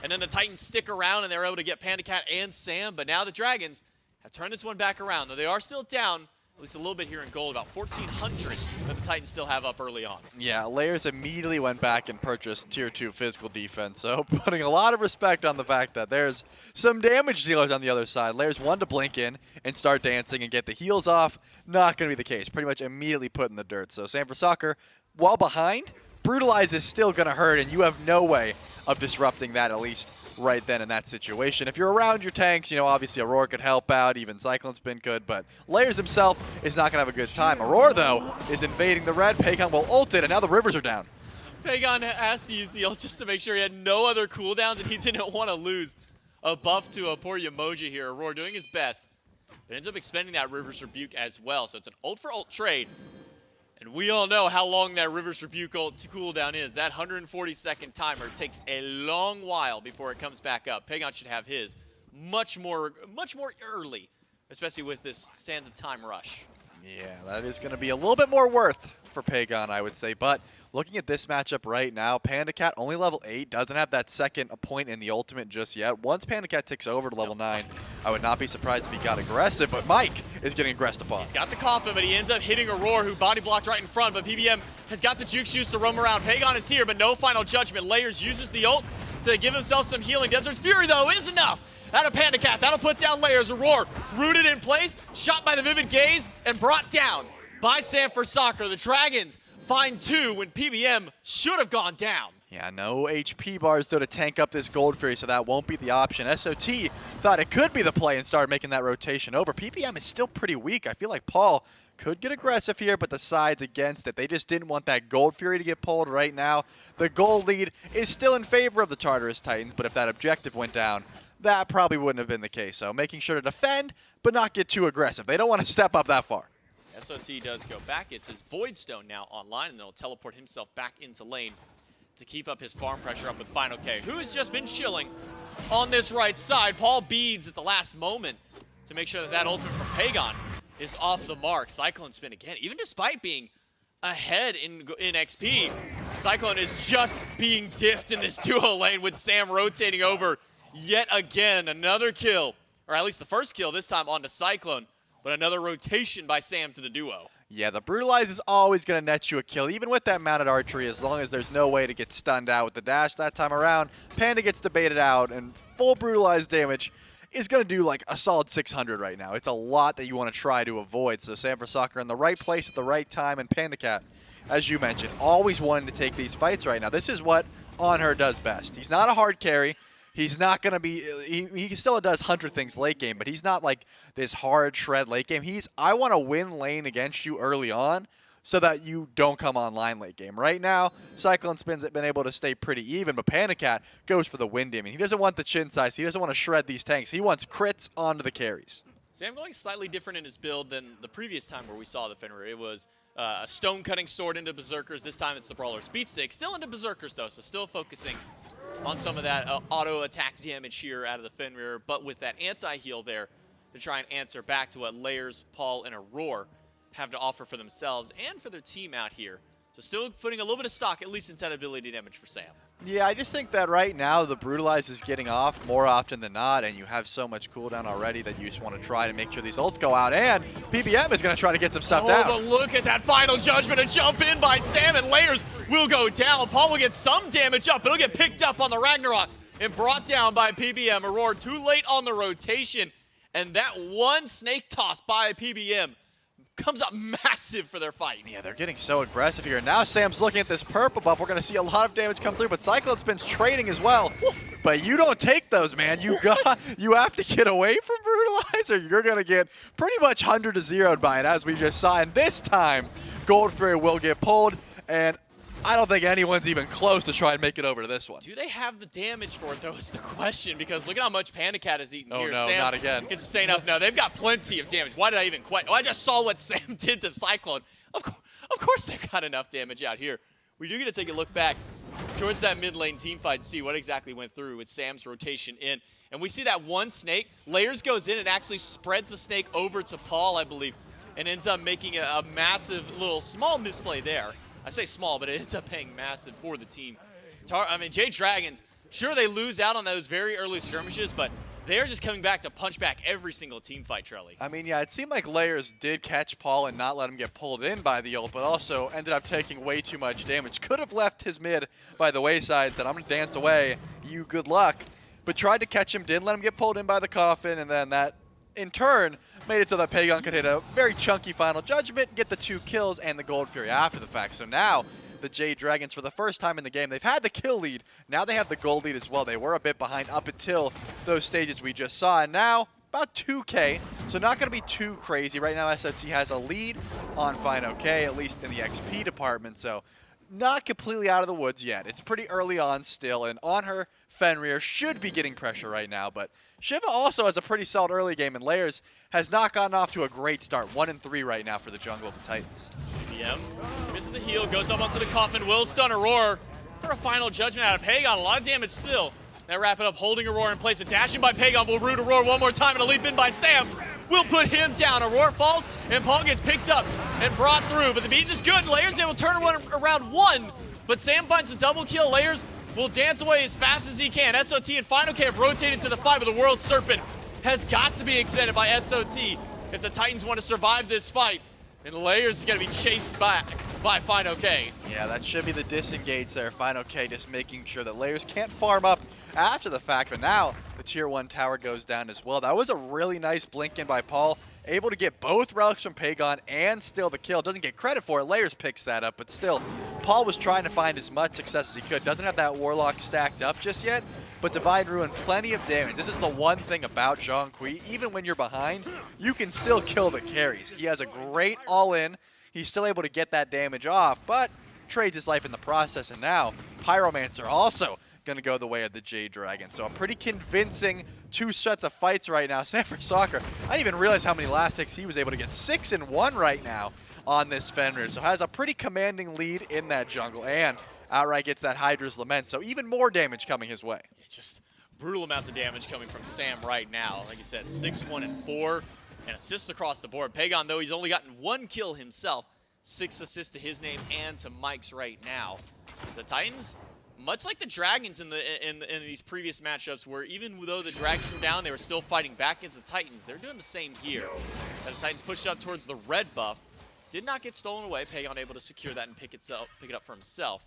and then the Titans stick around and they're able to get Panda Cat and Sam. But now the Dragons have turned this one back around, though they are still down at least a little bit here in gold, about 1,400 that the Titans still have up early on. Yeah, Layers immediately went back and purchased Tier 2 physical defense, so putting a lot of respect on the fact that there's some damage dealers on the other side. Layers wanted to blink in and start dancing and get the heals off. Not going to be the case. Pretty much immediately put in the dirt. So Sam Soccer, while behind, Brutalize is still going to hurt, and you have no way of disrupting that, at least right then in that situation. If you're around your tanks, you know, obviously Aurora could help out, even Cyclone Spin could, but Layers himself is not going to have a good time. Aurora, though, is invading the red. Pagon will ult it, and now the rivers are down. Pagon has to use the ult just to make sure he had no other cooldowns, and he didn't want to lose a buff to a poor Yamoji here. Aurora doing his best, but ends up expending that Rivers Rebuke as well, so it's an ult for ult trade. And we all know how long that Rivers Rebuke ult cooldown is. That 140-second timer takes a long while before it comes back up. Pagon should have his much more early, especially with this Sands of Time rush. Yeah, that is going to be a little bit more worth for Pagon, I would say. But looking at this matchup right now, Panda Cat only level 8, doesn't have that second point in the ultimate just yet. Once Panda Cat ticks over to level 9, I would not be surprised if he got aggressive, but Mike is getting aggressive upon. He's got the coffin, but he ends up hitting Aurora, who body blocked right in front, but PBM has got the juke shoes to roam around. Pagon is here, but no final judgment. Layers uses the ult to give himself some healing. Desert's Fury, though, is enough. Out of Panda Cat, that'll put down Layers. Aurora rooted in place, shot by the Vivid Gaze, and brought down by Sam Soccer. The Dragons find 2 when PBM should have gone down. Yeah, no HP bars, though, to tank up this Gold Fury, so that won't be the option. SOT thought it could be the play and started making that rotation over. PBM is still pretty weak. I feel like Paul could get aggressive here, but the side's against it. They just didn't want that Gold Fury to get pulled right now. The gold lead is still in favor of the Tartarus Titans, but if that objective went down, that probably wouldn't have been the case. So making sure to defend, but not get too aggressive. They don't want to step up that far. SOT does go back. It's his Void Stone now online, and he'll teleport himself back into lane to keep up his farm pressure up with Final K, who has just been chilling on this right side. Paul beads at the last moment to make sure that that ultimate from Pagon is off the mark. Cyclone Spin again, even despite being ahead in XP, Cyclone is just being diffed in this duo lane with Sam rotating over yet again. Another kill, or at least the first kill this time onto Cyclone, but another rotation by Sam to the duo. Yeah, the Brutalize is always going to net you a kill, even with that mounted archery, as long as there's no way to get stunned out with the dash that time around. Panda gets debated out, and full Brutalize damage is going to do like a solid 600 right now. It's a lot that you want to try to avoid. So Sam Soccer in the right place at the right time, and Panda Cat, as you mentioned, always wanting to take these fights right now. This is what On Her does best. He's not a hard carry. He's not going to be, he still does 100 things late game, but he's not like this hard shred late game. I want to win lane against you early on so that you don't come online late game. Right now, Cyclone Spin's been able to stay pretty even, but Panda Cat goes for the win damage. He doesn't want the chin size. He doesn't want to shred these tanks. He wants crits onto the carries. Sam going slightly different in his build than the previous time where we saw the Fenrir. It was a stone cutting sword into Berserkers. This time it's the Brawler's Beat Stick. Still into Berserkers though, so still focusing on some of that auto attack damage here out of the Fenrir, but with that anti-heal there to try and answer back to what Layers, Paul, and Aurora have to offer for themselves and for their team out here. So still putting a little bit of stock, at least into that ability damage for Sam. Yeah, I just think that right now the Brutalize is getting off more often than not, and you have so much cooldown already that you just want to try to make sure these ults go out, and PBM is going to try to get some stuff down. Oh, but look at that final judgment, a jump in by Sam, and Layers will go down. Paul will get some damage up, it'll get picked up on the Ragnarok and brought down by PBM. Aurora too late on the rotation, and that one snake toss by PBM comes up massive for their fight. Yeah, they're getting so aggressive here. Now Sam's looking at this purple buff. We're going to see a lot of damage come through, but Cyclone Spin's trading as well. But you don't take those, man. You have to get away from Brutalize, or you're going to get pretty much 100-0'd by it, as we just saw. And this time, Gold Fury will get pulled, and I don't think anyone's even close to try and make it over to this one. Do they have the damage for it, though, is the question, because look at how much Panda Cat has eaten here. No, Sam not again. can sustain up. No, they've got plenty of damage. Why did I even quit? Oh, I just saw what Sam did to Cyclone. Of course they've got enough damage out here. We do get to take a look back towards that mid lane team fight and see what exactly went through with Sam's rotation in. And we see that one snake. Layers goes in and actually spreads the snake over to Paul, I believe, and ends up making a massive little small misplay there. I say small, but it ends up paying massive for the team. Jade Dragons, sure they lose out on those very early skirmishes, but they're just coming back to punch back every single team fight, Trelly. I mean, yeah, it seemed like Layers did catch Paul and not let him get pulled in by the ult, but also ended up taking way too much damage. Could have left his mid by the wayside, said, I'm going to dance away, you good luck. But tried to catch him, didn't let him get pulled in by the coffin, and then that, in turn, made it so that Pagon could hit a very chunky final judgment, get the 2 kills and the Gold Fury after the fact. So now the Jade Dragons, for the first time in the game, they've had the kill lead. Now they have the gold lead as well. They were a bit behind up until those stages we just saw. And now about 2K, so not going to be too crazy. Right now SOT has a lead on Fine OK, at least in the XP department. So not completely out of the woods yet. It's pretty early on still, and on her, Fenrir should be getting pressure right now, but Shiva also has a pretty solid early game, and Layers has not gotten off to a great start. 1-3 right now for the jungle of the Titans. BM misses the heal, goes up onto the coffin, will stun Aurora for a final judgment out of Pagon. A lot of damage still. They wrap it up, holding Aurora in place. A dashing by Pagon will root Aurora one more time, and a leap in by Sam will put him down. Aurora falls, and Paul gets picked up and brought through, but the beat is good. Layers able to turn around one, but Sam finds the double kill. Layers will dance away as fast as he can. SOT and Final K have rotated to the fight, but the World Serpent has got to be extended by SOT if the Titans want to survive this fight. And Layers is going to be chased back by Final K. Yeah, that should be the disengage there. Final K just making sure that Layers can't farm up after the fact, but now the tier 1 tower goes down as well. That was a really nice blink in by Paul. Able to get both relics from Pagon and still the kill. Doesn't get credit for it. Layers picks that up, but still, Paul was trying to find as much success as he could. Doesn't have that Warlock stacked up just yet, but Divine Ruin, plenty of damage. This is the one thing about Zhong Kui. Even when you're behind, you can still kill the carries. He has a great all-in. He's still able to get that damage off, but trades his life in the process, and now Pyromancer also going to go the way of the Jade Dragon. So a pretty convincing 2 sets of fights right now. Sanford Soccer, I didn't even realize how many last hits he was able to get. 6-1 right now on this Fenrir. So has a pretty commanding lead in that jungle, and outright gets that Hydra's Lament. So even more damage coming his way. It's just brutal amounts of damage coming from Sam right now. Like you said, 6-1-4, and assists across the board. Pagon, though, he's only gotten 1 kill himself. 6 assists to his name and to Mike's right now. The Titans, much like the Dragons in these previous matchups, where even though the Dragons were down, they were still fighting back against the Titans. They're doing the same here. As the Titans pushed up towards the red buff, did not get stolen away. Pagon able to secure that and pick it up for himself.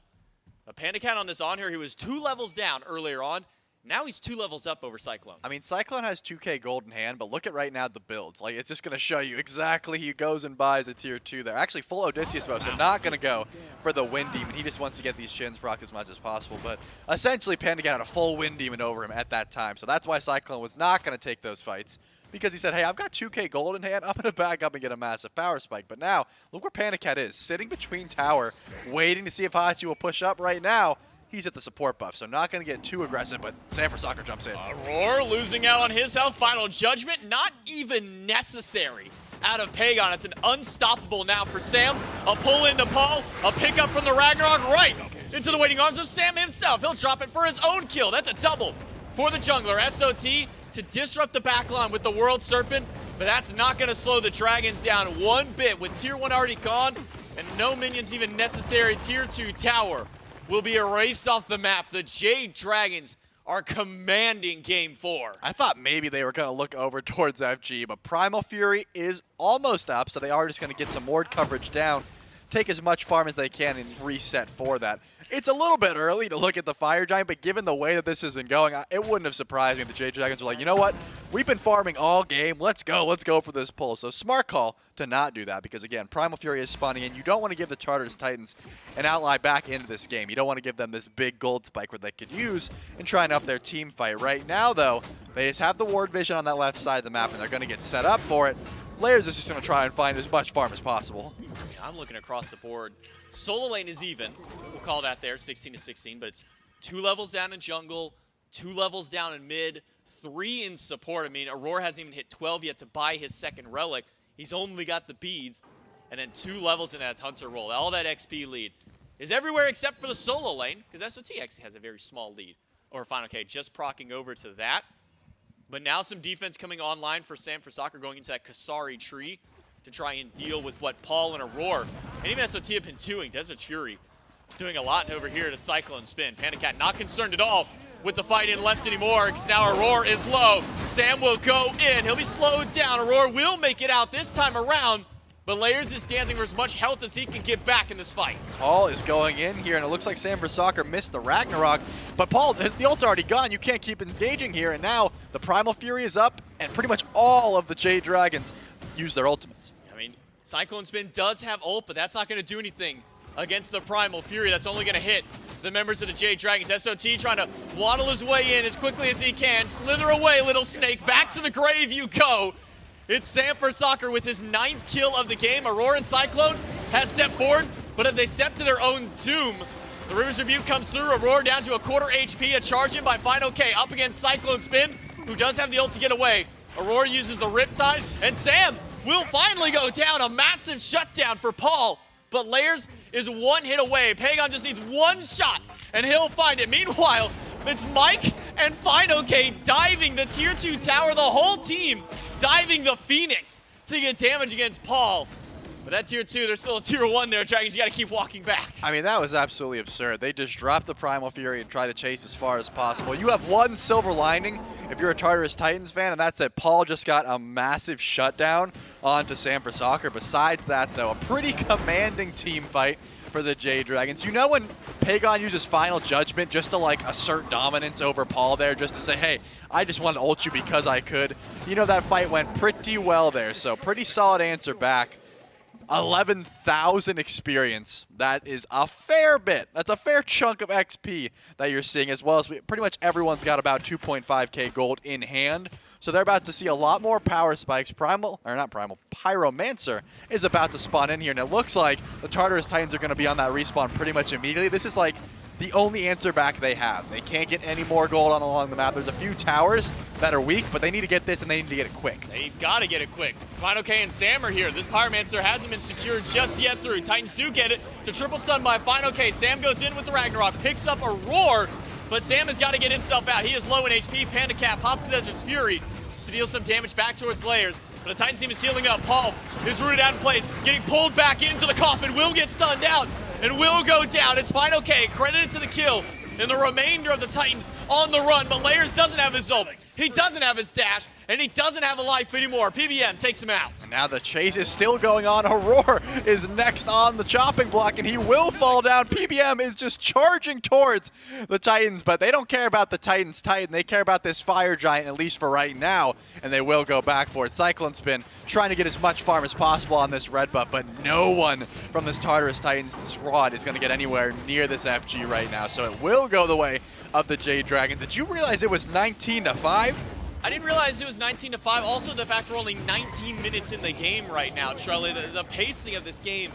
A Panda Cat on this on here, he was 2 levels down earlier on. Now he's 2 levels up over Cyclone. I mean, Cyclone has 2K gold in hand, but look at right now the builds. Like, it's just going to show you exactly he goes and buys a tier 2 there. Actually, full Odysseus bow, so not going to go for the Wind Demon. He just wants to get these shins proc as much as possible, but essentially Panda Cat had a full Wind Demon over him at that time, so that's why Cyclone was not going to take those fights, because he said, hey, I've got 2K gold in hand, I'm going to back up and get a massive power spike. But now, look where Panda Cat is, sitting between tower, waiting to see if Hachi will push up right now. He's at the support buff, so not going to get too aggressive, but Sanford Soccer jumps in. Aurora losing out on his health. Final judgment, not even necessary out of Pagon. It's an unstoppable now for Sam. A pull into Paul, a pickup from the Ragnarok right into the waiting arms of Sam himself. He'll drop it for his own kill. That's a double for the jungler. SOT to disrupt the backline with the World Serpent, but that's not going to slow the Dragons down one bit. With tier 1 already gone and no minions even necessary, tier 2 tower will be erased off the map. The Jade Dragons are commanding game 4. I thought maybe they were going to look over towards FG, but Primal Fury is almost up, so they are just going to get some ward coverage down, take as much farm as they can, and reset for that. It's a little bit early to look at the Fire Giant, but given the way that this has been going, it wouldn't have surprised me if the Jade Dragons were like, you know what? We've been farming all game. Let's go for this pull. So smart call to not do that because, again, Primal Fury is spawning in. You don't want to give the Tartarus Titans an outlie back into this game. You don't want to give them this big gold spike where they could use and try and up their team fight. Right now, though, they just have the ward vision on that left side of the map, and they're going to get set up for it. Layers is just going to try and find as much farm as possible. Yeah, I'm looking across the board. Solo lane is even. We'll call that there, 16-16, but it's 2 levels down in jungle, 2 levels down in mid, 3 in support. I mean, Aurora hasn't even hit 12 yet to buy his second relic. He's only got the beads, and then 2 levels in that hunter role. All that XP lead is everywhere except for the solo lane, because SOT actually has a very small lead. Or fine, okay, just procking over to that. But now some defense coming online for Sam for Soccer going into that Kasari tree to try and deal with what Paul and Aurora and even SOT have been doing. Desert Fury doing a lot over here to Cyclone Spin. Panda Cat not concerned at all with the fight in left anymore because now Aurora is low. Sam will go in. He'll be slowed down. Aurora will make it out this time around. But Layers is dancing for as much health as he can get back in this fight. Paul is going in here, and it looks like Sam for Soccer missed the Ragnarok. But Paul, the ult's already gone. You can't keep engaging here, and now the Primal Fury is up, and pretty much all of the Jade Dragons use their ultimates. I mean, Cyclone Spin does have ult, but that's not going to do anything against the Primal Fury. That's only going to hit the members of the Jade Dragons. SOT trying to waddle his way in as quickly as he can. Slither away, little snake. Back to the grave you go. It's Sam for Soccer with his 9th kill of the game. Aurora and Cyclone has stepped forward, but if they step to their own doom, the River's Rebuke comes through. Aurora down to a quarter HP, a charge in by Final K up against Cyclone Spin, who does have the ult to get away. Aurora uses the Riptide, and Sam will finally go down. A massive shutdown for Paul, but Layers is 1 hit away. Pagon just needs 1 shot, and he'll find it. Meanwhile, it's Mike and Final K diving the tier 2 tower, the whole team diving the Phoenix to get damage against Paul. But that tier 2, there's still a tier 1 there, Dragons. You gotta keep walking back. I mean, that was absolutely absurd. They just dropped the Primal Fury and tried to chase as far as possible. You have 1 silver lining if you're a Tartarus Titans fan, and that's that Paul just got a massive shutdown onto Sam for Soccer. Besides that, though, a pretty commanding team fight for the Jade Dragons. You know when Pagon uses Final Judgment just to like assert dominance over Paul there, just to say, hey, I just wanted to ult you because I could. You know, that fight went pretty well there, so pretty solid answer back. 11,000 experience. That is a fair bit. That's a fair chunk of XP that you're seeing, as well as pretty much everyone's got about 2.5k gold in hand. So they're about to see a lot more power spikes. Pyromancer is about to spawn in here, and it looks like the Tartarus Titans are going to be on that respawn pretty much immediately. This is like the only answer back they have. They can't get any more gold along the map. There's a few towers that are weak, but they need to get this, and they need to get it quick. They've got to get it quick. Final K and Sam are here. This Pyromancer hasn't been secured just yet through. Titans do get it to triple stun by Final K. Sam goes in with the Ragnarok, picks up a roar, but Sam has got to get himself out. He is low in HP. Panda Cat pops the Desert's Fury to deal some damage back towards Layers. But the Titans team is healing up. Paul is rooted out in place, getting pulled back into the coffin. Will get stunned out and will go down. It's Final K credited to the kill. And the remainder of the Titans on the run, but Layers doesn't have his ult. He doesn't have his dash, and he doesn't have a life anymore. PBM takes him out. And now the chase is still going on. Aurora is next on the chopping block, and he will fall down. PBM is just charging towards the Titans, but they don't care about the Titans Titan. They care about this Fire Giant, at least for right now, and they will go back for it. Cyclone Spin trying to get as much farm as possible on this red buff, but no one from this Tartarus Titans squad is going to get anywhere near this FG right now, so it will go the way of the Jade Dragons. Did you realize it was 19-5? I didn't realize it was 19-5. Also, the fact we're only 19 minutes in the game right now, Charlie. The pacing of this game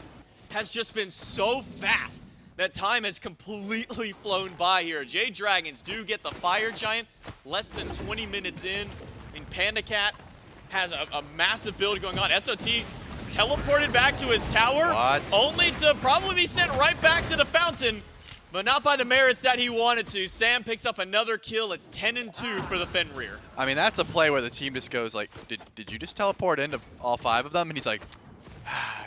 has just been so fast that time has completely flown by here. Jade Dragons do get the Fire Giant less than 20 minutes in. I mean, Panda Cat has a massive build going on. SOT teleported back to his tower, only to probably be sent right back to the fountain. but not by the merits that he wanted to. Sam picks up another kill. It's 10-2 for the Fenrir. I mean, that's a play where the team just goes like, did you just teleport into all 5 of them? And he's like,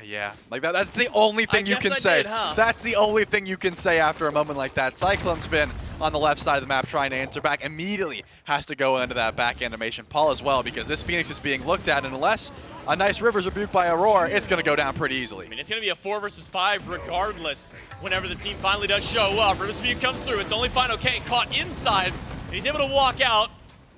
yeah. Like that's the only thing you can say. That's the only thing you can say after a moment like that. Cyclone Spin on the left side of the map trying to answer back immediately has to go into that back animation. Paul as well, because this Phoenix is being looked at, and unless a nice Rivers rebuke by Aurora, it's going to go down pretty easily. I mean, it's going to be a 4 versus 5 regardless whenever the team finally does show up. Rivers rebuke comes through. It's only Final K caught inside, and he's able to walk out,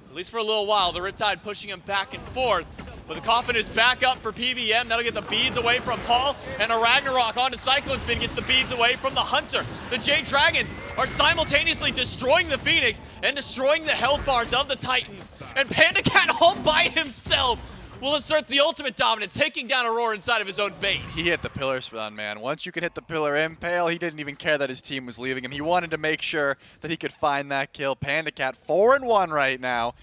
at least for a little while. The Riptide pushing him back and forth. But the coffin is back up for PBM. That'll get the beads away from Paul. And a Ragnarok onto Cyclone Spin gets the beads away from the Hunter. The Jade Dragons are simultaneously destroying the Phoenix and destroying the health bars of the Titans. And Panda Cat all by himself will assert the ultimate dominance, taking down Aurora inside of his own base. He hit the pillar stun, man. Once you can hit the pillar impale, he didn't even care that his team was leaving him. He wanted to make sure that he could find that kill. Panda Cat 4-1 right now.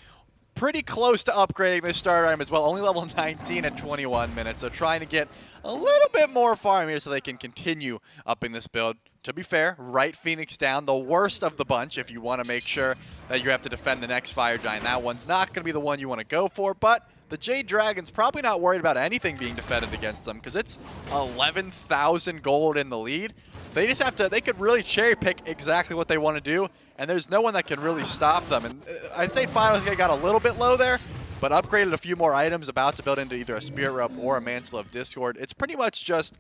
Pretty close to upgrading this starter item as well. Only level 19 at 21 minutes. So trying to get a little bit more farm here so they can continue upping this build. To be fair, right Phoenix down, the worst of the bunch if you want to make sure that you have to defend the next Fire Giant. That one's not going to be the one you want to go for, but the Jade Dragon's probably not worried about anything being defended against them because it's 11,000 gold in the lead. They just have to, they could really cherry pick exactly what they want to do, and there's no one that can really stop them. And I'd say finally they got a little bit low there, but upgraded a few more items, about to build into either a Spirit Rope or a Mantle of Discord. It's pretty much just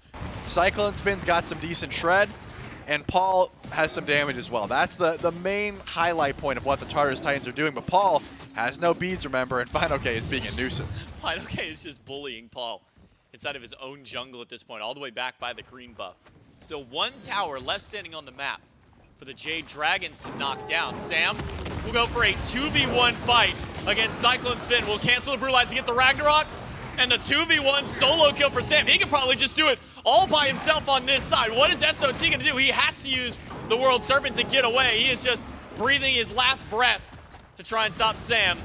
Cyclone Spin's got some decent shred, and Paul has some damage as well. That's the main highlight point of what the Tartarus Titans are doing, but Paul has no beads, remember, and Final K is being a nuisance. Final K is just bullying Paul inside of his own jungle at this point, all the way back by the green buff. Still 1 tower left standing on the map for the Jade Dragons to knock down. Sam will go for a 2v1 fight against Cyclone Spin. Will cancel the Brutalize to get the Ragnarok, and the 2v1 solo kill for Sam. He could probably just do it all by himself on this side. What is SOT going to do? He has to use the World Serpent to get away. He is just breathing his last breath to try and stop Sam.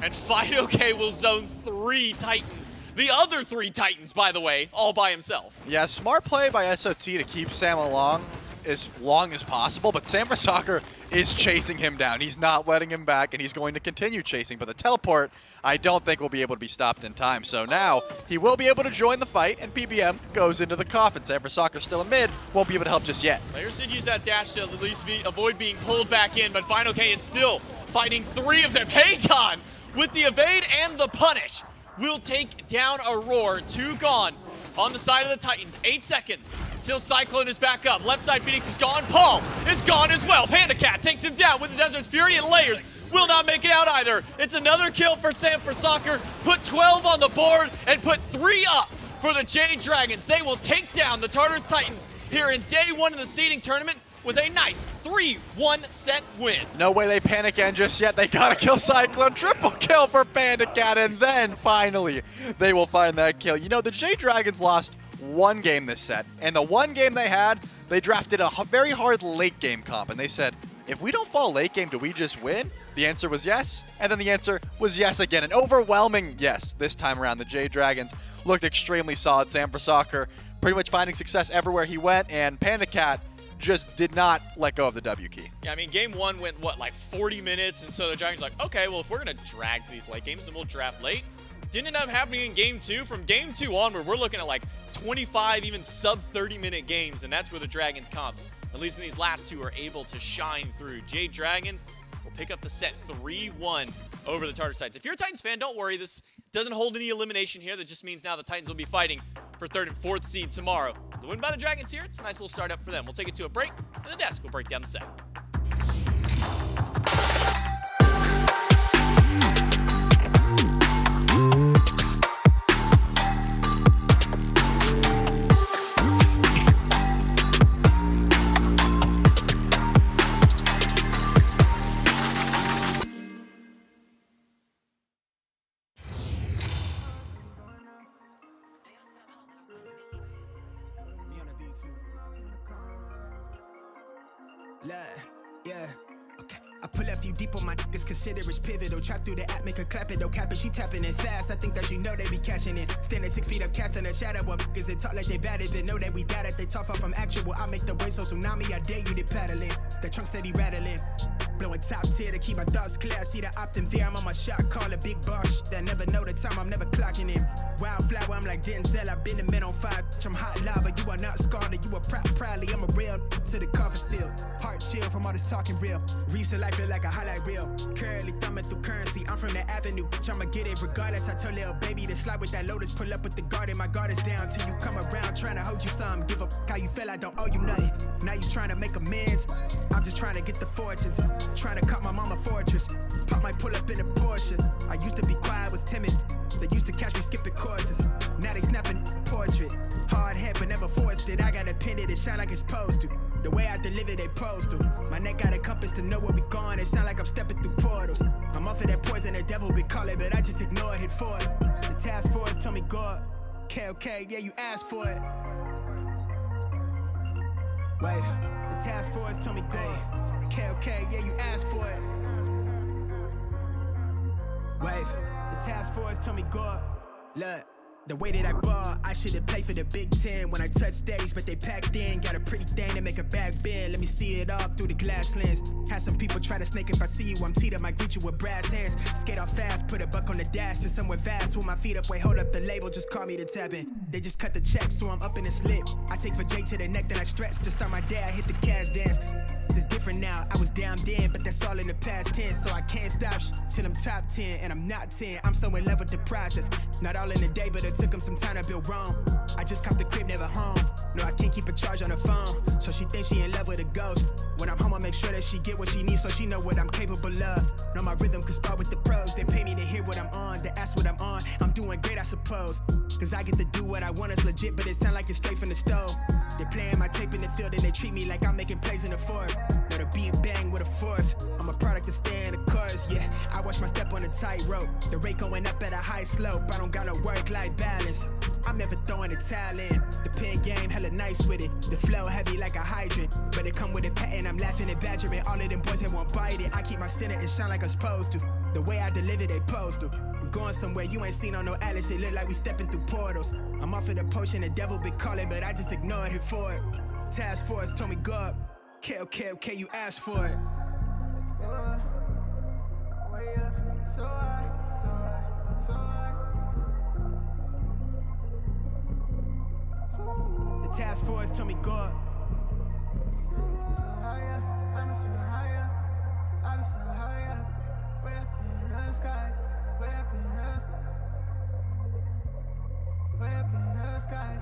And Fido K will zone 3 Titans. The other 3 Titans, by the way, all by himself. Yeah, smart play by SOT to keep Sam along as long as possible, but Sam Soccer is chasing him down. He's not letting him back, and he's going to continue chasing, but the teleport, I don't think will be able to be stopped in time. So now he will be able to join the fight, and PBM goes into the coffin. Sam Soccer still in mid, won't be able to help just yet. Players did use that dash to at least avoid being pulled back in, but Final K is still fighting 3 of them. Hagon with the evade and the punish will take down Aurora. 2 gone on the side of the Titans. 8 seconds till Cyclone is back up. Left side Phoenix is gone. Paul is gone as well. Panda Cat takes him down with the Desert's Fury, and Layers will not make it out either. It's another kill for Sam Soccer. Put 12 on the board and put 3 up for the Jade Dragons. They will take down the Tartarus Titans here in day 1 of the seeding tournament with a nice 3-1 set win. No way they panic again just yet. They gotta kill Cyclone. Triple kill for Panda Cat, and then finally they will find that kill. You know, the Jade Dragons lost 1 game this set, and the 1 game they had, they drafted a very hard late game comp, and they said, if we don't fall late game, do we just win? The answer was yes, and then the answer was yes again. An overwhelming yes this time around. The Jade Dragons looked extremely solid. Sam Soccer pretty much finding success everywhere he went, and Panda Cat just did not let go of the W key. Yeah, I mean, game 1 went, what, like 40 minutes? And so the Dragons like, okay, well, if we're going to drag to these late games, then we'll draft late. Didn't end up happening in game 2. From game 2 onward, we're looking at like 25, even sub 30-minute games, and that's where the Dragons comps, at least in these last 2, are able to shine through. Jade Dragons will pick up the set 3-1 over the Tartarus Titans. If you're a Titans fan, don't worry. This doesn't hold any elimination here. That just means now the Titans will be fighting for 3rd and 4th seed tomorrow. The win by the Dragons here, it's a nice little startup for them. We'll take it to a break, and the desk will break down the set. Yeah, okay. I pull up you deep on my niggas, consider it's pivotal. Trap through the app, make her clap it, though cap it, she tapping it fast. I think that you know they be catching it. Standing 6 feet up, casting a shadow of niggas that talk like they bad it. They know that we got it, they talk far from actual. I make the way so tsunami, I dare you to paddle in. The trunk steady rattling. Blowing top tier to keep my thoughts clear. I see the opt in there, I'm on my shot, call a big boss. That never know the time, I'm never clocking in. Wildflower, I'm like Denzel, I've been the men on fire. I'm hot lava, you are not scarred, you are proudly. I'm a real to the coffin seal. Heart chill from all this talking real. Recent life feel like a highlight reel. Curly thumbing through currency, I'm from the avenue, bitch, I'ma get it regardless. I told little baby to slide with that lotus, pull up with the garden. My guard is down till you come around, trying to hold you some. Give a how you feel, I don't owe you nothing. Now you trying to make amends, I'm just trying to get the fortunes. Trying to cut my mama fortress. Pop might pull up in a Porsche. I used to be quiet, was timid. They used to catch me skipping courses. Now they snapping portrait. Hard head but never forced it. I got a pin it shine like it's supposed to. The way I deliver they posed to. My neck got a compass to know where we going. It sound like I'm stepping through portals. I'm off of that poison the devil be calling, but I just ignored hit for it. The task force told me God. Okay, yeah you asked for it. Wait, the task force told me go. Okay, yeah, you asked for it. Wave, the task force told me go. Look, the way that I ball, I should've played for the Big Ten when I touch stage, but they packed in. Got a pretty thing to make a back bend. Let me see it all through the glass lens. Had some people try to snake if I see you. I'm teed up, might greet you with brass hands. Skate off fast, put a buck on the dash to somewhere vast. With my feet up, wait, hold up the label, just call me the tapping. They just cut the check, so I'm up in the slip. I take for J to the neck, then I stretch. Just start my day, I hit the cash dance. It's different now, I was down then, but that's all in the past tense. So I can't stop till I'm top 10, and I'm not 10. I'm so in love with the process. Not all in the day, but it took them some time to build wrong. I just copped the crib, never home. No, I can't keep a charge on the phone. So she thinks she in love with a ghost. When I'm home, I make sure that she get what she needs, so she know what I'm capable of. Know my rhythm can spar with the pros. They pay me to hear what I'm on, they ask what I'm on. I'm doing great, I suppose. Cause I get to do what I want, it's legit, but it sound like it's straight from the stove. They playing my tape in the field and they treat me like I'm making plays in the fort. Know the beat bang with a force. I'm a product to stay in the course, yeah. I watch my step on a tightrope. The rate going up at a high slope. I don't got no work-life balance. I'm never throwing the towel in. The pen game hella nice with it. The flow heavy like a hydrant. But it come with a patent, I'm laughing and badgering. All of them boys that won't bite it. I keep my center and shine like I'm supposed to. The way I deliver, they post to. I'm going somewhere you ain't seen on no Alice. It look like we stepping through portals. I'm off of the potion, the devil been calling, but I just ignored it for it. Task force told me go up. Okay, you asked for it. Let's go. Way up, so high, so high, so high. The task force told me go up. So higher, I'm so higher, I'm so higher. Way up in the sky, way up in the sky, way up in the sky.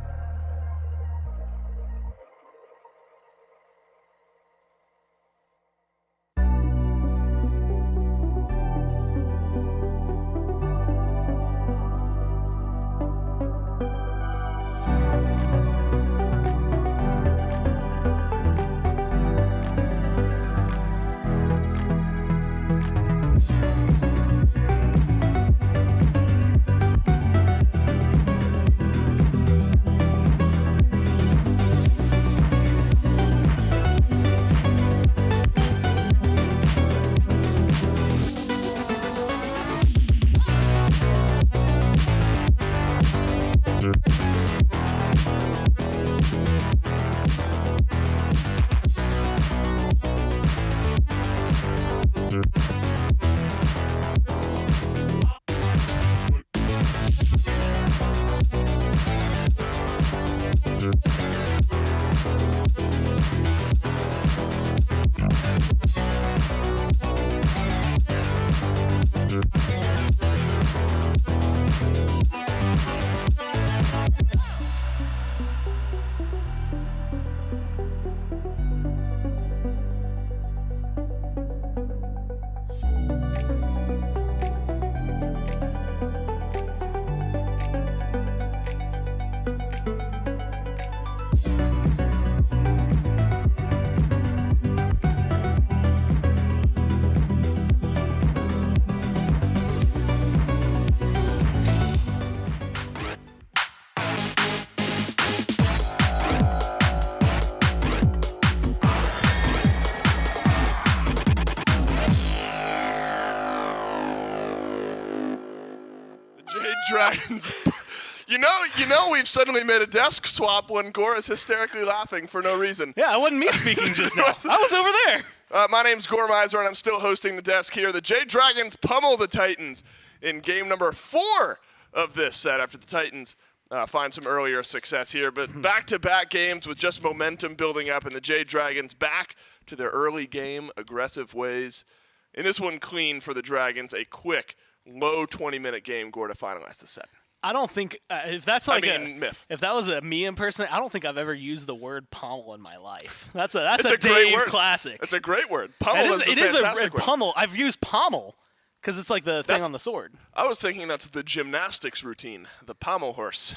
Dragons. You know, we've suddenly made a desk swap when Gore is hysterically laughing for no reason. Yeah, it wasn't me speaking just now. I was over there. My name's Gore Miser, and I'm still hosting the desk here. The Jade Dragons pummel the Titans in game number 4 of this set after the Titans find some earlier success here. But back-to-back games with just momentum building up, and the Jade Dragons back to their early game aggressive ways. In this one, clean for the Dragons, a quick, low 20-minute game, Gore, to finalize the set. I don't think if that's like myth. If that was me impersonating, I don't think I've ever used the word pommel in my life. That's a great Dave word. classic. It's a great word. Pommel is a fantastic word. Pommel. I've used pommel because it's like the thing on the sword. I was thinking that's the gymnastics routine, the pommel horse.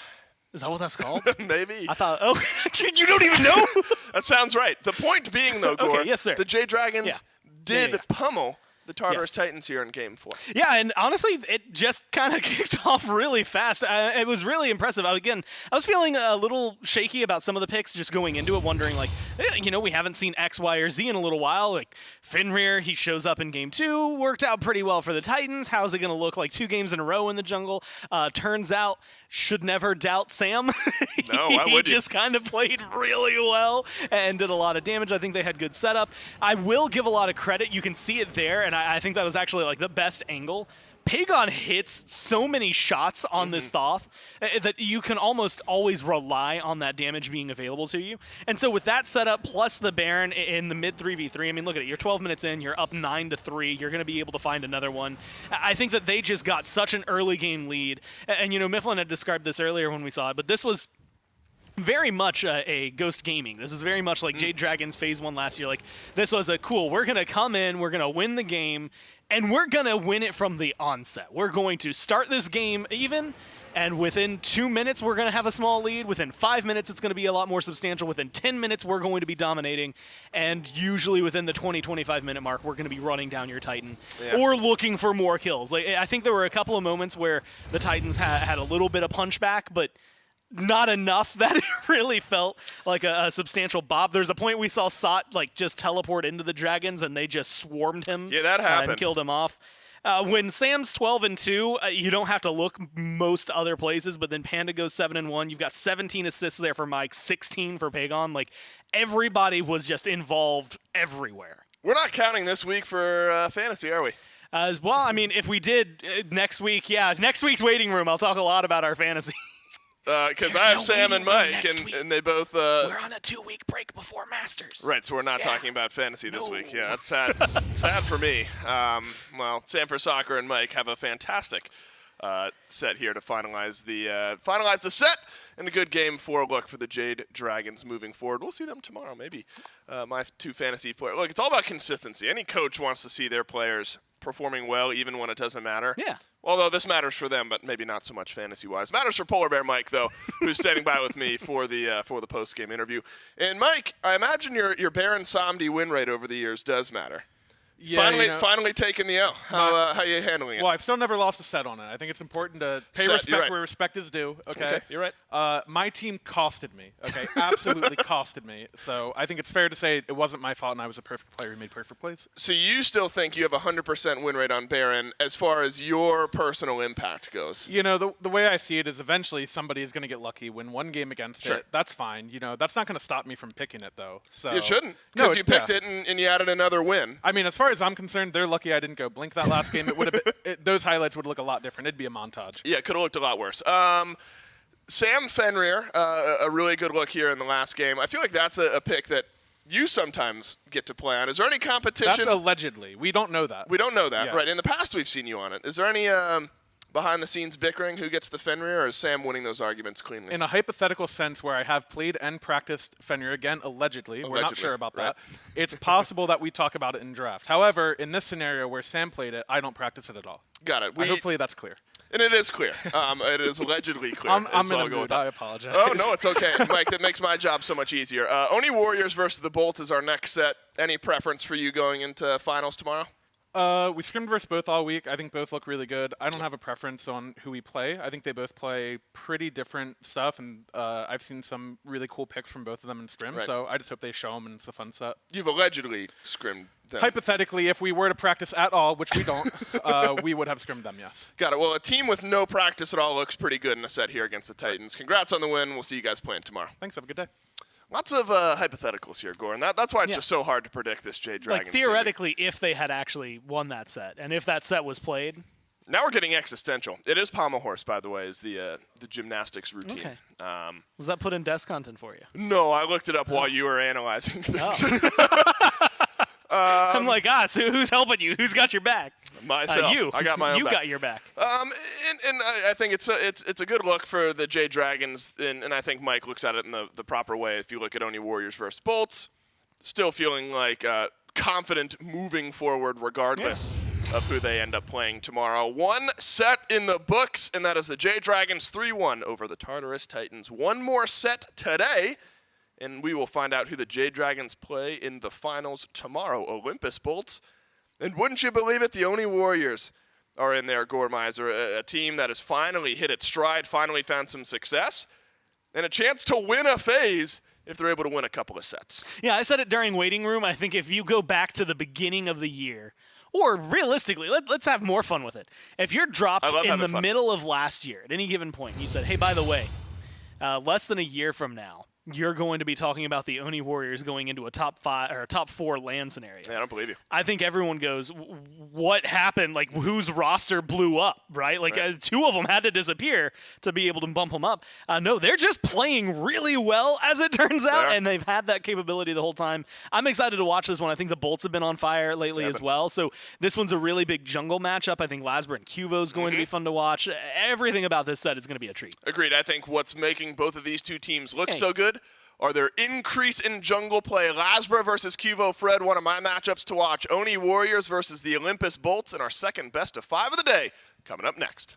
Is that what that's called? Maybe. I thought. Oh, you don't even know. That sounds right. The point being, though, Gore, okay, yes, sir. the Jade Dragons did pummel the Tartarus Yes. Titans here in game 4. Yeah, and honestly, it just kind of kicked off really fast. It was really impressive. I was feeling a little shaky about some of the picks just going into it, wondering, like, we haven't seen X, Y, or Z in a little while. Like, Fenrir, he shows up in game 2, worked out pretty well for the Titans. How's it going to look like 2 games in a row in the jungle? Turns out, should never doubt Sam. No, why would you? He just kind of played really well and did a lot of damage. I think they had good setup. I will give a lot of credit. You can see it there, and I think that was actually like the best angle. Pagon hits so many shots on this Thoth that you can almost always rely on that damage being available to you. And so with that setup, plus the Baron in the mid 3v3, I mean, look at it. You're 12 minutes in. You're up 9-3. You're going to be able to find another one. I think that they just got such an early game lead. And, Mifflin had described this earlier when we saw it, but this was very much a Ghost Gaming. This is very much like Jade Dragons Phase 1 last year. Like, this was a cool, we're going to come in, we're going to win the game, and we're going to win it from the onset. We're going to start this game even, and within 2 minutes, we're going to have a small lead. Within 5 minutes, it's going to be a lot more substantial. Within 10 minutes, we're going to be dominating. And usually within the 20-25 minute mark, we're going to be running down your Titan or looking for more kills. Like, I think there were a couple of moments where the Titans had a little bit of punchback, but not enough that it really felt like a substantial bop. There's a point we saw Sot just teleport into the Dragons, and they just swarmed him. Yeah, that happened. And killed him off. When Sam's 12-2, you don't have to look most other places, but then Panda goes 7-1. You've got 17 assists there for Mike, 16 for Pagon. Like, everybody was just involved everywhere. We're not counting this week for fantasy, are we? Well, I mean, if we did next week, next week's waiting room, I'll talk a lot about our fantasy. Because I have Sam and Mike, and they both... We're on a 2-week break before Masters. Right, so we're not talking about fantasy this week. Yeah, that's sad. Sad for me. Well, Sam for Soccer and Mike have a fantastic set here to finalize the set, and a good game 4 look for the Jade Dragons moving forward. We'll see them tomorrow, maybe. My 2 fantasy players. Look, it's all about consistency. Any coach wants to see their players performing well, even when it doesn't matter. Yeah. Although this matters for them, but maybe not so much fantasy-wise. Matters for Polar Bear Mike, though, who's standing by with me for the post-game interview. And Mike, I imagine your Baron Samdi win rate over the years does matter. Yeah, finally taking the L. How are you handling it? Well, I've still never lost a set on it. I think it's important to pay respect where respect is due. Okay, you're right. My team costed me. Okay, absolutely costed me. So I think it's fair to say it wasn't my fault, and I was a perfect player who made perfect plays. So you still think you have a 100% win rate on Baron as far as your personal impact goes? The way I see it is eventually somebody is going to get lucky, win one game against it. That's fine. That's not going to stop me from picking it, though. So you shouldn't, because you picked it and you added another win. I mean, as far as I'm concerned, they're lucky I didn't go blink that last game. It would have been, those highlights would look a lot different. It'd be a montage. Yeah, it could have looked a lot worse. Sam Fenrir, a really good look here in the last game. I feel like that's a pick that you sometimes get to play on. Is there any competition? That's allegedly. We don't know that. We don't know that, right? In the past, we've seen you on it. Is there any behind-the-scenes bickering who gets the Fenrir, or is Sam winning those arguments cleanly? In a hypothetical sense where I have played and practiced Fenrir, again, allegedly, we're not sure about that, it's possible that we talk about it in draft. However, in this scenario where Sam played it, I don't practice it at all. Got it. Hopefully that's clear. And it is clear. It is allegedly clear. I'm in a mood. I apologize. Oh, no, it's okay. Mike, that makes my job so much easier. Oni Warriors versus the Bolts is our next set. Any preference for you going into finals tomorrow? We scrimmed versus both all week. I think both look really good. I don't have a preference on who we play. I think they both play pretty different stuff, and I've seen some really cool picks from both of them in scrim, so I just hope they show them, and it's a fun set. You've allegedly scrimmed Hypothetically, if we were to practice at all, which we don't, we would have scrimmed them, yes. Got it. Well, a team with no practice at all looks pretty good in a set here against the Titans. Congrats on the win. We'll see you guys playing tomorrow. Thanks. Have a good day. Lots of hypotheticals here, Goran. That's why it's just so hard to predict this Jade Dragon. Like, theoretically, if they had actually won that set, and if that set was played. Now we're getting existential. It is Pommel Horse, by the way, is the gymnastics routine. Okay. Was that put in desk content for you? No, I looked it up while you were analyzing things. I'm like, so who's helping you? Who's got your back? Myself. You. I got my own You back. got your back. And I think it's a good look for the Jade Dragons, and I think Mike looks at it in the proper way. If you look at Oni Warriors versus Bolts, still feeling like confident moving forward regardless of who they end up playing tomorrow. One set in the books, and that is the Jade Dragons 3-1 over the Tartarus Titans. One more set today, and we will find out who the Jade Dragons play in the finals tomorrow. Olympus Bolts. And wouldn't you believe it, the Oni Warriors are in there, Gormizer, a team that has finally hit its stride, finally found some success, and a chance to win a phase if they're able to win a couple of sets. Yeah, I said it during Waiting Room. I think if you go back to the beginning of the year, or realistically, let's have more fun with it. If you're dropped in the middle of last year at any given point, you said, hey, by the way, less than a year from now, you're going to be talking about the Oni Warriors going into a top 5 or a top 4 LAN scenario. Yeah, I don't believe you. I think everyone goes, what happened? Like, whose roster blew up, right? Like, two of them had to disappear to be able to bump them up. No, they're just playing really well, as it turns out, and they've had that capability the whole time. I'm excited to watch this one. I think the Bolts have been on fire lately as well, so this one's a really big jungle matchup. I think Lasber and Cuvo is going to be fun to watch. Everything about this set is going to be a treat. Agreed. I think what's making both of these two teams look so good are their increase in jungle play. Lasber versus Cuvo Fred, one of my matchups to watch. Oni Warriors versus the Olympus Bolts in our second best of 5 of the day, coming up next.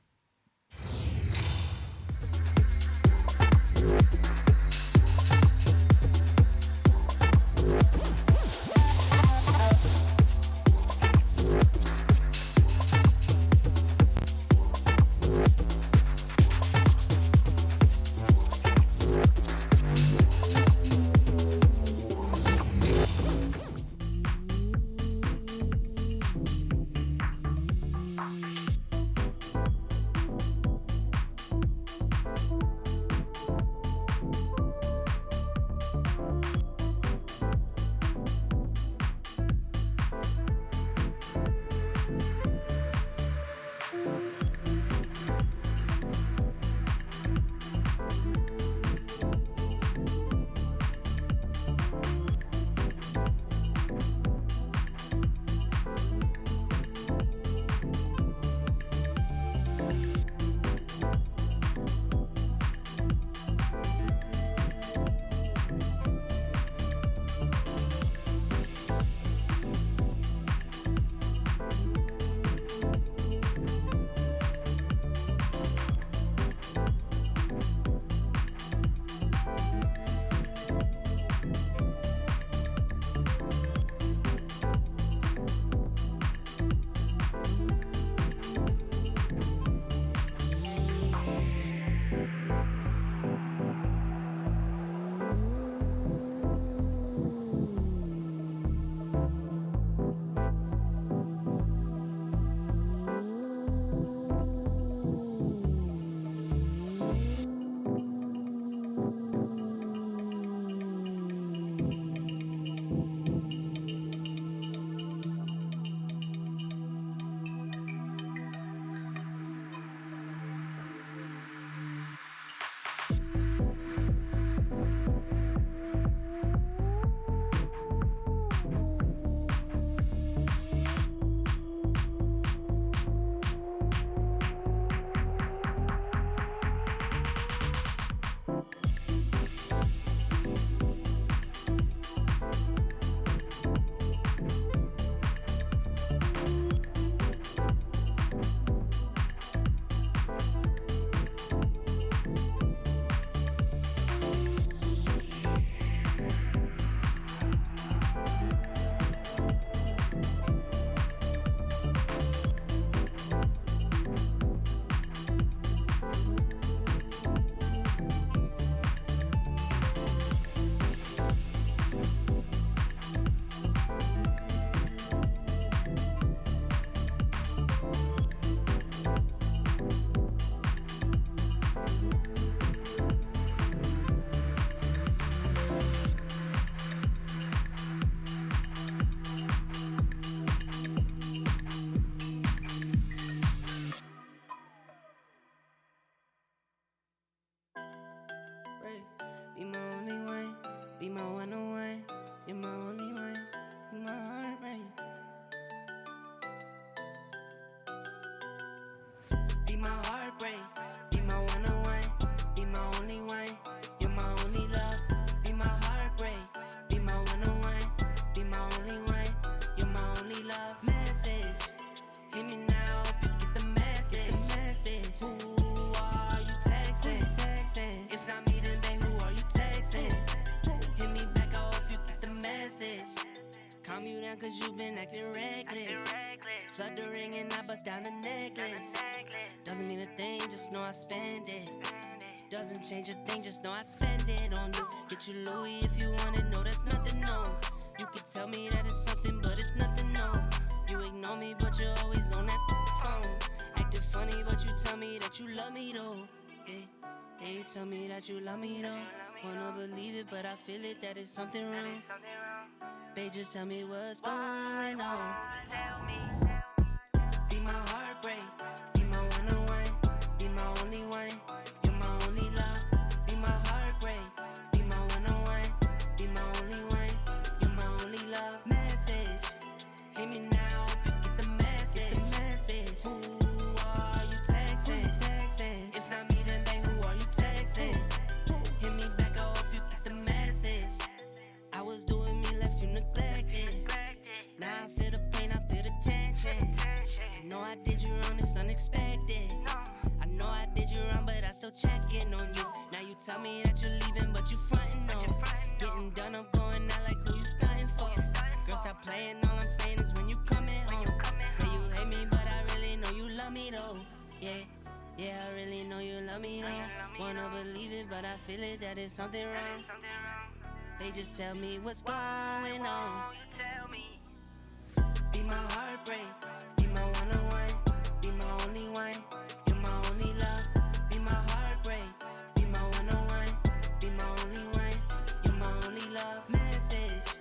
Hit me now, you get the message. Who are you texting? It's not me, then babe, who are you texting? Hit me back, I hope you get the message. Calm you down cause you been acting reckless. Flood the ring and I bust down the necklace. Doesn't mean a thing, just know I spend it. Doesn't change a thing, just know I spend it on you. Get you Louis if you want it, no, that's nothing, no. You can tell me that it's something, but it's nothing, no. You ignore me, but you're always on that phone. Acting funny, but you tell me that you love me, though. Yeah, you tell me that you love me, though. Wanna believe it, but I feel it, that it's something wrong. Babe, just tell me what's going on. Be my heartbreak, be my one-on-one, be my only one. You're my only love, be my heartbreak, be my one-on-one, be my only one. You're my only love. Message, hit me now, you get the message. Who are you texting? It's not me, then babe, who are you texting? Hit me back, I hope you get the message. I was doing me, left you neglected. Now I feel the pain, I feel the tension. I know I did you wrong, it's unexpected. I know I did you wrong, but I still checking on you. Now you tell me that you're leaving, but you frontin' on. Getting done, I'm going out like who you stunting for. Girl, stop playing, all I'm saying is when you coming home. Say you hate me, but I really know you love me though. Yeah, I really know you love me though. Wanna believe it, but I feel it, that is something wrong. They just tell me what's going on. Be my heartbreak, be my one-on-one, be my only one. You're my only love, be my heartbreak, be my one-on-one, be my only one. You're my only love. Message,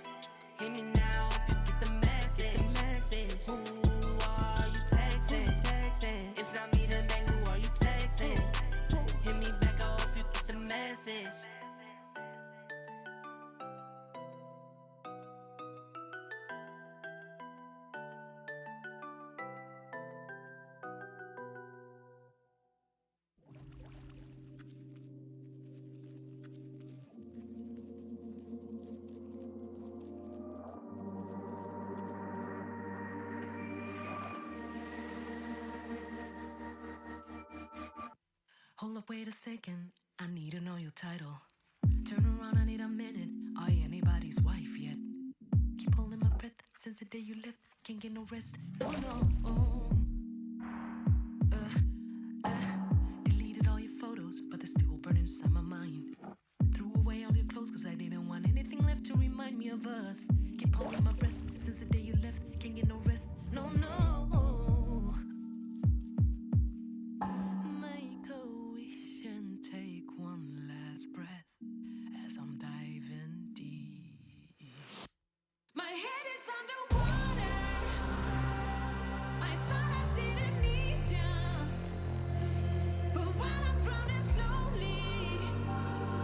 hit me now, you get the message. Who are you texting? It's not me, then babe, who are you texting? Hit me back, I hope you get the message. Hold up, wait a second. I need to know your title. Turn around, I need a minute. Are you anybody's wife yet? Keep holding my breath since the day you left. Can't get no rest. No. Deleted all your photos, but they're still burning inside my mind. Threw away all your clothes cause I didn't want anything left to remind me of us. Keep holding my breath since the day you left. Can't get no rest. No. Make a wish and take one last breath as I'm diving deep. My head is underwater. I thought I didn't need you, but while I'm drowning slowly,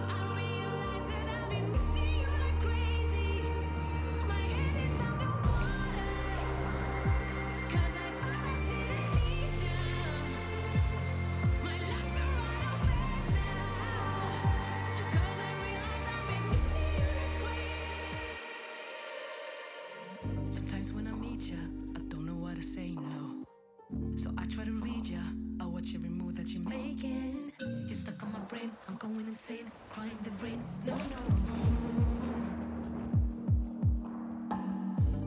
I realize that I've been missing you like crazy. My head is underwater, 'cause I thought I didn't need you. My lungs are wide open now, 'cause I realize I've been missing you like crazy. Sometimes when I meet ya, I don't know what to say, no. So I try to read ya, I watch every move that you're making. You're stuck on my brain, I'm going insane, crying the rain, no.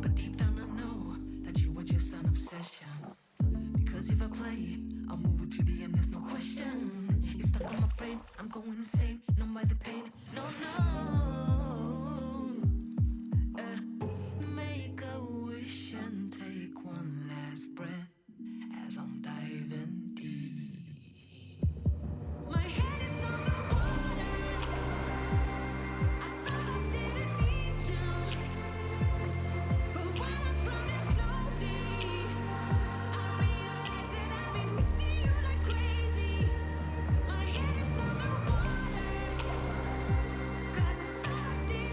But deep down I know that you were just an obsession. Because if I play, I'll move it to the end, there's no question. You're stuck on my brain, I'm going insane, numb by the pain, no. Make a wish and take one last breath as I'm diving deep. My head is underwater. I thought I didn't need you, but while I'm drowning slowly, I realize that I've been missing you like crazy. My head is underwater, 'cause I thought I didn't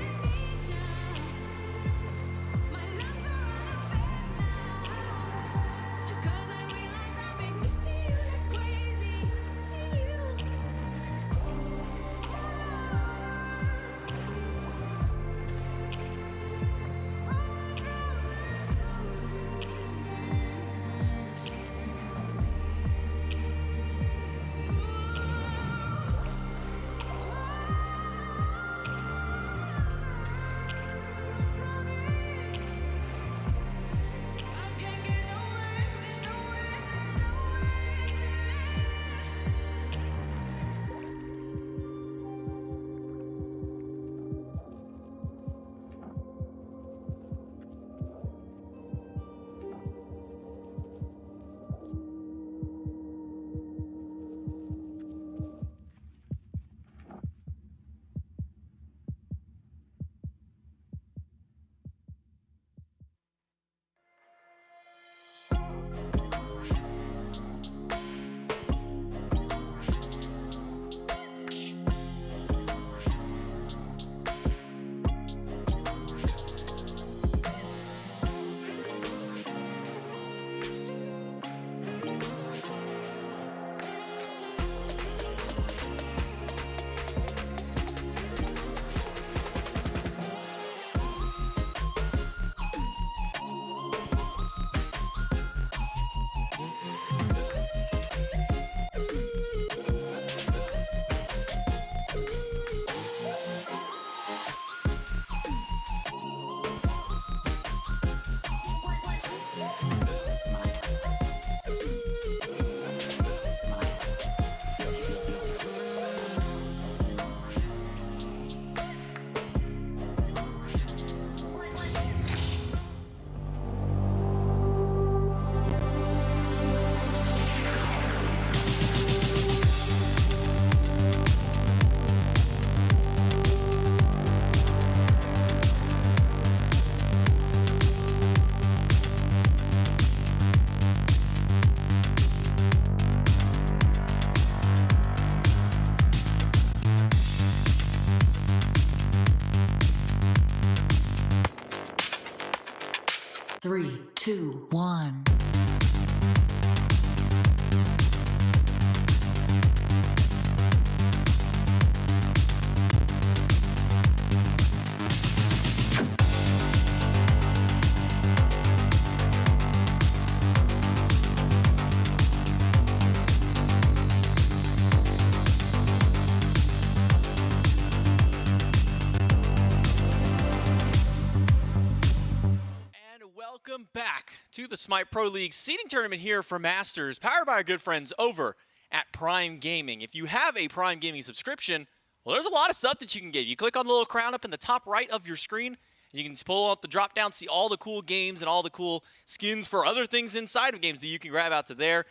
one. Welcome back to the SMITE Pro League seeding tournament here for Masters, powered by our good friends over at Prime Gaming. If you have a Prime Gaming subscription, well, there's a lot of stuff that you can get. You click on the little crown up in the top right of your screen, and you can pull out the drop down, see all the cool games and all the cool skins for other things inside of games that you can grab out to there.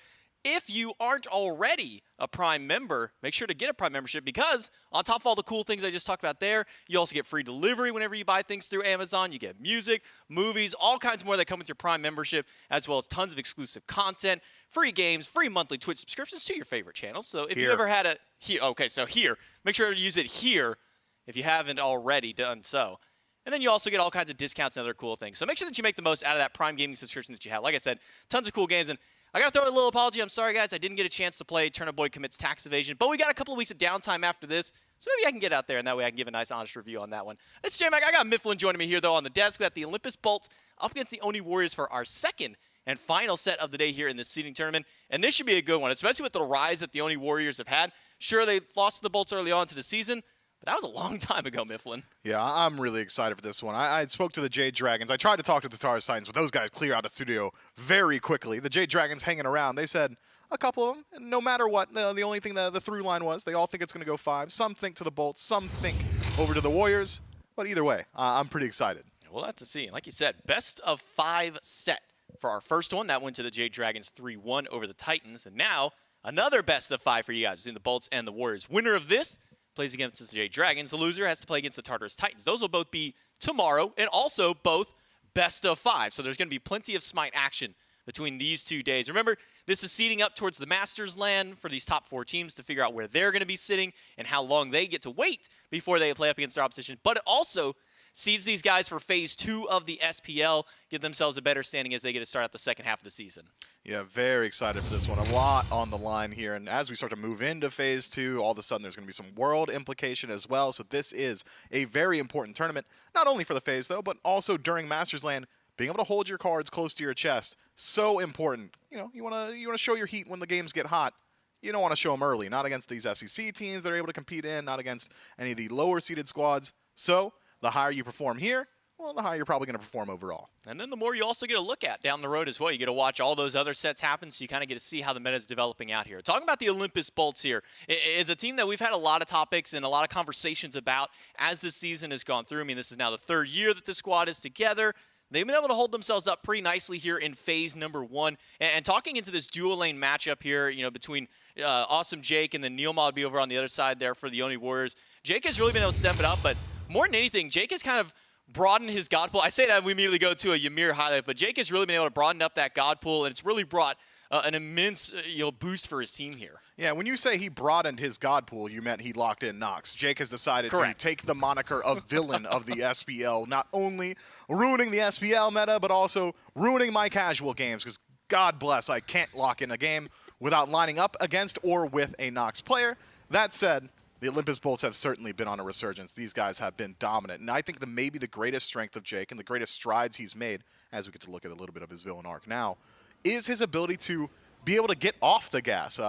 If you aren't already a Prime member, make sure to get a Prime membership, because on top of all the cool things I just talked about there, you also get free delivery whenever you buy things through Amazon. You get music, movies, all kinds more that come with your Prime membership, as well as tons of exclusive content, free games, free monthly Twitch subscriptions to your favorite channels. So if you ever had here, make sure to use it here if you haven't already done so. And then you also get all kinds of discounts and other cool things. So make sure that you make the most out of that Prime Gaming subscription that you have. Like I said, tons of cool games. And I got to throw a little apology. I'm sorry, guys. I didn't get a chance to play Turnip Boy Commits Tax Evasion, but we got a couple of weeks of downtime after this, so maybe I can get out there, and that way I can give a nice, honest review on that one. It's J-Mac. I got Mifflin joining me here, though, on the desk. We got the Olympus Bolts up against the Oni Warriors for our second and final set of the day here in this seeding tournament, and this should be a good one, especially with the rise that the Oni Warriors have had. Sure, they lost to the Bolts early on into the season, but that was a long time ago, Mifflin. Yeah, I'm really excited for this one. I spoke to the Jade Dragons. I tried to talk to the Tars Titans, but those guys clear out the studio very quickly. The Jade Dragons hanging around. They said a couple of them, no matter what, the only thing the through line was, they all think it's going to go 5. Some think to the Bolts, some think over to the Warriors. But either way, I'm pretty excited. We'll have to see. And like you said, best of 5 set for our first one. That went to the Jade Dragons 3-1 over the Titans. And now another best of 5 for you guys between the Bolts and the Warriors. Winner of this plays against the Jade Dragons. The loser has to play against the Tartarus Titans. Those will both be tomorrow, and also both best of 5. So there's going to be plenty of SMITE action between these 2 days. Remember, this is seeding up towards the Masters LAN for these top 4 teams to figure out where they're going to be sitting and how long they get to wait before they play up against their opposition. But it also seeds these guys for Phase 2 of the SPL, give themselves a better standing as they get to start out the second half of the season. Yeah, very excited for this one. A lot on the line here, and as we start to move into Phase 2, all of a sudden there's going to be some world implication as well. So this is a very important tournament, not only for the Phase, though, but also during Masters LAN. Being able to hold your cards close to your chest, so important. You know, you want to show your heat when the games get hot. You don't want to show them early, not against these SEC teams that are able to compete in, not against any of the lower-seeded squads. So the higher you perform here, well, the higher you're probably going to perform overall. And then the more you also get to look at down the road as well. You get to watch all those other sets happen, so you kind of get to see how the meta is developing out here. Talking about the Olympus Bolts here, is a team that we've had a lot of topics and a lot of conversations about as this season has gone through. I mean, this is now the 3rd year that the squad is together. They've been able to hold themselves up pretty nicely here in Phase number 1. And talking into this dual lane matchup here, you know, between Awesome Jake and then Neil Modby over on the other side there for the Oni Warriors, Jake has really been able to step it up, but more than anything, Jake has kind of broadened his God pool. I say that we immediately go to a Ymir highlight, but Jake has really been able to broaden up that God pool, and it's really brought an immense boost for his team here. Yeah, when you say he broadened his God pool, you meant he locked in Nox. Jake has decided to take the moniker of villain of the SPL, not only ruining the SPL meta, but also ruining my casual games, because God bless, I can't lock in a game without lining up against or with a Nox player. That said, the Olympus Bolts have certainly been on a resurgence. These guys have been dominant. And I think maybe the greatest strength of Jake and the greatest strides he's made, as we get to look at a little bit of his villain arc now, is his ability to be able to get off the gas.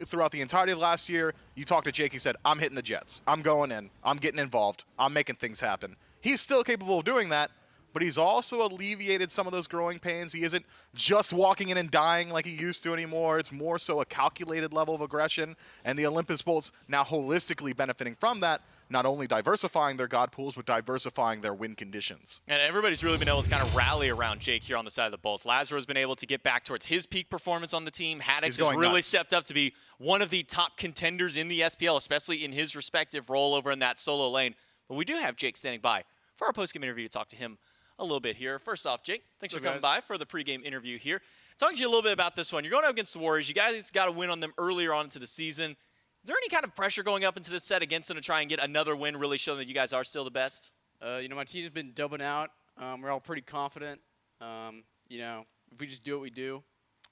Throughout the entirety of last year, you talked to Jake, he said, I'm hitting the jets. I'm going in. I'm getting involved. I'm making things happen. He's still capable of doing that, but he's also alleviated some of those growing pains. He isn't just walking in and dying like he used to anymore. It's more so a calculated level of aggression, and the Olympus Bolts now holistically benefiting from that, not only diversifying their God pools, but diversifying their win conditions. And everybody's really been able to kind of rally around Jake here on the side of the Bolts. Lazaro's been able to get back towards his peak performance on the team. Haddix has really stepped up to be one of the top contenders in the SPL, especially in his respective role over in that solo lane. But we do have Jake standing by for our post-game interview to talk to him a little bit here. First off, Jake, thanks for coming by for the pregame interview here. Talking to you a little bit about this one. You're going up against the Warriors. You guys got a win on them earlier on into the season. Is there any kind of pressure going up into this set against them to try and get another win, really showing that you guys are still the best? You know, my team's been dubbing out. We're all pretty confident. You know, if we just do what we do,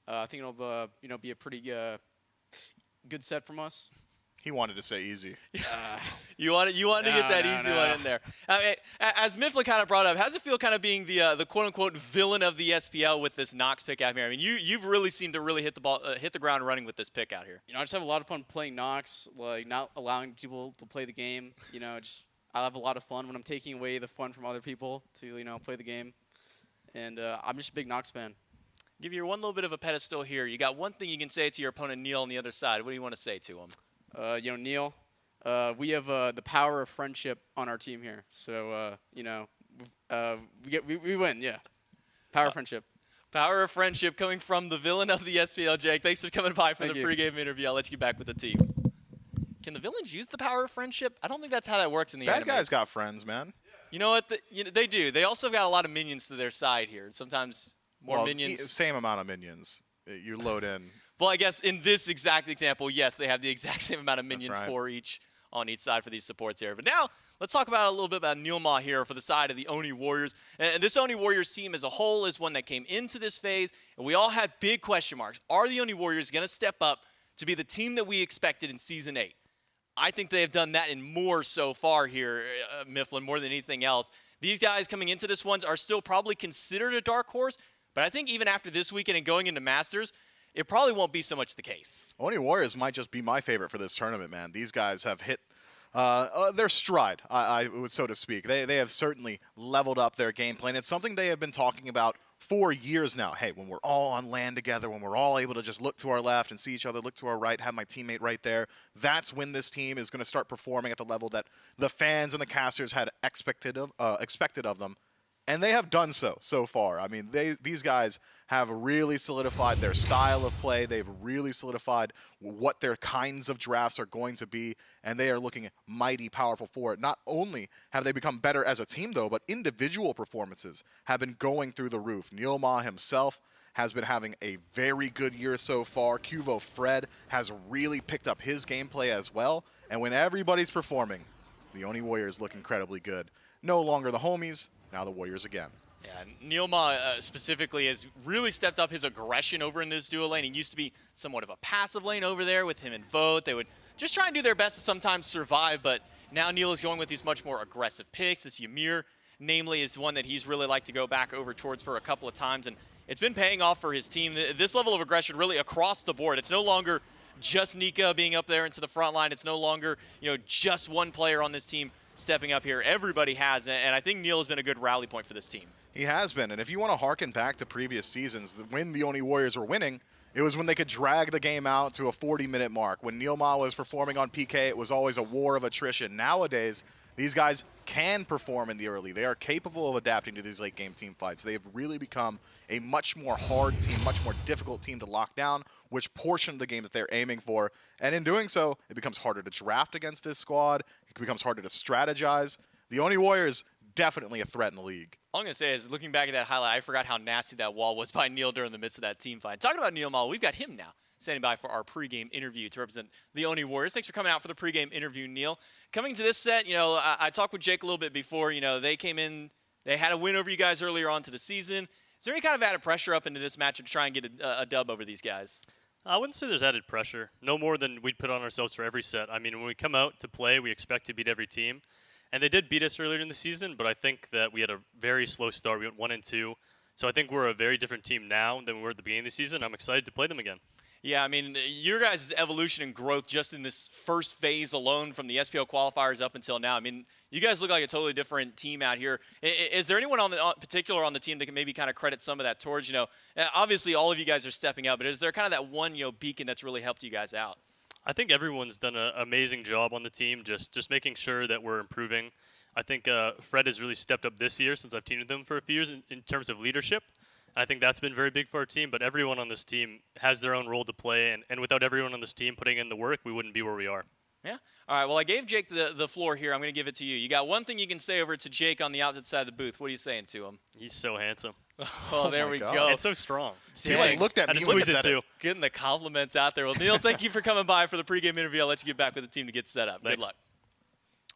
I think it'll be a pretty good set from us. He wanted to say easy. You wanted to get that easy one in there. As Mifflin kind of brought up, how's it feel kind of being the quote-unquote villain of the SPL with this Nox pick out here? I mean, you've really seemed to really hit the ground running with this pick out here. I just have a lot of fun playing Nox, like not allowing people to play the game. I have a lot of fun when I'm taking away the fun from other people to play the game. And I'm just a big Nox fan. Give you one little bit of a pedestal here. You got one thing you can say to your opponent Neil on the other side. What do you want to say to him? Neil, we have the power of friendship on our team here. So, we win, yeah. Power of friendship. Power of friendship coming from the villain of the SPL, Jake. Thanks for coming by for the pregame interview. I'll let you get back with the team. Can the villains use the power of friendship? I don't think that's how that works in the Bad animes. guys got friends, man. You know what? They do. They also got a lot of minions to their side here. Sometimes more minions. Same amount of minions. You load in. Well, I guess in this exact example, yes, they have the exact same amount of minions for each on each side for these supports here. But now, let's talk about a little bit about Neilma here for the side of the Oni Warriors. And this Oni Warriors team as a whole is one that came into this phase, and we all had big question marks. Are the Oni Warriors going to step up to be the team that we expected in Season 8? I think they have done that and more so far here, Mifflin, more than anything else. These guys coming into this one are still probably considered a dark horse, but I think even after this weekend and going into Masters, it probably won't be so much the case. Oni Warriors might just be my favorite for this tournament, man. These guys have hit their stride, I would so to speak. They have certainly leveled up their game plan. It's something they have been talking about for years now. Hey, when we're all on land together, when we're all able to just look to our left and see each other, look to our right, have my teammate right there, that's when this team is going to start performing at the level that the fans and the casters had expected of them. And they have done so far. I mean, these guys have really solidified their style of play. They've really solidified what their kinds of drafts are going to be, and they are looking mighty powerful for it. Not only have they become better as a team, though, but individual performances have been going through the roof. Neilma himself has been having a very good year so far. Cuvo Fred has really picked up his gameplay as well. And when everybody's performing, the Oni Warriors look incredibly good. No longer the homies, now the Warriors again. Yeah, Neilma specifically has really stepped up his aggression over in this duo lane. He used to be somewhat of a passive lane over there with him and Vote. They would just try and do their best to sometimes survive, but now Neil is going with these much more aggressive picks. This Ymir, namely, is one that he's really liked to go back over towards for a couple of times, and it's been paying off for his team. This level of aggression really across the board. It's no longer just Nika being up there into the front line. It's no longer, just one player on this team stepping up here. Everybody has, and I think Neil has been a good rally point for this team. He has been, and if you want to harken back to previous seasons, when the Oni Warriors were winning, it was when they could drag the game out to a 40-minute mark. When Neilma was performing on PK, it was always a war of attrition. Nowadays, these guys can perform in the early. They are capable of adapting to these late-game team fights. They have really become a much more hard team, much more difficult team to lock down, which portion of the game that they're aiming for. And in doing so, it becomes harder to draft against this squad. It becomes harder to strategize. The Oni Warriors, definitely a threat in the league. All I'm going to say is, looking back at that highlight, I forgot how nasty that wall was by Neil during the midst of that team fight. Talking about Neil Mal, we've got him now standing by for our pregame interview to represent the Oni Warriors. Thanks for coming out for the pregame interview, Neil. Coming to this set, I talked with Jake a little bit before. They came in, they had a win over you guys earlier on to the season. Is there any kind of added pressure up into this matchup to try and get a dub over these guys? I wouldn't say there's added pressure. No more than we'd put on ourselves for every set. I mean, when we come out to play, we expect to beat every team. And they did beat us earlier in the season, but I think that we had a very slow start. We went 1-2. So I think we're a very different team now than we were at the beginning of the season. I'm excited to play them again. Yeah, I mean, your guys' evolution and growth just in this first phase alone from the SPL qualifiers up until now. I mean, you guys look like a totally different team out here. Is there anyone particular on the team that can maybe kind of credit some of that towards, obviously all of you guys are stepping up, but is there kind of that one, beacon that's really helped you guys out? I think everyone's done an amazing job on the team, just making sure that we're improving. I think Fred has really stepped up this year since I've teamed with him for a few years in terms of leadership. I think that's been very big for our team, but everyone on this team has their own role to play, and without everyone on this team putting in the work, we wouldn't be where we are. Yeah. All right, well, I gave Jake the floor here. I'm going to give it to you. You got one thing you can say over to Jake on the opposite side of the booth. What are you saying to him? He's so handsome. Oh, there we go. And so strong. He looked at me when he said it. Getting the compliments out there. Well, Neil, thank you for coming by for the pregame interview. I'll let you get back with the team to get set up. Thanks. Good luck.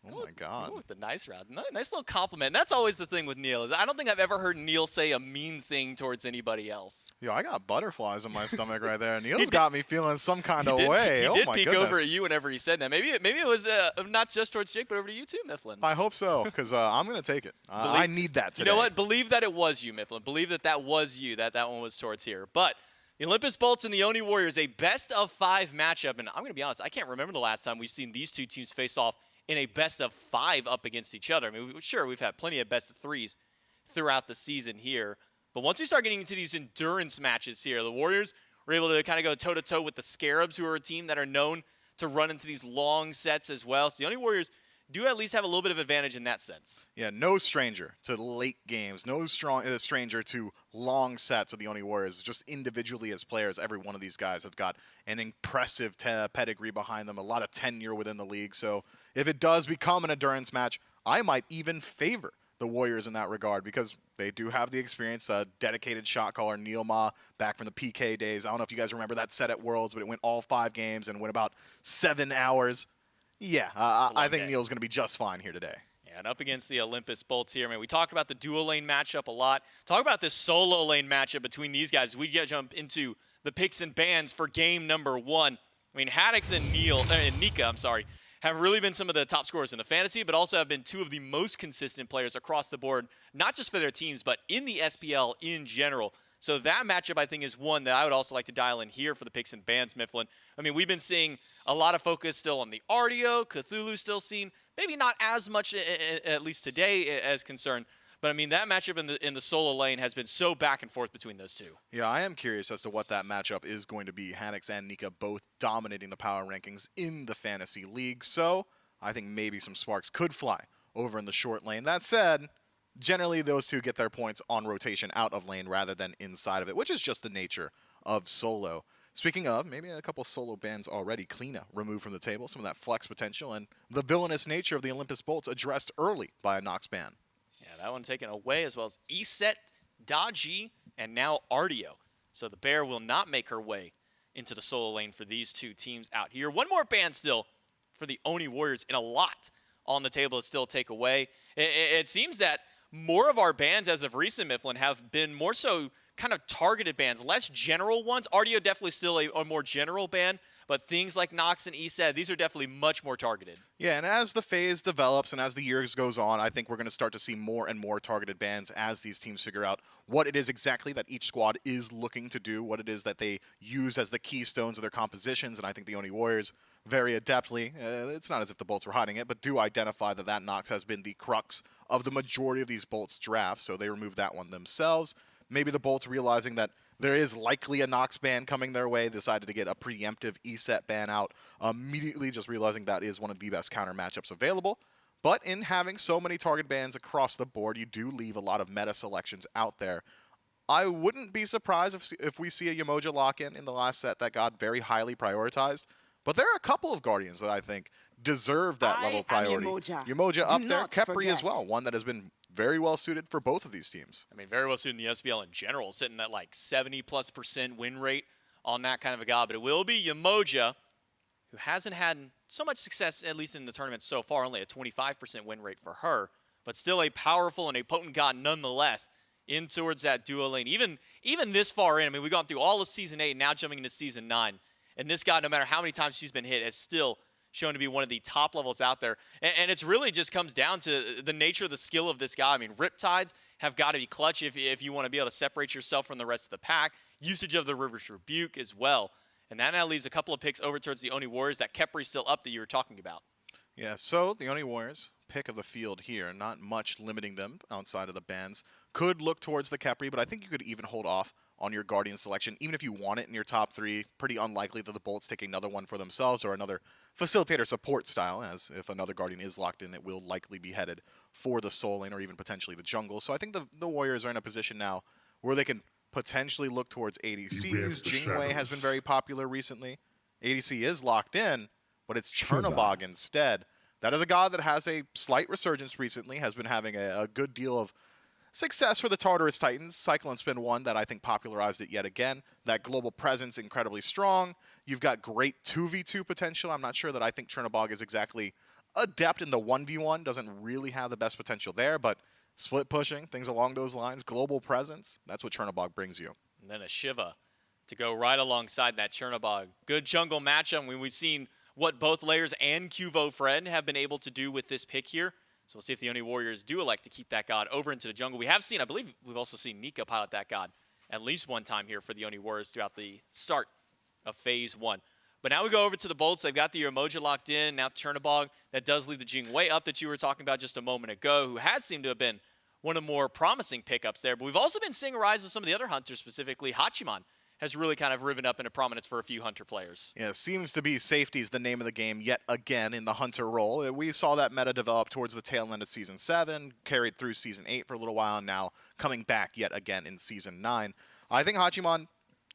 Oh my God. Ooh, the nice route. Nice little compliment. And that's always the thing with Neil. Is I don't think I've ever heard Neil say a mean thing towards anybody else. Yo, I got butterflies in my stomach right there. Neil's got me feeling some kind of way. He did my peek goodness. over at you whenever he said that. Maybe it was not just towards Jake, but over to you too, Mifflin. I hope so, because I'm going to take it. I need that today. You know what? Believe that it was you, Mifflin. Believe that was you, that one was towards here. But the Olympus Bolts and the Oni Warriors, a best-of-5 matchup. And I'm going to be honest, I can't remember the last time we've seen these two teams face off in a best-of-5 up against each other. I mean, sure, we've had plenty of best-of-3s throughout the season here. But once we start getting into these endurance matches here, the Warriors were able to kind of go toe-to-toe with the Scarabs, who are a team that are known to run into these long sets as well. So the Oni Warriors do at least have a little bit of advantage in that sense. Yeah, no stranger to late games, no stranger to long sets of the Oni Warriors. Just individually as players, every one of these guys have got an impressive pedigree behind them, a lot of tenure within the league. So if it does become an endurance match, I might even favor the Warriors in that regard because they do have the experience. Dedicated shot caller Neil Ma back from the PK days. I don't know if you guys remember that set at Worlds, but it went all 5 games and went about 7 hours. Yeah, I think Neil's going to be just fine here today. And up against the Olympus Bolts here, man. We talked about the dual lane matchup a lot. Talk about this solo lane matchup between these guys. We get jump into the picks and bans for game number 1. I mean, Haddix and Nika, have really been some of the top scorers in the fantasy, but also have been 2 of the most consistent players across the board, not just for their teams, but in the SPL in general. So that matchup, I think, is one that I would also like to dial in here for the picks and bans, Mifflin. I mean, we've been seeing a lot of focus still on the RDO. Cthulhu still seen maybe not as much, at least today, as concerned. But, I mean, that matchup in the solo lane has been so back and forth between those two. Yeah, I am curious as to what that matchup is going to be. Haddix and Nika both dominating the power rankings in the fantasy league. So I think maybe some sparks could fly over in the short lane. That said, generally those two get their points on rotation out of lane rather than inside of it, which is just the nature of solo. Speaking of, maybe a couple solo bans already. Kleena removed from the table, some of that flex potential, and the villainous nature of the Olympus Bolts addressed early by a Nox ban. Yeah, that one taken away, as well as Eset, Daji, and now Ardio. So the Bear will not make her way into the solo lane for these two teams out here. One more ban still for the Oni Warriors, and a lot on the table to still take away. It seems that more of our bans as of recent, Mifflin, have been more so kind of targeted bans, less general ones. Ardio definitely still a more general ban, but things like Nox and Eset, these are definitely much more targeted. Yeah, and as the phase develops and as the years goes on, I think we're going to start to see more and more targeted bans as these teams figure out what it is exactly that each squad is looking to do, what it is that they use as the keystones of their compositions, and I think the Oni Warriors very adeptly, it's not as if the Bolts were hiding it, but do identify that Nox has been the crux of the majority of these Bolts drafts, so they removed that one themselves. Maybe the Bolts, realizing that there is likely a Nox ban coming their way, decided to get a preemptive Eset ban out, immediately just realizing that is one of the best counter matchups available. But in having so many target bans across the board, you do leave a lot of meta selections out there. I wouldn't be surprised if we see a Yemoja lock-in in the last set that got very highly prioritized. But there are a couple of Guardians that I think deserve that level of priority. Yemoja up there, Khepri as well, one that has been very well suited for both of these teams. I mean, very well suited in the SPL in general, sitting at like 70+% win rate on that kind of a god. But it will be Yemoja, who hasn't had so much success, at least in the tournament so far, only a 25% win rate for her, but still a powerful and a potent god nonetheless in towards that duo lane. Even this far in, I mean, we've gone through all of Season 8, now jumping into Season 9. And this god, no matter how many times she's been hit, has still shown to be one of the top levels out there. And it's really just comes down to the nature of the skill of this guy. I mean, Riptides have got to be clutch if you want to be able to separate yourself from the rest of the pack. Usage of the River's Rebuke as well. And that now leaves a couple of picks over towards the Oni Warriors. That Khepri still up that you were talking about. Yeah, so the Oni Warriors, pick of the field here, not much limiting them outside of the bans. Could look towards the Khepri, but I think you could even hold off on your Guardian selection, even if you want it in your top 3. Pretty unlikely that the Bolts take another one for themselves or another facilitator support style, as if another Guardian is locked in, it will likely be headed for the soul lane or even potentially the jungle. So I think the Warriors are in a position now where they can potentially look towards ADCs. Jingwei has been very popular recently. ADC is locked in, but it's Chernobog instead. That is a god that has a slight resurgence recently, has been having a good deal of success for the Tartarus Titans. Cyclone Spin 1 that I think popularized it yet again. That global presence incredibly strong. You've got great 2v2 potential. I'm not sure that I think Chernobog is exactly adept in the 1v1, doesn't really have the best potential there, but split pushing, things along those lines, global presence, that's what Chernobog brings you. And then a Shiva to go right alongside that Chernobog. Good jungle matchup. I mean, we've seen what both Layers and Cuvo Fred have been able to do with this pick here. So we'll see if the Oni Warriors do elect to keep that God over into the jungle. We have seen, I believe we've also seen Nika pilot that God at least one time here for the Oni Warriors throughout the start of Phase 1. But now we go over to the Bolts. They've got the Umoja locked in. Now Chernobog, that does leave the Jing way up that you were talking about just a moment ago, who has seemed to have been one of the more promising pickups there. But we've also been seeing a rise of some of the other hunters, specifically Hachiman has really kind of risen up into prominence for a few hunter players. Yeah, seems to be safety is the name of the game yet again in the hunter role. We saw that meta develop towards the tail end of Season 7, carried through Season 8 for a little while, and now coming back yet again in Season 9. I think Hachiman,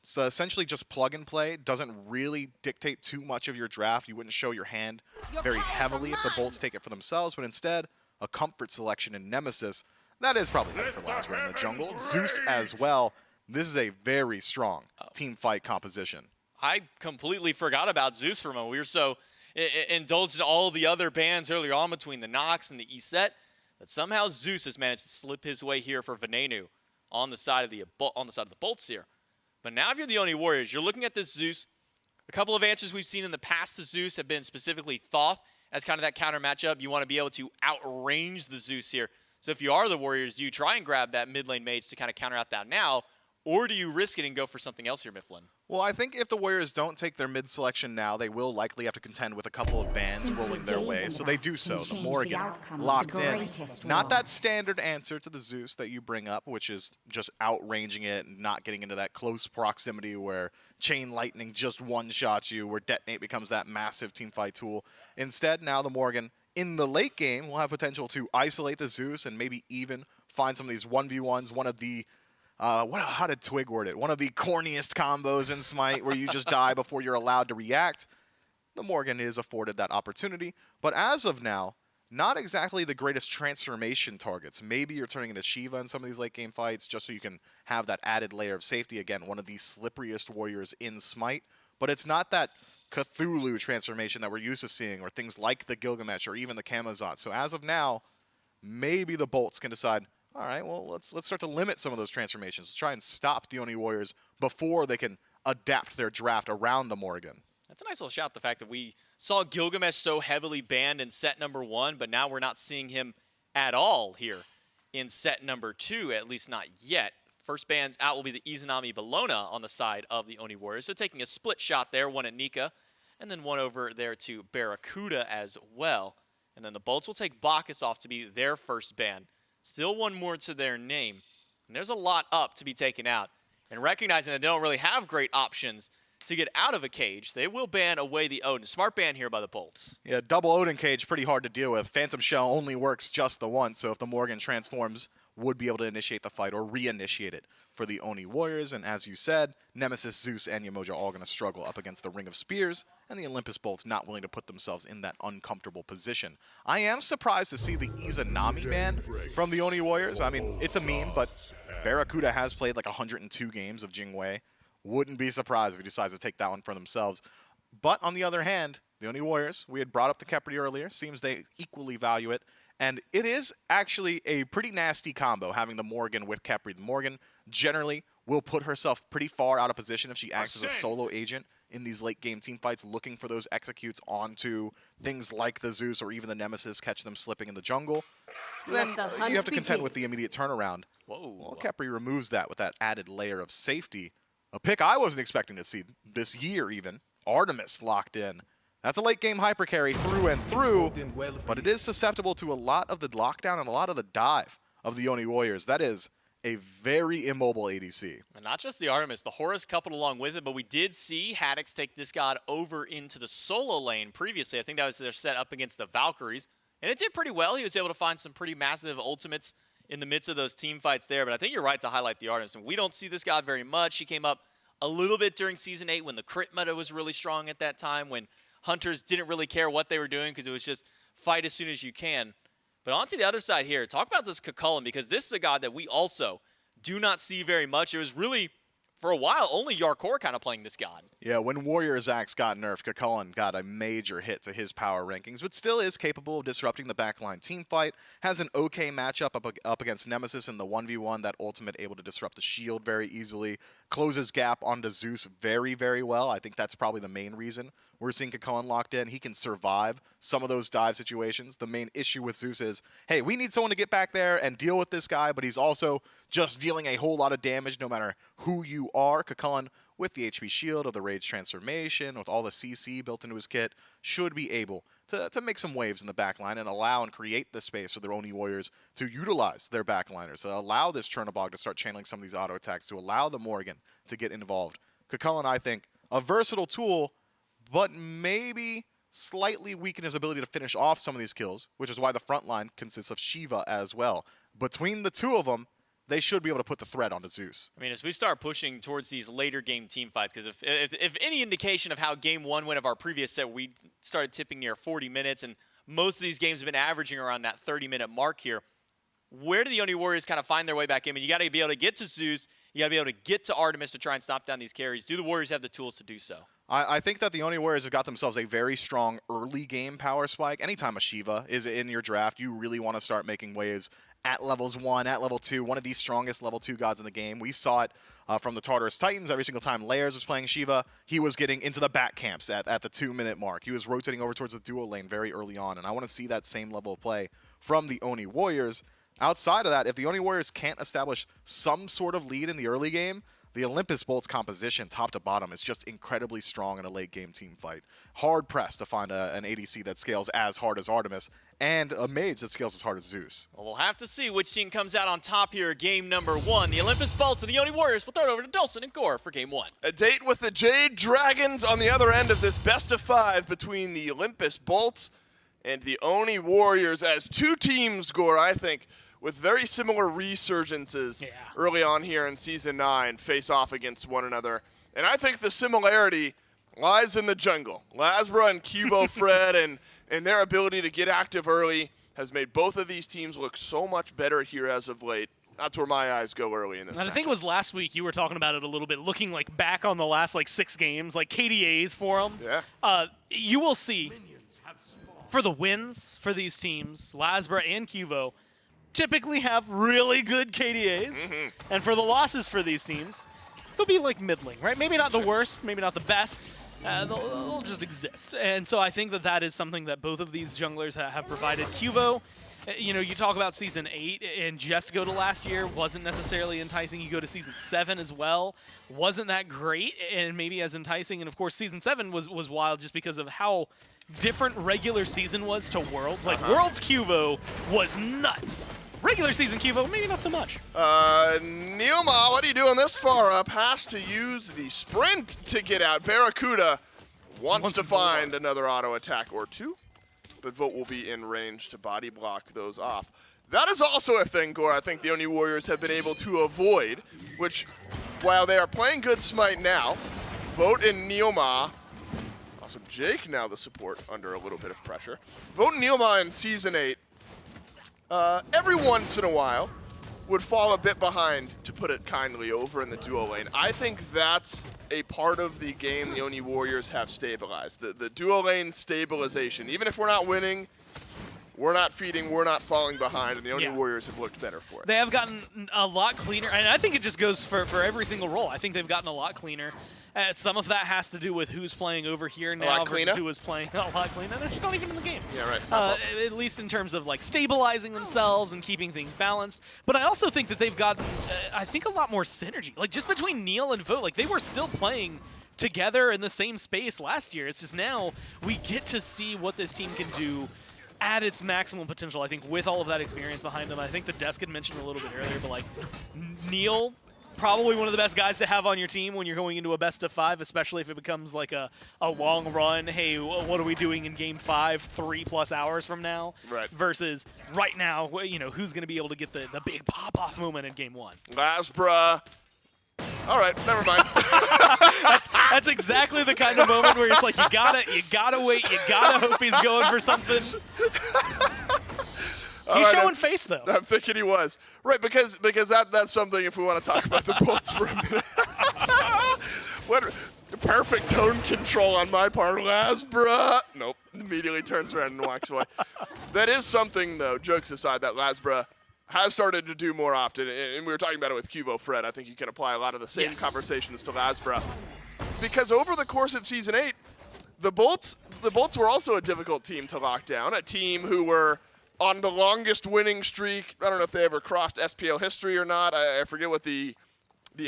so essentially just plug and play, doesn't really dictate too much of your draft. You wouldn't show your hand very heavily if the Bolts take it for themselves, but instead, a comfort selection in Nemesis. That is probably better for Lazarus in the jungle. Zeus as well. This is a very strong team fight composition. I completely forgot about Zeus for a moment. We were so indulged in all the other bans earlier on between the Nox and the Iset that somehow Zeus has managed to slip his way here for Venenu on the side of the Bolts here. But now if you're the Oni Warriors, you're looking at this Zeus. A couple of answers we've seen in the past to Zeus have been specifically Thoth as kind of that counter matchup. You want to be able to outrange the Zeus here. So if you are the Warriors, do you try and grab that mid lane mage to kind of counter out that now? Or do you risk it and go for something else here, Mifflin? Well, I think if the Warriors don't take their mid selection now, they will likely have to contend with a couple of bans rolling their way. So they do so. The Morgan locked in. Not that standard answer to the Zeus that you bring up, which is just outranging it and not getting into that close proximity where Chain Lightning just one-shots you, where Detonate becomes that massive teamfight tool. Instead, now the Morgan in the late game will have potential to isolate the Zeus and maybe even find some of these 1v1s, one of the how did Twig word it? One of the corniest combos in Smite where you just die before you're allowed to react. The Morgan is afforded that opportunity. But as of now, not exactly the greatest transformation targets. Maybe you're turning into Shiva in some of these late game fights just so you can have that added layer of safety. Again, one of the slipperiest warriors in Smite. But it's not that Cthulhu transformation that we're used to seeing, or things like the Gilgamesh or even the Camazot. So as of now, maybe the Bolts can decide, all right, well, let's start to limit some of those transformations. Let's try and stop the Oni Warriors before they can adapt their draft around the Morgan. That's a nice little shout, the fact that we saw Gilgamesh so heavily banned in set number 1, but now we're not seeing him at all here in set number 2, at least not yet. First bans out will be the Izanami Bologna on the side of the Oni Warriors. So taking a split shot there, one at Nika, and then one over there to Barracuda as well. And then the Bolts will take Bacchus off to be their first ban. Still one more to their name. And there's a lot up to be taken out. And recognizing that they don't really have great options to get out of a cage, they will ban away the Odin. Smart ban here by the Bolts. Yeah, double Odin cage, pretty hard to deal with. Phantom Shell only works just the once, so if the Morgan transforms, would be able to initiate the fight or reinitiate it for the Oni Warriors. And as you said, Nemesis, Zeus, and Umoja are all going to struggle up against the Ring of Spears, and the Olympus Bolts not willing to put themselves in that uncomfortable position. I am surprised to see the Izanami ban from the Oni Warriors. I mean, it's a meme, but Barracuda has played like 102 games of Jingwei. Wouldn't be surprised if he decides to take that one for themselves. But on the other hand, the Oni Warriors, we had brought up the Khepri earlier, seems they equally value it. And it is actually a pretty nasty combo having the Morgan with Khepri. The Morgan generally will put herself pretty far out of position if she acts as a solo agent in these late game team fights, looking for those executes onto things like the Zeus or even the Nemesis, catch them slipping in the jungle. Then you have to contend with the immediate turnaround. Whoa. Well, Khepri removes that with that added layer of safety. A pick I wasn't expecting to see this year even. Artemis locked in. That's a late game hyper carry through and through, but it is susceptible to a lot of the lockdown and a lot of the dive of the Oni Warriors. That is a very immobile ADC. And not just the Artemis, the Horus coupled along with it, but we did see Haddix take this god over into the solo lane previously. I think that was their set up against the Valkyries, and it did pretty well. He was able to find some pretty massive ultimates in the midst of those team fights there, but I think you're right to highlight the Artemis. And we don't see this god very much. She came up a little bit during Season 8 when the crit meta was really strong at that time, when Hunters didn't really care what they were doing because it was just fight as soon as you can. But onto the other side here, talk about this Cucullin, because this is a god that we also do not see very much. It was really for a while, only Yarkor kind of playing this god. Yeah, when Warrior's Axe got nerfed, Kakullan got a major hit to his power rankings, but still is capable of disrupting the backline team fight, has an okay matchup up against Nemesis in the 1v1, that ultimate able to disrupt the shield very easily, closes gap onto Zeus very, very well. I think that's probably the main reason we're seeing Kakullan locked in. He can survive some of those dive situations. The main issue with Zeus is, hey, we need someone to get back there and deal with this guy, but he's also just dealing a whole lot of damage no matter who you are. Kakullan, with the HP shield of the Rage transformation, with all the CC built into his kit, should be able to make some waves in the backline and allow and create the space for their Oni Warriors to utilize their backliners, to allow this Chernobog to start channeling some of these auto attacks, to allow the Morgan to get involved. Kakullan, I think, a versatile tool, but maybe slightly weak in his ability to finish off some of these kills, which is why the front line consists of Shiva as well. Between the two of them, they should be able to put the threat onto Zeus. I mean, as we start pushing towards these later game team fights, because if any indication of how game one went of our previous set, we started tipping near 40 minutes, and most of these games have been averaging around that 30-minute mark here. Where do the Oni Warriors kind of find their way back in? I mean, you got to be able to get to Zeus, you got to be able to get to Artemis to try and stop down these carries. Do the Warriors have the tools to do so? I think that the Oni Warriors have got themselves a very strong early game power spike. Anytime a Shiva is in your draft, you really want to start making waves at levels 1, at level 2, one of the strongest level 2 gods in the game. We saw it from the Tartarus Titans. Every single time Layers was playing Shiva, he was getting into the back camps at the 2-minute mark. He was rotating over towards the duo lane very early on, and I want to see that same level of play from the Oni Warriors. Outside of that, if the Oni Warriors can't establish some sort of lead in the early game, the Olympus Bolt's composition, top to bottom, is just incredibly strong in a late-game team fight. Hard-pressed to find an ADC that scales as hard as Artemis, and a mage that scales as hard as Zeus. Well, we'll have to see which team comes out on top here game number 1. The Olympus Bolts and the Oni Warriors. We'll throw it over to Dulcin and Gore for game 1. A date with the Jade Dragons on the other end of this best-of-5 between the Olympus Bolts and the Oni Warriors, as two teams, Gore, I think, with very similar resurgences early on here in Season 9, face off against one another. And I think the similarity lies in the jungle. Lasbra and Cubo Fred and their ability to get active early has made both of these teams look so much better here as of late. That's where my eyes go early in this And I think it was last week you were talking about it a little bit, looking like back on the last 6 games, like KDAs for them. Yeah. You will see for the wins for these teams, Lasbra and Cubo typically have really good KDAs, and for the losses for these teams, they'll be middling, right? Maybe not the worst, maybe not the best. They'll just exist, and so I think that is something that both of these junglers have provided. Cubo, you talk about Season 8, and just go to last year wasn't necessarily enticing. You go to Season 7 as well, wasn't that great, and maybe as enticing. And of course, Season 7 was wild just because of how different regular season was to Worlds. Worlds Cubo was nuts. Regular season Cubo, maybe not so much. Neoma, what are you doing this far up? Has to use the sprint to get out. Barracuda wants to find another auto attack or two, but Vote will be in range to body block those off. That is also a thing, Gore, I think the Oni Warriors have been able to avoid, which, while they are playing good Smite now, Vote and Neoma, also Jake now the support under a little bit of pressure. Vote and Neoma in Season 8, every once in a while, would fall a bit behind, to put it kindly, over in the duo lane. I think that's a part of the game the Oni Warriors have stabilized. The duo lane stabilization. Even if we're not winning, we're not feeding, we're not falling behind, and the Oni Warriors have looked better for it. They have gotten a lot cleaner, and I think it just goes for every single role. I think they've gotten a lot cleaner. Some of that has to do with who's playing over here now versus who is playing a lot cleaner. They're just not even in the game. Yeah, right. At least in terms of stabilizing themselves and keeping things balanced. But I also think that they've gotten, I think, a lot more synergy. Just between Neil and Vote, they were still playing together in the same space last year. It's just now we get to see what this team can do at its maximum potential, I think, with all of that experience behind them. I think the desk had mentioned a little bit earlier, but Neil, probably one of the best guys to have on your team when you're going into a best-of-5, especially if it becomes a long run. Hey, what are we doing in Game 5 3+ hours from now? Right. Versus right now, who's going to be able to get the big pop-off moment in Game 1? Lasbra. All right, never mind. That's exactly the kind of moment where it's you gotta wait, you gotta hope he's going for something. He's showing face, though. I'm thinking he was. Right, because that's something, if we want to talk about the Bolts for a minute. What perfect tone control on my part, Lasbra. Nope, immediately turns around and walks away. That is something, though, jokes aside, that Lasbra has started to do more often, and we were talking about it with Cuvo Fred. I think you can apply a lot of the same conversations to Lasbra. Because over the course of Season 8, the Bolts were also a difficult team to lock down, a team who were on the longest winning streak. I don't know if they ever crossed SPL history or not. I forget what the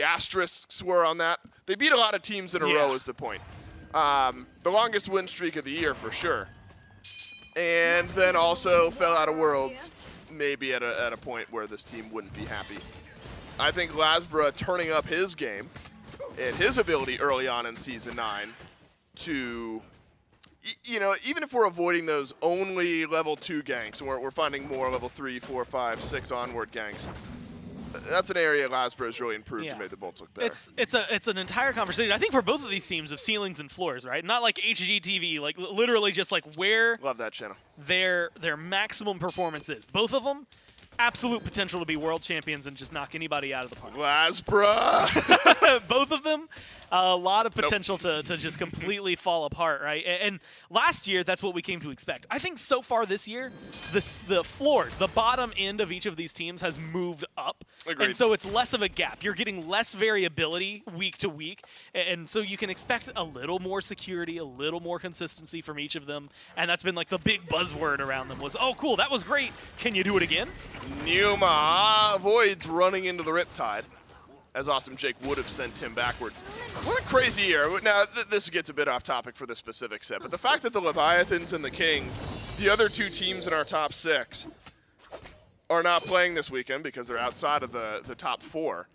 asterisks were on that. They beat a lot of teams in a row is the point. The longest win streak of the year for sure. And then also fell out of Worlds, maybe at a point where this team wouldn't be happy. I think Lasbra turning up his game and his ability early on in Season 9 to, you know, even if we're avoiding those only level 2 ganks and we're finding more level 3, 4, 5, 6 onward ganks, that's an area Lasbra has really improved to make the Bolts look better. It's an entire conversation, I think, for both of these teams of ceilings and floors, right? Not like HGTV, like literally just like where love that channel. Their maximum performance is. Both of them, absolute potential to be world champions and just knock anybody out of the park. Lasbra! Both of them, a lot of potential to just completely fall apart, right? And last year, that's what we came to expect. I think so far this year, the floors, the bottom end of each of these teams has moved up. Agreed. And so it's less of a gap. You're getting less variability week to week. And so you can expect a little more security, a little more consistency from each of them. And that's been like the big buzzword around them was, oh, cool, that was great. Can you do it again? Numa avoids running into the Riptide, as Awesome Jake would have sent him backwards. What a crazy year. Now, this gets a bit off topic for the specific set, but the fact that the Leviathans and the Kings, the other 2 teams in our top 6, are not playing this weekend because they're outside of the top 4,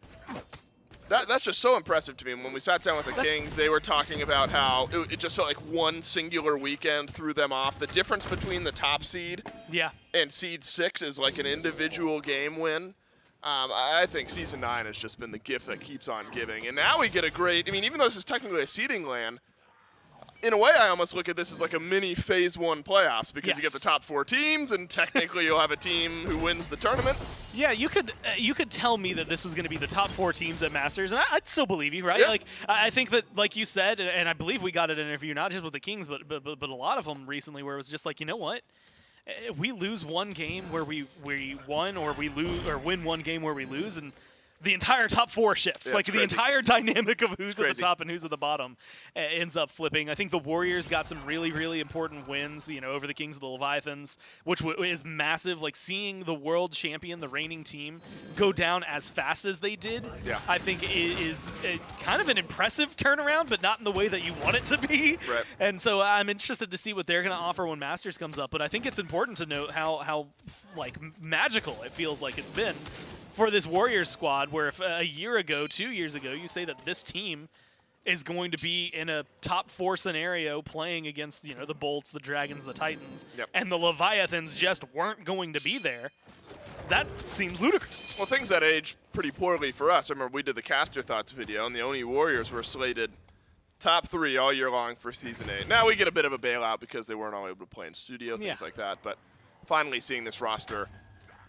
that's just so impressive to me. And when we sat down with the Kings, they were talking about how it just felt like one singular weekend threw them off. The difference between the top seed and seed 6 is like an individual game win. I think Season 9 has just been the gift that keeps on giving. And now we get a great, I mean, even though this is technically a seeding LAN, in a way I almost look at this as like a mini Phase 1 playoffs because you get the top 4 teams and technically you'll have a team who wins the tournament. Yeah, you could tell me that this was going to be the top 4 teams at Masters, and I'd still believe you, right? Yeah. Like I think that, like you said, and I believe we got an interview not just with the Kings, but a lot of them recently where it was just like, you know what? We lose one game where we won, or we lose, or win one game where we lose, and the entire top 4 shifts. Yeah, like the entire dynamic of who's at the top and who's at the bottom ends up flipping. I think the Warriors got some really, really important wins, you know, over the Kings of the Leviathans, which is massive. Like seeing the world champion, the reigning team, go down as fast as they did, I think is kind of an impressive turnaround, but not in the way that you want it to be. Right. And so I'm interested to see what they're going to offer when Masters comes up. But I think it's important to note how like magical it feels like it's been for this Warriors squad, where if a year ago, 2 years ago, you say that this team is going to be in a top 4 scenario playing against, you know, the Bolts, the Dragons, the Titans, and the Leviathans just weren't going to be there, that seems ludicrous. Well, things that age pretty poorly for us. I remember we did the Caster Thoughts video, and the Oni Warriors were slated top 3 all year long for Season 8. Now we get a bit of a bailout because they weren't all able to play in studio, things like that, but finally seeing this roster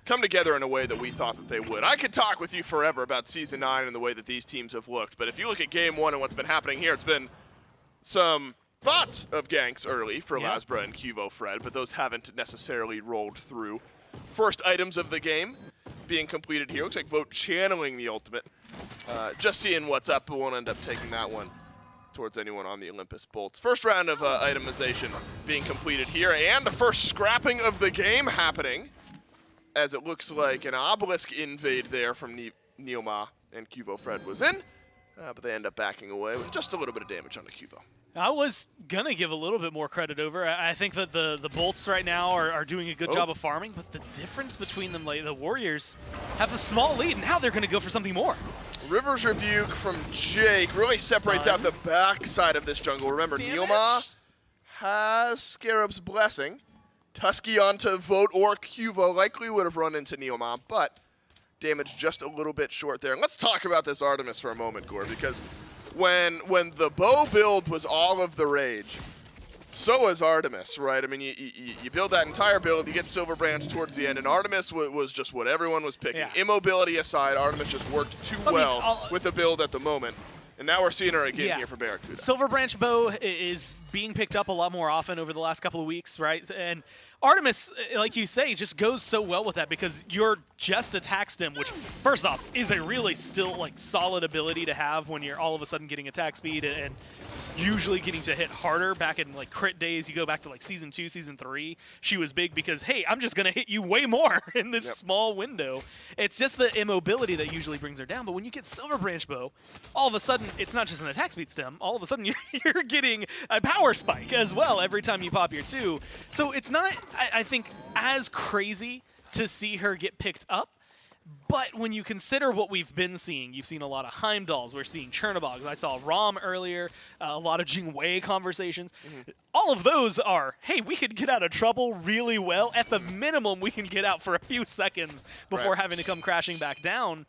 come together in a way that we thought that they would. I could talk with you forever about Season 9 and the way that these teams have looked, but if you look at Game 1 and what's been happening here, it's been some thoughts of ganks early for Lasbra and Cuvo Fred, but those haven't necessarily rolled through. First items of the game being completed here. Looks like Vote channeling the ultimate. Just seeing what's up, but won't end up taking that one towards anyone on the Olympus Bolts. First round of itemization being completed here, and the first scrapping of the game happening, as it looks like an obelisk invade there from Neoma and Cuvo Fred was in, but they end up backing away with just a little bit of damage on the Cuvo. I was going to give a little bit more credit over. I think that the Bolts right now are doing a good job of farming, but the difference between them, like the Warriors, have a small lead, and now they're going to go for something more. River's Rebuke from Jake really separates out the back side of this jungle. Remember, Neoma has Scarab's Blessing. Tusky onto Vote or Cuvo likely would have run into Neoma, but damage just a little bit short there. And let's talk about this Artemis for a moment, Gore, because when the bow build was all of the rage, so is Artemis, right? I mean, you build that entire build, you get Silver Branch towards the end, and Artemis was just what everyone was picking. Immobility aside, Artemis just worked too well with the build at the moment. And now we're seeing her again here for Barracuda. Silver Branch Bow is being picked up a lot more often over the last couple of weeks, right? And Artemis, like you say, just goes so well with that because your just attack stem, which first off is a really still like solid ability to have when you're all of a sudden getting attack speed and usually getting to hit harder. Back in like crit days, you go back to like season 2, season 3, she was big because, hey, I'm just gonna hit you way more in this small window. It's just the immobility that usually brings her down. But when you get Silver Branch Bow, all of a sudden it's not just an attack speed stem. All of a sudden you're getting a power spike as well every time you pop your 2. So it's not, I think, as crazy to see her get picked up. But when you consider what we've been seeing, you've seen a lot of Heimdalls, we're seeing Chernobyls, I saw Rom earlier, a lot of Jingwei conversations. All of those are, hey, we could get out of trouble really well. At the minimum, we can get out for a few seconds before having to come crashing back down.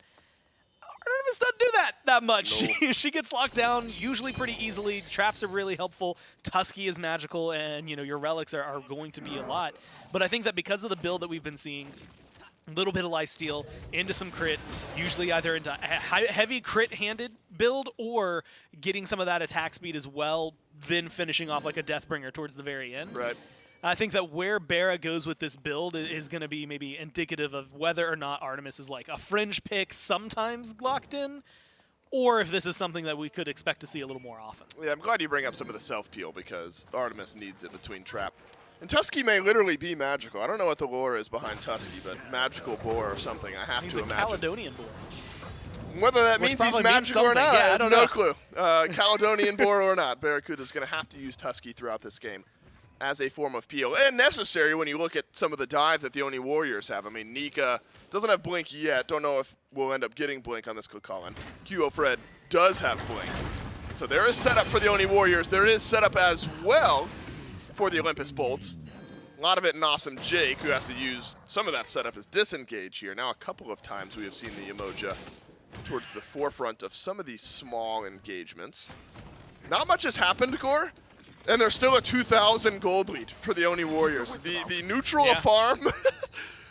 Artemis doesn't do that much. No. She gets locked down usually pretty easily. Traps are really helpful. Tusky is magical, and your relics are going to be a lot. But I think that because of the build that we've been seeing, a little bit of lifesteal into some crit, usually either into a heavy crit-handed build or getting some of that attack speed as well, then finishing off like a Deathbringer towards the very end. Right. I think that where Barra goes with this build is going to be maybe indicative of whether or not Artemis is like a fringe pick sometimes locked in, or if this is something that we could expect to see a little more often. Yeah, I'm glad you bring up some of the self-peel because Artemis needs it between trap. And Tusky may literally be magical. I don't know what the lore is behind Tusky, but magical boar or something, I have to imagine. He's a Caledonian boar. Whether that means he's magical or not, I have no clue. Caledonian boar or not, Barracuda's going to have to use Tusky throughout this game as a form of peel. And necessary when you look at some of the dives that the Oni Warriors have. I mean, Nika doesn't have Blink yet. Don't know if we'll end up getting Blink on this Kokalan. QO Fred does have Blink. So there is setup for the Oni Warriors. There is setup as well for the Olympus Bolts. A lot of it in Awesome Jake, who has to use some of that setup as disengage here. Now a couple of times we have seen the Emoja towards the forefront of some of these small engagements. Not much has happened, Gore, and there's still a 2,000 gold lead for the Oni Warriors. The neutral farm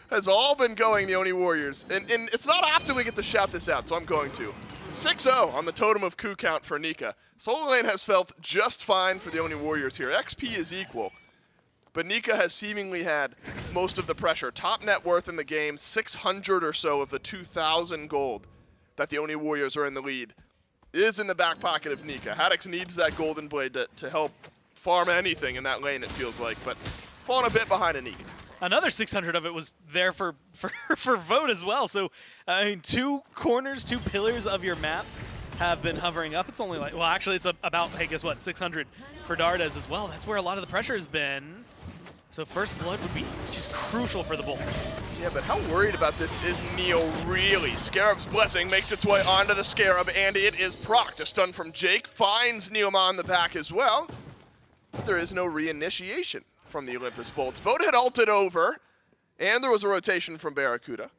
has all been going the Oni Warriors, and it's not often we get to shout this out, so I'm going to. 6-0 on the totem of coup count for Nika. Solo lane has felt just fine for the Oni Warriors here. XP is equal, but Nika has seemingly had most of the pressure. Top net worth in the game, 600 or so of the 2,000 gold that the Oni Warriors are in the lead is in the back pocket of Nika. Haddix needs that golden blade to help farm anything in that lane, it feels like, but falling a bit behind a Nika. Another 600 of it was there for vote as well. So, I mean, 2 corners, 2 pillars of your map have been hovering up. It's only like, well, actually, it's about, hey, guess what, 600 for Dardes as well. That's where a lot of the pressure has been. So first blood would be just crucial for the Bolts. Yeah, but how worried about this is Neo really? Scarab's Blessing makes its way onto the Scarab, and it is procced. A stun from Jake finds Neoma on the back as well. But there is no reinitiation from the Olympus Bolts. Vote had ulted over, and there was a rotation from Barracuda.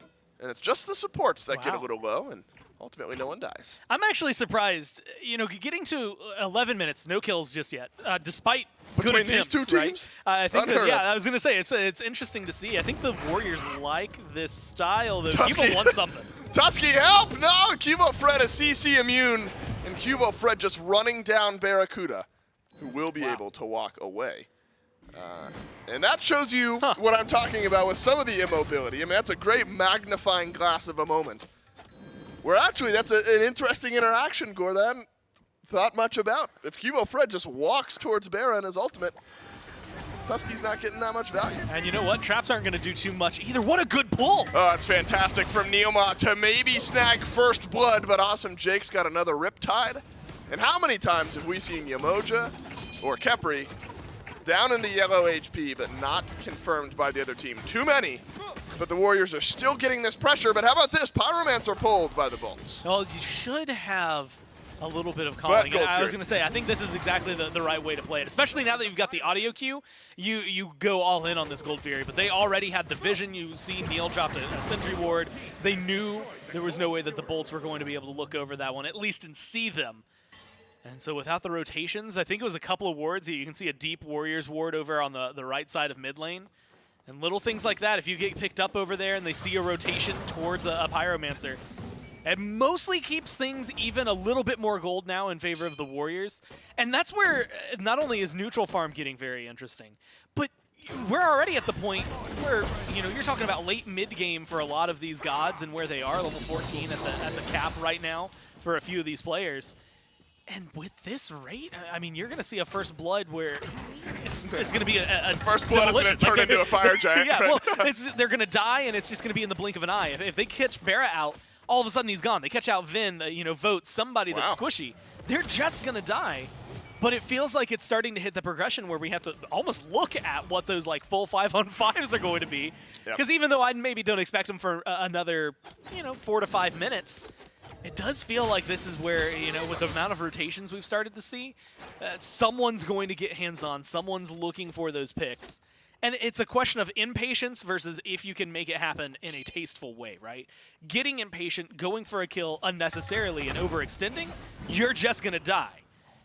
And it's just the supports that get a little low, and ultimately no one dies. I'm actually surprised, getting to 11 minutes, no kills just yet, despite Between good attempts, these two teams? Right? I think that, I was going to say, it's interesting to see. I think the Warriors like this style, though. People want something. Tusky, help! No! Cubo Fred is CC immune, and Cubo Fred just running down Barracuda, who will be able to walk away. And that shows you what I'm talking about with some of the immobility. I mean, that's a great magnifying glass of a moment. Where actually, that's an interesting interaction, Gore, that I hadn't thought much about. If Cubo Fred just walks towards Barra in his ultimate, Tusky's not getting that much value. And you know what? Traps aren't going to do too much either. What a good pull! Oh, it's fantastic from Neoma to maybe snag first blood, but Awesome Jake's got another Riptide. And how many times have we seen Yamoja or Kepri down into yellow HP, but not confirmed by the other team? Too many, but the Warriors are still getting this pressure. But how about this? Pyromancer pulled by the Bolts. Well, you should have a little bit of calling. And I was going to say, I think this is exactly the right way to play it, especially now that you've got the audio cue. You go all in on this Gold Fury, but they already had the vision. You see Neil dropped a Sentry Ward. They knew there was no way that the Bolts were going to be able to look over that one, at least and see them. And so without the rotations, I think it was a couple of wards. You can see a deep Warriors ward over on the right side of mid lane. And little things like that, if you get picked up over there and they see a rotation towards a Pyromancer, It mostly keeps things even, a little bit more gold now in favor of the Warriors. And that's where not only is neutral farm getting very interesting, but we're already at the point where, you know, you're talking about late mid-game for a lot of these gods and where they are, level 14 at the cap right now for a few of these players. And with this rate, I mean, you're going to see a first blood where it's going to be a first blood is going to turn into a fire giant. Yeah, well, they're going to die, and it's just going to be in the blink of an eye. If they catch Barra out, all of a sudden he's gone. They catch out Vin, you know, Vote, somebody that's squishy. They're just going to die. But it feels like it's starting to hit the progression where we have to almost look at what those like full 5-on-5s are going to be. Because even though I maybe don't expect them for another, you know, 4 to 5 minutes, it does feel like this is where, you know, with the amount of rotations we've started to see, someone's going to get hands-on. Someone's looking for those picks. And it's a question of impatience versus if you can make it happen in a tasteful way, right? Getting impatient, going for a kill unnecessarily, and overextending, you're just going to die.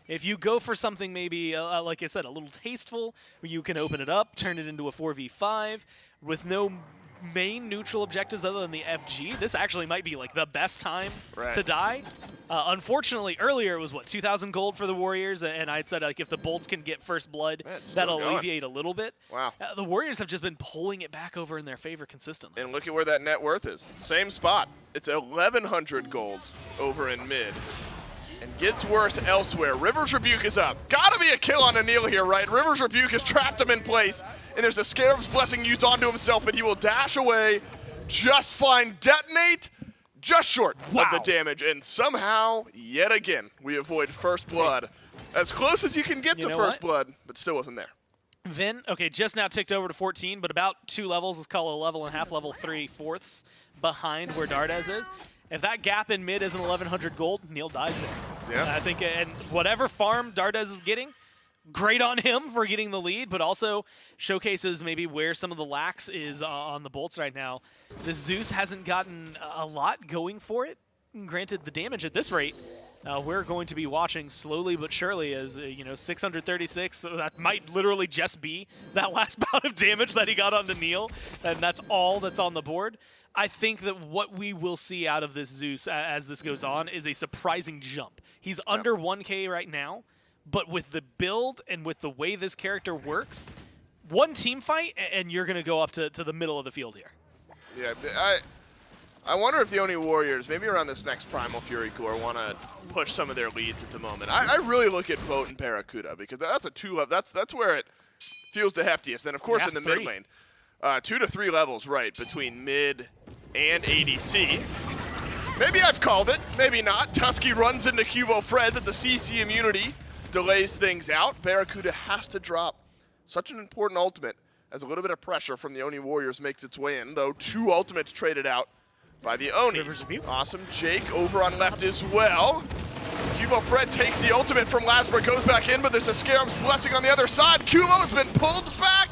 If you go for something maybe, like I said, a little tasteful, where you can open it up, turn it into a 4v5, with no main neutral objectives other than the FG, this actually might be like the best time to die. Unfortunately, earlier it was, what, 2,000 gold for the Warriors, and I'd said like if the Bolts can get first blood, that'll alleviate a little bit. Wow. The Warriors have just been pulling it back over in their favor consistently. And look at where that net worth is. Same spot. It's 1,100 gold over in mid. And gets worse elsewhere. River's Rebuke is up. Gotta be a kill on Anil here, right? River's Rebuke has trapped him in place, and there's a Scarab's Blessing used onto himself, but he will dash away just fine. Detonate just short of the damage, and somehow, yet again, we avoid first blood. As close as you can get to first blood, but still wasn't there. Vin, okay, just now ticked over to 14, but about 2 levels, let's call it a level and a half, level 3/4 behind where Dardez is. If that gap in mid isn't 1,100 gold, Neil dies there. Yeah. I think, and whatever farm Dardez is getting, great on him for getting the lead, but also showcases maybe where some of the lax is on the Bolts right now. The Zeus hasn't gotten a lot going for it. Granted, the damage at this rate, we're going to be watching slowly but surely as, you know, 636, so that might literally just be that last bout of damage that he got onto Neil, and that's all that's on the board. I think that what we will see out of this Zeus as this goes on is a surprising jump. He's under 1K right now, but with the build and with the way this character works, one team fight and you're going to go up to the middle of the field here. Yeah, I wonder if the Oni Warriors, maybe around this next Primal Fury Core, want to push some of their leads at the moment. I really look at Vote and Barracuda because that's a 2-level. That's where it feels the heftiest. Then, of course, in the mid lane. 2 to 3 levels, right, between mid and ADC. Maybe I've called it, maybe not. Tusky runs into Cubo Fred, but the CC immunity delays things out. Barracuda has to drop such an important ultimate as a little bit of pressure from the Oni Warriors makes its way in, though 2 ultimates traded out by the Onis. Awesome. Jake over on left as well. Cubo Fred takes the ultimate from Lasper, goes back in, but there's a Scarab's Blessing on the other side. Cubo's been pulled back.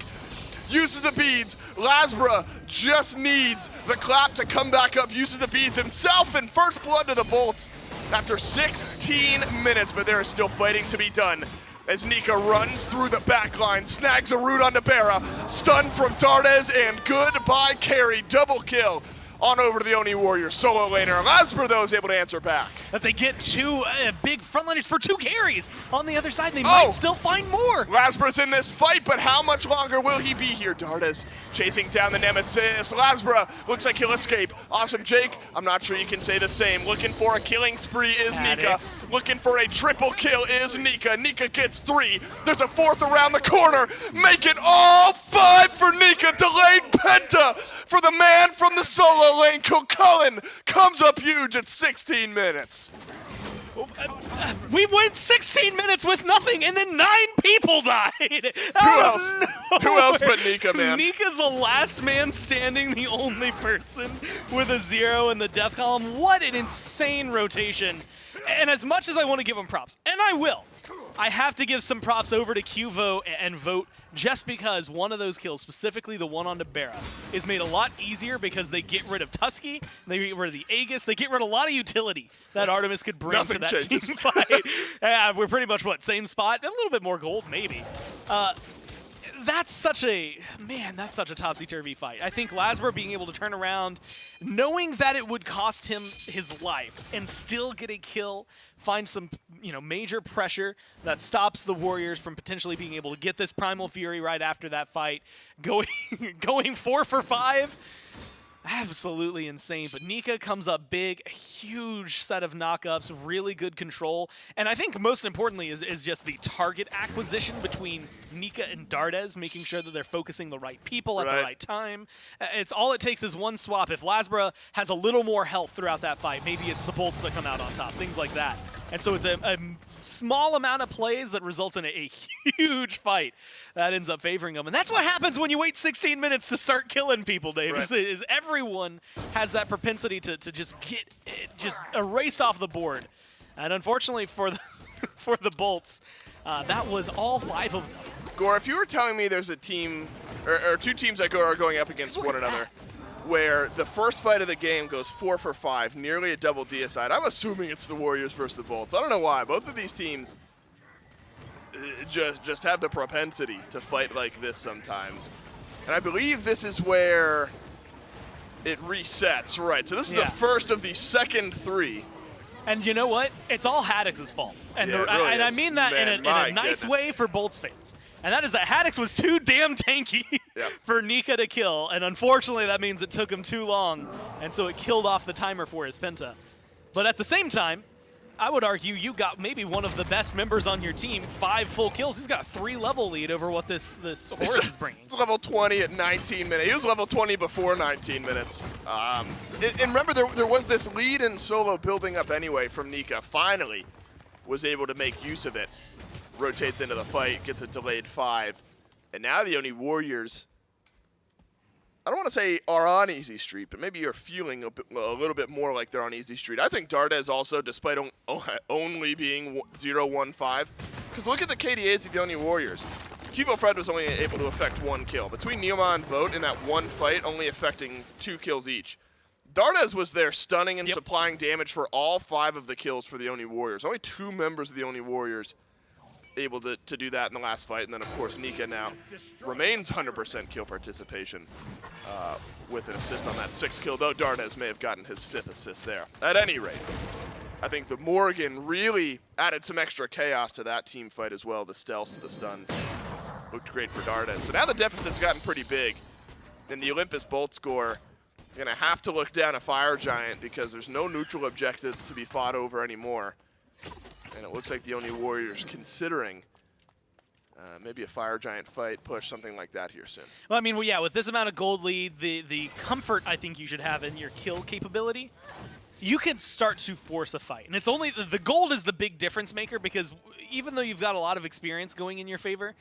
Uses the beads. Lasbra just needs the clap to come back up. Uses the beads himself, and first blood to the Bolts after 16 minutes, but there is still fighting to be done. As Nika runs through the back line, snags a root onto Barra, stun from Dardez, and goodbye carry. Double kill on over to the Oni Warriors solo laner. Lasper, though, is able to answer back. That they get 2 big frontliners for 2 carries on the other side. They might still find more. Lasper's in this fight, but how much longer will he be here? Dardez chasing down the Nemesis. Lasper looks like he'll escape. Awesome Jake, I'm not sure you can say the same. Looking for a killing spree is Nika. Looking for a triple kill is Nika. Nika gets 3. There's a 4th around the corner. Make it all 5 for Nika. Delayed Penta for the man from the solo lane. Kilcullen comes up huge at 16 minutes. We went 16 minutes with nothing, and then 9 people died. Who else but Nika, man? Nika's the last man standing, the only person with a 0 in the death column. What an insane rotation. And as much as I want to give him props, and I will, I have to give some props over to Qvo and Vote, just because one of those kills, specifically the one on Barra, is made a lot easier because they get rid of Tusky, they get rid of the Aegis, they get rid of a lot of utility that Artemis could bring to that team fight. We're pretty much, same spot? A little bit more gold, maybe. That's such a topsy-turvy fight. I think Lasbra being able to turn around, knowing that it would cost him his life and still get a kill, find some major pressure that stops the Warriors from potentially being able to get this Primal Fury right after that fight, going 4 for 5. Absolutely insane, but Nika comes up big, a huge set of knockups, really good control, and I think most importantly is just the target acquisition between Nika and Dardes, making sure that they're focusing the right people at the right time. It's all it takes is one swap. If Lasbra has a little more health throughout that fight, maybe it's the bolts that come out on top, things like that. And so it's a small amount of plays that results in a huge fight that ends up favoring them. And that's what happens when you wait 16 minutes to start killing people, Dave, is everyone has that propensity to just get erased off the board. And unfortunately for the Bolts, that was all 5 of them. Gore, if you were telling me there's a team, or 2 teams that are going up against one another, where the first fight of the game goes 4 for 5, nearly a double deicide, I'm assuming it's the Warriors versus the Bolts. I don't know why. Both of these teams just have the propensity to fight like this sometimes. And I believe this is where it resets. Right, so this is the first of the second 3. And you know what? It's all Haddix's fault. And, really and I mean that in a nice way for Bolts fans. And that is that Haddix was too damn tanky for Nika to kill. And unfortunately, that means it took him too long. And so it killed off the timer for his Penta. But at the same time, I would argue you got maybe one of the best members on your team, 5 full kills. He's got a 3-level lead over what this Horus is bringing. He's level 20 at 19 minutes. He was level 20 before 19 minutes. And remember, there was this lead in solo building up anyway from Nika. Finally was able to make use of it. Rotates into the fight, gets a delayed 5. And now the Oni Warriors, I don't want to say are on easy street, but maybe you're feeling a little bit more like they're on easy street. I think Dardes also, despite only being 0-1-5, because look at the KDAs of the Oni Warriors. Kivo Fred was only able to affect 1 kill. Between Neoma and Vote in that one fight, only affecting 2 kills each. Dardes was there stunning and supplying damage for all 5 of the kills for the Oni Warriors. Only 2 members of the Oni Warriors able to do that in the last fight. And then, of course, Nika now remains 100% kill participation with an assist on that 6th kill, though Dardes may have gotten his 5th assist there. At any rate, I think the Morgan really added some extra chaos to that team fight as well. The stealths, the stuns looked great for Dardes. So now the deficit's gotten pretty big. And the Olympus Bolt score going to have to look down a Fire Giant because there's no neutral objective to be fought over anymore. And it looks like the Oni Warriors considering maybe a Fire Giant fight, push, something like that here soon. Well, I mean, with this amount of gold lead, the comfort I think you should have in your kill capability, you can start to force a fight. And it's only the gold is the big difference maker because even though you've got a lot of experience going in your favor,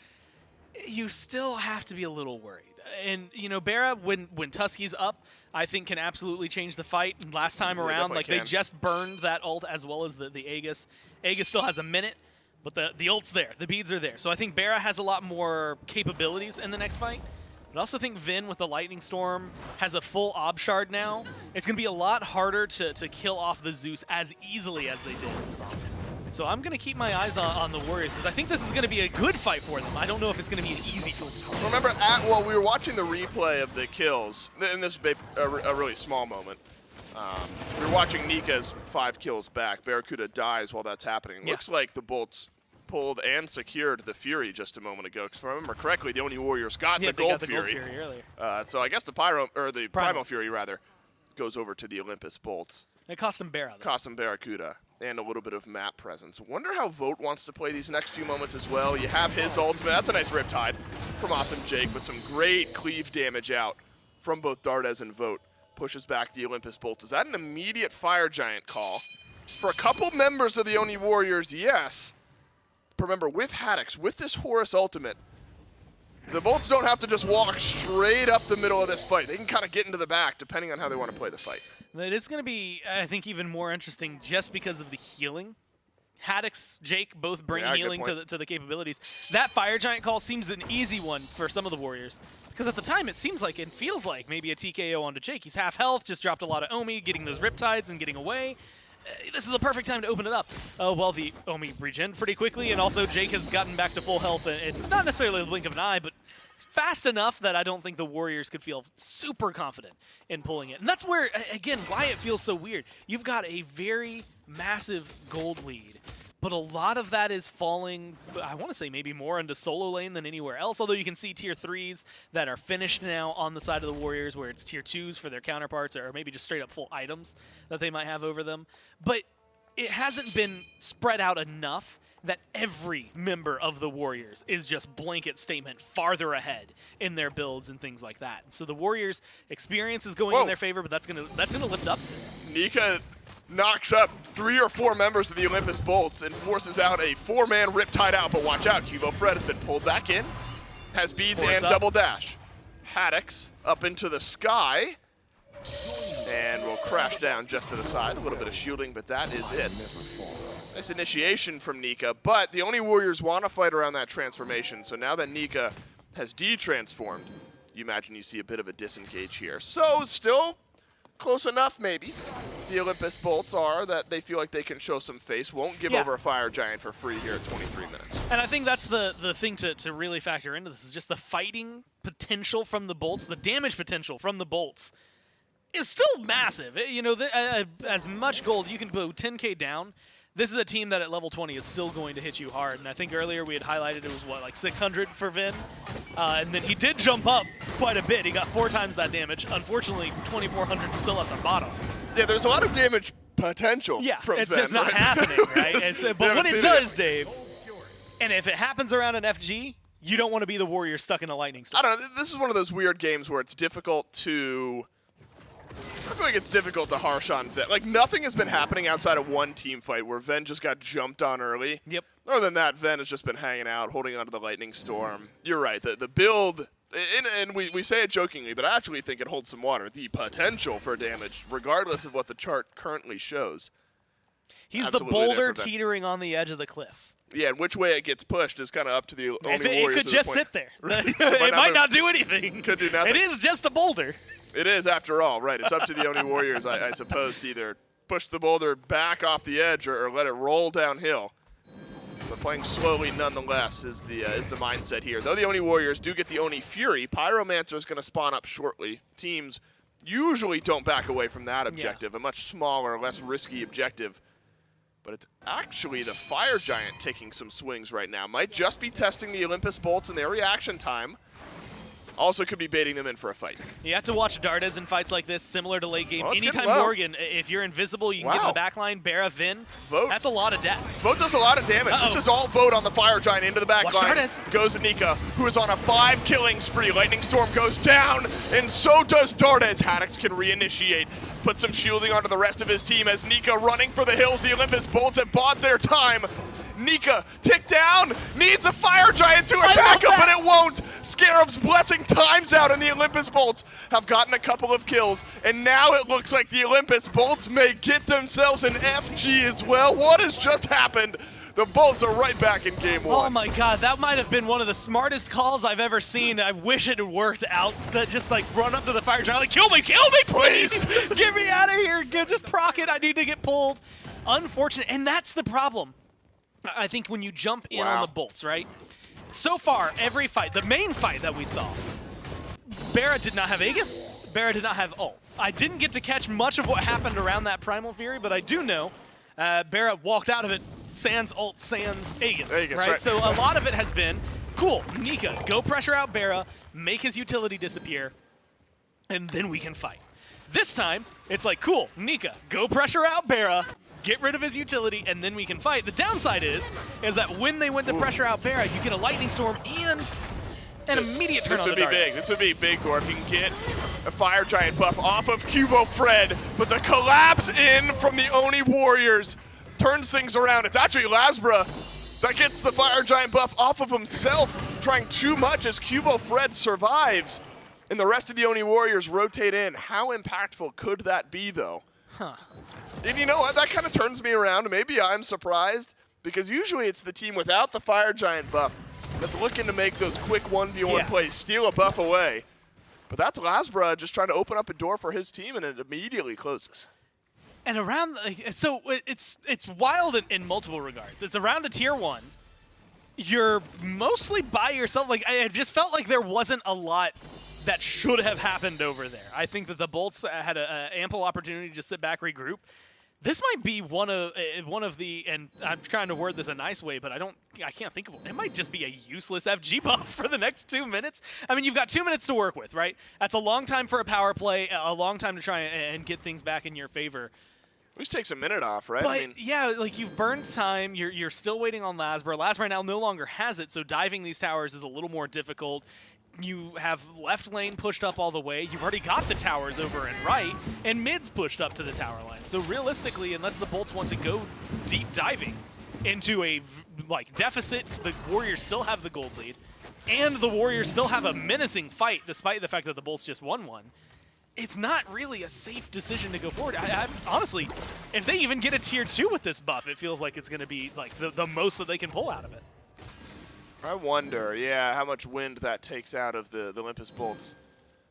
you still have to be a little worried. And, Bara, when Tusky's up, I think can absolutely change the fight. And last time around, they just burned that ult as well as the Aegis. Aegis still has a minute, but the ult's there. The beads are there. So I think Bara has a lot more capabilities in the next fight. But I also think Vin with the Lightning Storm has a full Ob Shard now. It's going to be a lot harder to kill off the Zeus as easily as they did. So I'm going to keep my eyes on the Warriors because I think this is going to be a good fight for them. I don't know if it's going to be an easy fight. Remember, we were watching the replay of the kills, and this is a really small moment. We were watching Nika's 5 kills back. Barracuda dies while that's happening. Looks like the Bolts pulled and secured the Fury just a moment ago. Because if I remember correctly, the Oni Warriors got the Gold Fury. Gold Fury earlier. So I guess the Primal Fury rather goes over to the Olympus Bolts. It cost them Barra, though. Cost them Barracuda and a little bit of map presence. Wonder how Vote wants to play these next few moments as well. You have his ultimate. That's a nice Riptide from Awesome Jake, but some great cleave damage out from both Dardes and Vote. Pushes back the Olympus Bolts. Is that an immediate Fire Giant call? For a couple members of the Oni Warriors, yes. But remember, with Haddix, with this Horus ultimate, the Bolts don't have to just walk straight up the middle of this fight. They can kind of get into the back depending on how they want to play the fight. It is going to be, I think, even more interesting just because of the healing. Haddix, Jake both bring healing to the capabilities. That Fire Giant call seems an easy one for some of the Warriors. Because at the time, it seems like, it feels like maybe a TKO onto Jake. He's half health, just dropped a lot of Omi, getting those Riptides and getting away. this is a perfect time to open it up. Well, the Omi regen pretty quickly, and also Jake has gotten back to full health, and not necessarily the blink of an eye, but fast enough that I don't think the Warriors could feel super confident in pulling it. And that's where, again, why it feels so weird. You've got a very massive gold lead, but a lot of that is falling, I want to say maybe more into solo lane than anywhere else, although you can see tier 3s that are finished now on the side of the Warriors where it's tier 2s for their counterparts or maybe just straight up full items that they might have over them. But it hasn't been spread out enough that every member of the Warriors is just blanket statement farther ahead in their builds and things like that. So the Warriors' experience is going in their favor, but that's gonna lift up soon. Nika knocks up 3 or 4 members of the Olympus Bolts and forces out a 4-man Riptide out, but watch out, Cubo Fred has been pulled back in, has beads and double dash. Haddix up into the sky, and will crash down just to the side. A little bit of shielding, but that is it. Nice initiation from Nika, but the only Warriors want to fight around that transformation, so now that Nika has de-transformed, you imagine you see a bit of a disengage here. So still close enough, maybe. The Olympus Bolts are that they feel like they can show some face, won't give over a Fire Giant for free here at 23 minutes. And I think that's the thing to really factor into this is just the fighting potential from the Bolts, the damage potential from the Bolts is still massive. You know, as much gold, you can go 10K down. This is a team that at level 20 is still going to hit you hard. And I think earlier we had highlighted it was, what, like 600 for Vin? And then he did jump up quite a bit. He got 4 times that damage. Unfortunately, 2,400 still at the bottom. Yeah, there's a lot of damage potential from it's Vin, just not right? happening, right? But when it does, Dave, and if it happens around an FG, you don't want to be the Warrior stuck in a lightning storm. I don't know. This is one of those weird games where it's difficult to... I feel like it's difficult to harsh on Ven. Like, nothing has been happening outside of one team fight where Ven just got jumped on early. Yep. Other than that, Ven has just been hanging out, holding onto the Lightning Storm. You're right. The build, and we say it jokingly, but I actually think it holds some water. The potential for damage, regardless of what the chart currently shows. He's Absolutely the boulder different. teetering on the edge of the cliff. Yeah, and which way it gets pushed is kind of up to the only Warriors. It could just sit there. It might not do anything. Could do nothing. It is just a boulder. It is, after all, right. It's up to the Oni Warriors, I suppose, to either push the boulder back off the edge or let it roll downhill. But playing slowly, nonetheless, is the mindset here. Though the Oni Warriors do get the Oni Fury, Pyromancer is going to spawn up shortly. Teams usually don't back away from that objective, a much smaller, less risky objective. But it's actually the Fire Giant taking some swings right now. Might just be testing the Olympus Bolts and their reaction time. Also could be baiting them in for a fight. You have to watch Dardes in fights like this, similar to late game. Oh, it's Anytime getting low. Morgan, if you're invisible, you can get in the backline, Bara, Vin. Vote. That's a lot of death. Vote does a lot of damage. This is all Vote on the Fire Giant into the back Watch line. Dardes. Goes Nika, who is on a 5-killing spree. Lightning Storm goes down, and so does Dardes. Haddix can reinitiate. Put some shielding onto the rest of his team as Nika running for the hills. The Olympus Bolts have bought their time. Nika, tick down, needs a Fire Giant to attack him, but it won't. Scarab's Blessing times out, and the Olympus Bolts have gotten a couple of kills, and now it looks like the Olympus Bolts may get themselves an FG as well. What has just happened? The Bolts are right back in game 1. Oh my god, that might have been one of the smartest calls I've ever seen. I wish it had worked out. That just like run up to the Fire Giant, like, kill me, please! Get me out of here, just proc it, I need to get pulled. Unfortunate, and that's the problem. I think when you jump in on the Bolts, right? So far, every fight, the main fight that we saw, Bara did not have Aegis, Bara did not have ult. I didn't get to catch much of what happened around that Primal Fury, but I do know Bara walked out of it sans ult, sans Aegis, right? So a lot of it has been, cool, Nika, go pressure out Bara, make his utility disappear, and then we can fight. This time, it's like, cool, Nika, go pressure out Bara, get rid of his utility, and then we can fight. The downside is that when they went to pressure out Bara, you get a Lightning Storm and an immediate turn on the Dardes. This would be big, Gore, if you can get a Fire Giant buff off of Cubo Fred, but the collapse in from the Oni Warriors turns things around. It's actually Lasbra that gets the Fire Giant buff off of himself, trying too much as Cubo Fred survives, and the rest of the Oni Warriors rotate in. How impactful could that be, though? Huh. And you know what? That kind of turns me around. Maybe I'm surprised, because usually it's the team without the Fire Giant buff that's looking to make those quick 1v1 plays, steal a buff away. But that's Lasbra just trying to open up a door for his team, and it immediately closes. And around, so it's wild in multiple regards. It's around a tier 1. You're mostly by yourself. Like, I just felt like there wasn't a lot that should have happened over there. I think that the Bolts had an ample opportunity to sit back, regroup. This might be one of the, and I'm trying to word this a nice way, but I can't think of it. It might just be a useless FG buff for the next 2 minutes. I mean, you've got 2 minutes to work with, right? That's a long time for a power play, a long time to try and get things back in your favor. Which takes a minute off, right? But I mean, yeah, like you've burned time. You're still waiting on Lasbra. Lasbra now no longer has it, so diving these towers is a little more difficult. You have left lane pushed up all the way. You've already got the towers over and right, and mid's pushed up to the tower line. So realistically, unless the Bolts want to go deep diving into a deficit, the Warriors still have the gold lead, and the Warriors still have a menacing fight despite the fact that the Bolts just won one. It's not really a safe decision to go forward. I honestly, if they even get a tier 2 with this buff, it feels like it's going to be like the most that they can pull out of it. I wonder, yeah, how much wind that takes out of the Olympus Bolts'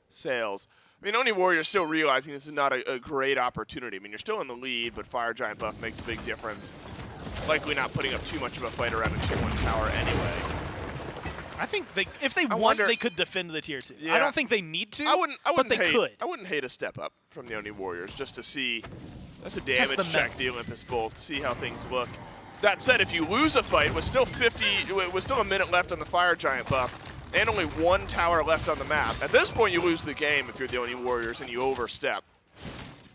sails. I mean, Oni Warriors still realizing this is not a great opportunity. I mean, you're still in the lead, but Fire Giant buff makes a big difference. Likely not putting up too much of a fight around a tier 1 tower anyway. I think if they want, they could defend the tier 2. Yeah. I don't think they need to, but they could. I wouldn't hate a step up from the Oni Warriors just to see. That's a damage check, the Olympus Bolts, see how things look. That said, if you lose a fight with still a minute left on the Fire Giant buff and only 1 tower left on the map, at this point you lose the game if you're the Oni Warriors and you overstep.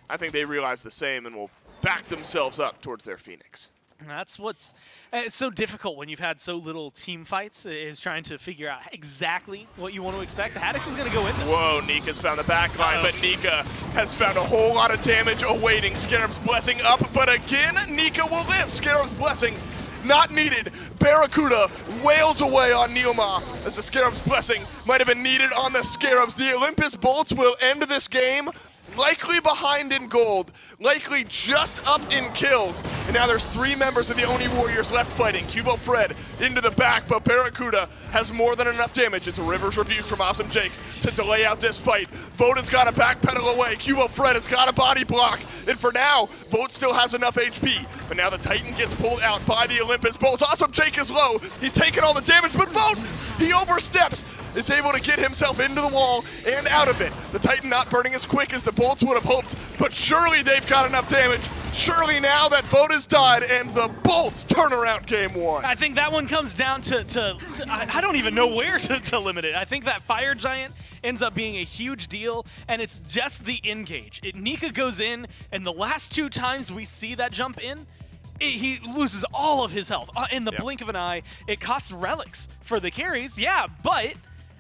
I think they realize the same and will back themselves up towards their Phoenix. That's what's it's so difficult when you've had so little team fights, is trying to figure out exactly what you want to expect. Haddox is going to go in. Whoa, Nika's found the back line, but Nika has found a whole lot of damage awaiting. Scarab's Blessing up, but again, Nika will live. Scarab's Blessing not needed. Barracuda wails away on Neoma as the Scarab's Blessing might have been needed on the Scarabs. The Olympus Bolts will end this game likely behind in gold, likely just up in kills. And now there's 3 members of the Oni Warriors left fighting. Cubo Fred into the back, but Barracuda has more than enough damage. It's a River's Rebuke from Awesome Jake to delay out this fight. Vota's got to backpedal away. Cubo Fred has got a body block. And for now, Vote still has enough HP. But now the Titan gets pulled out by the Olympus Bolts. Awesome Jake is low. He's taking all the damage, but Vote, he oversteps, is able to get himself into the wall and out of it. The Titan not burning as quick as the Bolts would have hoped, but surely they've got enough damage. Surely now that Vote has died and the Bolts turn around game 1. I think that one comes down to I don't even know where to limit it. I think that Fire Giant ends up being a huge deal, and it's just the engage. Nika goes in, and the last 2 times we see that jump in, he loses all of his health in the blink of an eye. It costs relics for the carries, yeah, but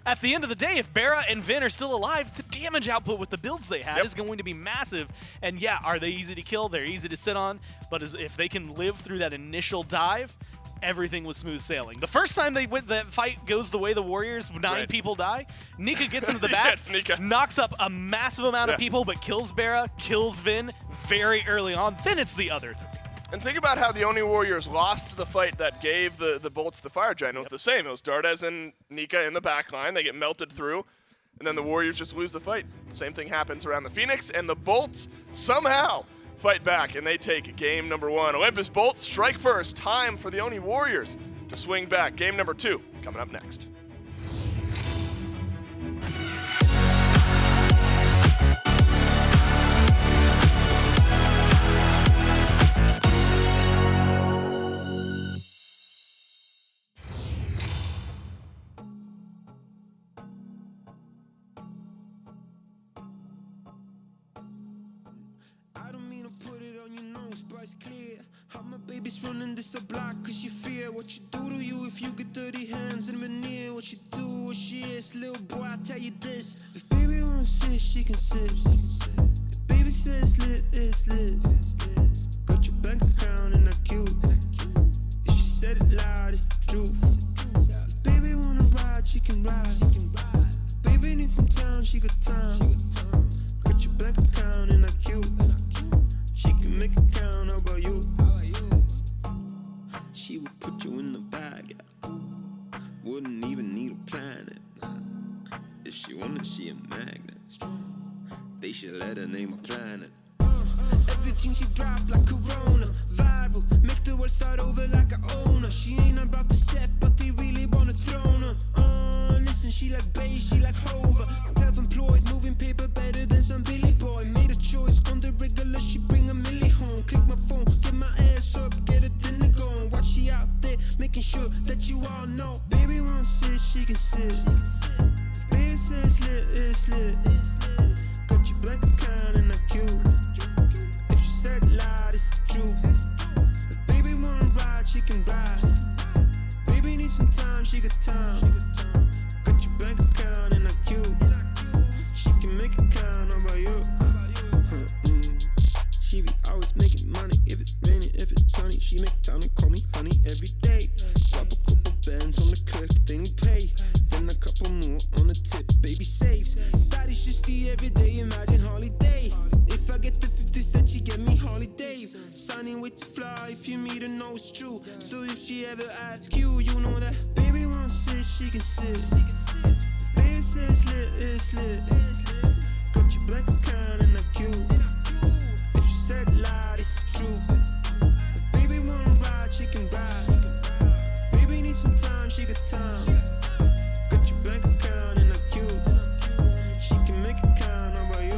at the end of the day, if Barra and Vin are still alive, the damage output with the builds they had is going to be massive. And yeah, are they easy to kill? They're easy to sit on. But if they can live through that initial dive, everything was smooth sailing. The first time that fight goes the way the Warriors, 9 people die, Nika gets into the back, knocks up a massive amount of people, but kills Barra, kills Vin very early on. Then it's the other 3. And think about how the Oni Warriors lost the fight that gave the Bolts the Fire Giant. It was the same. It was Dardes and Nika in the back line. They get melted through, and then the Warriors just lose the fight. Same thing happens around the Phoenix, and the Bolts somehow fight back, and they take game number 1. Olympus Bolts strike first. Time for the Oni Warriors to swing back. Game number 2 coming up next. Running this a block cause you fear what you do to you if you get dirty hands in veneer. What you do, what she is, little boy, I tell you this. If baby wants sit, she can sit. If baby says lit, it's lit. Got your bank account and I cute. If she said it loud, it's the truth. If baby wanna ride, she can ride. If baby needs some time, she got time. Got your bank account and I cute. She can make it count, how about you? She would put you in the bag, wouldn't even need a planet. If she wanted, she a magnet. They should let her name a planet. everything she drop like Corona. Viral, make the world start over like a owner. She ain't about to set, but they really wanna throne her. Listen, she like bass, she like Hover. Self-employed, moving paper better than some Billy Boy. Made a choice on the regular, she bring a milli home. Click my phone, get my ass up, get a dinner going. Watch she out there, making sure that you all know. Baby won't sit, she can sit. Baby says lit, it's lit. Got your bank account and I cute. If she said lie, it's the truth. If baby wanna ride, she can ride. Baby need some time, she got time. Got your bank account and I cute. She can make it count, how about you? She be always making money. If it's raining, if it's sunny, she make time and call me honey every day. Drop a couple bands on the click, they need pay. Then a couple more on the tip, baby saves. Body's just the everyday, imagine holiday. If I get the 50 cent, she get me holidays. Signing with the fly, if you meet her, know it's true. So if she ever asks you, you know that baby won't sit, she can sit. If baby says lit, it's lit. Got your bank account and I cute. If she said lie, it's the truth. If baby wanna ride, she can ride. Baby need some time, she got time. Got your bank account and I cute. She can make it count, how about you?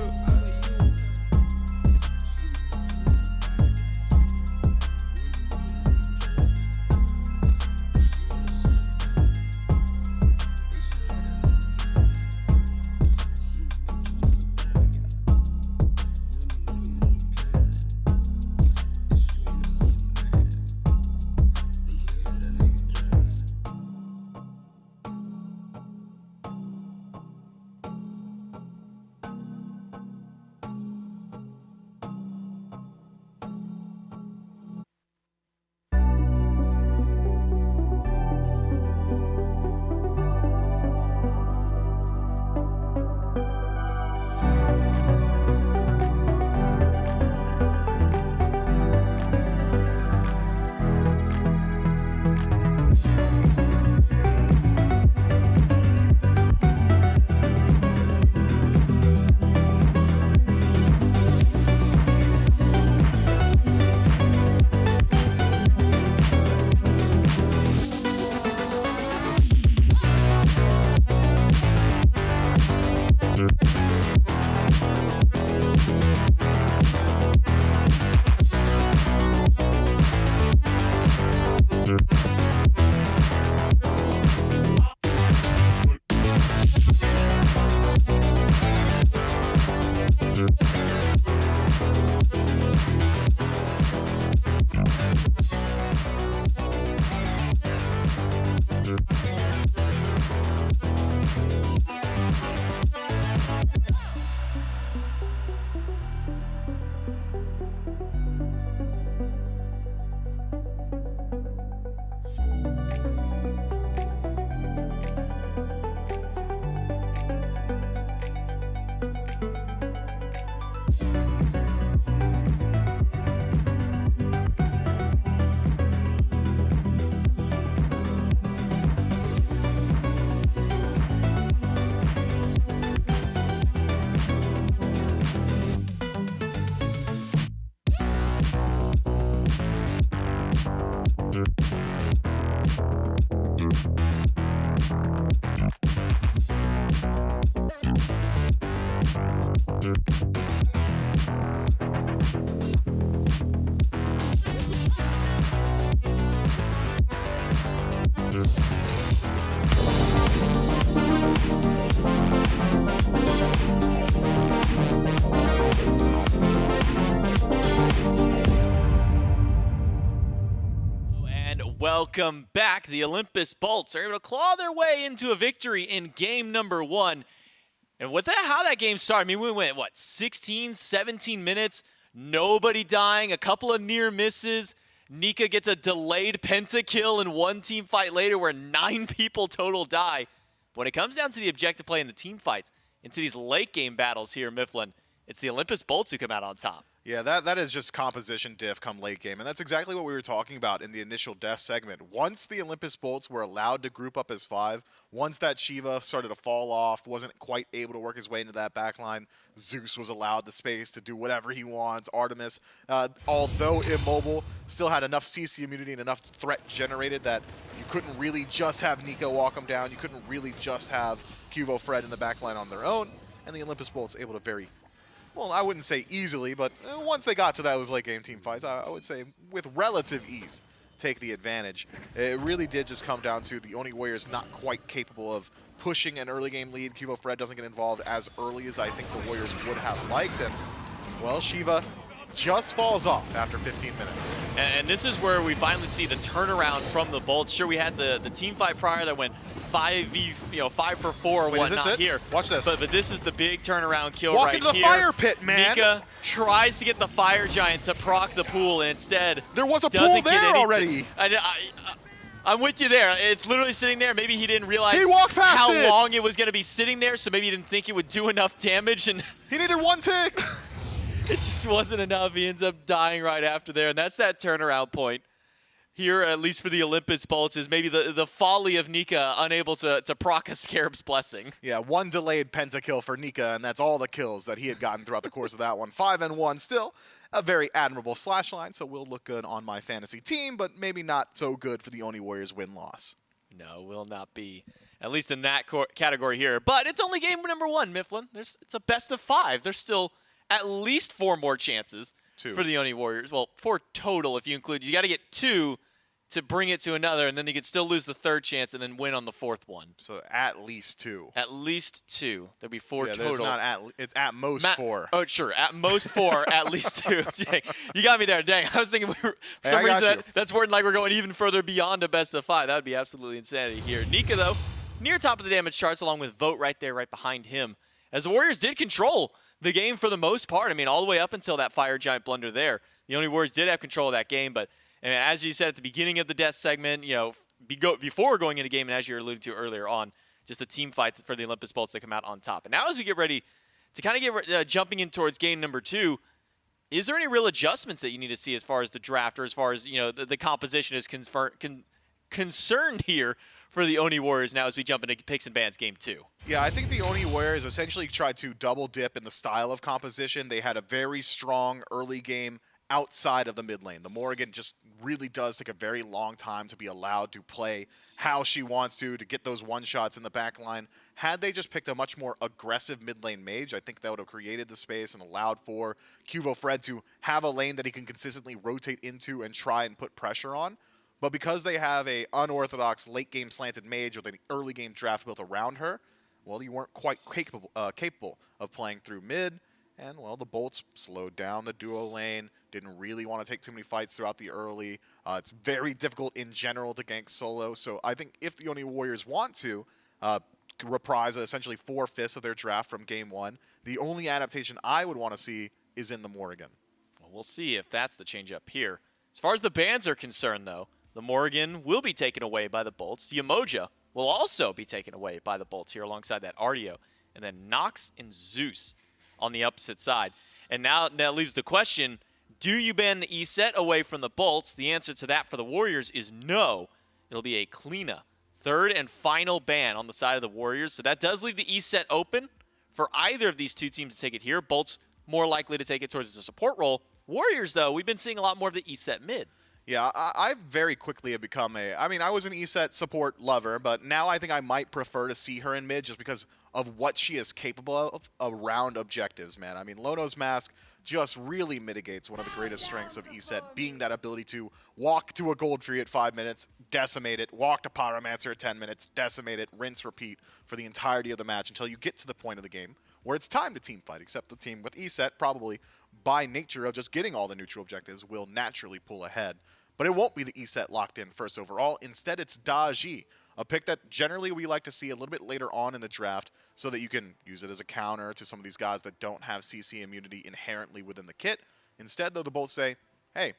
Welcome back. The Olympus Bolts are able to claw their way into a victory in game number 1. And with that, how that game started, I mean, we went, what, 16, 17 minutes, nobody dying, a couple of near misses. Nika gets a delayed pentakill in one team fight later where 9 people total die. But when it comes down to the objective play in the team fights, into these late game battles here in Mifflin, it's the Olympus Bolts who come out on top. Yeah, that is just composition diff come late game, and that's exactly what we were talking about in the initial death segment. Once the Olympus Bolts were allowed to group up as 5, once that Shiva started to fall off, wasn't quite able to work his way into that backline, Zeus was allowed the space to do whatever he wants. Artemis, although immobile, still had enough CC immunity and enough threat generated that you couldn't really just have Nico walk him down, you couldn't really just have Cuvo Fred in the backline on their own, and the Olympus Bolts able to well, I wouldn't say easily, but once they got to those late game team fights, I would say with relative ease, take the advantage. It really did just come down to the Oni Warriors not quite capable of pushing an early game lead. Cuvo Fred doesn't get involved as early as I think the Warriors would have liked, and well, Shiva just falls off after 15 minutes. And this is where we finally see the turnaround from the Bolts. Sure, we had the team fight prior that went 5 for 4 or whatnot here. Watch this. But this is the big turnaround kill Walk right into the here. fire pit, man. Nika tries to get the Fire Giant to proc the pool, and instead there was a pool there already. I'm with you there. It's literally sitting there. Maybe he didn't realize how long it was going to be sitting there, so maybe he didn't think it would do enough damage. And he needed 1 tick. It just wasn't enough. He ends up dying right after there, and that's that turnaround point. Here, at least for the Olympus Bolts, is maybe the folly of Nika unable to proc a Scarab's Blessing. Yeah, 1 delayed pentakill for Nika, and that's all the kills that he had gotten throughout the course of that one. 5-1 still. A very admirable slash line, so will look good on my fantasy team, but maybe not so good for the Oni Warriors win-loss. No, will not be, at least in that category here. But it's only game number 1, Mifflin. It's a best of 5. There's still at least 4 more chances for the Oni Warriors. Well, 4 total if you include. You got to get 2 to bring it to another, and then you could still lose the 3rd chance and then win on the 4th one. So at least 2. At least 2. There'll be 4 total. It's at most 4. Oh, sure. At most 4, at least 2. Dang. You got me there. Dang. I was thinking for some reason that's wording like we're going even further beyond a best of 5. That would be absolutely insanity here. Nika, though, near top of the damage charts, along with Vote right there, right behind him. As the Warriors did control the game for the most part. I mean, all the way up until that Fire Giant blunder there. The Oni Warriors did have control of that game, but and as you said at the beginning of the death segment, before going into game, and as you alluded to earlier on, just a team fight for the Olympus Bolts to come out on top. And now as we get ready to kind of get jumping in towards game number 2, is there any real adjustments that you need to see as far as the draft or as far as the composition is concerned here for the Oni Warriors now as we jump into Picks and Bans game 2? Yeah, I think the Oni Warriors essentially tried to double dip in the style of composition. They had a very strong early game outside of the mid lane. The Morrigan just really does take a very long time to be allowed to play how she wants to get those one-shots in the back line. Had they just picked a much more aggressive mid lane mage, I think that would have created the space and allowed for Cuvo Fred to have a lane that he can consistently rotate into and try and put pressure on. But because they have a unorthodox late game slanted mage with an early game draft built around her, well, you weren't quite capable of playing through mid. And, well, the Bolts slowed down the duo lane, didn't really want to take too many fights throughout the early. It's very difficult in general to gank solo. So I think if the Oni Warriors want to reprise essentially 4/5 of their draft from game 1, the only adaptation I would want to see is in the Morrigan. Well, we'll see if that's the change up here. As far as the bans are concerned, though, the Morrigan will be taken away by the Bolts. The Emoja will also be taken away by the Bolts here alongside that Ardeo. And then Nox and Zeus on the opposite side. And now that leaves the question, do you ban the E-set away from the Bolts? The answer to that for the Warriors is no. It'll be a Kleena. 3rd and final ban on the side of the Warriors. So that does leave the E-set open for either of these two teams to take it here. Bolts more likely to take it towards the support role. Warriors, though, we've been seeing a lot more of the E-set mid. Yeah, I very quickly have become I was an E-set support lover, but now I think I might prefer to see her in mid just because of what she is capable of around objectives, man. I mean, Lono's Mask just really mitigates one of the greatest strengths of E-set, being that ability to walk to a Gold Tree at 5 minutes, decimate it, walk to Pyromancer at 10 minutes, decimate it, rinse, repeat for the entirety of the match until you get to the point of the game where it's time to team fight, except the team with E-set probably by nature of just getting all the neutral objectives will naturally pull ahead. But it won't be the E-set locked in first overall. Instead, it's Da-Ji, a pick that generally we like to see a little bit later on in the draft so that you can use it as a counter to some of these guys that don't have CC immunity inherently within the kit. Instead, though, the Bolts say, hey,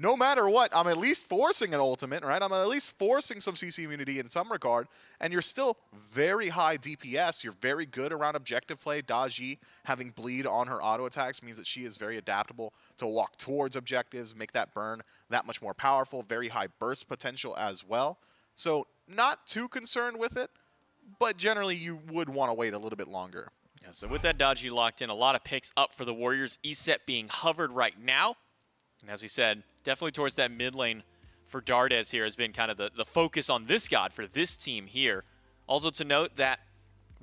no matter what, I'm at least forcing an ultimate, right? I'm at least forcing some CC immunity in some regard, and you're still very high DPS. You're very good around objective play. Daji having bleed on her auto attacks means that she is very adaptable to walk towards objectives, make that burn that much more powerful, very high burst potential as well. So not too concerned with it, but generally you would want to wait a little bit longer. Yeah, so with that Daji locked in, a lot of picks up for the Warriors. ESET being hovered right now. And as we said, definitely towards that mid lane for Dardes here has been kind of the focus on this god for this team here. Also to note that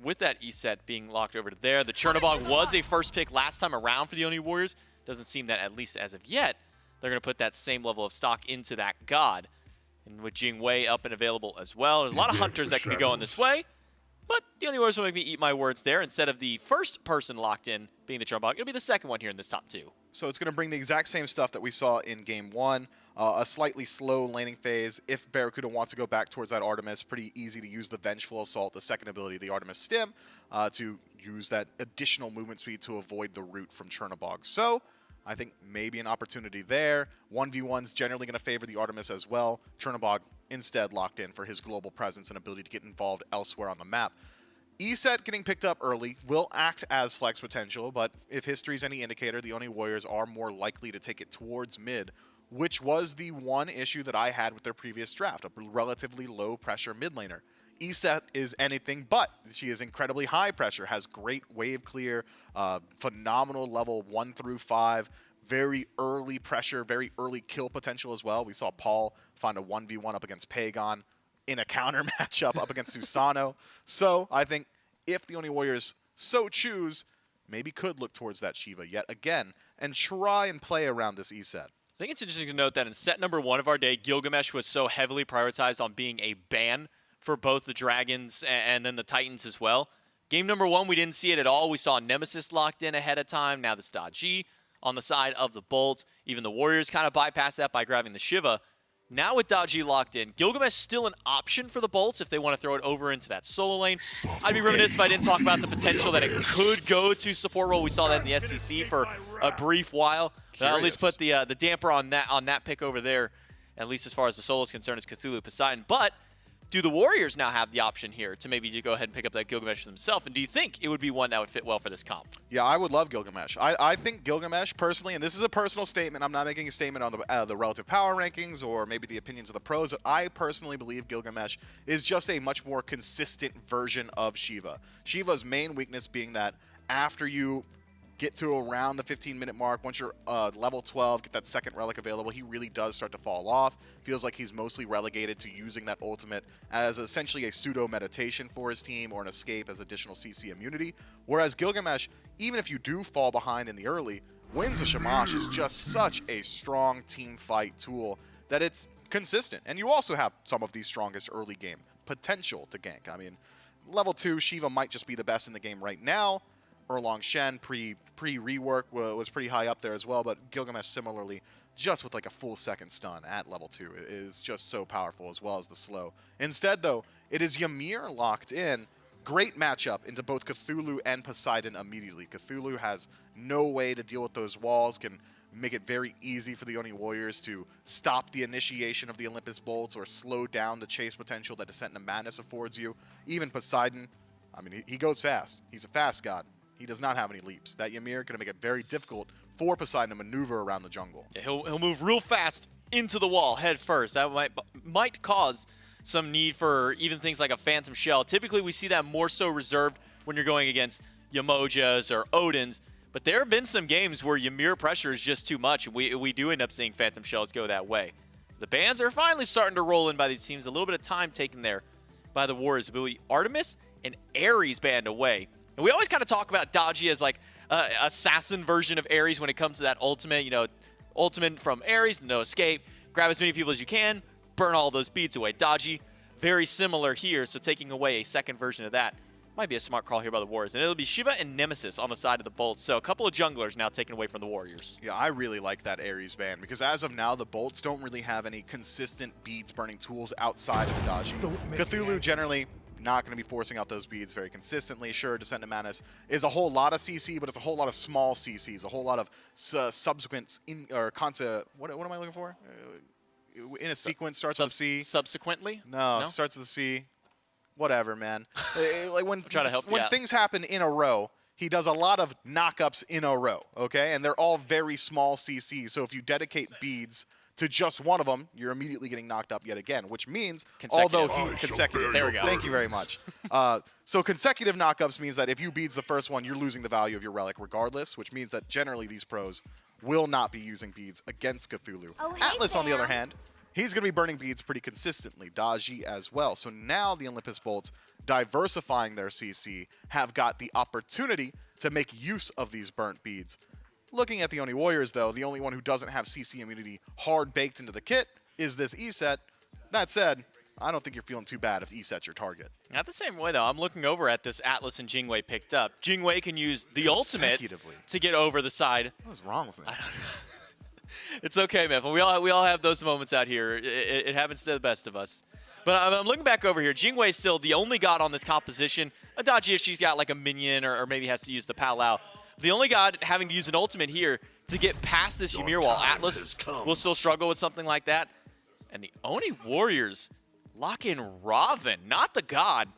with that ESET being locked over to there, the Chernobog was a first pick last time around for the Oni Warriors. Doesn't seem that, at least as of yet, they're going to put that same level of stock into that god. And with Jingwei up and available as well, there's a lot of hunters that can be going this way. But the only Warriors will make me eat my words there. Instead of the first person locked in being the Chernobog, it'll be the second one here in this top 2. So it's going to bring the exact same stuff that we saw in Game 1, a slightly slow laning phase. If Barracuda wants to go back towards that Artemis, pretty easy to use the Vengeful Assault, the second ability, the Artemis Stim, to use that additional movement speed to avoid the route from Chernobog. So I think maybe an opportunity there. 1v1's generally going to favor the Artemis as well. Chernobog instead locked in for his global presence and ability to get involved elsewhere on the map. ESET getting picked up early will act as flex potential, but if history's any indicator, the Oni Warriors are more likely to take it towards mid, which was the one issue that I had with their previous draft, a relatively low pressure mid laner. ESET is anything but. She is incredibly high pressure, has great wave clear, phenomenal level 1 through 5, very early pressure, very early kill potential as well. We saw Paul find a 1v1 up against Pagon in a counter matchup up against Susano. So I think if the Oni Warriors so choose, maybe could look towards that Shiva yet again and try and play around this ESET. I think it's interesting to note that in set number 1 of our day, Gilgamesh was so heavily prioritized on being a ban for both the Dragons and then the Titans as well. Game number 1, we didn't see it at all. We saw Nemesis locked in ahead of time. Now the Daji on the side of the Bolts. Even the Warriors kind of bypassed that by grabbing the Shiva. Now with Daji locked in, Gilgamesh still an option for the Bolts if they want to throw it over into that solo lane. I'd be remiss if I didn't talk about the potential that it could go to support role. We saw that in the SCC for a brief while. That'll at least put the damper on that pick over there, at least as far as the solo is concerned, is Cthulhu Poseidon. But do the Warriors now have the option here to maybe go ahead and pick up that Gilgamesh themselves? And do you think it would be one that would fit well for this comp? Yeah, I would love Gilgamesh. I think Gilgamesh, personally, and this is a personal statement, I'm not making a statement on the relative power rankings or maybe the opinions of the pros, but I personally believe Gilgamesh is just a much more consistent version of Shiva. Shiva's main weakness being that after you get to around the 15-minute mark, once you're level 12, get that second relic available, he really does start to fall off. Feels like he's mostly relegated to using that ultimate as essentially a pseudo-meditation for his team or an escape as additional CC immunity. Whereas Gilgamesh, even if you do fall behind in the early, Winds of Shamash is just such a strong team fight tool that it's consistent. And you also have some of the strongest early game potential to gank. I mean, level 2, Shiva might just be the best in the game right now. Erlong Shen pre-rework was pretty high up there as well, but Gilgamesh similarly, just with like a full second stun at level 2, is just so powerful as well as the slow. Instead though, it is Ymir locked in. Great matchup into both Cthulhu and Poseidon immediately. Cthulhu has no way to deal with those walls, can make it very easy for the Oni Warriors to stop the initiation of the Olympus Bolts or slow down the chase potential that Descent into Madness affords you. Even Poseidon, I mean, he goes fast. He's a fast god. He does not have any leaps. That Ymir going to make it very difficult for Poseidon to maneuver around the jungle. Yeah, he'll move real fast into the wall head first. That might cause some need for even things like a Phantom Shell. Typically, we see that more so reserved when you're going against Yamojas or Odins. But there have been some games where Ymir pressure is just too much. We do end up seeing Phantom Shells go that way. The bans are finally starting to roll in by these teams. A little bit of time taken there by the Warriors. Artemis and Ares banned away. And we always kind of talk about Daji as like an assassin version of Ares when it comes to that ultimate, you know, ultimate from Ares, no escape, grab as many people as you can, burn all those beads away. Daji, very similar here, so taking away a second version of that might be a smart call here by the Warriors. And it'll be Shiva and Nemesis on the side of the Bolts, so a couple of junglers now taken away from the Warriors. Yeah, I really like that Ares ban, because as of now, the Bolts don't really have any consistent beads burning tools outside of the Daji. Cthulhu generally not going to be forcing out those beads very consistently. Sure, Descent of Madness is a whole lot of CC, but it's a whole lot of small CCs, a whole lot of subsequent what am I looking for? In a sequence starts with a C. Subsequently? No, starts with a C. Whatever, man. Like when trying to help when things happen in a row, he does a lot of knockups in a row, okay? And they're all very small CCs. So if you dedicate beads to just one of them, you're immediately getting knocked up yet again, which means, although he consecutive, there we go. Thank you very much. So consecutive knockups means that if you beads the first one, you're losing the value of your relic regardless, which means that generally these pros will not be using beads against Cthulhu. Atlas, on the other hand, he's going to be burning beads pretty consistently, Daji as well. So now the Olympus Bolts, diversifying their CC, have got the opportunity to make use of these burnt beads. Looking at the Oni Warriors, though, the only one who doesn't have CC immunity hard baked into the kit is this E-Set. That said, I don't think you're feeling too bad if E-Set's your target. Not the same way, though. I'm looking over at this Atlas and Jingwei picked up. Jingwei can use the ultimate to get over the side. What's wrong with me? It's okay, man. We all have those moments out here. It happens to the best of us. But I'm looking back over here. Jingwei's still the only god on this composition. Adachi, if she's got like a minion or maybe has to use the Palau. The only god having to use an ultimate here to get past this Ymir wall. Atlas will still struggle with something like that. And the Oni Warriors lock in Raven, not the god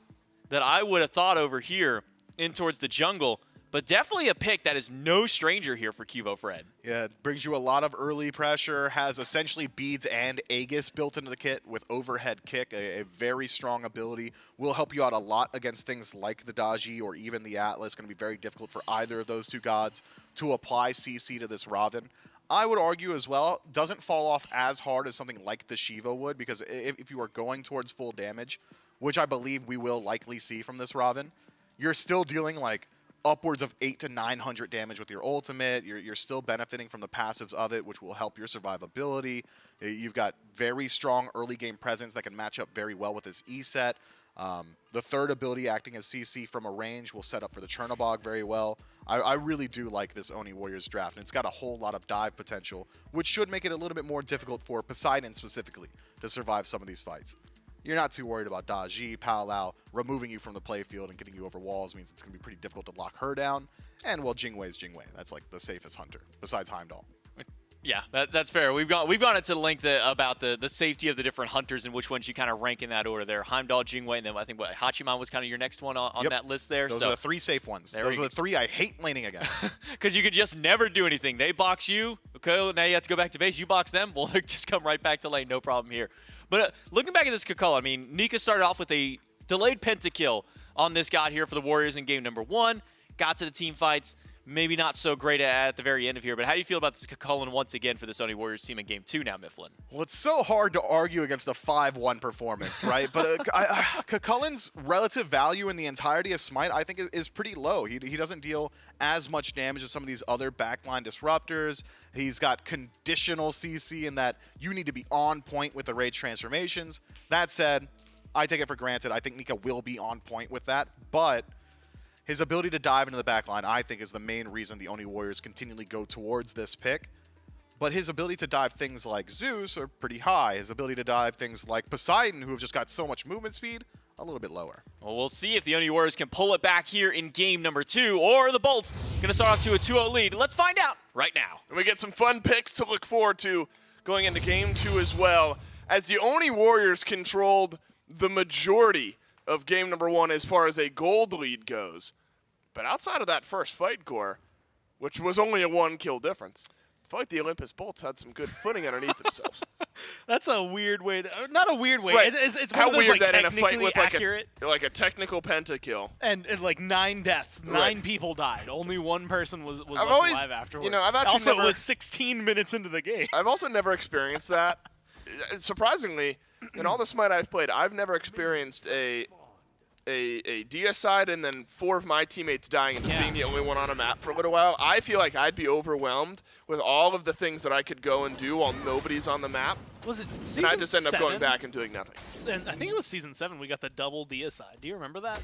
that I would have thought over here in towards the jungle. But definitely a pick that is no stranger here for Kivo Fred. Yeah, it brings you a lot of early pressure, has essentially beads and Aegis built into the kit with overhead kick, a very strong ability. Will help you out a lot against things like the Daji or even the Atlas. Going to be very difficult for either of those two gods to apply CC to this Raven. I would argue as well, doesn't fall off as hard as something like the Shiva would, because if you are going towards full damage, which I believe we will likely see from this Raven, you're still dealing like upwards of 800 to 900 damage with your ultimate. You're still benefiting from the passives of it, which will help your survivability. You've got very strong early game presence that can match up very well with this E-Set. The third ability, acting as CC from a range, will set up for the Chernobog very well. I really do like this Oni Warriors draft, and it's got a whole lot of dive potential, which should make it a little bit more difficult for Poseidon specifically to survive some of these fights. You're not too worried about Daji, Palau removing you from the playfield and getting you over walls means it's going to be pretty difficult to lock her down. And, well, Jingwei's Jingwei. That's like the safest hunter, besides Heimdall. Yeah, that's fair. We've gone into the length about the safety of the different hunters and which ones you kind of rank in that order there. Heimdall, Jingwei, and then I think Hachiman was kind of your next one on that list there. Those are the three safe ones. Those are the three I hate laning against. Because you could just never do anything. They box you. Okay, now you have to go back to base. You box them. Well, they just come right back to lane. No problem here. But looking back at this Kakula, I mean, Nika started off with a delayed pentakill on this god here for the Warriors in game number 1. Got to the team fights. Maybe not so great at the very end of here, but how do you feel about this Kakullan once again for this Oni Warriors team in game 2 now, Mifflin? Well, it's so hard to argue against a 5-1 performance, right? But Kakullan's relative value in the entirety of Smite, I think, is pretty low. He doesn't deal as much damage as some of these other backline disruptors. He's got conditional CC in that you need to be on point with the rage transformations. That said, I take it for granted. I think Nika will be on point with that, but his ability to dive into the backline, I think, is the main reason the Oni Warriors continually go towards this pick. But his ability to dive things like Zeus are pretty high. His ability to dive things like Poseidon, who have just got so much movement speed, a little bit lower. Well, we'll see if the Oni Warriors can pull it back here in game number 2, or the Bolts going to start off to a 2-0 lead. Let's find out right now. And we get some fun picks to look forward to going into game 2 as well, as the Oni Warriors controlled the majority of game number 1 as far as a gold lead goes. But outside of that first fight, Gore, which was only a 1-kill difference, I feel like the Olympus Bolts had some good footing underneath themselves. That's a weird way to, not a weird way. Right. It's how one of those, weird like, that in a fight with accurate. like a technical pentakill. And like 9 deaths, 9 people died. Only one person was left alive afterwards. You know, I've actually also, never, it was 16 minutes into the game. I've also never experienced that. Surprisingly, in all the Smite I've played, I've never experienced a deicide and then 4 of my teammates dying and just being the only one on a map for a little while. I feel like I'd be overwhelmed with all of the things that I could go and do while nobody's on the map. Was it season 7? And I just end up going back and doing nothing. And I think it was season 7 we got the double deicide. Do you remember that?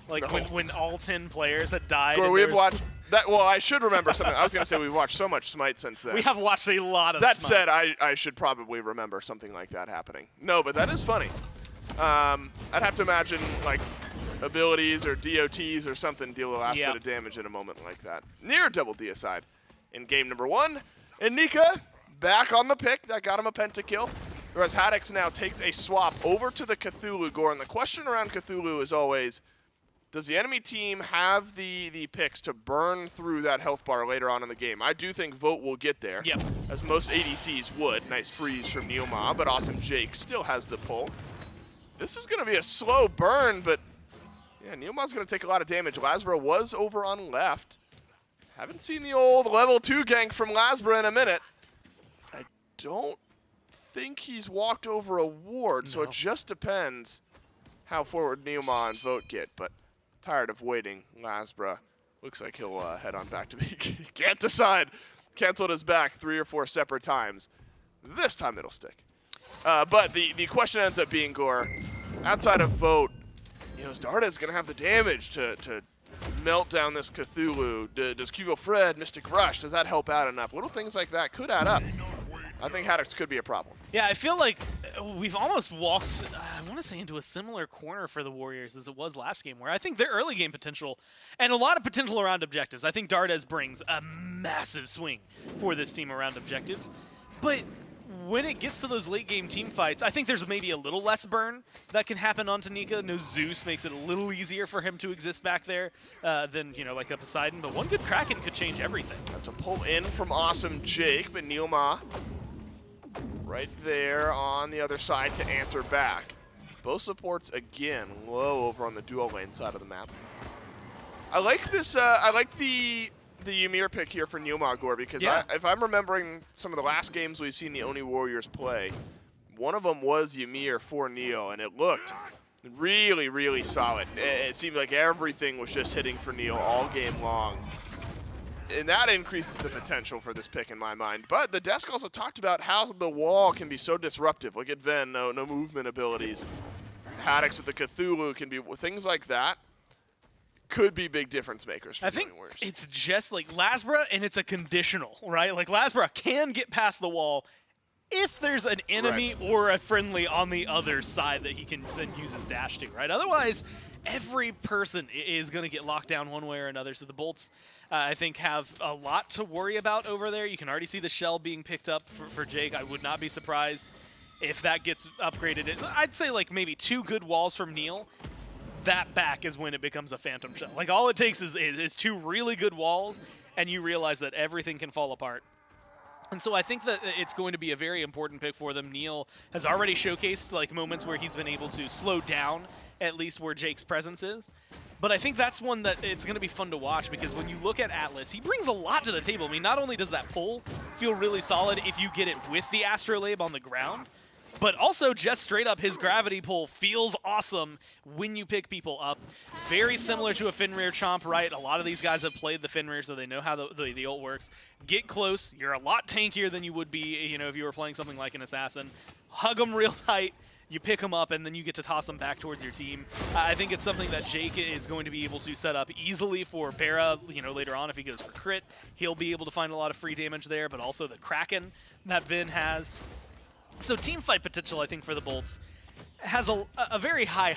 Like No. when all 10 players had died. Or and we've watched that. Well, I should remember something. I was going to say we've watched so much Smite since then. We have watched a lot of That Smite. said, I should probably remember something like that happening. No, but that is funny. I'd have to imagine like abilities or DOTs or something deal the last bit of damage in a moment like that. Near double deicide in game number 1. And Nika back on the pick. That got him a pentakill. Whereas Haddix now takes a swap over to the Cthulhu Gore. And the question around Cthulhu is always, does the enemy team have the picks to burn through that health bar later on in the game? I do think Vote will get there, as most ADCs would. Nice freeze from Neoma, but Awesome Jake still has the pull. This is going to be a slow burn, but yeah, Neoma's going to take a lot of damage. Lasbra was over on left. Haven't seen the old level 2 gank from Lasbra in a minute. I don't think he's walked over a ward, so it just depends how forward Neoma and Vote get, but tired of waiting. Lasbra looks like he'll head on back to me. Can't decide. Canceled his back 3 or 4 separate times. This time it'll stick. But the question ends up being, Gore, outside of Vote, you know, is Darda's going to have the damage to melt down this Cthulhu? Does Cuvo Fred, Mystic Rush, does that help out enough? Little things like that could add up. I think Haddix could be a problem. Yeah, I feel like we've almost walked, I want to say, into a similar corner for the Warriors as it was last game, where I think their early game potential, and a lot of potential around objectives. I think Dardes brings a massive swing for this team around objectives. But when it gets to those late game team fights, I think there's maybe a little less burn that can happen onto Nika. No Zeus makes it a little easier for him to exist back there than, you know, like a Poseidon. But one good Kraken could change everything. That's a pull in from Awesome Jake, but Neoma right there on the other side to answer back. Both supports again low over on the dual lane side of the map. I like this. I like the Ymir pick here for Neoma, Gore, because if I'm remembering some of the last games we've seen the Oni Warriors play, one of them was Ymir for Neo, and it looked really, really solid. It seemed like everything was just hitting for Neo all game long. And that increases the potential for this pick in my mind. But the desk also talked about how the wall can be so disruptive. Look at Ven, no movement abilities. Haddix with the Cthulhu can be things like that. Could be big difference makers for I think it's just like Lasbra, and it's a conditional, right? Like Lasbra can get past the wall if there's an enemy or a friendly on the other side that he can then use his dash to, right? Otherwise, every person is going to get locked down one way or another. So the Bolts, I think, have a lot to worry about over there. You can already see the shell being picked up for Jake. I would not be surprised if that gets upgraded. I'd say like maybe 2 good walls from Neil. That back is when it becomes a phantom shell. Like all it takes is 2 really good walls, and you realize that everything can fall apart. And so I think that it's going to be a very important pick for them. Neil has already showcased like moments where he's been able to slow down at least where Jake's presence is. But I think that's one that it's going to be fun to watch, because when you look at Atlas, he brings a lot to the table. I mean, not only does that pull feel really solid if you get it with the Astrolabe on the ground, but also just straight up his gravity pull feels awesome when you pick people up. Very similar to a Fenrir Chomp, right? A lot of these guys have played the Fenrir, so they know how the ult works. Get close. You're a lot tankier than you would be, you know, if you were playing something like an Assassin. Hug them real tight. You pick them up, and then you get to toss them back towards your team. I think it's something that Jake is going to be able to set up easily for Bera, you know, later on if he goes for crit. He'll be able to find a lot of free damage there, but also the Kraken that Vin has. So team fight potential, I think, for the Bolts has a very high.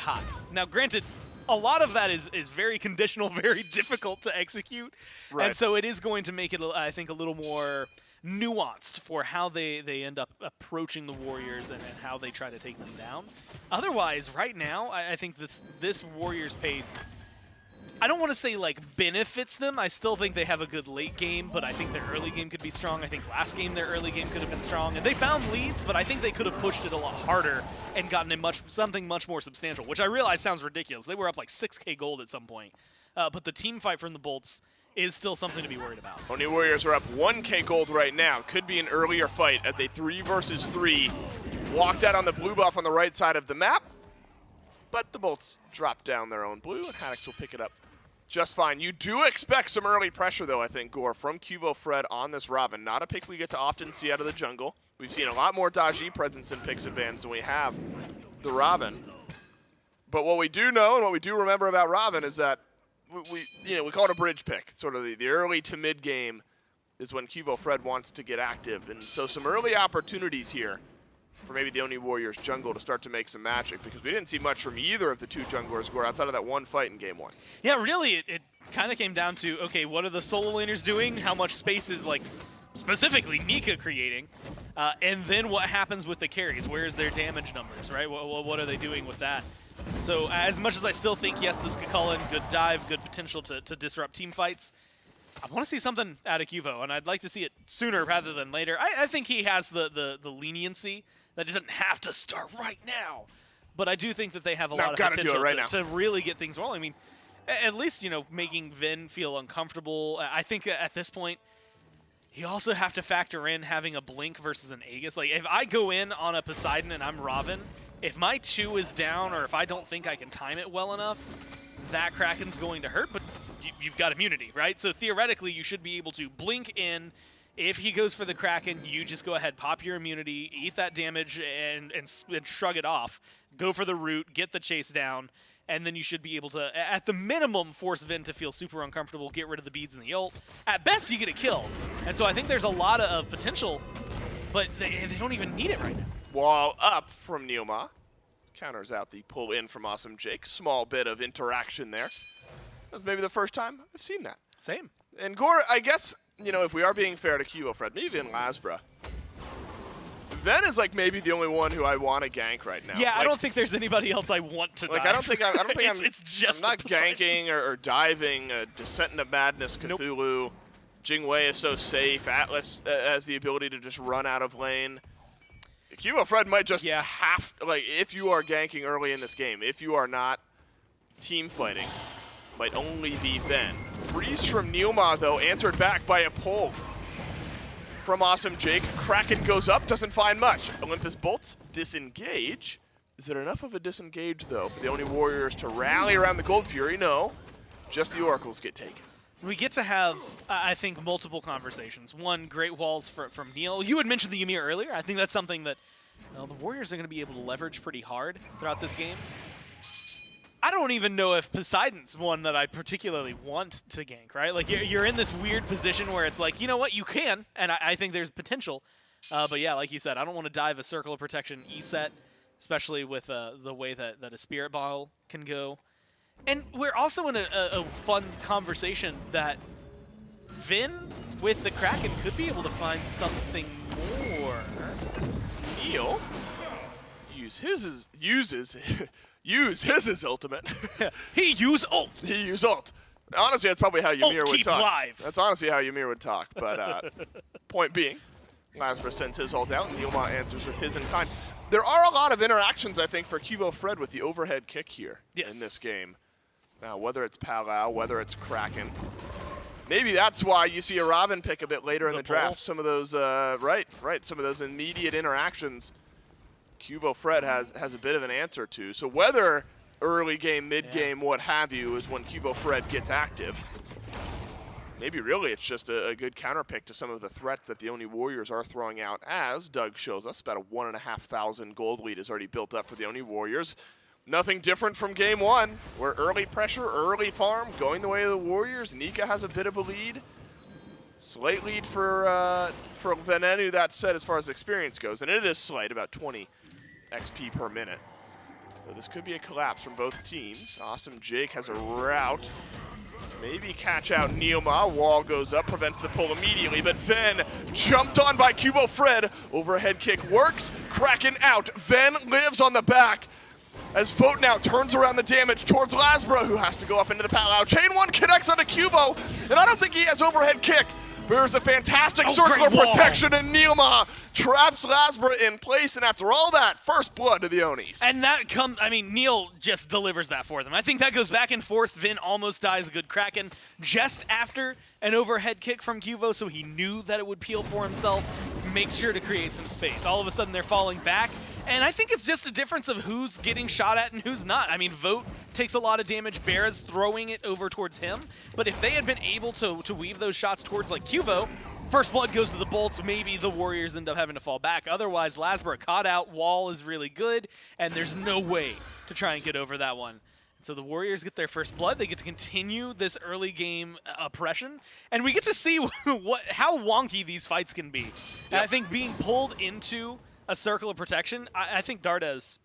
Now, granted, a lot of that is very conditional, very difficult to execute. Right. And so it is going to make it, I think, a little more nuanced for how they end up approaching the Warriors and how they try to take them down. Otherwise, right now, I think this Warriors pace, I don't want to say like benefits them. I still think they have a good late game, but I think their early game could be strong. I think last game their early game could have been strong, and they found leads, but I think they could have pushed it a lot harder and gotten something much more substantial, which I realize sounds ridiculous. They were up like 6K gold at some point, but the team fight from the Bolts is still something to be worried about. Oni Warriors are up 1K gold right now. Could be an earlier fight as a 3 versus 3 walked out on the blue buff on the right side of the map, but the Bolts drop down their own blue, and Haddix will pick it up just fine. You do expect some early pressure, though, I think, Gore, from Cuvo Fred on this Robin. Not a pick we get to often see out of the jungle. We've seen a lot more Daji presence in picks advance than we have the Robin. But what we do know and what we do remember about Robin is that we call it a bridge pick. Sort of the early to mid game is when Cuvo Fred wants to get active. And so some early opportunities here for maybe the Oni Warriors jungle to start to make some magic, because we didn't see much from either of the two junglers score outside of that one fight in game 1. Yeah, really, it kind of came down to, okay, what are the solo laners doing? How much space is, like, specifically Nika creating? And then what happens with the carries? Where's their damage numbers, right? What are they doing with that? So as much as I still think, yes, this could call in good dive, good potential to disrupt team fights, I want to see something out of Cuvo, and I'd like to see it sooner rather than later. I think he has the leniency that it doesn't have to start right now. But I do think that they have a lot of potential to really get things rolling. I mean, at least, you know, making Vin feel uncomfortable. I think at this point, you also have to factor in having a Blink versus an Aegis. Like, if I go in on a Poseidon and I'm Robin, if my 2 is down or if I don't think I can time it well enough, that Kraken's going to hurt, but you've got immunity, right? So theoretically, you should be able to blink in. If he goes for the Kraken, you just go ahead, pop your immunity, eat that damage, and shrug it off. Go for the root, get the chase down, and then you should be able to, at the minimum, force Vin to feel super uncomfortable, get rid of the beads and the ult. At best, you get a kill. And so I think there's a lot of potential, but they don't even need it right now. Wall up from Neoma. Counters out the pull in from Awesome Jake. Small bit of interaction there. That's maybe the first time I've seen that. Same. And Gore, I guess, you know, if we are being fair to Cubo Fred, maybe in Lasbra, Ven is like maybe the only one who I want to gank right now. Yeah, like, I don't think there's anybody else I want to like. dive. I don't think it's just I'm not ganking or diving. Descent into Madness, Cthulhu, Jingwei is so safe. Atlas has the ability to just run out of lane. Cubo Fred might just have, like, if you are ganking early in this game, if you are not team fighting, might only be Ven. Freeze from Neoma, though, answered back by a pull from Awesome Jake. Kraken goes up, doesn't find much. Olympus Bolts disengage. Is it enough of a disengage, though, for the Oni Warriors to rally around the Gold Fury? No, just the Oracles get taken. We get to have, I think, multiple conversations. One, great walls from Neil. You had mentioned the Ymir earlier. I think that's something that the Warriors are going to be able to leverage pretty hard throughout this game. I don't even know if Poseidon's one that I particularly want to gank, right? Like, you're in this weird position where it's like, you know what, you can, and I think there's potential. But yeah, like you said, I don't want to dive a Circle of Protection E-set, especially with the way that a Spirit Bottle can go. And we're also in a fun conversation that Vin with the Kraken could be able to find something more. Neil uses his ultimate. He use ult. He use ult. Honestly, that's probably how Ymir would keep talk. Live. That's honestly how Ymir would talk. But point being, Lazarus sends his ult out, and Neoma answers with his in kind. There are a lot of interactions, I think, for Cubo Fred with the overhead kick here in this game. Now, whether it's Palau, whether it's Kraken, maybe that's why you see a Robin pick a bit later in the draft. Some of those, some of those immediate interactions, Cubo Fred has a bit of an answer to. So whether early game, mid game, what have you, is when Cubo Fred gets active. Maybe really it's just a good counter pick to some of the threats that the Oni Warriors are throwing out, as Doug shows us. About a 1,500 gold lead is already built up for the Oni Warriors. Nothing different from game 1, where early pressure, early farm, going the way of the Warriors. Nika has a bit of a lead. Slight lead for Venenu, that said, as far as experience goes. And it is slight, about 20 XP per minute. So this could be a collapse from both teams. Awesome Jake has a route. Maybe catch out Neoma. Wall goes up, prevents the pull immediately, but Ven jumped on by Cubo Fred. Overhead kick works. Kraken out. Ven lives on the back as Vote now turns around the damage towards Lasbra, who has to go up into the Palau. Chain 1 connects onto Cubo, and I don't think he has overhead kick. There's a fantastic circle of protection, and Neoma traps Lasbra in place, and after all that, first blood to the Onis. And that comes, I mean, Neil just delivers that for them. I think that goes back and forth. Vin almost dies a good Kraken just after an overhead kick from Cubo, so he knew that it would peel for himself. Makes sure to create some space. All of a sudden, they're falling back. And I think it's just a difference of who's getting shot at and who's not. I mean, Vote takes a lot of damage. Bear's throwing it over towards him. But if they had been able to weave those shots towards, like, Cubo, first blood goes to the bolts. Maybe the Warriors end up having to fall back. Otherwise, Lasbra caught out. Wall is really good. And there's no way to try and get over that one. So the Warriors get their first blood. They get to continue this early game oppression. And we get to see how wonky these fights can be. And I think being pulled into a circle of protection, I think Dardes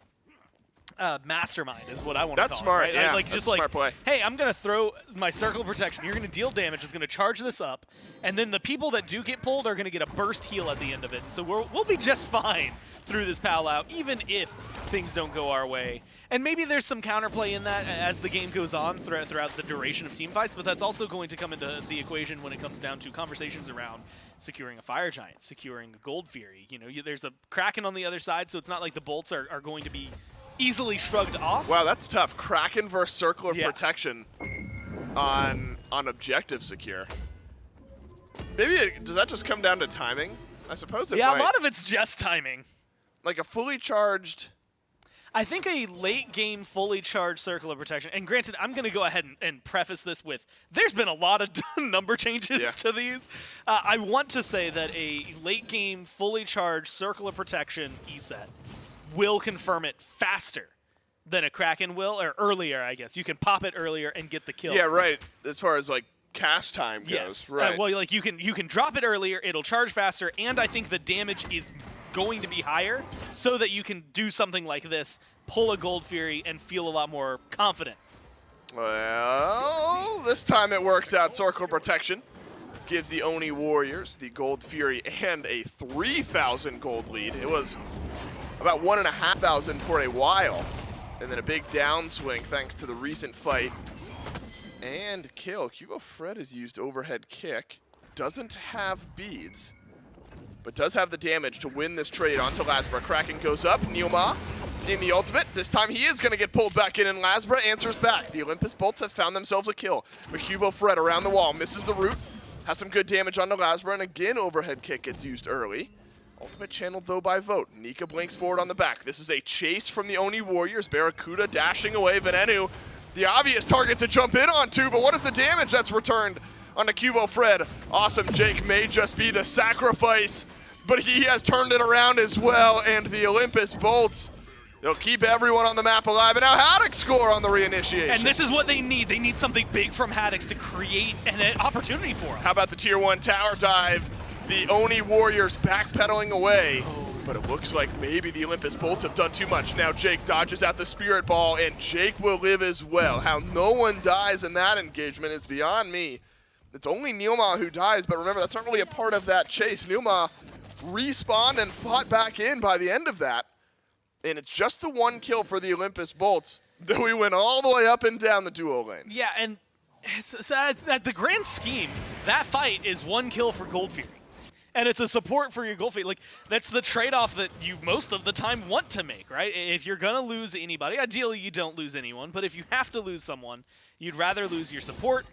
mastermind is what I want to call That's smart, it. Right? yeah. Like, That's just a like, smart play. hey, I'm going to throw my circle of protection. You're going to deal damage. It's going to charge this up. And then the people that do get pulled are going to get a burst heal at the end of it. So we'll be just fine through this powwow, even if things don't go our way. And maybe there's some counterplay in that as the game goes on throughout the duration of team fights, but that's also going to come into the equation when it comes down to conversations around securing a Fire Giant, securing a Gold Fury. You know, there's a Kraken on the other side, so it's not like the bolts are going to be easily shrugged off. Wow, that's tough. Kraken versus Circle of Protection on objective secure. Maybe does that just come down to timing? I suppose it might. A lot of it's just timing. Like a fully charged... I think a late game fully charged Circle of Protection, and granted, I'm going to go ahead and preface this with, there's been a lot of number changes to these. I want to say that a late game fully charged Circle of Protection ESET will confirm it faster than a Kraken will, or earlier, I guess. You can pop it earlier and get the kill. Yeah, right. As far as like cast time goes, yes. right. Well, like you can drop it earlier, it'll charge faster, and I think the damage is going to be higher so that you can do something like this, pull a Gold Fury, and feel a lot more confident. Well, this time it works out. Circle Protection gives the Oni Warriors the Gold Fury and a 3,000 gold lead. It was about 1,500 for a while, and then a big downswing thanks to the recent fight. And kill. Cubo Fred has used overhead kick. Doesn't have beads, but does have the damage to win this trade onto Lasbra. Kraken goes up. Neoma in the ultimate. This time he is going to get pulled back in, and Lasbra answers back. The Olympus Bolts have found themselves a kill. But Cubo Fred around the wall misses the root. Has some good damage onto Lasbra, and again overhead kick gets used early. Ultimate channeled though by Vote. Nika blinks forward on the back. This is a chase from the Oni Warriors. Barracuda dashing away. Venenu, the obvious target to jump in onto, but what is the damage that's returned onto Cubo Fred? Awesome Jake may just be the sacrifice, but he has turned it around as well, and the Olympus Bolts, they'll keep everyone on the map alive, and now Haddock score on the reinitiation. And this is what they need. They need something big from Haddix to create an opportunity for them. How about the Tier 1 tower dive? The Oni Warriors backpedaling away, but it looks like maybe the Olympus Bolts have done too much. Now Jake dodges out the Spirit Ball, and Jake will live as well. How no one dies in that engagement is beyond me. It's only Neoma who dies, but remember, that's not really a part of that chase. Neoma respawned and fought back in by the end of that, and it's just the one kill for the Olympus Bolts that we went all the way up and down the duo lane. Yeah, and it's, at the grand scheme, that fight is one kill for Gold Fury. And it's a support for your Gold Fury. Like, that's the trade-off that you most of the time want to make, right? If you're going to lose anybody, ideally you don't lose anyone, but if you have to lose someone, you'd rather lose your support,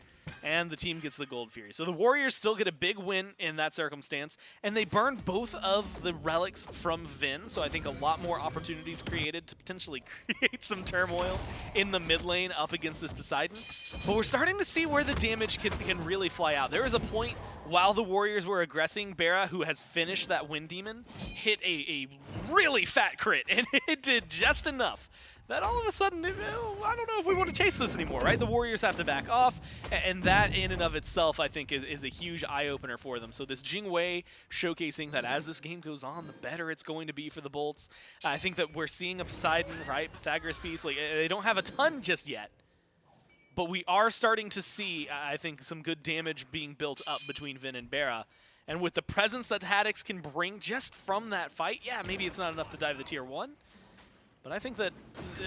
and the team gets the Gold Fury. So the Warriors still get a big win in that circumstance, and they burn both of the relics from Vin, so I think a lot more opportunities created to potentially create some turmoil in the mid lane up against this Poseidon. But we're starting to see where the damage can really fly out. There was a point while the Warriors were aggressing, Bera, who has finished that Wind Demon, hit a really fat crit, and it did just enough that all of a sudden, I don't know if we want to chase this anymore, right? The Warriors have to back off, and that in and of itself, I think, is a huge eye-opener for them. So this Jingwei showcasing that as this game goes on, the better it's going to be for the Bolts. I think that we're seeing a Poseidon, right? Pythagoras piece, like, they don't have a ton just yet, but we are starting to see, I think, some good damage being built up between Vin and Bera. And with the presence that Haddix can bring just from that fight, yeah, maybe it's not enough to dive the Tier 1, but I think that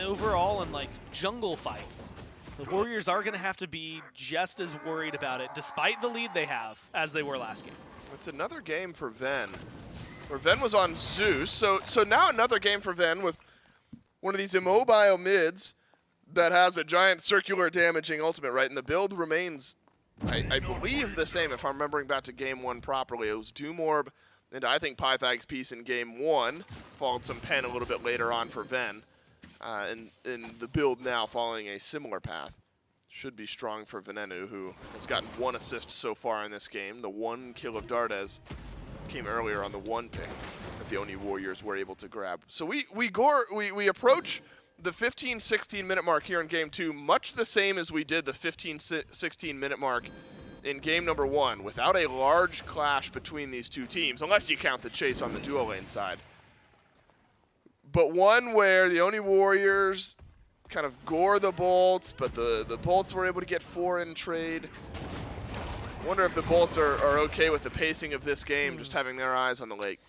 overall in like jungle fights, the Warriors are going to have to be just as worried about it, despite the lead they have, as they were last game. It's another game for Ven, where Ven was on Zeus. So now another game for Ven with one of these immobile mids that has a giant circular damaging ultimate, right? And the build remains, I believe, the same. If I'm remembering back to game 1 properly, it was Doom Orb, and I think Pythag's piece in game 1, followed some pen a little bit later on for Ven. And the build now following a similar path. Should be strong for Venenu, who has gotten 1 assist so far in this game. The 1 kill of Dardes came earlier on the 1 pick that the Oni Warriors were able to grab. So we approach the 15-16 minute mark here in game 2, much the same as we did the 15-16 minute mark in game number 1, without a large clash between these two teams, unless you count the chase on the duo lane side. but one where the Oni Warriors kind of gore the Bolts, but the Bolts were able to get 4 in trade. Wonder if the Bolts are okay with the pacing of this game, just having their eyes on the lake.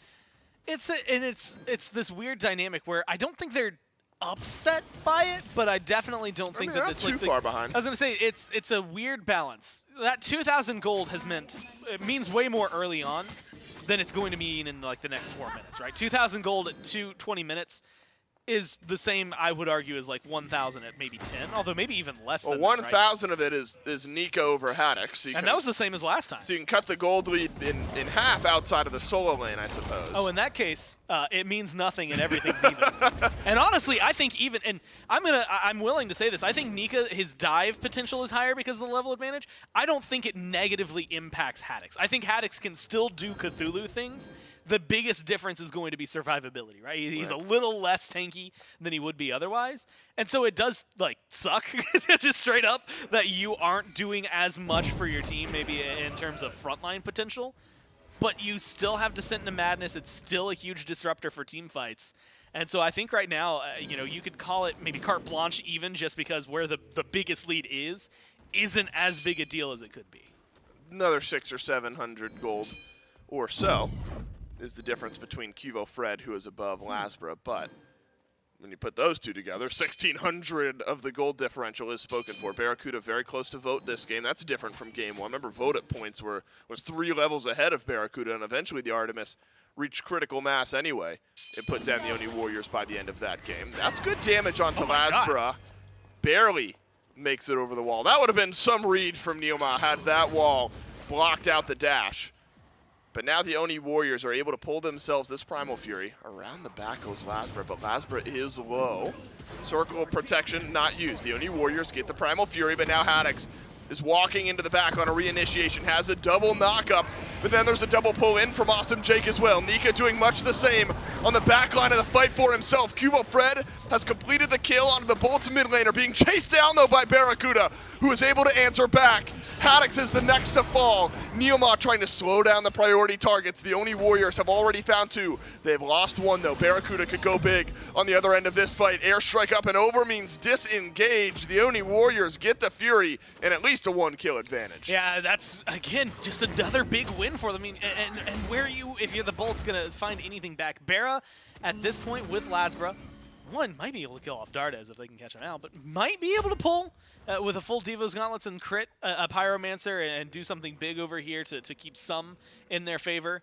It's this weird dynamic where I don't think they're upset by it, but I definitely don't think that it's too far behind. I was gonna say it's a weird balance. That 2,000 gold it means way more early on than it's going to mean in like the next 4 minutes, right? 2,000 gold at 20 minutes is the same, I would argue, as like 1,000 at maybe 10, although maybe even less than 1,000 of it is Nika over Haddock. So and that was the same as last time. So you can cut the gold lead in half outside of the solo lane, I suppose. Oh, in that case, it means nothing and everything's even. And honestly, I think even, and I'm willing to say this, I think Nika, his dive potential is higher because of the level advantage. I don't think it negatively impacts Haddox. I think Haddox can still do Cthulhu things. The biggest difference is going to be survivability, right? He's a little less tanky than he would be otherwise. And so it does, like, suck, just straight up, that you aren't doing as much for your team, maybe in terms of frontline potential. But you still have Descent into Madness. It's still a huge disruptor for team fights. And so I think right now, you could call it maybe carte blanche even, just because where the biggest lead isn't as big a deal as it could be. Another 600 or 700 gold or so is the difference between Cuvo Fred, who is above Lasbra, but when you put those two together, 1,600 of the gold differential is spoken for. Barracuda very close to Vote this game. That's different from game 1. Remember, Vote at points was 3 levels ahead of Barracuda, and eventually the Artemis reached critical mass anyway and put down the Oni Warriors by the end of that game. That's good damage onto Lasbra. Barely makes it over the wall. That would have been some read from Neoma had that wall blocked out the dash. But now the Oni Warriors are able to pull themselves this Primal Fury. Around the back goes Lasbra, but Lasbra is low. Circle of protection not used. The Oni Warriors get the Primal Fury, but now Haddox is walking into the back on a reinitiation, has a double knock-up, but then there's a double pull-in from Awesome Jake as well. Nika doing much the same on the back line of the fight for himself. Cubo Fred has completed the kill onto the Bolts mid laner, being chased down though by Barracuda, who is able to answer back. Haddox is the next to fall. Neoma trying to slow down the priority targets. The Oni Warriors have already found 2. They've lost 1 though. Barracuda could go big on the other end of this fight. Airstrike up and over means disengage. The Oni Warriors get the Fury and at least a 1-kill advantage. Yeah, that's, again, just another big win for them. I mean, and where if you're the Bolts, going to find anything back? Barra, at this point with Lasbra, might be able to kill off Dardes if they can catch him out, but might be able to pull with a full Devo's Gauntlets and crit a Pyromancer and do something big over here to keep some in their favor.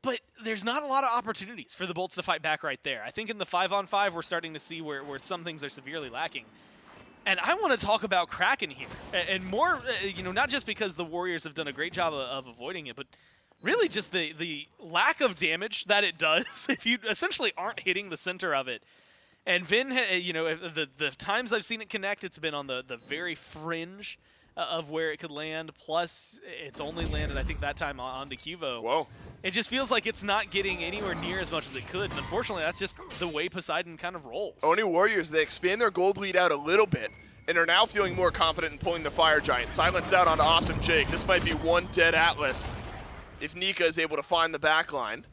But there's not a lot of opportunities for the Bolts to fight back right there. I think in the 5-on-5, we're starting to see where some things are severely lacking. And I want to talk about Kraken here, and more, not just because the Warriors have done a great job of avoiding it, but really just the lack of damage that it does if you essentially aren't hitting the center of it. And Vin, the times I've seen it connect, it's been on the very fringe of where it could land, plus it's only landed, I think, that time onto Cuvo. Whoa. It just feels like it's not getting anywhere near as much as it could, and unfortunately, that's just the way Poseidon kind of rolls. Oni Warriors, they expand their gold lead out a little bit, and are now feeling more confident in pulling the Fire Giant. Silence out onto Awesome Jake. This might be one dead Atlas if Nika is able to find the back line.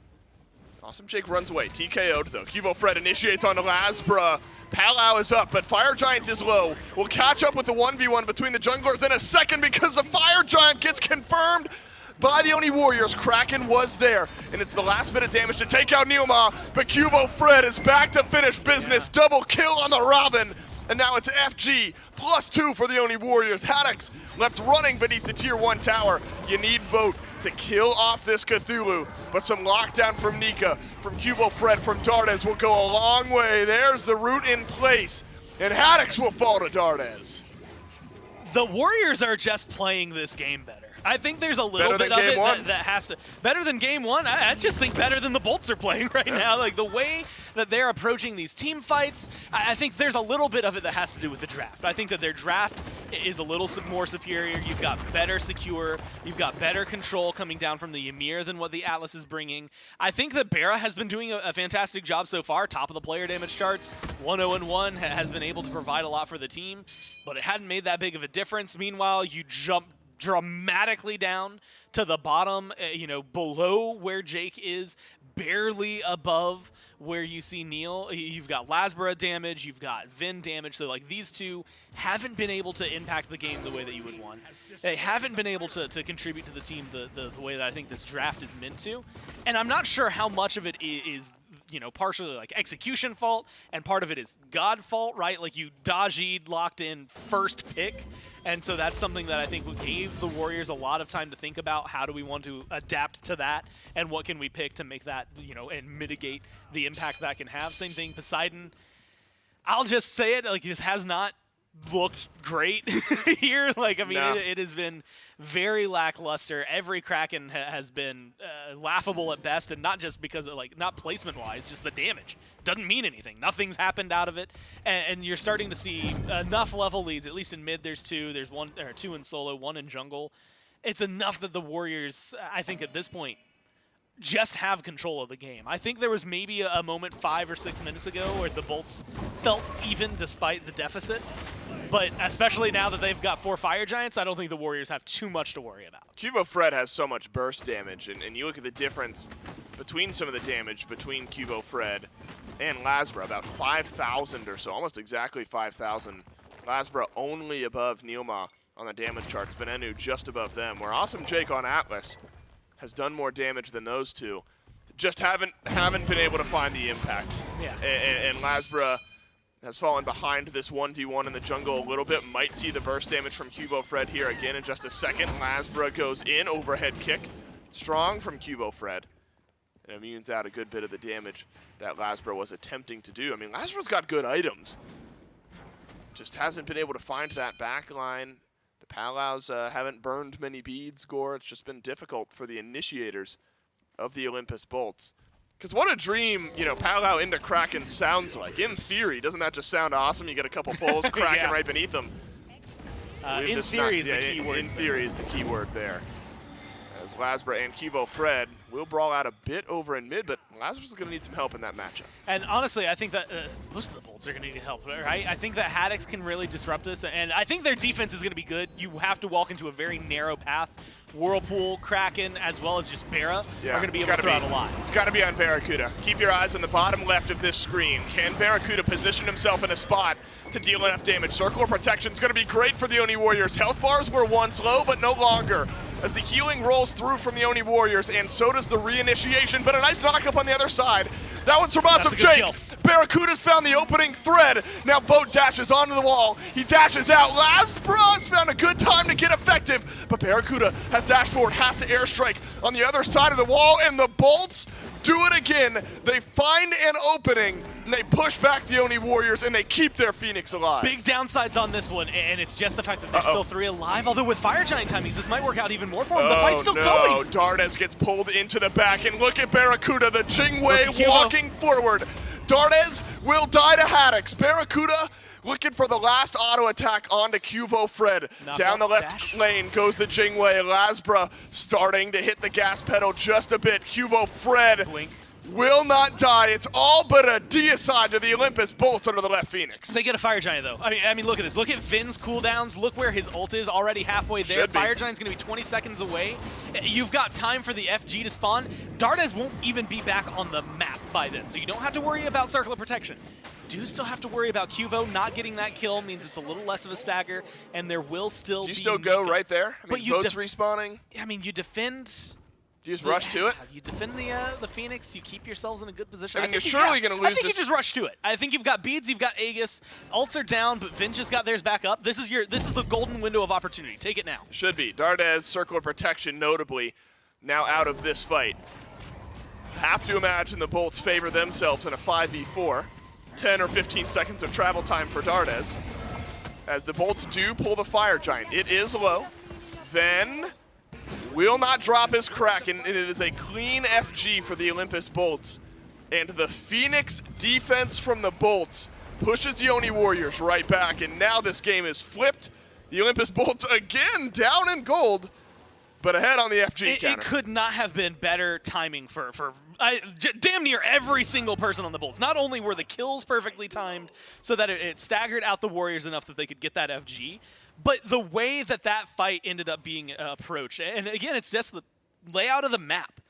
Awesome Jake runs away. TKO'd though. Cuvo Fred initiates onto Lasbra. Palau is up, but Fire Giant is low. We'll catch up with the 1v1 between the junglers in a second because the Fire Giant gets confirmed by the Oni Warriors. Kraken was there, and it's the last bit of damage to take out Neoma, but Cuvo Fred is back to finish business. Double kill on the Robin, and now it's FG +2 for the Oni Warriors. Haddox left running beneath the tier 1 tower. You need Vote to kill off this Cthulhu, but some lockdown from Nika, from Cuvo Fred, from Dardes will go a long way. There's the root in place, and Haddox will fall to Dardes. The Warriors are just playing this game better. I think there's a little bit of it that has to... Better than game 1? I just think better than the Bolts are playing right now. Like, the way that they're approaching these team fights, I think there's a little bit of it that has to do with the draft. I think that their draft is a little more superior. You've got better secure. You've got better control coming down from the Ymir than what the Atlas is bringing. I think that Barra has been doing a fantastic job so far. Top of the player damage charts. 1-0-1 has been able to provide a lot for the team, but it hadn't made that big of a difference. Meanwhile, you jump dramatically down to the bottom, below where Jake is, barely above where you see Neil. You've got Lasbra damage, you've got Vin damage, so like these two haven't been able to impact the game the way that you would want. They haven't been able to contribute to the team the way that I think this draft is meant to. And I'm not sure how much of it is partially like execution fault, and part of it is God fault, right? Like you dodged locked in first pick. And so that's something that I think gave the Warriors a lot of time to think about. How do we want to adapt to that? And what can we pick to make that, and mitigate the impact that can have? Same thing, Poseidon. I'll just say it, like, just has not looked great here. Like, I mean, No. it has been very lackluster. Every Kraken has been laughable at best, and not just because of, like, not placement-wise, just the damage. Doesn't mean anything. Nothing's happened out of it, and you're starting to see enough level leads. At least in mid, there's two. There's one or two in solo, one in jungle. It's enough that the Warriors, I think, at this point, just have control of the game. I think there was maybe a moment 5 or 6 minutes ago where the Bolts felt even despite the deficit. But especially now that they've got 4 Fire Giants, I don't think the Warriors have too much to worry about. Cubo Fred has so much burst damage, and you look at the difference between some of the damage between Cubo Fred and Lasbra, about 5,000 or so, almost exactly 5,000. Lasbra only above Neilma on the damage charts, Venenu just above them, where Awesome Jake on Atlas has done more damage than those two. Just haven't been able to find the impact. Yeah. And Lasbra has fallen behind this 1v1 in the jungle a little bit. Might see the burst damage from Cubo Fred here again in just a second. Lasbra goes in, overhead kick. Strong from Cubo Fred. And immunes out a good bit of the damage that Lasbra was attempting to do. I mean, Lasbra's got good items. Just hasn't been able to find that back line. The Palaus haven't burned many beads, Gore. It's just been difficult for the initiators of the Olympus Bolts. Because what a dream, Palau into Kraken sounds like. In theory, doesn't that just sound awesome? You get a couple pulls, Kraken Yeah. right beneath them. In theory is the key word. In theory is the key word there. As Lasbra and Cubo Fred will brawl out a bit over in mid, but Lasbra's going to need some help in that matchup. And honestly, I think that most of the Bolts are going to need help, right? I think that Haddix can really disrupt this, and I think their defense is going to be good. You have to walk into a very narrow path. Whirlpool, Kraken, as well as just Barra are going to be able to throw out a lot. It's got to be on Barracuda. Keep your eyes on the bottom left of this screen. Can Barracuda position himself in a spot to deal enough damage? Circle of Protection is going to be great for the Oni Warriors. Health bars were once low, but no longer. As the healing rolls through from the Oni Warriors, and so does the reinitiation, but a nice knock-up on the other side. That one's from Awesome Jake. Kill. Barracuda's found the opening thread. Now Boat dashes onto the wall. He dashes out. Lasbra's found a good time to get effective, but Barracuda has dashed forward, has to airstrike on the other side of the wall, and the Bolts do it again. They find an opening, and they push back the Oni Warriors, and they keep their Phoenix alive. Big downsides on this one, and it's just the fact that there's still 3 alive, although with Fire Giant timings, this might work out even more for them. The fight's still going. Dardes gets pulled into the back, and look at Barracuda, the Jingwei walking forward. Dardes will die to Haddix. Barracuda looking for the last auto attack onto Cubo Fred. Down the left lane goes the Jingwei. Lasbra starting to hit the gas pedal just a bit. Cubo Fred will not die. It's all but a deicide to the Olympus Bolts under the left Phoenix. They get a Fire Giant, though. I mean, look at this. Look at Vin's cooldowns. Look where his ult is, already halfway there. Fire Giant's going to be 20 seconds away. You've got time for the FG to spawn. Dardes won't even be back on the map by then, so you don't have to worry about Circle of Protection. Do still have to worry about Cubo not getting that kill, means it's a little less of a stagger, and there will still be... Do you still go right there? I mean, Boat's respawning. I mean, you defend... Do you just rush to it? You defend the Phoenix, you keep yourselves in a good position. I mean, you're surely going to lose I think this. you just rush to it. I think you've got beads, you've got Aegis, ults are down, but Vin just got theirs back up. This is the golden window of opportunity. Take it now. Should be. Dardes, Circle of Protection, notably, now out of this fight. Have to imagine the Bolts favor themselves in a 5v4. 10 or 15 seconds of travel time for Dardes. As the Bolts do pull the Fire Giant. It is low. Then will not drop his Kraken, and it is a clean FG for the Olympus Bolts. And the Phoenix defense from the Bolts pushes the Oni Warriors right back, and now this game is flipped. The Olympus Bolts again down in gold, but ahead on the FG counter. It could not have been better timing for damn near every single person on the Bolts. Not only were the kills perfectly timed so that it staggered out the Warriors enough that they could get that FG, But the way that that fight ended up being approached, and again, it's just the layout of the map,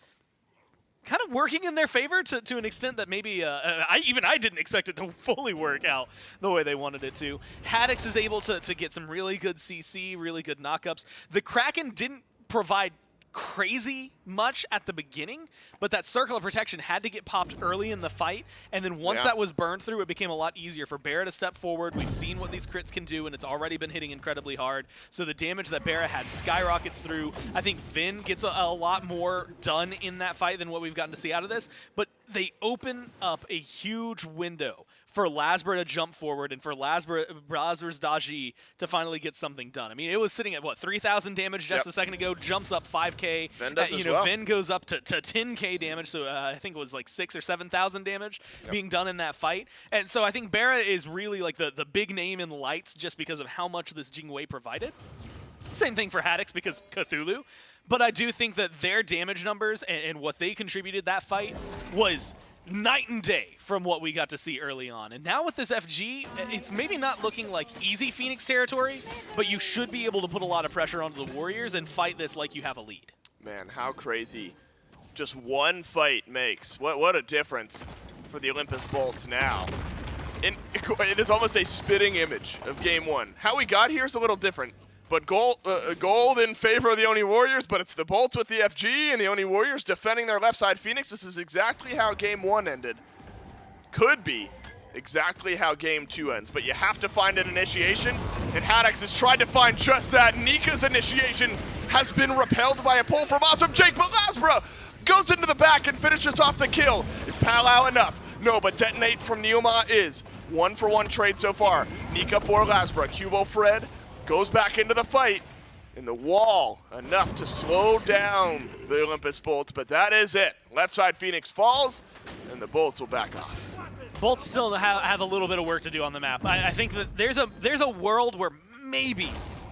kind of working in their favor to an extent that maybe I didn't expect it to fully work out the way they wanted it to. Haddix is able to get some really good CC, really good knockups. The Kraken didn't provide crazy much at the beginning, but that circle of protection had to get popped early in the fight, and then once that was burned through, it became a lot easier for Barra to step forward. We've seen what these crits can do, and it's already been hitting incredibly hard, so the damage that Barra had skyrockets through. I think Vin gets a lot more done in that fight than what we've gotten to see out of this, but they open up a huge window for Lasbra to jump forward and for Lasbra's Daji to finally get something done. I mean, it was sitting at, what, 3,000 damage just a second ago, jumps up 5K. Vin does as well. Vin goes up to 10K damage, so I think it was like 6,000 or 7,000 damage being done in that fight. And so I think Barra is really like the big name in lights just because of how much this Jingwei provided. Same thing for Haddix because Cthulhu. But I do think that their damage numbers and what they contributed that fight was night and day from what we got to see early on. And now with this FG, it's maybe not looking like easy Phoenix territory, but you should be able to put a lot of pressure onto the Warriors and fight this like you have a lead. Man, how crazy just one fight makes. What a difference for the Olympus Bolts now. And it is almost a spitting image of Game 1. How we got here is a little different. But gold in favor of the Oni Warriors, but it's the Bolts with the FG and the Oni Warriors defending their left side Phoenix. This is exactly how Game 1 ended. Could be exactly how Game 2 ends, but you have to find an initiation, and Haddix has tried to find just that. Nika's initiation has been repelled by a pull from Awesome Jake, but Lasbra goes into the back and finishes off the kill. Is Palau enough? No, but Detonate from Neoma is. 1-for-1 trade so far. Nika for Lasbra. Cubo Fred goes back into the fight, in the wall, enough to slow down the Olympus Bolts, but that is it. Left side Phoenix falls, and the Bolts will back off. Bolts still have a little bit of work to do on the map. I think that there's a world where maybe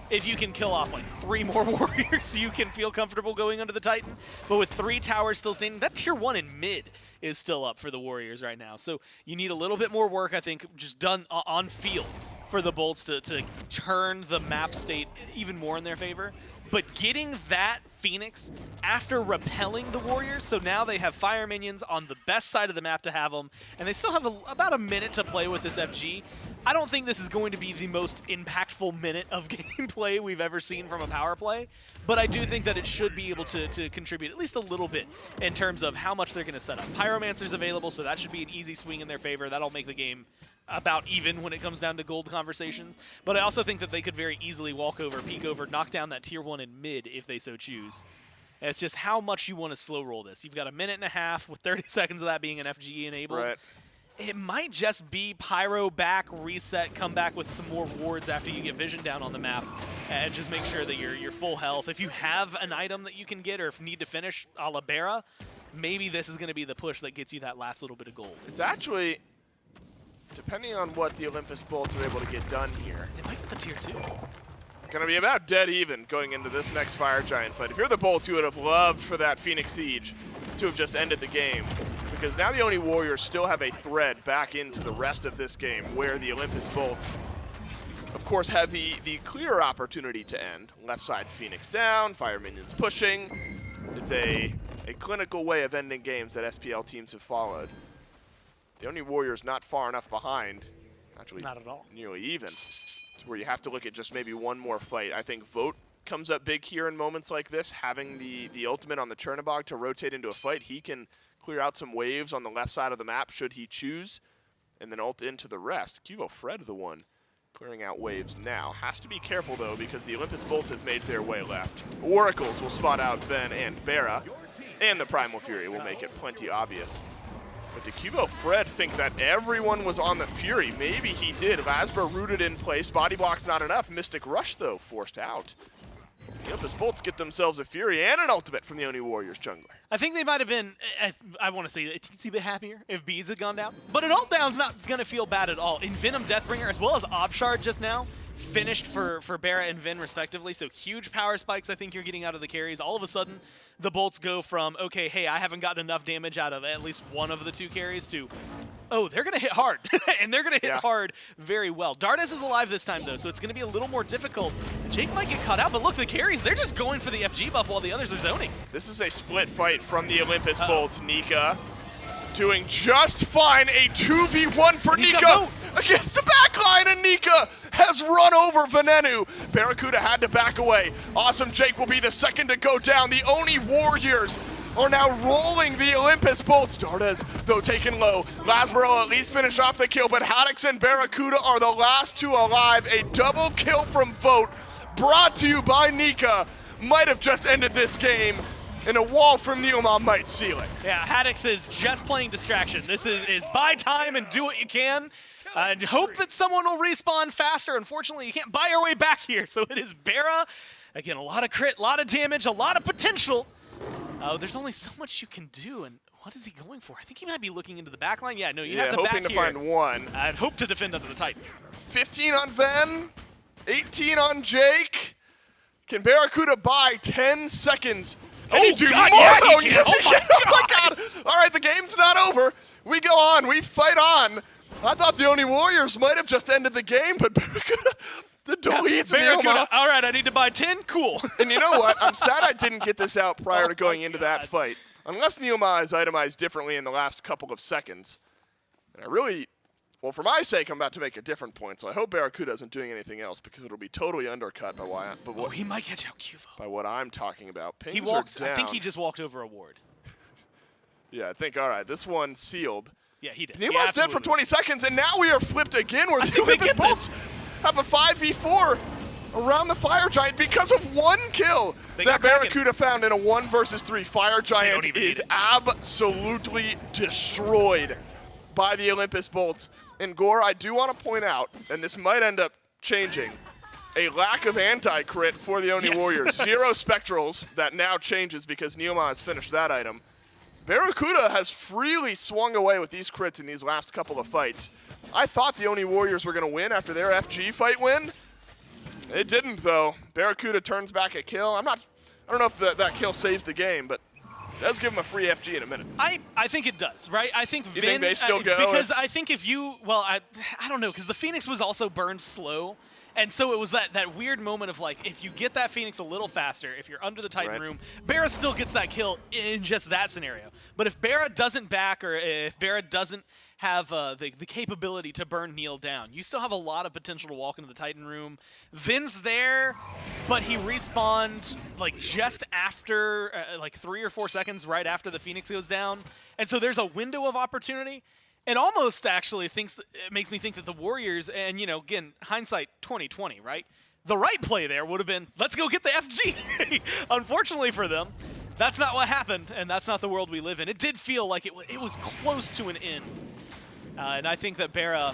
if you can kill off like 3 more Warriors, you can feel comfortable going under the Titan. But with 3 towers still standing, that tier 1 in mid is still up for the Warriors right now. So you need a little bit more work, I think, just done on field for the Bolts to turn the map state even more in their favor. But getting that Phoenix after repelling the Warriors, so now they have fire minions on the best side of the map to have them, and they still have about a minute to play with this FG. I don't think this is going to be the most impactful minute of gameplay we've ever seen from a power play, but I do think that it should be able to contribute at least a little bit in terms of how much they're going to set up. Pyromancer's available, so that should be an easy swing in their favor. That'll make the game about even when it comes down to gold conversations. But I also think that they could very easily walk over, peek over, knock down that tier 1 in mid if they so choose. And it's just how much you want to slow roll this. You've got a minute and a half with 30 seconds of that being an FGE enabled. Right. It might just be pyro back, reset, come back with some more wards after you get vision down on the map, and just make sure that you're full health. If you have an item that you can get, or if you need to finish a la Barra, maybe this is going to be the push that gets you that last little bit of gold. It's actually, depending on what the Olympus Bolts are able to get done here, it might get the tier 2. Going to be about dead even going into this next Fire Giant fight. If you're the Bolts, you would have loved for that Phoenix Siege to have just ended the game, because now the Oni Warriors still have a thread back into the rest of this game where the Olympus Bolts, of course, have the clear opportunity to end. Left side Phoenix down, Fire Minions pushing. It's a clinical way of ending games that SPL teams have followed. The Oni Warriors not far enough behind, actually not at all, nearly even, to where you have to look at just maybe one more fight. I think Vote comes up big here in moments like this, having the ultimate on the Chernobog to rotate into a fight. He can clear out some waves on the left side of the map should he choose, and then ult into the rest. Cubo Fred the one clearing out waves now. Has to be careful though, because the Olympus Bolts have made their way left. Oracles will spot out Ben and Barra, and the Primal Fury will make it plenty obvious. But did Cubo Fred think that everyone was on the Fury? Maybe he did. Lasbra rooted in place. Body block's not enough. Mystic Rush, though, forced out. The Olympus Bolts get themselves a Fury and an ultimate from the Oni Warriors jungler. I think they might have been, I want to say, a teensy bit happier if Beads had gone down. But an ult down's not going to feel bad at all. In Venom Deathbringer, as well as Obshard just now, finished for Barra and Vin respectively. So huge power spikes I think you're getting out of the carries. All of a sudden, the Bolts go from, okay, hey, I haven't gotten enough damage out of at least one of the 2 carries to, Oh, they're going to hit hard, and they're going to hit hard very well. Dardes is alive this time, though, so it's going to be a little more difficult. Jake might get caught out, but look, the carries, they're just going for the FG buff while the others are zoning. This is a split fight from the Olympus Bolts. Nika doing just fine. A 2v1 for Nika against the backline, and Nika has run over Venenu. Barracuda had to back away. Awesome Jake will be the second to go down. The Oni Warriors are now rolling the Olympus Bolts. Dardes, though, taken low. Lasbro at least finished off the kill, but Haddix and Barracuda are the last two alive. A double kill from Vote, brought to you by Nika. Might have just ended this game, and a wall from Neomom might seal it. Yeah, Haddix is just playing distraction. This is buy time and do what you can. And hope that someone will respawn faster. Unfortunately, you can't buy your way back here, so it is Barra. Again, a lot of crit, a lot of damage, a lot of potential. There's only so much you can do, and what is he going for? I think he might be looking into the back line. Yeah, no, you have to back here. Hoping to find one. And hope to defend under the Titan. 15 on Ven, 18 on Jake. Can Barracuda buy 10 seconds? Can he do more? Yeah, he can. Oh my God. All right, the game's not over. We go on. We fight on. I thought the Oni Warriors might have just ended the game, but Barracuda... The deletes Neoma. All right, I need to buy 10. Cool. And you know what? I'm sad I didn't get this out prior to going into that fight. Unless Neoma is itemized differently in the last couple of seconds. And I really, well, for my sake, I'm about to make a different point. So I hope Barracuda isn't doing anything else because it'll be totally undercut by what he might catch out Cuvo. By what I'm talking about. Pings he walked. are down. I think he just walked over a ward. Yeah, I think. All right, this one sealed. Yeah, he did. Neoma's dead for 20 seconds, and now we are flipped again. Where the Olympus Bolts have a 5v4 around the Fire Giant because of one kill that Barracuda found in a 1 versus 3. Fire Giant is absolutely destroyed by the Olympus Bolts. And Gore, I do want to point out, and this might end up changing, a lack of anti-crit for the Oni Warriors. 0 Spectrals, that now changes because Neoma has finished that item. Barracuda has freely swung away with these crits in these last couple of fights. I thought the Oni Warriors were going to win after their FG fight win. It didn't, though. Barracuda turns back a kill. I don't know if that kill saves the game, but does give him a free FG in a minute. I think it does, right? I think you think they still go? Because I think if you, well, I don't know, because the Phoenix was also burned slow. And so it was that weird moment of, like, if you get that Phoenix a little faster, if you're under the Titan room, Barra still gets that kill in just that scenario. But if Barra doesn't back, or if Barra doesn't have the capability to burn Neil down, you still have a lot of potential to walk into the Titan room. Vin's there, but he respawned, like, just after, like, 3 or 4 seconds right after the Phoenix goes down. And so there's a window of opportunity. And almost actually it makes me think that the Warriors, and, you know, again, hindsight 2020, right? The right play there would have been, let's go get the FG. Unfortunately for them, that's not what happened, and that's not the world we live in. It did feel like it was close to an end. And I think that Barra,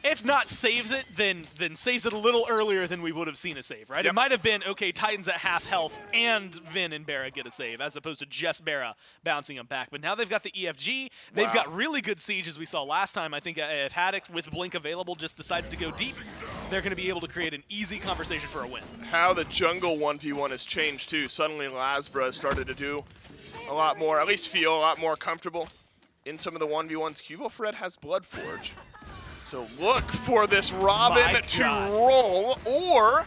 if not saves it, then saves it a little earlier than we would have seen a save, right? It might have been, okay, Titans at half health and Vin and Barra get a save, as opposed to just Barra bouncing them back. But now they've got the EFG. They've got really good siege, as we saw last time. I think if Haddix, with Blink available, just decides to go deep, they're going to be able to create an easy conversation for a win. How the jungle 1v1 has changed, too. Suddenly, Lasbra started to do a lot more, at least feel a lot more comfortable in some of the 1v1s. Cuvo Fred has Bloodforge. So look for this Robin to roll, or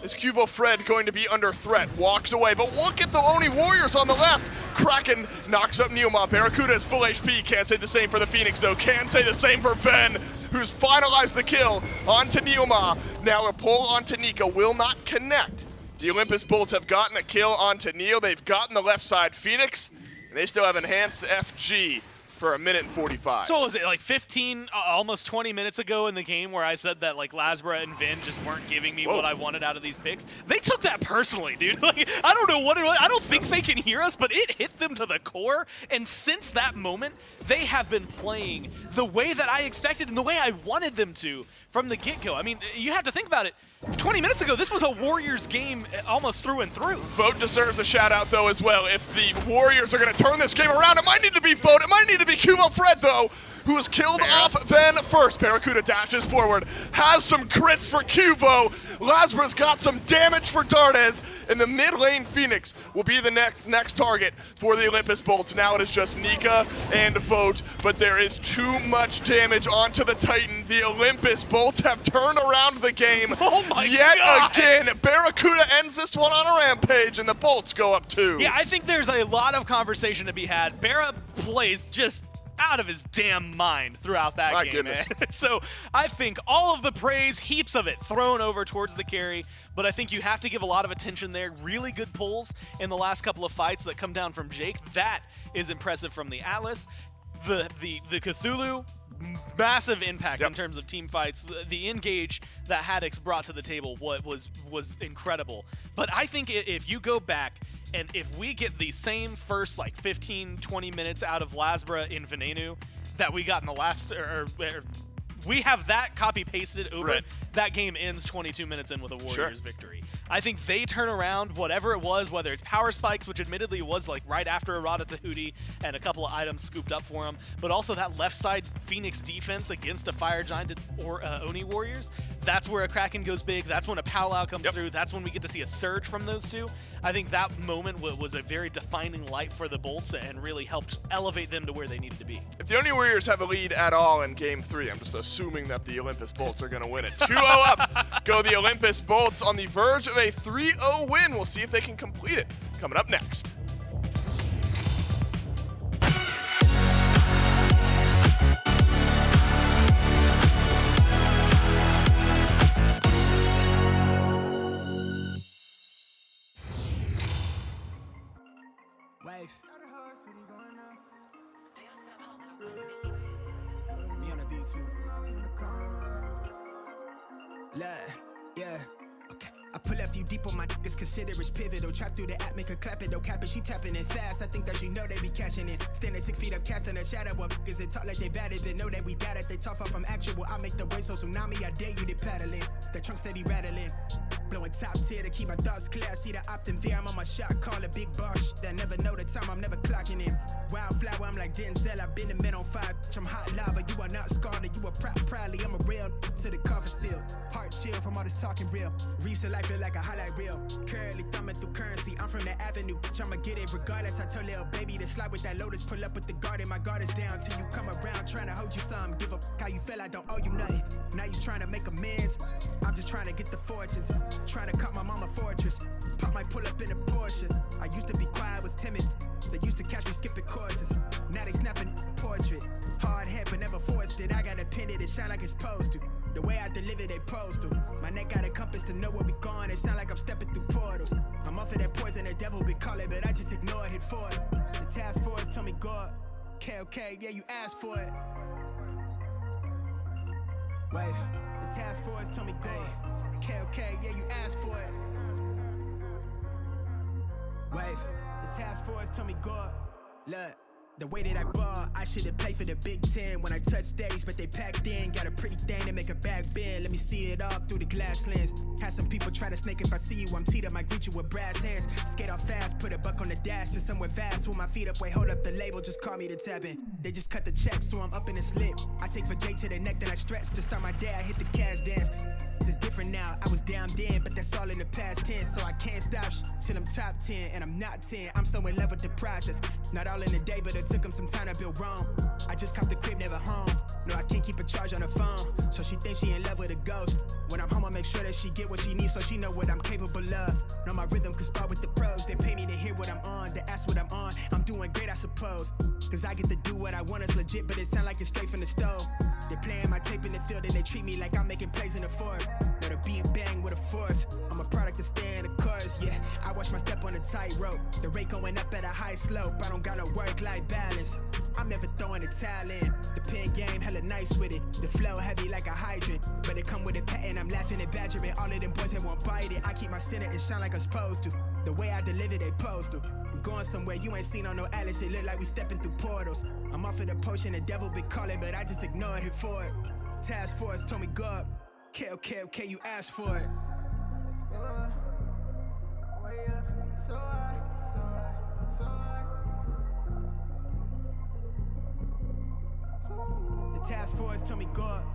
is Cuvo Fred going to be under threat? Walks away, but look at the Oni Warriors on the left. Kraken knocks up Neoma. Barracuda is full HP. Can't say the same for the Phoenix, though. Can say the same for Ven, who's finalized the kill onto Neoma. Now a pull onto Nika will not connect. The Olympus Bolts have gotten a kill onto Neo. They've gotten the left side Phoenix, and they still have enhanced FG for 1 minute and 45. So what was it, like 15, almost 20 minutes ago in the game where I said that, like, Lasbra and Vin just weren't giving me what I wanted out of these picks? They took that personally, dude. Like, I don't know what it was. I don't think they can hear us, but it hit them to the core. And since that moment, they have been playing the way that I expected and the way I wanted them to from the get-go. I mean, you have to think about it. 20 minutes ago, this was a Warriors game almost through and through. Vote deserves a shout-out, though, as well. If the Warriors are going to turn this game around, it might need to be Vote. It might need to be Cuvo Fred, though. who is killed off then first. Barracuda dashes forward, has some crits for Cuvo. Lazarus got some damage for Dardes, and the mid lane Phoenix will be the next target for the Olympus Bolts. Now it is just Nika and Vote, but there is too much damage onto the Titan. The Olympus Bolts have turned around the game yet again. Barracuda ends this one on a rampage, and the Bolts go up 2. Yeah, I think there's a lot of conversation to be had. Barra plays just out of his damn mind throughout that game, man. So I think all of the praise, heaps of it, thrown over towards the carry, but I think you have to give a lot of attention there. Really good pulls in the last couple of fights that come down from Jake. That is impressive from the Atlas. The Cthulhu, massive impact in terms of team fights. The engage that Haddix brought to the table was incredible. But I think if you go back and if we get the same first like 15-20 minutes out of Lasbra in Venenu that we got in the last, we have that copy pasted over it, that game ends 22 minutes in with a Warriors victory. I think they turn around whatever it was, whether it's power spikes, which admittedly was like right after Arata Tahuti and a couple of items scooped up for him, but also that left side Phoenix defense against a Fire Giant or Oni Warriors. That's where a Kraken goes big. That's when a Powwow comes through. That's when we get to see a surge from those two. I think that moment was a very defining light for the Bolts and really helped elevate them to where they needed to be. If the Oni Warriors have a lead at all in Game 3, I'm just assuming that the Olympus Bolts are going to win it. 2-0 up go the Olympus Bolts on the verge of a 3-0 win. We'll see if they can complete it coming up next. Wave. Me on the beat too. Look, yeah. Okay. I pull up you deep on my niggas, consider it's pivotal. Trap through the app, make her clap it, don't cap it, she tapping it fast. I think that you know they be catching it. Standing 6 feet up, casting a shadow. What niggas that talk like they bad it, they know that we got it. They talk far from actual. I make the wave so tsunami, I dare you to paddle it. The trunk steady rattling. Blowing top tier to keep my thoughts clear. I see the optim there, I'm on my shot, call a big boss. That never know the time, I'm never clocking in. Wildflower, I'm like Denzel, I've been in men on fire. I'm hot lava, you are not scarred, you are proudly. I'm a real to the coffin still. Heart chill from all this talking real. Recent life feel like a highlight reel. Currently thumbing through currency, I'm from the avenue, bitch, I'ma get it regardless. I told little baby to slide with that lotus, pull up with the garden. My guard is down till you come around, trying to hold you some. Give a how you feel, I don't owe you nothing. Now you trying to make amends, I'm just trying to get the fortunes. Trying to cut my mama fortress. Pop might pull up in a Porsche. I used to be quiet, was timid. They used to catch me skipping courses. Now they snapping portrait. Hard head but never forced it. I got a pin it shine like it's supposed to. The way I deliver they posed to. My neck got a compass to know where we going. It sound like I'm stepping through portals. I'm off of that poison the devil be calling, but I just ignore it, hit for it. The task force told me God. Okay, yeah, you asked for it. Wave. The task force told me God. Okay, yeah, you asked for it. Wave. The task force told me God. Look. The way that I ball, I should've played for the Big Ten when I touch stage, but they packed in. Got a pretty thing to make a back bend. Let me see it all through the glass lens. Had some people try to snake if I see you. I'm teed up, might greet you with brass hands. Skate off fast, put a buck on the dash to somewhere fast. Pull my feet up, wait, hold up the label, just call me the tabbing. They just cut the check, so I'm up in the slip. I take for J to the neck, then I stretch to start my day. I hit the cash dance. It's different now, I was down then, but that's all in the past tense. So I can't stop till I'm top 10, and I'm not 10. I'm so in love with the process. Not all in the day, but it took them some time to build wrong. I just copped the crib, never home. No, I can't keep a charge on the phone. So she thinks she in love with a ghost. When I'm home, I make sure that she get what she needs, so she know what I'm capable of. Know my rhythm could spar with the pros. They pay me to hear what I'm on, they ask what I'm on. I'm doing great, I suppose. Cause I get to do what I want, it's legit, but it sound like it's straight from the stove. They playing my tape in the field and they treat me like I'm making plays in the fort. Let a beat bang with a force. I'm a product to stay in the course, yeah. I watch my step on a tightrope. The rate going up at a high slope. I don't gotta work-life balance. I'm never throwing a towel in. The pen game hella nice with it. The flow heavy like a hydrant. But it come with a pattern, I'm laughing at badgering. All of them boys that won't bite it. I keep my center and shine like I'm supposed to. The way I deliver, they post to. I'm going somewhere you ain't seen on no atlas. It look like we stepping through portals. I'm off of the potion, the devil been calling, but I just ignored it for it. Task force told me go up. Okay, you asked for it. Let's go. Way up, so high, so high, so high. Ooh. The task force told me God.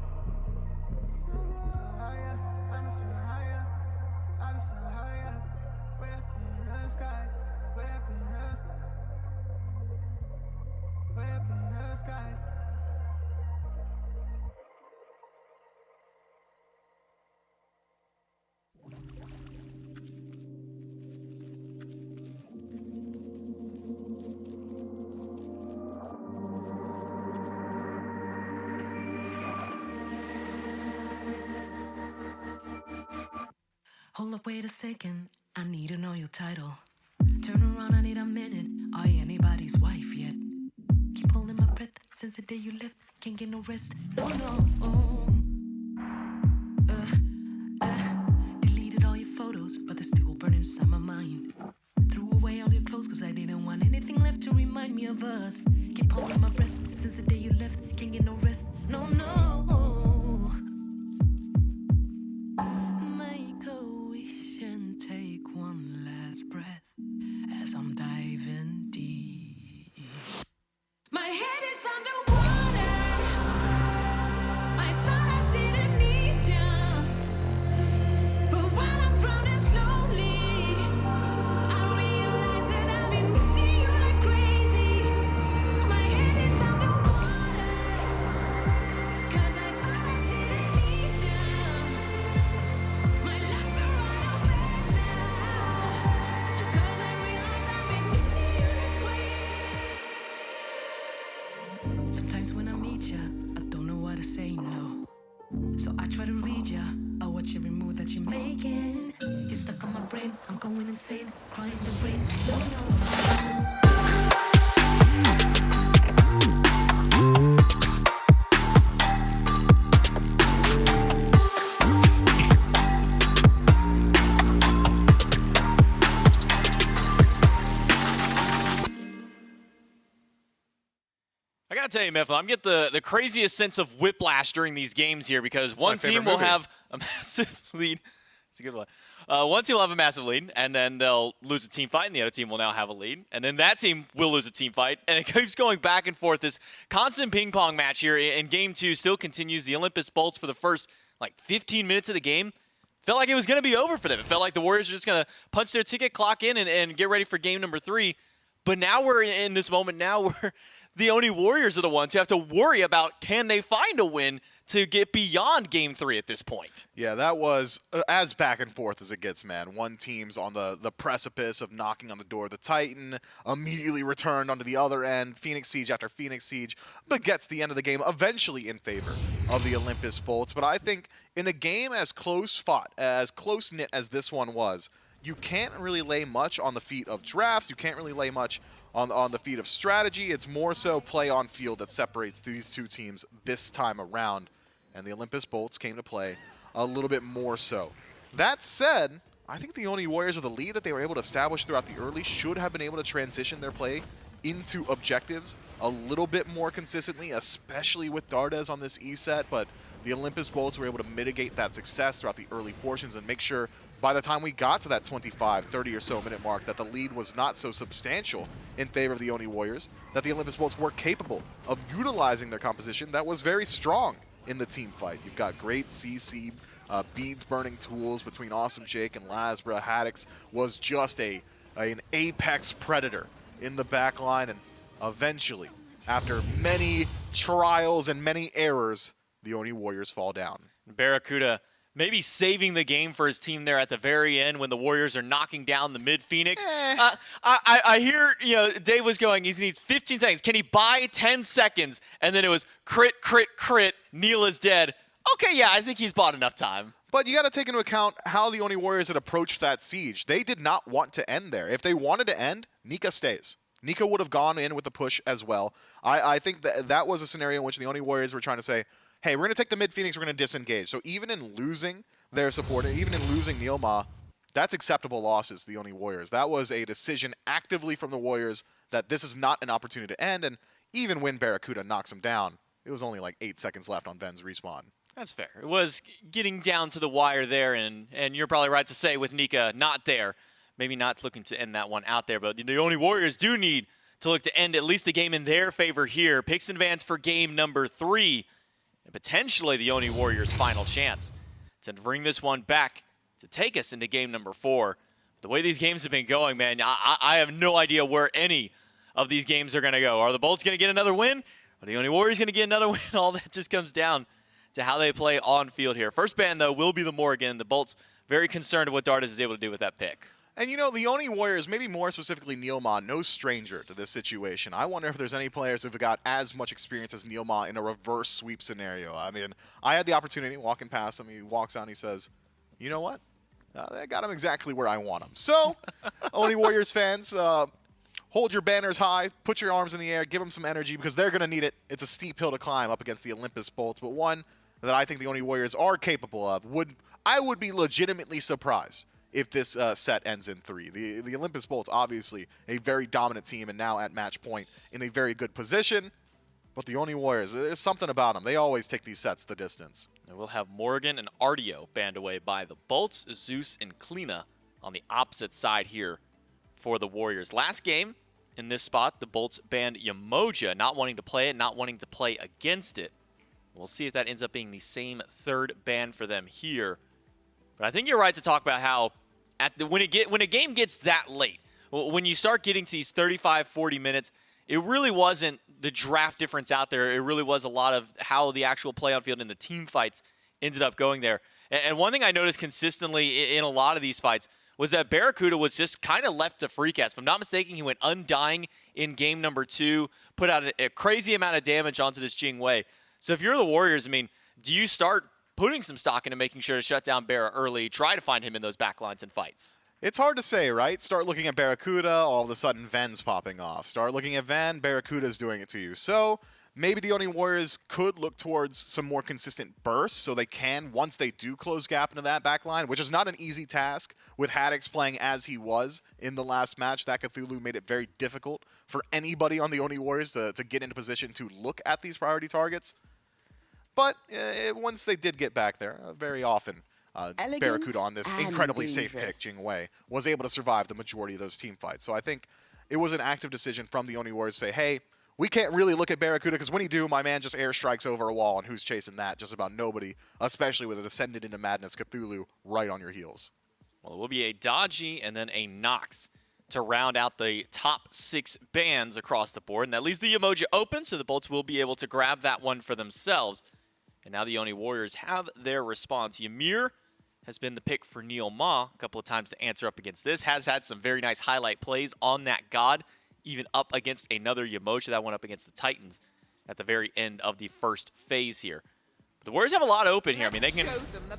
Hold up, wait a second. I need to know your title. Turn around, I need a minute. Are you anybody's wife yet? Keep holding my breath since the day you left. Can't get no rest. No, no. Deleted all your photos, but they're still burning inside my mind. Threw away all your clothes cause I didn't want anything left to remind me of us. Keep holding my breath since the day you left. Can't get no rest. No, no. Make a wish and take one last breath as I'm diving deep. My head is underwater. I thought I didn't need you, but while I'm drowning slowly, I realize that I've been missing you like crazy. My head is underwater, 'cause I thought I didn't need you. My lungs are wide open now, 'cause I realize I've been missing you like crazy. Sometimes when I meet ya, I don't know what to say, no. So I try to read ya, I watch every move that you're making. You're stuck on my brain, I'm going insane, crying in the rain. No, no. I gotta tell you, Mifflin, I'm getting the craziest sense of whiplash during these games here because one team will have a massive lead. It's a good one. One team will have a massive lead, and then they'll lose a team fight, and the other team will now have a lead. And then that team will lose a team fight, and it keeps going back and forth. This constant ping-pong match here in Game 2 still continues. The Olympus Bolts, for the first, 15 minutes of the game, felt like it was going to be over for them. It felt like the Warriors were just going to punch their ticket, clock in, and get ready for game number 3. But now we're in this moment now where the Oni Warriors are the ones who have to worry about, can they find a win to get beyond Game 3 at this point? Yeah, that was as back and forth as it gets, man. One team's on the precipice of knocking on the door of the Titan, immediately returned onto the other end, Phoenix Siege after Phoenix Siege, but gets the end of the game eventually in favor of the Olympus Bolts. But I think in a game as close-fought, as close-knit as this one was, you can't really lay much on the feet of drafts. You can't really lay much on the feet of strategy. It's more so play on field that separates these two teams this time around. And the Olympus Bolts came to play a little bit more so. That said, I think the Oni Warriors, with the lead that they were able to establish throughout the early, should have been able to transition their play into objectives a little bit more consistently, especially with Dardes on this E set. But the Olympus Bolts were able to mitigate that success throughout the early portions and make sure by the time we got to that 25, 30 or so minute mark that the lead was not so substantial in favor of the Oni Warriors, that the Olympus Bolts were capable of utilizing their composition that was very strong in the team fight. You've got great CC, beads burning tools between Awesome Jake and Lasbra. Haddix was just an apex predator in the back line, and eventually, after many trials and many errors, the Oni Warriors fall down. Barracuda maybe saving the game for his team there at the very end when the Warriors are knocking down the mid-Phoenix. I hear, Dave was going, he needs 15 seconds. Can he buy 10 seconds? And then it was crit, crit, crit, Neil is dead. Okay, yeah, I think he's bought enough time. But you got to take into account how the Oni Warriors had approached that siege. They did not want to end there. If they wanted to end, Nika stays. Nika would have gone in with the push as well. I think that was a scenario in which the Oni Warriors were trying to say, hey, we're going to take the mid-Phoenix, we're going to disengage. So even in losing their support, even in losing Neilma, that's acceptable losses to the Oni Warriors. That was a decision actively from the Warriors that this is not an opportunity to end, and even when Barracuda knocks him down, it was only like 8 seconds left on Ven's respawn. That's fair. It was getting down to the wire there, and you're probably right to say with Nika not there, maybe not looking to end that one out there, but the Oni Warriors do need to look to end at least the game in their favor here. Picks and Vans for game number 3 and potentially the Oni Warriors' final chance to bring this one back to take us into game number 4. The way these games have been going, man, I have no idea where any of these games are going to go. Are the Bolts going to get another win? Are the Oni Warriors going to get another win? All that just comes down to how they play on field here. First ban, though, will be the Morgan. The Bolts very concerned of what Dardas is able to do with that pick. And you know, the Oni Warriors, maybe more specifically Neilma, no stranger to this situation. I wonder if there's any players who've got as much experience as Neilma in a reverse sweep scenario. I mean, I had the opportunity walking past him. He walks out and he says, you know what? I got him exactly where I want him. So, Oni Warriors fans, hold your banners high, put your arms in the air, give them some energy because they're going to need it. It's a steep hill to climb up against the Olympus Bolts, but one that I think the Oni Warriors are capable of. I would be legitimately surprised if this set ends in 3. The Olympus Bolts, obviously, a very dominant team and now at match point in a very good position. But the Oni Warriors, there's something about them. They always take these sets the distance. And we'll have Morgan and Artio banned away by the Bolts, Zeus and Kleena on the opposite side here for the Warriors. Last game in this spot, the Bolts banned Yamoja, not wanting to play it, not wanting to play against it. We'll see if that ends up being the same third ban for them here. But I think you're right to talk about how when a game gets that late, when you start getting to these 35, 40 minutes, it really wasn't the draft difference out there. It really was a lot of how the actual play on field and the team fights ended up going there. And one thing I noticed consistently in a lot of these fights was that Barracuda was just kind of left to free cast. If I'm not mistaken, he went undying in game number 2, put out a crazy amount of damage onto this Jing Wei. So if you're the Warriors, I mean, do you start putting some stock into making sure to shut down Barra early, try to find him in those backlines and fights? It's hard to say, right? Start looking at Barracuda, all of a sudden Ven's popping off. Start looking at Ven, Barracuda's doing it to you. So maybe the Oni Warriors could look towards some more consistent bursts so they can, once they do close gap into that backline, which is not an easy task with Haddix playing as he was in the last match. That Cthulhu made it very difficult for anybody on the Oni Warriors to get into position to look at these priority targets. But once they did get back there, very often Barracuda on this incredibly safe pick, Jing Wei, was able to survive the majority of those team fights. So I think it was an active decision from the Oni Warriors to say, hey, we can't really look at Barracuda because when you do, my man just airstrikes over a wall, and who's chasing that? Just about nobody, especially with a Descended into Madness Cthulhu right on your heels. Well, it will be a Dodgy and then a Nox to round out the top 6 bans across the board. And that leaves the Yamoja open, so the Bolts will be able to grab that one for themselves. And now the Oni Warriors have their response. Ymir has been the pick for Neil Ma a couple of times to answer up against this. Has had some very nice highlight plays on that God, even up against another Yamoja that went up against the Titans at the very end of the first phase here. But the Warriors have a lot open here. I mean, they can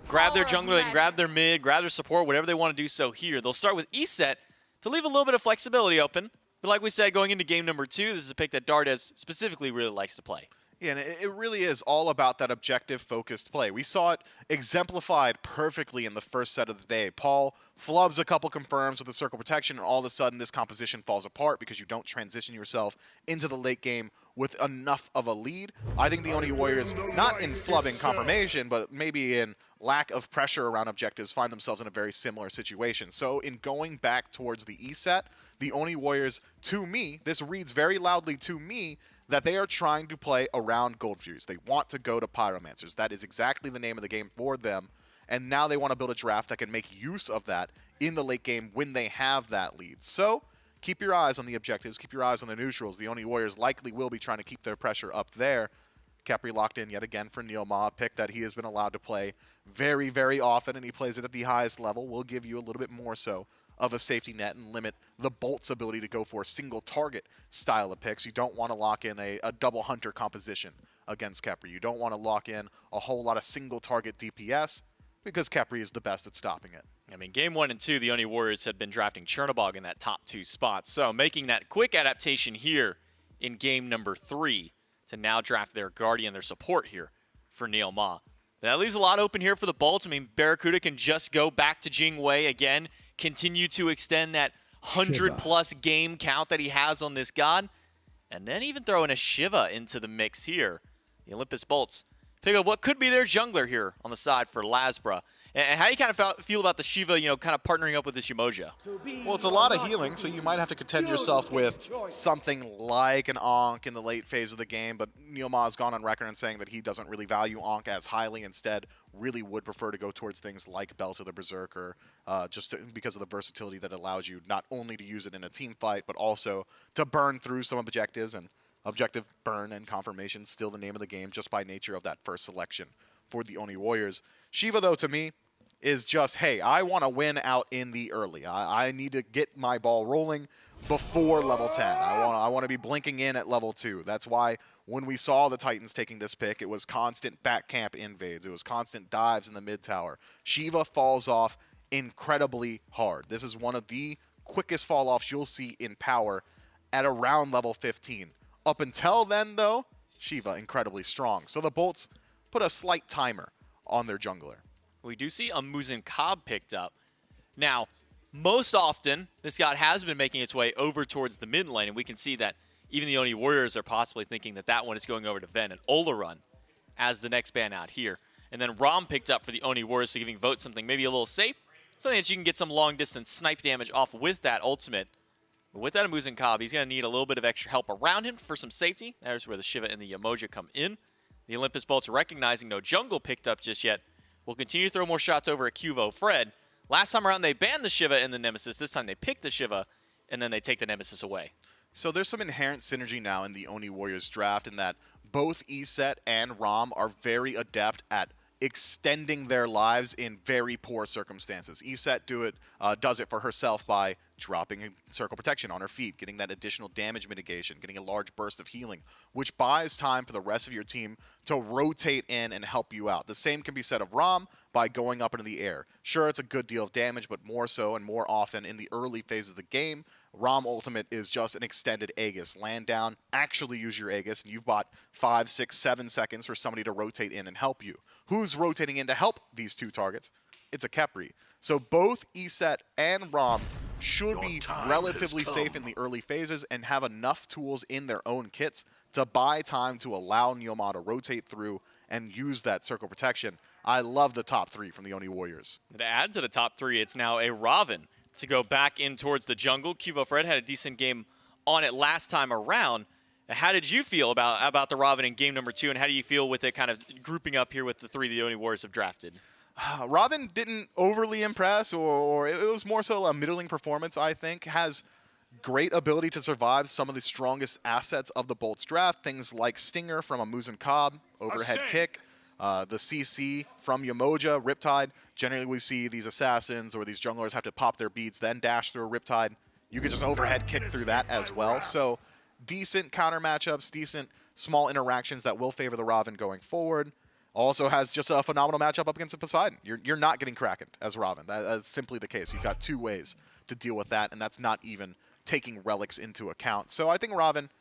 grab their jungler, they can grab their mid, grab their support, whatever they want to do so here. They'll start with Eset to leave a little bit of flexibility open. But like we said, going into game number 2, this is a pick that Dardas specifically really likes to play. Yeah, and it really is all about that objective-focused play. We saw it exemplified perfectly in the first set of the day. Paul flubs a couple confirms with the circle protection, and all of a sudden this composition falls apart because you don't transition yourself into the late game with enough of a lead. I think the Oni Warriors, not in flubbing confirmation, but maybe in lack of pressure around objectives, find themselves in a very similar situation. So in going back towards the E set, the Oni Warriors, to me, this reads very loudly to me, that they are trying to play around Gold Furies. They want to go to Pyromancers. That is exactly the name of the game for them. And now they want to build a draft that can make use of that in the late game when they have that lead. So keep your eyes on the objectives. Keep your eyes on the neutrals. The Oni Warriors likely will be trying to keep their pressure up there. Capri locked in yet again for Neil Ma, a pick that he has been allowed to play very, very often, and he plays it at the highest level. Will give you a little bit more so of a safety net and limit the Bolt's ability to go for a single target style of picks. You don't want to lock in a double hunter composition against Capri. You don't want to lock in a whole lot of single target DPS because Capri is the best at stopping it. I mean, game 1 and 2, the Oni Warriors had been drafting Chernobog in that top 2 spot. So making that quick adaptation here in game number 3 to now draft their Guardian, their support here for Neil Ma. That leaves a lot open here for the Bolts. I mean, Barracuda can just go back to Jing Wei again, continue to extend that 100-plus game count that he has on this God, and then even throw in a Shiva into the mix here. The Olympus Bolts pick up what could be their jungler here on the side for Lasbra. And how do you kind of feel about the Shiva, kind of partnering up with this Umoja? Well, it's a lot of healing, so you might have to contend yourself with something like an Ankh in the late phase of the game, but Neoma has gone on record and saying that he doesn't really value Ankh as highly. Instead, really would prefer to go towards things like Belt of the Berserker, because of the versatility that allows you not only to use it in a team fight, but also to burn through some objectives, and objective burn and confirmation still the name of the game just by nature of that first selection for the Oni Warriors. Shiva, though, to me, is just, hey, I want to win out in the early. I need to get my ball rolling before level 10. I want to be blinking in at level 2. That's why when we saw the Titans taking this pick, it was constant back camp invades. It was constant dives in the mid tower. Shiva falls off incredibly hard. This is one of the quickest fall-offs you'll see in power at around level 15. Up until then, though, Shiva incredibly strong. So the Bolts put a slight timer on their jungler. We do see a Muzen Cobb picked up. Now, most often, this god has been making its way over towards the mid lane, and we can see that even the Oni Warriors are possibly thinking that that one is going over to Ven and Olarun as the next ban out here. And then Rom picked up for the Oni Warriors, so giving Vote something maybe a little safe, something that you can get some long-distance snipe damage off with that ultimate. But with that Muzen Cobb, he's going to need a little bit of extra help around him for some safety. There's where the Shiva and the Umoja come in. The Olympus Bolts are recognizing no jungle picked up just yet. Will continue to throw more shots over at Cuvo Fred. Last time around, they banned the Shiva and the Nemesis. This time, they pick the Shiva, and then they take the Nemesis away. So there's some inherent synergy now in the Oni Warriors draft in that both Eset and Rom are very adept at extending their lives in very poor circumstances. Eset does it for herself by dropping Circle Protection on her feet, getting that additional damage mitigation, getting a large burst of healing, which buys time for the rest of your team to rotate in and help you out. The same can be said of Rom by going up into the air. Sure, it's a good deal of damage, but more so and more often in the early phase of the game, Rom Ultimate is just an extended Aegis. Land down, actually use your Aegis, and you've bought 5, 6, 7 seconds for somebody to rotate in and help you. Who's rotating in to help these two targets? It's a Khepri. So both Eset and Rom should be relatively safe in the early phases and have enough tools in their own kits to buy time to allow Neoma to rotate through and use that Circle Protection. I love the top 3 from the Oni Warriors. To add to the top 3, it's now a Raven to go back in towards the jungle. Cuvo Fred had a decent game on it last time around. How did you feel about the Raven in game number 2, and how do you feel with it kind of grouping up here with the 3 the Oni Warriors have drafted? Raven didn't overly impress, or it was more so a middling performance, I think. Has great ability to survive some of the strongest assets of the Bolts draft, things like Stinger from a Muzen Cobb, overhead kick, the CC from Umoja, Riptide. Generally, we see these assassins or these junglers have to pop their beads, then dash through a Riptide. You could just overhead kick through that as well. So decent counter matchups, decent small interactions that will favor the Raven going forward. Also has just a phenomenal matchup up against the Poseidon. You're not getting Krakened as Raven. That's simply the case. You've got 2 ways to deal with that, and that's not even taking relics into account. So I think Raven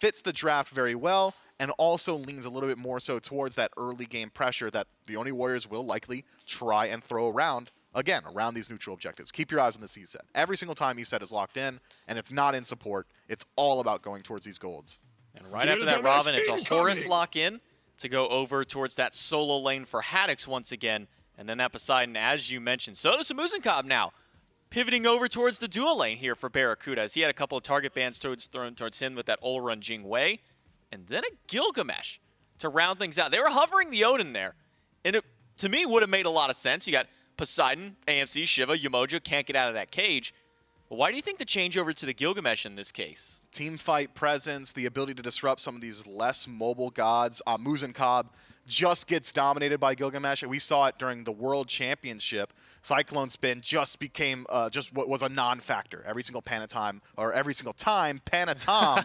fits the draft very well and also leans a little bit more so towards that early game pressure that the Oni Warriors will likely try and throw around, again, around these neutral objectives. Keep your eyes on this Eset. Every single time Eset is locked in, and it's not in support, it's all about going towards these golds. And right after that Raven, it's a Horus lock-in to go over towards that solo lane for Haddix once again. And then that Poseidon, as you mentioned. So does Muzen Cobb now, pivoting over towards the dual lane here for Barracuda, as he had a couple of target bans thrown towards him with that Olrun Jing Wei. And then a Gilgamesh to round things out. They were hovering the Odin there. And it, to me, would have made a lot of sense. You got Poseidon, AMC, Shiva, Umoja can't get out of that cage. But why do you think the change over to the Gilgamesh in this case? Team fight presence, the ability to disrupt some of these less mobile gods. Muzen Cobb just gets dominated by Gilgamesh. We saw it during the World Championship. Cyclone Spin just became just what was a non-factor. Every single time, Panatom,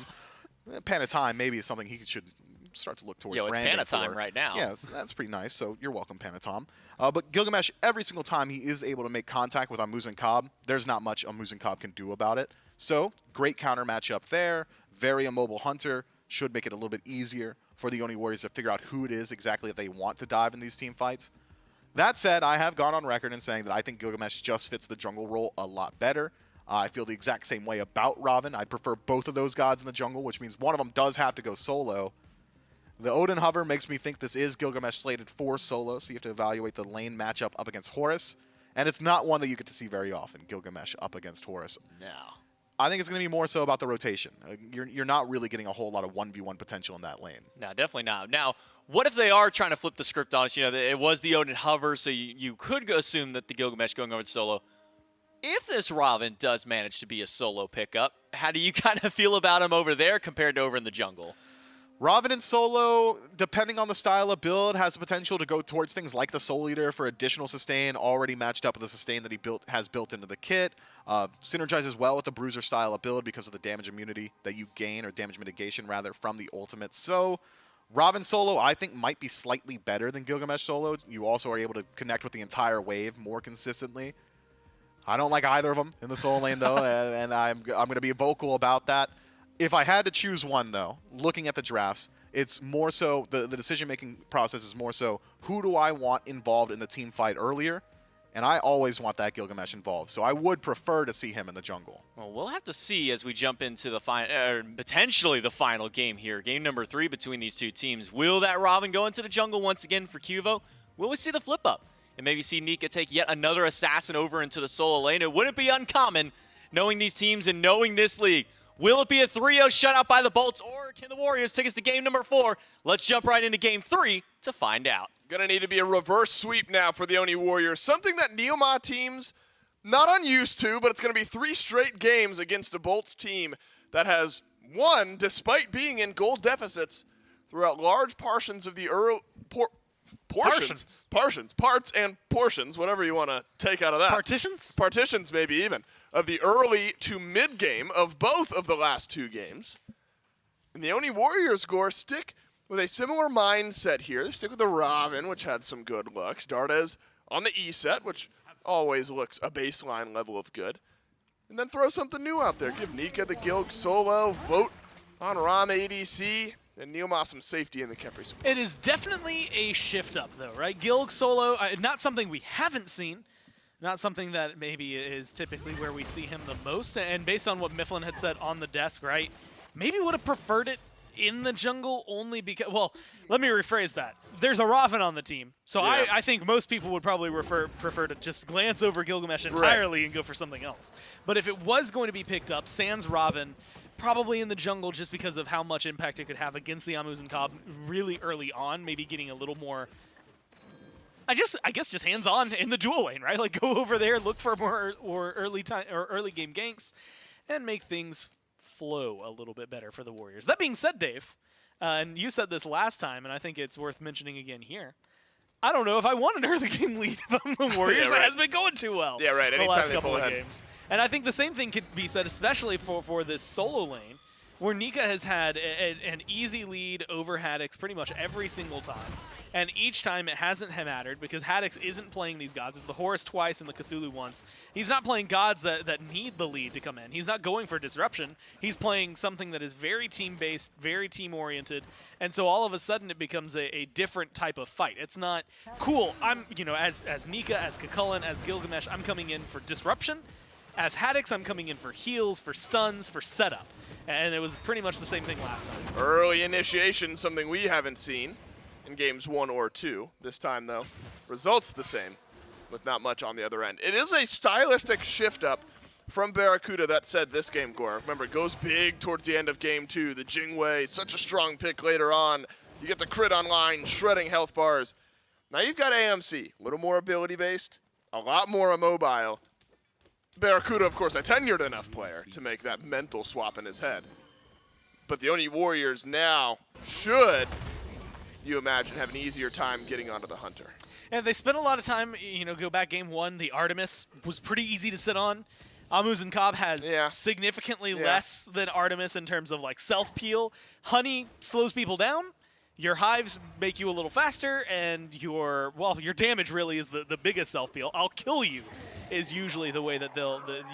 Panatom maybe is something he should start to look towards. Yo, it's Panatom right now. Yeah, that's pretty nice. So you're welcome, Panatom. But Gilgamesh, every single time he is able to make contact with Muzen Cobb, there's not much Muzen Cobb can do about it. So great counter matchup there. Very immobile hunter. Should make it a little bit easier for the Oni Warriors to figure out who it is exactly that they want to dive in these team fights. That said, I have gone on record in saying that I think Gilgamesh just fits the jungle role a lot better. I feel the exact same way about Raven. I'd prefer both of those gods in the jungle, which means one of them does have to go solo. The Odin Hover makes me think this is Gilgamesh slated for solo, so you have to evaluate the lane matchup up against Horus. And it's not one that you get to see very often, Gilgamesh up against Horus. No. I think it's going to be more so about the rotation. You're not really getting a whole lot of 1v1 potential in that lane. No, definitely not. Now, what if they are trying to flip the script on us? You know, it was the Odin Hover, so you could assume that the Gilgamesh going over to solo. If this Raven does manage to be a solo pickup, how do you kind of feel about him over there compared to over in the jungle? Raven in solo, depending on the style of build, has the potential to go towards things like the Soul Eater for additional sustain, already matched up with the sustain that he has built into the kit. Synergizes well with the Bruiser style of build because of the damage immunity that you gain, or damage mitigation rather, from the ultimate. So Raven solo, I think, might be slightly better than Gilgamesh solo. You also are able to connect with the entire wave more consistently. I don't like either of them in the solo lane, though, and I'm going to be vocal about that. If I had to choose one, though, looking at the drafts, it's more so, the decision-making process is more so, who do I want involved in the team fight earlier? And I always want that Gilgamesh involved, so I would prefer to see him in the jungle. Well, we'll have to see as we jump into the potentially the final game here. Game number 3 between these two teams. Will that Raven go into the jungle once again for Cuvo? Will we see the flip-up? And maybe see Nika take yet another assassin over into the solo lane? It wouldn't be uncommon, knowing these teams and knowing this league. Will it be a 3-0 shutout by the Bolts, or can the Warriors take us to game number 4? Let's jump right into game 3 to find out. Gonna need to be a reverse sweep now for the Oni Warriors. Something that Neoma teams not unused to, but it's gonna be 3 straight games against a Bolts team that has won despite being in goal deficits throughout large portions of the parts and portions, whatever you want to take out of that. Partitions, maybe even, of the early to mid game of both of the last 2 games. And the Oni Warriors score stick with a similar mindset here. They stick with the Raven, which had some good looks. Dardes on the E set, which always looks a baseline level of good. And then throw something new out there. Give Nika the Gilg solo, vote on Ram ADC, and Neoma some safety in the Kepri support. It is definitely a shift up, though, right? Gilg solo, not something we haven't seen. Not something that maybe is typically where we see him the most. And based on what Mifflin had said on the desk, right, maybe would have preferred it in the jungle only because, well, let me rephrase that. There's a Raven on the team, so yeah. I think most people would probably prefer to just glance over Gilgamesh entirely and go for something else. But if it was going to be picked up, sans Raven, probably in the jungle just because of how much impact it could have against the Amus and Cobb really early on, maybe getting a little more, I guess just hands-on in the dual lane, right? Like go over there, look for more early game ganks, and make things flow a little bit better for the Warriors. That being said, Dave, and you said this last time, and I think it's worth mentioning again here. I don't know if I want an early game lead from the Warriors. That hasn't been going too well. Yeah, right. The last couple of games. And I think the same thing could be said, especially for this solo lane, where Nika has had an easy lead over Haddix pretty much every single time. And each time it hasn't mattered because Haddix isn't playing these gods. It's the Horus twice and the Cthulhu once. He's not playing gods that need the lead to come in. He's not going for disruption. He's playing something that is very team-based, very team-oriented. And so all of a sudden it becomes a different type of fight. It's not, cool, I'm, as Nika, as Kukulkan, as Gilgamesh, I'm coming in for disruption. As Haddix, I'm coming in for heals, for stuns, for setup. And it was pretty much the same thing last time. Early initiation, something we haven't seen in games 1 or 2. This time, though, results the same, with not much on the other end. It is a stylistic shift up from Barracuda that said this game, Gore. Remember, it goes big towards the end of game 2. The Jingwei, such a strong pick later on. You get the crit online, shredding health bars. Now you've got AMC, a little more ability-based, a lot more immobile. Barracuda, of course, a tenured enough player to make that mental swap in his head. But the Oni Warriors now should, you imagine, have an easier time getting onto the Hunter. And they spent a lot of time, go back game 1, the Artemis was pretty easy to sit on. Amus and Cobb has significantly less than Artemis in terms of like self-peel. Honey slows people down. Your hives make you a little faster, and your damage really is the biggest self-peel. I'll kill you is usually the way that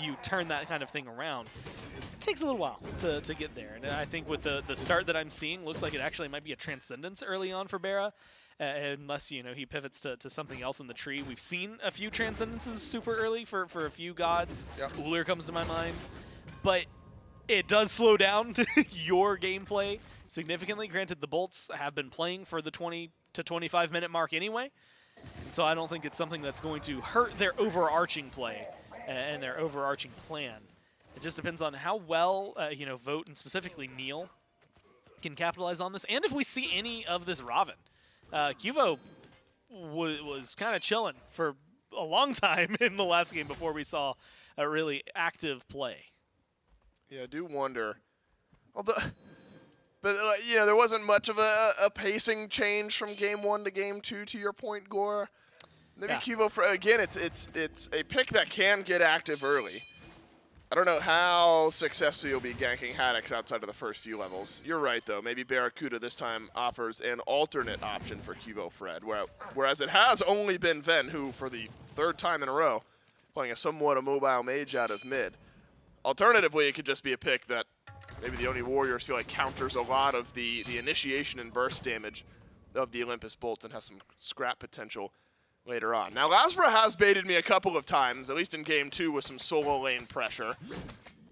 you turn that kind of thing around. It takes a little while to get there. And I think with the start that I'm seeing, looks like it actually might be a Transcendence early on for Barra. Unless, he pivots to something else in the tree. We've seen a few Transcendences super early for a few gods. Ullr comes to my mind. But it does slow down your gameplay significantly. Granted, the Bolts have been playing for the 20 to 25 minute mark anyway, so I don't think it's something that's going to hurt their overarching play and their overarching plan. It just depends on how well, Vote and specifically Neil can capitalize on this, and if we see any of this Raven. Cuvo was kind of chilling for a long time in the last game before we saw a really active play. Yeah, I do wonder. Although, but there wasn't much of a pacing change from game 1 to game 2. To your point, Gore. Maybe Cuvo, again, it's a pick that can get active early. I don't know how successful you'll be ganking Haddix outside of the first few levels. You're right, though. Maybe Barracuda this time offers an alternate option for Cuvo Fred, whereas it has only been Ven, who, for the 3rd time in a row, playing a somewhat immobile mage out of mid. Alternatively, it could just be a pick that maybe the Oni Warriors feel like counters a lot of the initiation and burst damage of the Olympus Bolts and has some scrap potential later on. Now, Lasra has baited me a couple of times, at least in game 2 with some solo lane pressure.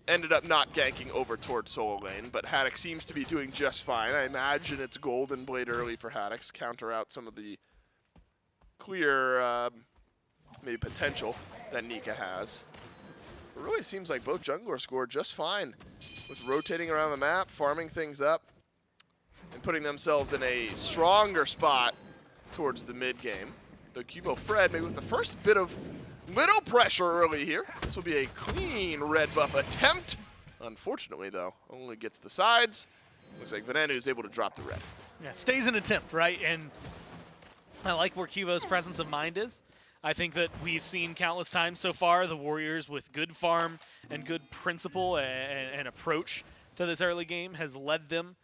Ended up not ganking over towards solo lane, but Haddix seems to be doing just fine. I imagine it's Golden Blade early for Haddix, counter out some of the clear maybe potential that Nika has. It really seems like both junglers scored just fine with rotating around the map, farming things up, and putting themselves in a stronger spot towards the mid game. The Cuvo Fred, maybe with the first bit of little pressure early here. This will be a clean red buff attempt. Unfortunately, though, only gets the sides. Looks like Venenu is able to drop the red. Yeah, stays an attempt, right? And I like where Cuvo's presence of mind is. I think that we've seen countless times so far the Warriors with good farm and good principle and approach to this early game has led them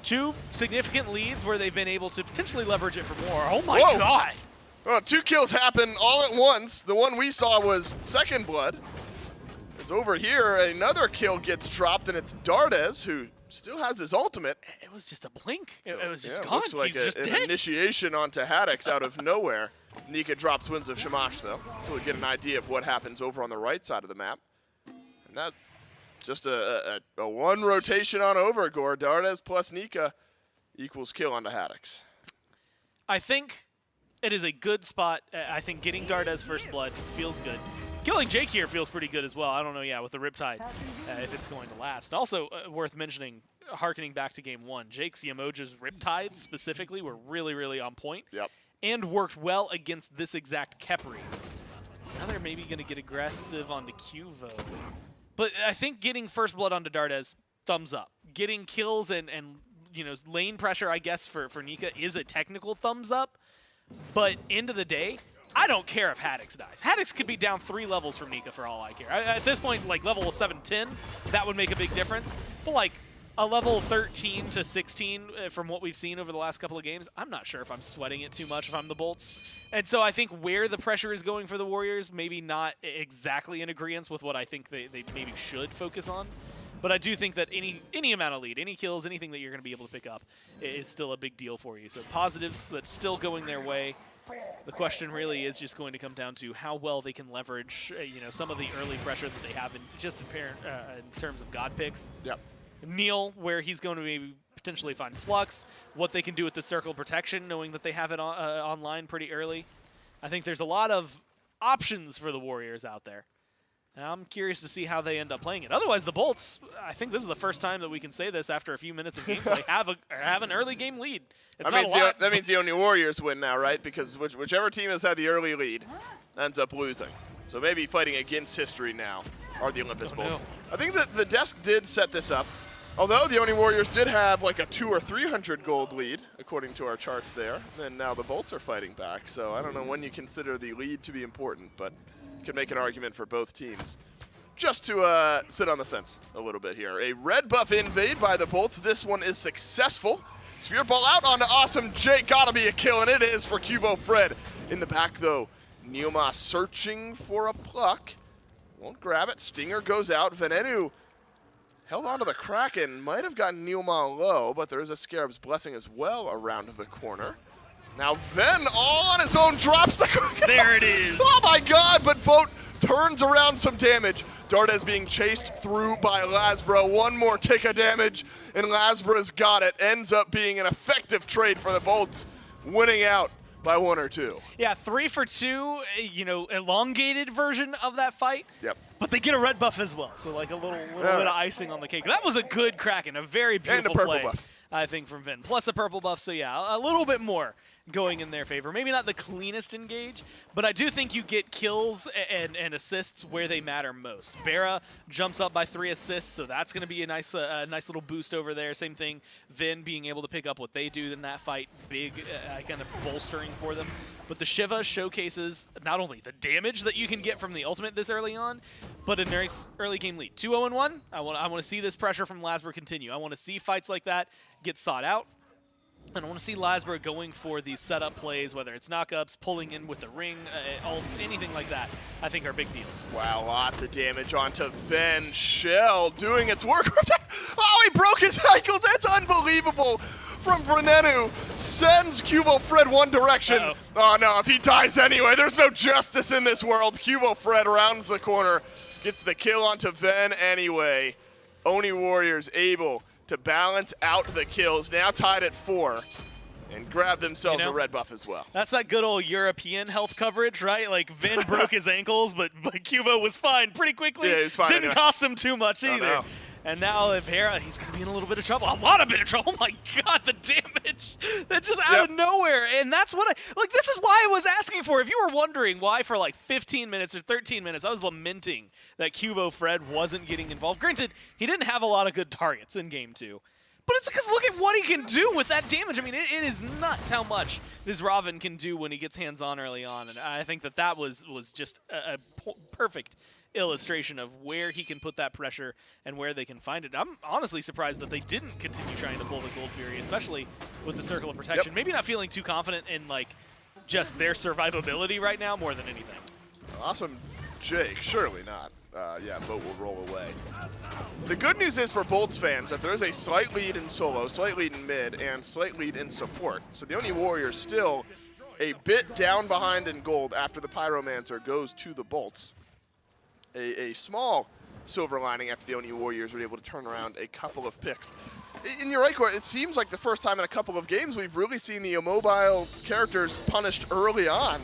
to significant leads where they've been able to potentially leverage it for more. Oh my God! Well, 2 kills happen all at once. The one we saw was Second Blood. As over here, another kill gets dropped, and it's Dardes, who still has his ultimate. It was just a blink. It was just yeah, gone. Looks like He's just an dead. initiation onto Haddix out of nowhere. Nika drops Winds of Shamash, though, so we get an idea of what happens over on the right side of the map. And that just a one rotation on over, Gore. Dardes plus Nika equals kill onto Haddix. I think it is a good spot. I think getting Dardes first blood feels good. Killing Jake here feels pretty good as well. I don't know, with the Riptide, if it's going to last. Also, worth mentioning, harkening back to game 1, Jake's Yamoja's Riptides specifically were really, really on point. Yep. And worked well against this exact Khepri. Now they're maybe going to get aggressive onto Cuvo. But I think getting first blood onto Dardes, thumbs up. Getting kills and lane pressure, I guess, for Nika is a technical thumbs up. But end of the day, I don't care if Haddix dies. Haddix could be down 3 levels from Nika for all I care. At this point, like level 7-10, that would make a big difference. But like a level 13 to 16 from what we've seen over the last couple of games, I'm not sure if I'm sweating it too much if I'm the Bolts. And so I think where the pressure is going for the Warriors, maybe not exactly in agreement with what I think they maybe should focus on. But I do think that any amount of lead, any kills, anything that you're going to be able to pick up is still a big deal for you. So positives that's still going their way. The question really is just going to come down to how well they can leverage, some of the early pressure that they have in terms of God picks. Yep. Neil, where he's going to maybe potentially find Flux, what they can do with the circle protection, knowing that they have it online pretty early. I think there's a lot of options for the Warriors out there. And I'm curious to see how they end up playing it. Otherwise, the Bolts, I think this is the first time that we can say this after a few minutes of gameplay, have an early game lead. That means the Oni Warriors win now, right? Because whichever team has had the early lead ends up losing. So maybe fighting against history now are the Olympus Bolts. I think that the desk did set this up. Although the Oni Warriors did have like a 200 or 300 gold lead, according to our charts there. And now the Bolts are fighting back. So I don't know when you consider the lead to be important, but you can make an argument for both teams. Just to sit on the fence a little bit here. A red buff invade by the Bolts. This one is successful. Spear ball out onto Awesome Jake. Gotta be a kill, and it is for Cuvo Fred. In the back, though, Neoma searching for a pluck. Won't grab it. Stinger goes out. Venenu held onto the Kraken. Might have gotten Neoma low, but there is a Scarab's Blessing as well around the corner. Now Ven, all on his own, drops the Kraken. There it is. Oh my God, but Vote turns around some damage. Dardes being chased through by Lasbra. One more tick of damage, and Lasbra's got it. Ends up being an effective trade for the Bolts, winning out by 1 or 2. Yeah, 3 for 2, you know, elongated version of that fight. Yep. But they get a red buff as well, so like a little bit of icing on the cake. That was a good Kraken, a very beautiful play, buff. I think, from Vin. Plus a purple buff, so yeah, a little bit more going in their favor. Maybe not the cleanest engage, but I do think you get kills and assists where they matter most. Bera jumps up by 3 assists, so that's going to be a nice little boost over there. Same thing, Vin being able to pick up what they do in that fight, big kind of bolstering for them. But the Shiva showcases not only the damage that you can get from the ultimate this early on, but a nice early game lead. 2-0-1. I want to see this pressure from Lasbra continue. I want to see fights like that get sought out. And I want to see Lasbra going for these setup plays, whether it's knockups, pulling in with the ring, ults, anything like that, I think are big deals. Wow, lots of damage onto Ven. Shell doing its work. Oh, he broke his ankles. That's unbelievable. From Vrenenu, sends Cubo Fred one direction. Oh no, if he dies anyway, there's no justice in this world. Cubo Fred rounds the corner, gets the kill onto Ven anyway. Oni Warriors able to balance out the kills, now tied at 4, and grab themselves a red buff as well. That's that good old European health coverage, right? Like, Vin broke his ankles, but Cubo was fine pretty quickly. Yeah, he was fine Didn't anyway. cost him too much either. no. And now if Hera, he's going to be in a little bit of trouble. A lot of bit of trouble. Oh my God, the damage. That's just out of nowhere. And that's what this is why I was asking for. If you were wondering why for like 15 minutes or 13 minutes, I was lamenting that Cubo Fred wasn't getting involved. Granted, he didn't have a lot of good targets in game 2. But it's because look at what he can do with that damage. I mean, it is nuts how much this Raven can do when he gets hands-on early on. And I think that was just a perfect illustration of where he can put that pressure and where they can find it. I'm honestly surprised that they didn't continue trying to pull the Gold Fury, especially with the Circle of Protection. Maybe not feeling too confident in like just their survivability right now more than anything. Awesome, Jake. Surely not. Yeah, Boat will roll away. The good news is for Bolts fans that there's a slight lead in solo, slight lead in mid, and slight lead in support. So the Oni Warriors still a bit down behind in gold after the Pyromancer goes to the Bolts. A small silver lining after the Oni Warriors were able to turn around a couple of picks. And you're right, Court, it seems like the first time in a couple of games we've really seen the immobile characters punished early on.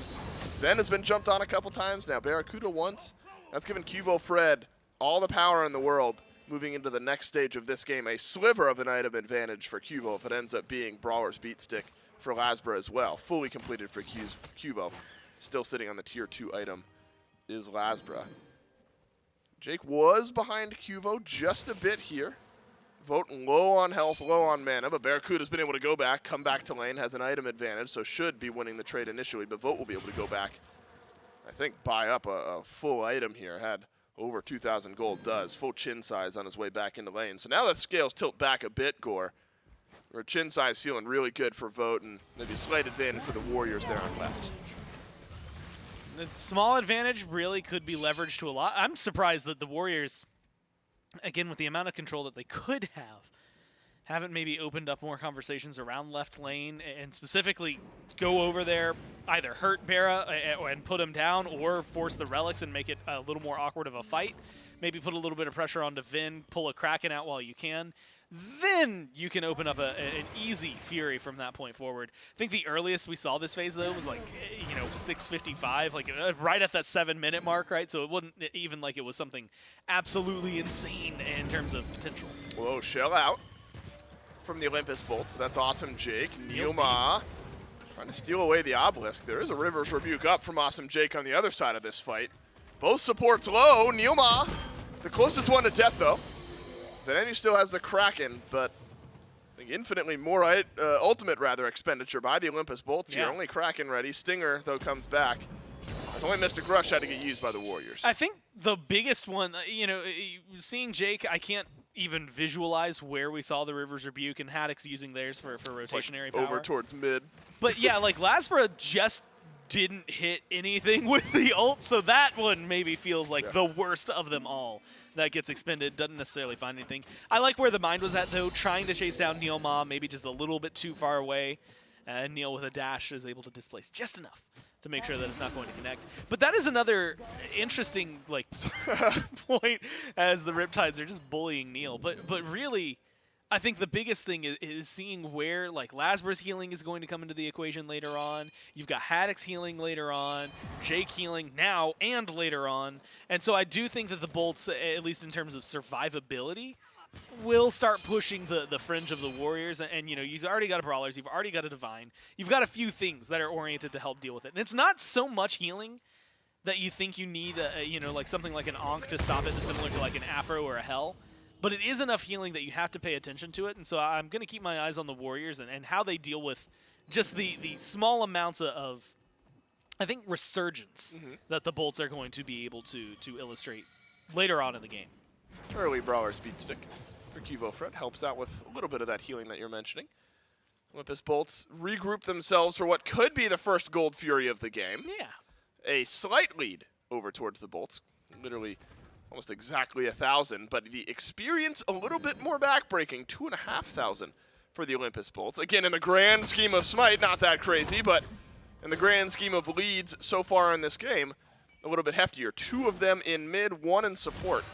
Ben has been jumped on a couple times now. Barracuda once. That's given Cubo Fred all the power in the world moving into the next stage of this game. A sliver of an item advantage for Cubo if it ends up being Brawler's Beat Stick for Lasbra as well. Fully completed for Cubo. Still sitting on the tier 2 item is Lasbra. Jake was behind Cubo just a bit here. Vote low on health, low on mana, but Barracuda's been able to go back, come back to lane, has an item advantage, so should be winning the trade initially, but Vote will be able to go back, I think, buy up a full item here. Had over 2,000 gold, does. Full chin size on his way back into lane. So now the scales tilt back a bit, Gore. Where chin size feeling really good for Vote, and maybe a slight advantage for the Warriors there on left. The small advantage really could be leveraged to a lot. I'm surprised that the Warriors, again, with the amount of control that they could have, haven't maybe opened up more conversations around left lane and specifically go over there, either hurt Bera and put him down or force the relics and make it a little more awkward of a fight. Maybe put a little bit of pressure onto Vin, pull a Kraken out while you can. Then you can open up an easy Fury from that point forward. I think the earliest we saw this phase, though, was like, 6:55, like right at that 7-minute mark, right? So it wasn't even like it was something absolutely insane in terms of potential. Whoa, shell out from the Olympus Bolts. That's awesome, Jake. Neilma trying to steal away the Obelisk. There is a River's Rebuke up from Awesome Jake on the other side of this fight. Both supports low. Neilma, the closest one to death, though. Venenu still has the Kraken, but I think infinitely more ultimate expenditure by the Olympus Bolts here. Only Kraken ready. Stinger, though, comes back. There's only Mystic Rush had to get used by the Warriors. I think the biggest one, seeing Jake, I can't even visualize where we saw the River's Rebuke and Haddock's using theirs for rotationary power. Over towards mid. But yeah, like Lasbra just didn't hit anything with the ult, so that one maybe feels like the worst of them all that gets expended, doesn't necessarily find anything. I like where the mind was at, though, trying to chase down Neilma, maybe just a little bit too far away. And Neil with a dash is able to displace just enough to make sure that it's not going to connect. But that is another interesting like point as the Riptides are just bullying Neil. But really, I think the biggest thing is seeing where like Lasbra's healing is going to come into the equation later on. You've got Haddock's healing later on, Jake healing now and later on. And so I do think that the Bolts, at least in terms of survivability, will start pushing the fringe of the Warriors. And you know, you've already got a Brawlers, you've already got a Divine, you've got a few things that are oriented to help deal with it. And it's not so much healing that you think you need, you know, like something like an Ankh to stop it, similar to like an Afro or a Hell. But it is enough healing that you have to pay attention to it, and so I'm going to keep my eyes on the Warriors and how they deal with just the small amounts of, I think, resurgence that the Bolts are going to be able to illustrate later on in the game. Early Brawler speed stick for Cuvo Fred helps out with a little bit of that healing that you're mentioning. Olympus Bolts regroup themselves for what could be the first Gold Fury of the game. Yeah. A slight lead over towards the Bolts, literally almost exactly 1,000, but the experience a little bit more backbreaking, 2,500 for the Olympus Bolts. Again, in the grand scheme of SMITE, not that crazy, but in the grand scheme of leads so far in this game, a little bit heftier. 2 of them in mid, 1 in support.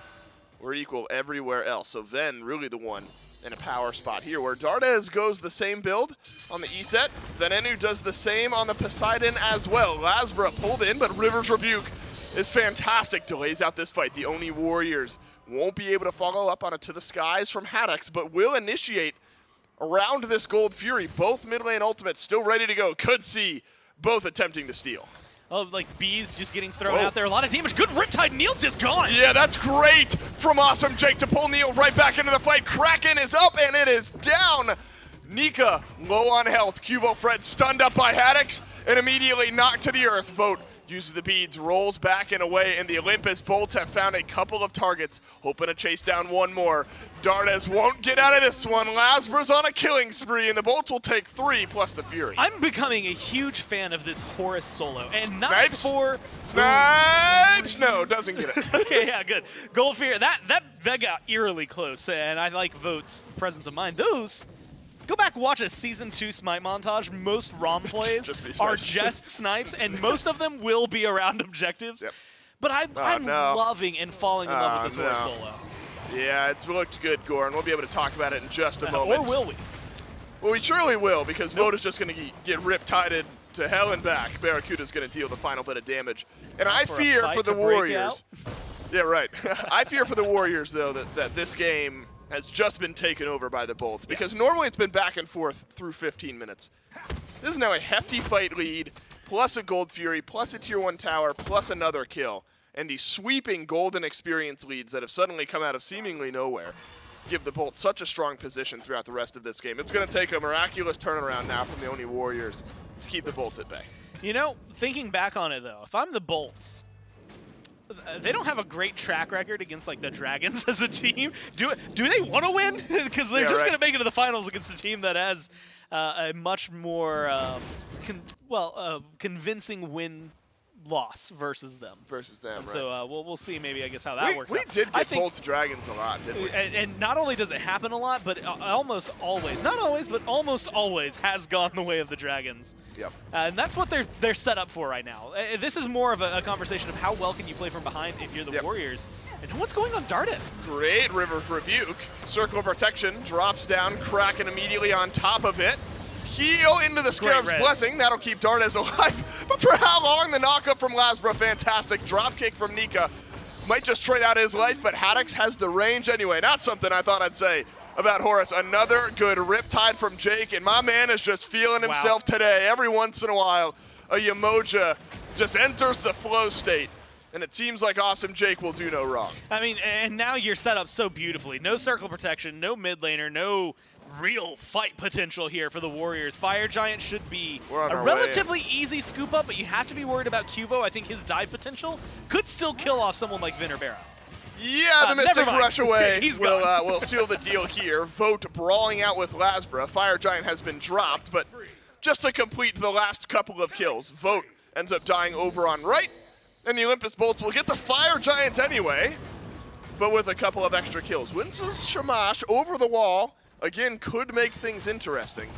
We're equal everywhere else. So Ven really the one in a power spot here, where Dardes goes the same build on the E set. Venenu does the same on the Poseidon as well. Lasbra pulled in, but River's Rebuke is fantastic. Delays out this fight. The Oni Warriors won't be able to follow up on it to the skies from Haddock's, but will initiate around this Gold Fury. Both mid lane ultimates still ready to go. Could see both attempting to steal. Oh, like bees just getting thrown out there. A lot of damage. Good Riptide. Neil's just gone. Yeah, that's great from Awesome Jake to pull Neil right back into the fight. Kraken is up and it is down. Nika low on health. Cuvo Fred stunned up by Haddock's and immediately knocked to the earth. Vote uses the beads, rolls back and away, and the Olympus Bolts have found a couple of targets, hoping to chase down one more. Dardes won't get out of this one. Lasbra's on a killing spree, and the Bolts will take 3 plus the Fury. I'm becoming a huge fan of this Horus solo, and not Snipes? for Snipes! No, doesn't get it. Okay, yeah, good. Gold Fury, that got eerily close, and I like Vote's presence of mind. Those. Go back and watch a Season 2 Smite montage. Most ROM plays are just snipes, and most of them will be around objectives. Yep. But I'm loving and falling in love with this Horus solo. Yeah, it's looked good, Goran. We'll be able to talk about it in just a moment. Or will we? Well, we surely will, because Vote is just going to get rip-tided to hell and back. Barracuda's going to deal the final bit of damage. And I fear for the Warriors. Yeah, right. I fear for the Warriors, though, that this game has just been taken over by the Bolts, because normally it's been back and forth through 15 minutes. This is now a hefty fight lead, plus a Gold Fury, plus a Tier 1 tower, plus another kill. And the sweeping golden experience leads that have suddenly come out of seemingly nowhere give the Bolts such a strong position throughout the rest of this game. It's going to take a miraculous turnaround now from the Oni Warriors to keep the Bolts at bay. You know, thinking back on it, though, if I'm the Bolts, they don't have a great track record against like the Dragons as a team. Do they want to win? Because they're just going to make it to the finals against a team that has a much more convincing win-loss versus them. And so we'll see maybe, I guess, how that works out. We did get Bolts Dragons a lot, didn't we? And not only does it happen a lot, but almost always, not always, but almost always has gone the way of the Dragons. Yep. And that's what they're set up for right now. This is more of a conversation of how well can you play from behind if you're the Warriors. And what's going on Dardes? Great River's Rebuke. Circle of Protection drops down, Kraken immediately on top of it. Heal into the Scarab's Blessing. That'll keep Dardes alive. But for how long? The knockup from Lasbra, fantastic. Dropkick from Nika. Might just trade out his life, but Haddock's has the range anyway. Not something I thought I'd say about Horus. Another good Riptide from Jake, and my man is just feeling himself today. Every once in a while, a Yamoja just enters the flow state, and it seems like Awesome Jake will do no wrong. I mean, and now you're set up so beautifully. No circle protection, no mid laner, no real fight potential here for the Warriors. Fire Giant should be a relatively easy scoop up, but you have to be worried about Cuvo. I think his dive potential could still kill off someone like Vinnerbera. Yeah, the Mystic Rush away will seal the deal here. Vote brawling out with Lasbra. Fire Giant has been dropped, but just to complete the last couple of kills, Vote ends up dying over on right, and the Olympus Bolts will get the Fire Giant anyway, but with a couple of extra kills. Wins Shamash over the wall. Again, could make things interesting.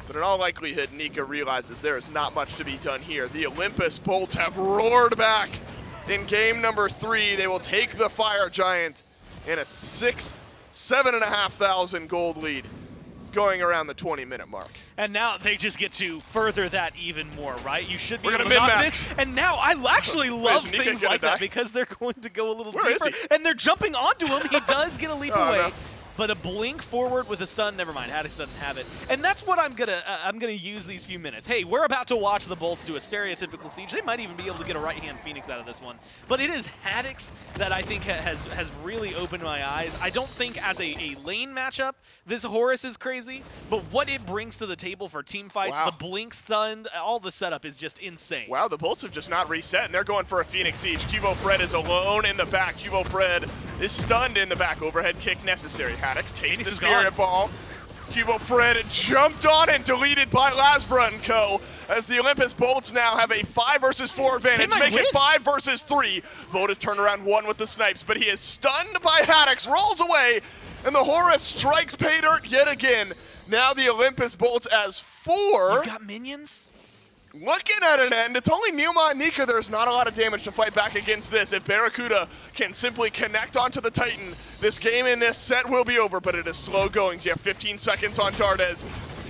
But in all likelihood, Nika realizes there is not much to be done here. The Olympus Bolts have roared back in game number 3. They will take the Fire Giant in a 7,500 gold lead going around the 20-minute mark. And now they just get to further that even more, right? You should be We're able gonna to knock min-max. this. And now I actually love Nika things gonna like that die? because they're going to go a little Where is deeper. he? And they're jumping onto him. He does get a leap Oh, away. no. But a blink forward with a stun, never mind. Haddox doesn't have it. And that's what I'm gonna use these few minutes. Hey, we're about to watch the Bolts do a stereotypical siege. They might even be able to get a right-hand Phoenix out of this one. But it is Haddox that I think has really opened my eyes. I don't think as a lane matchup, this Horus is crazy, but what it brings to the table for team fights, Wow. the blink stun, all the setup is just insane. Wow, the Bolts have just not reset, and they're going for a Phoenix Siege. Cubo Fred is alone in the back. Cubo Fred is stunned in the back. Overhead kick necessary. Haddox takes the is Spirit Ball. Cubo Fred jumped on and deleted by Lasbra and co. As the Olympus Bolts now have a 5 versus 4 advantage, might make win. it 5 versus 3. Vote has turned around 1 with the snipes, but he is stunned by Haddox, rolls away, and the Horus strikes pay dirt yet again. Now the Olympus Bolts as 4. You've got minions? Looking at an end, it's only Numa and Nika. There's not a lot of damage to fight back against this. If Barracuda can simply connect onto the Titan, this game in this set will be over, but it is slow going. You have 15 seconds on Dardes.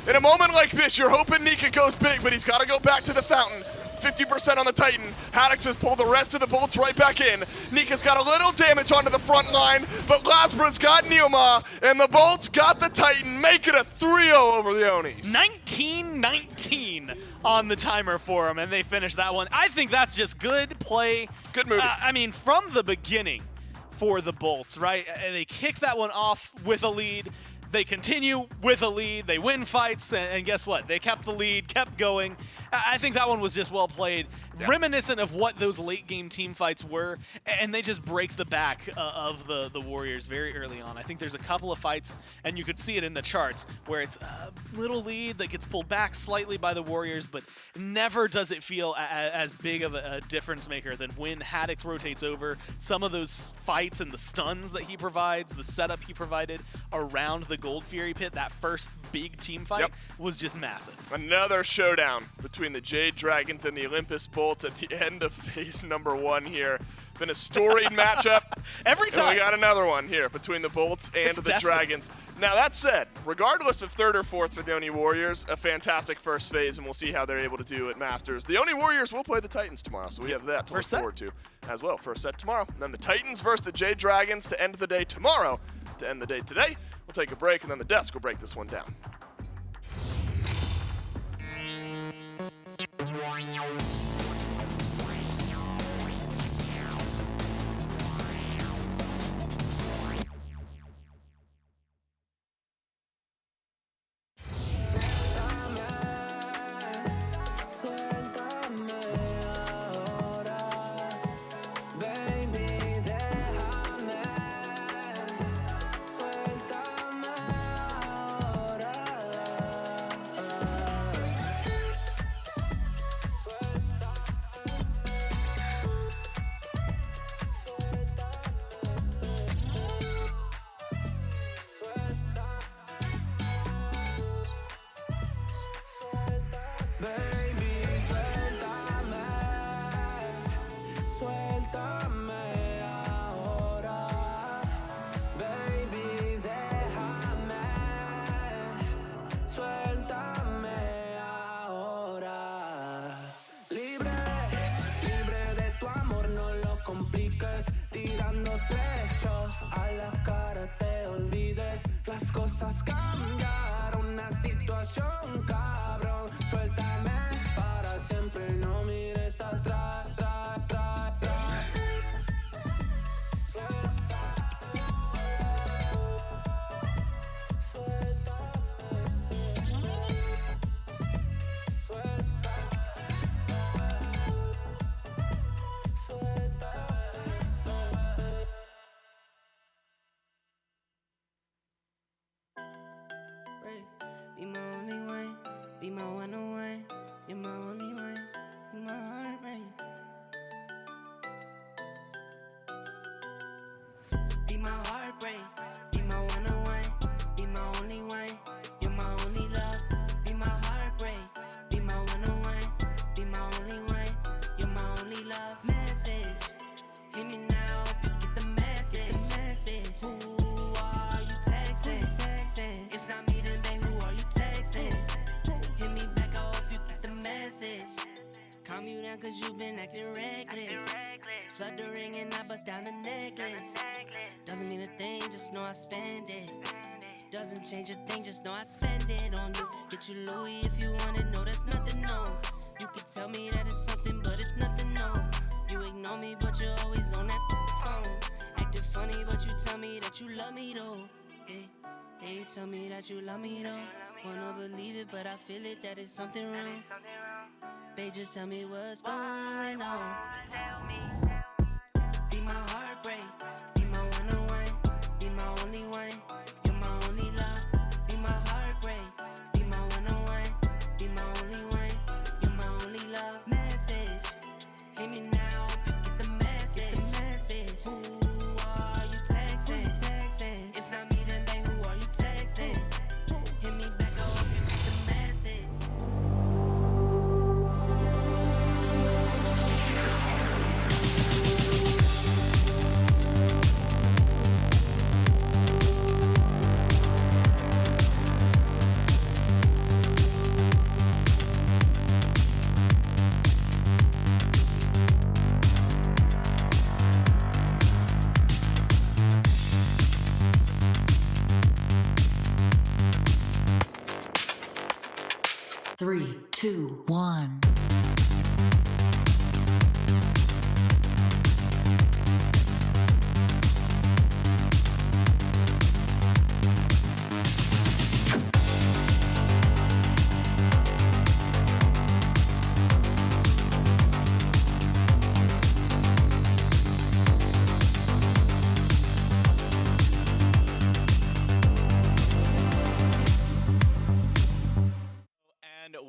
In a moment like this, you're hoping Nika goes big, but he's got to go back to the fountain. 50% on the Titan. Haddox has pulled the rest of the Bolts right back in. Nika's got a little damage onto the front line, but Lasbra's got Neoma, and the Bolts got the Titan, make it a 3-0 over the Onis. 19-19 on the timer for him, and they finish that one. I think that's just good play. Good movie. I mean, from the beginning for the Bolts, right? They kick that one off with a lead. They continue with a lead. They win fights, and guess what? They kept the lead, kept going. I think that one was just well played, reminiscent of what those late-game team fights were, and they just break the back of the Warriors very early on. I think there's a couple of fights, and you could see it in the charts, where it's a little lead that gets pulled back slightly by the Warriors, but never does it feel as big of a difference maker than when Haddox rotates over. Some of those fights and the stuns that he provides, the setup he provided around the Gold Fury pit, that first big team fight was just massive. Another showdown between the Jade Dragons and the Olympus Bolts at the end of phase number 1 here. Been a storied matchup. Every time. And we got another one here between the Bolts and the Dragons. Now that said, regardless of 3rd or 4th for the Oni Warriors, a fantastic first phase, and we'll see how they're able to do at Masters. The Oni Warriors will play the Titans tomorrow, so we have that to look forward to as well. First set tomorrow. And then the Titans versus the Jade Dragons to end the day tomorrow. To end the day today, we'll take a break, and then the desk will break this one down. Be my only way, be my one away. You're my only way, be my heartbreak. Be my heartbreak, be my one away, be my only way. You're my only love, be my heart. flood the ring and I bust down the necklace. Doesn't mean a thing, just know I spend it. Doesn't change a thing, just know I spend it on you. Get you Louis if you want it, no, that's nothing, no. You can tell me that it's something, but it's nothing, no. You ignore me, but you're always on that phone. Acting funny, but you tell me that you love me, though. Yeah, you tell me that you love me, though. Wanna believe it, but I feel it, that it's something wrong. Babe, just tell me what's going on. Be my heartbreak, be my one-on-one, be my only one. You're my only love, be my heartbreak, be my one-on-one, be my only one. You're my only love. Message, hit me now, you get the message. Who are you texting? If not me, then babe, who are you texting? Hit me back, I hope you get the message. Three, two, one.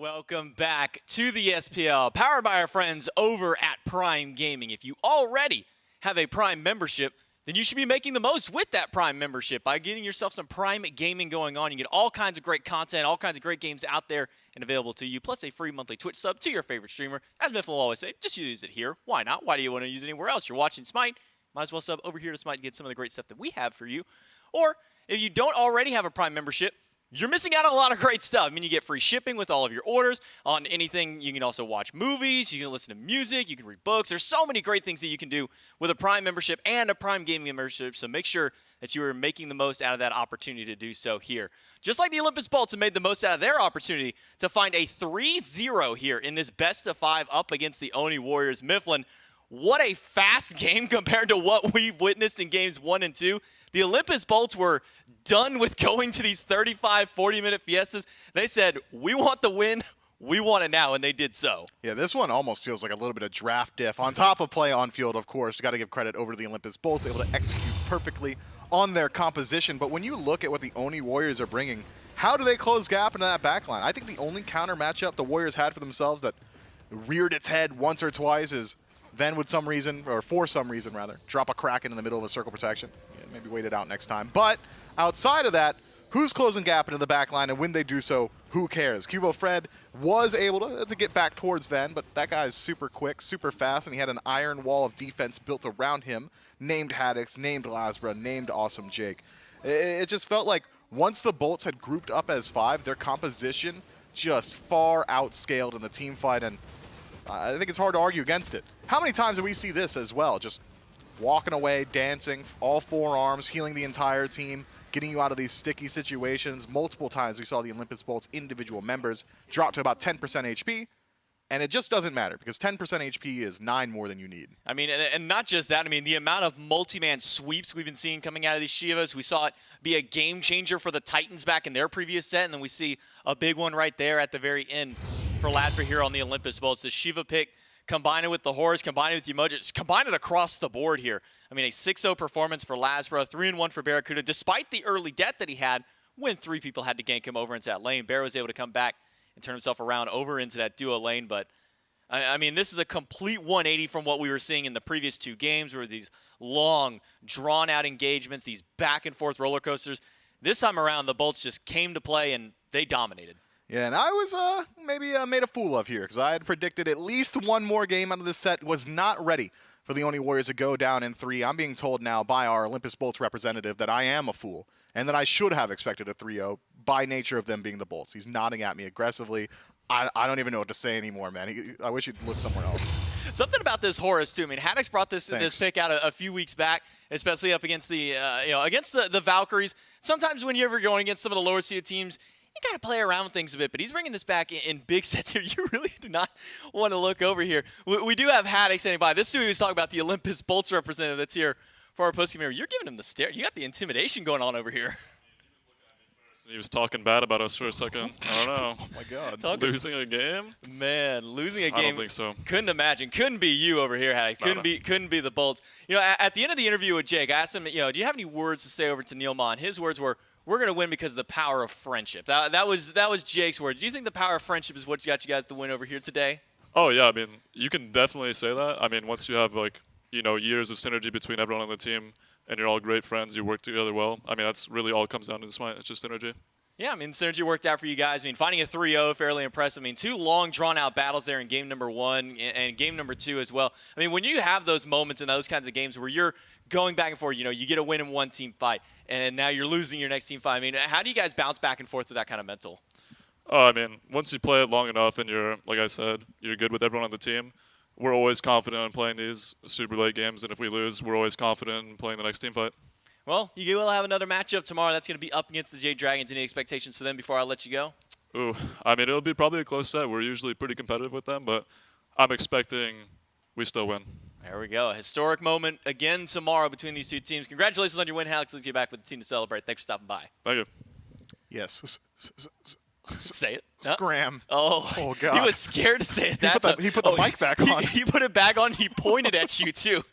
Welcome back to the SPL, powered by our friends over at Prime Gaming. If you already have a Prime membership, then you should be making the most with that Prime membership by getting yourself some Prime Gaming going on. You get all kinds of great content, all kinds of great games out there and available to you, plus a free monthly Twitch sub to your favorite streamer. As Mifflin will always say, just use it here. Why not? Why do you want to use it anywhere else? You're watching Smite, might as well sub over here to Smite to get some of the great stuff that we have for you. Or if you don't already have a Prime membership, you're missing out on a lot of great stuff. I mean, you get free shipping with all of your orders on anything. You can also watch movies. You can listen to music. You can read books. There's so many great things that you can do with a Prime membership and a Prime Gaming membership. So make sure that you are making the most out of that opportunity to do so here. Just like the Olympus Bolts have made the most out of their opportunity to find a 3-0 here in this best of 5 up against the Oni Warriors. Mifflin, what a fast game compared to what we've witnessed in games 1 and 2. The Olympus Bolts were done with going to these 35, 40-minute fiestas. They said, we want the win, we want it now, and they did so. Yeah, this one almost feels like a little bit of draft diff. On top of play on field, of course, you got to give credit over to the Olympus Bolts, able to execute perfectly on their composition. But when you look at what the Oni Warriors are bringing, how do they close gap into that backline? I think the only counter matchup the Warriors had for themselves that reared its head once or twice is Ven would for some reason, drop a Kraken in the middle of a circle protection. Yeah, maybe wait it out next time. But outside of that, who's closing gap into the back line, and when they do so, who cares? Cubo Fred was able to get back towards Ven, but that guy's super quick, super fast, and he had an iron wall of defense built around him, named Haddix, named Lasbra, named Awesome Jake. It just felt like once the Bolts had grouped up as 5, their composition just far outscaled in the team fight, and I think it's hard to argue against it. How many times do we see this as well? Just walking away, dancing, all 4 arms, healing the entire team, getting you out of these sticky situations. Multiple times we saw the Olympus Bolts individual members drop to about 10% HP, and it just doesn't matter because 10% HP is 9 more than you need. I mean, and not just that. I mean, the amount of multi-man sweeps we've been seeing coming out of these Shivas, we saw it be a game changer for the Titans back in their previous set, and then we see a big one right there at the very end for Lasbra here on the Olympus Bolts. The Shiva pick, combine it with the Horus, combine it with the Emoji, just combine it across the board here. I mean, a 6-0 performance for Lasbra, 3-1 for Barracuda. Despite the early death that he had when 3 people had to gank him over into that lane, Bear was able to come back and turn himself around over into that duo lane. But, I mean, this is a complete 180 from what we were seeing in the previous 2 games, where these long, drawn-out engagements, these back-and-forth roller coasters. This time around, the Bolts just came to play, and they dominated. Yeah, and I was maybe made a fool of here because I had predicted at least one more game out of this set. Was not ready for the Oni Warriors to go down in 3. I'm being told now by our Olympus Bolts representative that I am a fool and that I should have expected a 3-0 by nature of them being the Bolts. He's nodding at me aggressively. I don't even know what to say anymore, man. I wish he'd look somewhere else. Something about this Horus too. I mean, Haddix brought this pick out a few weeks back, especially up against the against the Valkyries. Sometimes when you're ever going against some of the lower seeded teams, you got to play around with things a bit, but he's bringing this back in big sets here. You really do not want to look over here. We do have Haddix standing by. This is who he was talking about, the Olympus Bolts representative that's here for our post-game here. You're giving him the stare. You got the intimidation going on over here. He was talking bad about us for a second. I don't know. Oh, my God. Losing a game? Man, losing a game. I don't think so. Couldn't imagine. Couldn't be you over here, Haddix. Couldn't be the Bolts. At the end of the interview with Jake, I asked him, do you have any words to say over to Neil Ma? And his words were, we're going to win because of the power of friendship. That was Jake's word. Do you think the power of friendship is what got you guys to win over here today? Oh, yeah. I mean, you can definitely say that. I mean, once you have, years of synergy between everyone on the team and you're all great friends, you work together well. I mean, that's really all it comes down to SMITE. It's just synergy. Yeah, I mean, synergy worked out for you guys. I mean, finding a 3-0, fairly impressive. I mean, 2 long, drawn-out battles there in game number 1 and game number 2 as well. I mean, when you have those moments in those kinds of games where you're going back and forth, you get a win in one team fight, and now you're losing your next team fight. I mean, how do you guys bounce back and forth with that kind of mental? Oh, I mean, once you play it long enough and you're, like I said, you're good with everyone on the team, we're always confident in playing these super late games, and if we lose, we're always confident in playing the next team fight. Well, you will have another matchup tomorrow. That's going to be up against the Jade Dragons. Any expectations for them before I let you go? Ooh, I mean, it'll be probably a close set. We're usually pretty competitive with them, but I'm expecting we still win. There we go. A historic moment again tomorrow between these two teams. Congratulations on your win, Alex. Let's get back with the team to celebrate. Thanks for stopping by. Thank you. Yes. Say it. Scram. Oh, God. He was scared to say it. He put the mic back on. He put it back on. He pointed at you, too.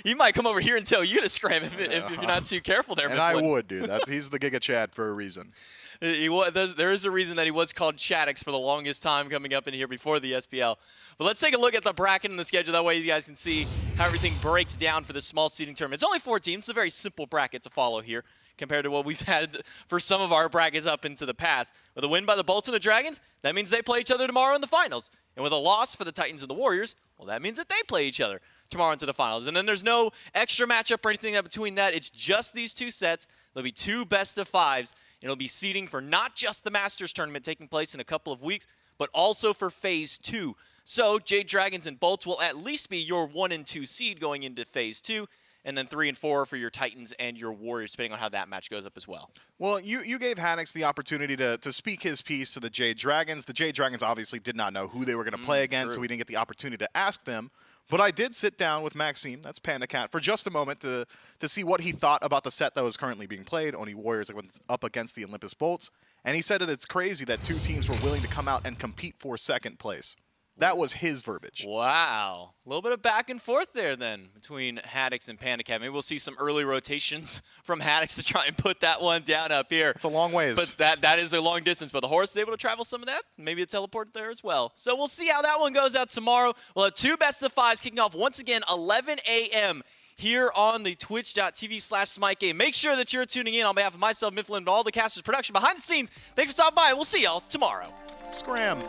He might come over here and tell you to scram if you're not too careful there. And I would, dude. He's the Giga Chad for a reason. There is a reason that he was called Chaddix for the longest time coming up in here before the SPL. But let's take a look at the bracket and the schedule. That way you guys can see how everything breaks down for the small seeding tournament. It's only 4 teams. It's a very simple bracket to follow here compared to what we've had for some of our brackets up into the past. With a win by the Bolts and the Dragons, that means they play each other tomorrow in the finals. And with a loss for the Titans and the Warriors, well, that means that they play each other tomorrow into the finals. And then there's no extra matchup or anything between that. It's just these 2 sets. There'll be 2 best-of-5s. It'll be seeding for not just the Masters tournament taking place in a couple of weeks, but also for Phase 2. So Jade Dragons and Bolts will at least be your 1 and 2 seed going into Phase 2. And then 3 and 4 for your Titans and your Warriors, depending on how that match goes up as well. Well, you gave Haddix the opportunity to speak his piece to the Jade Dragons. The Jade Dragons obviously did not know who they were going to play against, so we didn't get the opportunity to ask them. But I did sit down with Maxime, that's Panda Cat, for just a moment to see what he thought about the set that was currently being played. Oni Warriors up against the Olympus Bolts. And he said that it's crazy that 2 teams were willing to come out and compete for second place. That was his verbiage. Wow. A little bit of back and forth there then between Haddix and Panda Cat. Maybe we'll see some early rotations from Haddix to try and put that one down up here. It's a long ways. But that is a long distance. But the Horse is able to travel some of that. Maybe a teleport there as well. So we'll see how that one goes out tomorrow. We'll have 2 best-of-5s kicking off once again 11 a.m. here on the twitch.tv/SMITE game. Make sure that you're tuning in on behalf of myself, Mifflin, and all the casters production behind the scenes. Thanks for stopping by. We'll see y'all tomorrow. Scram.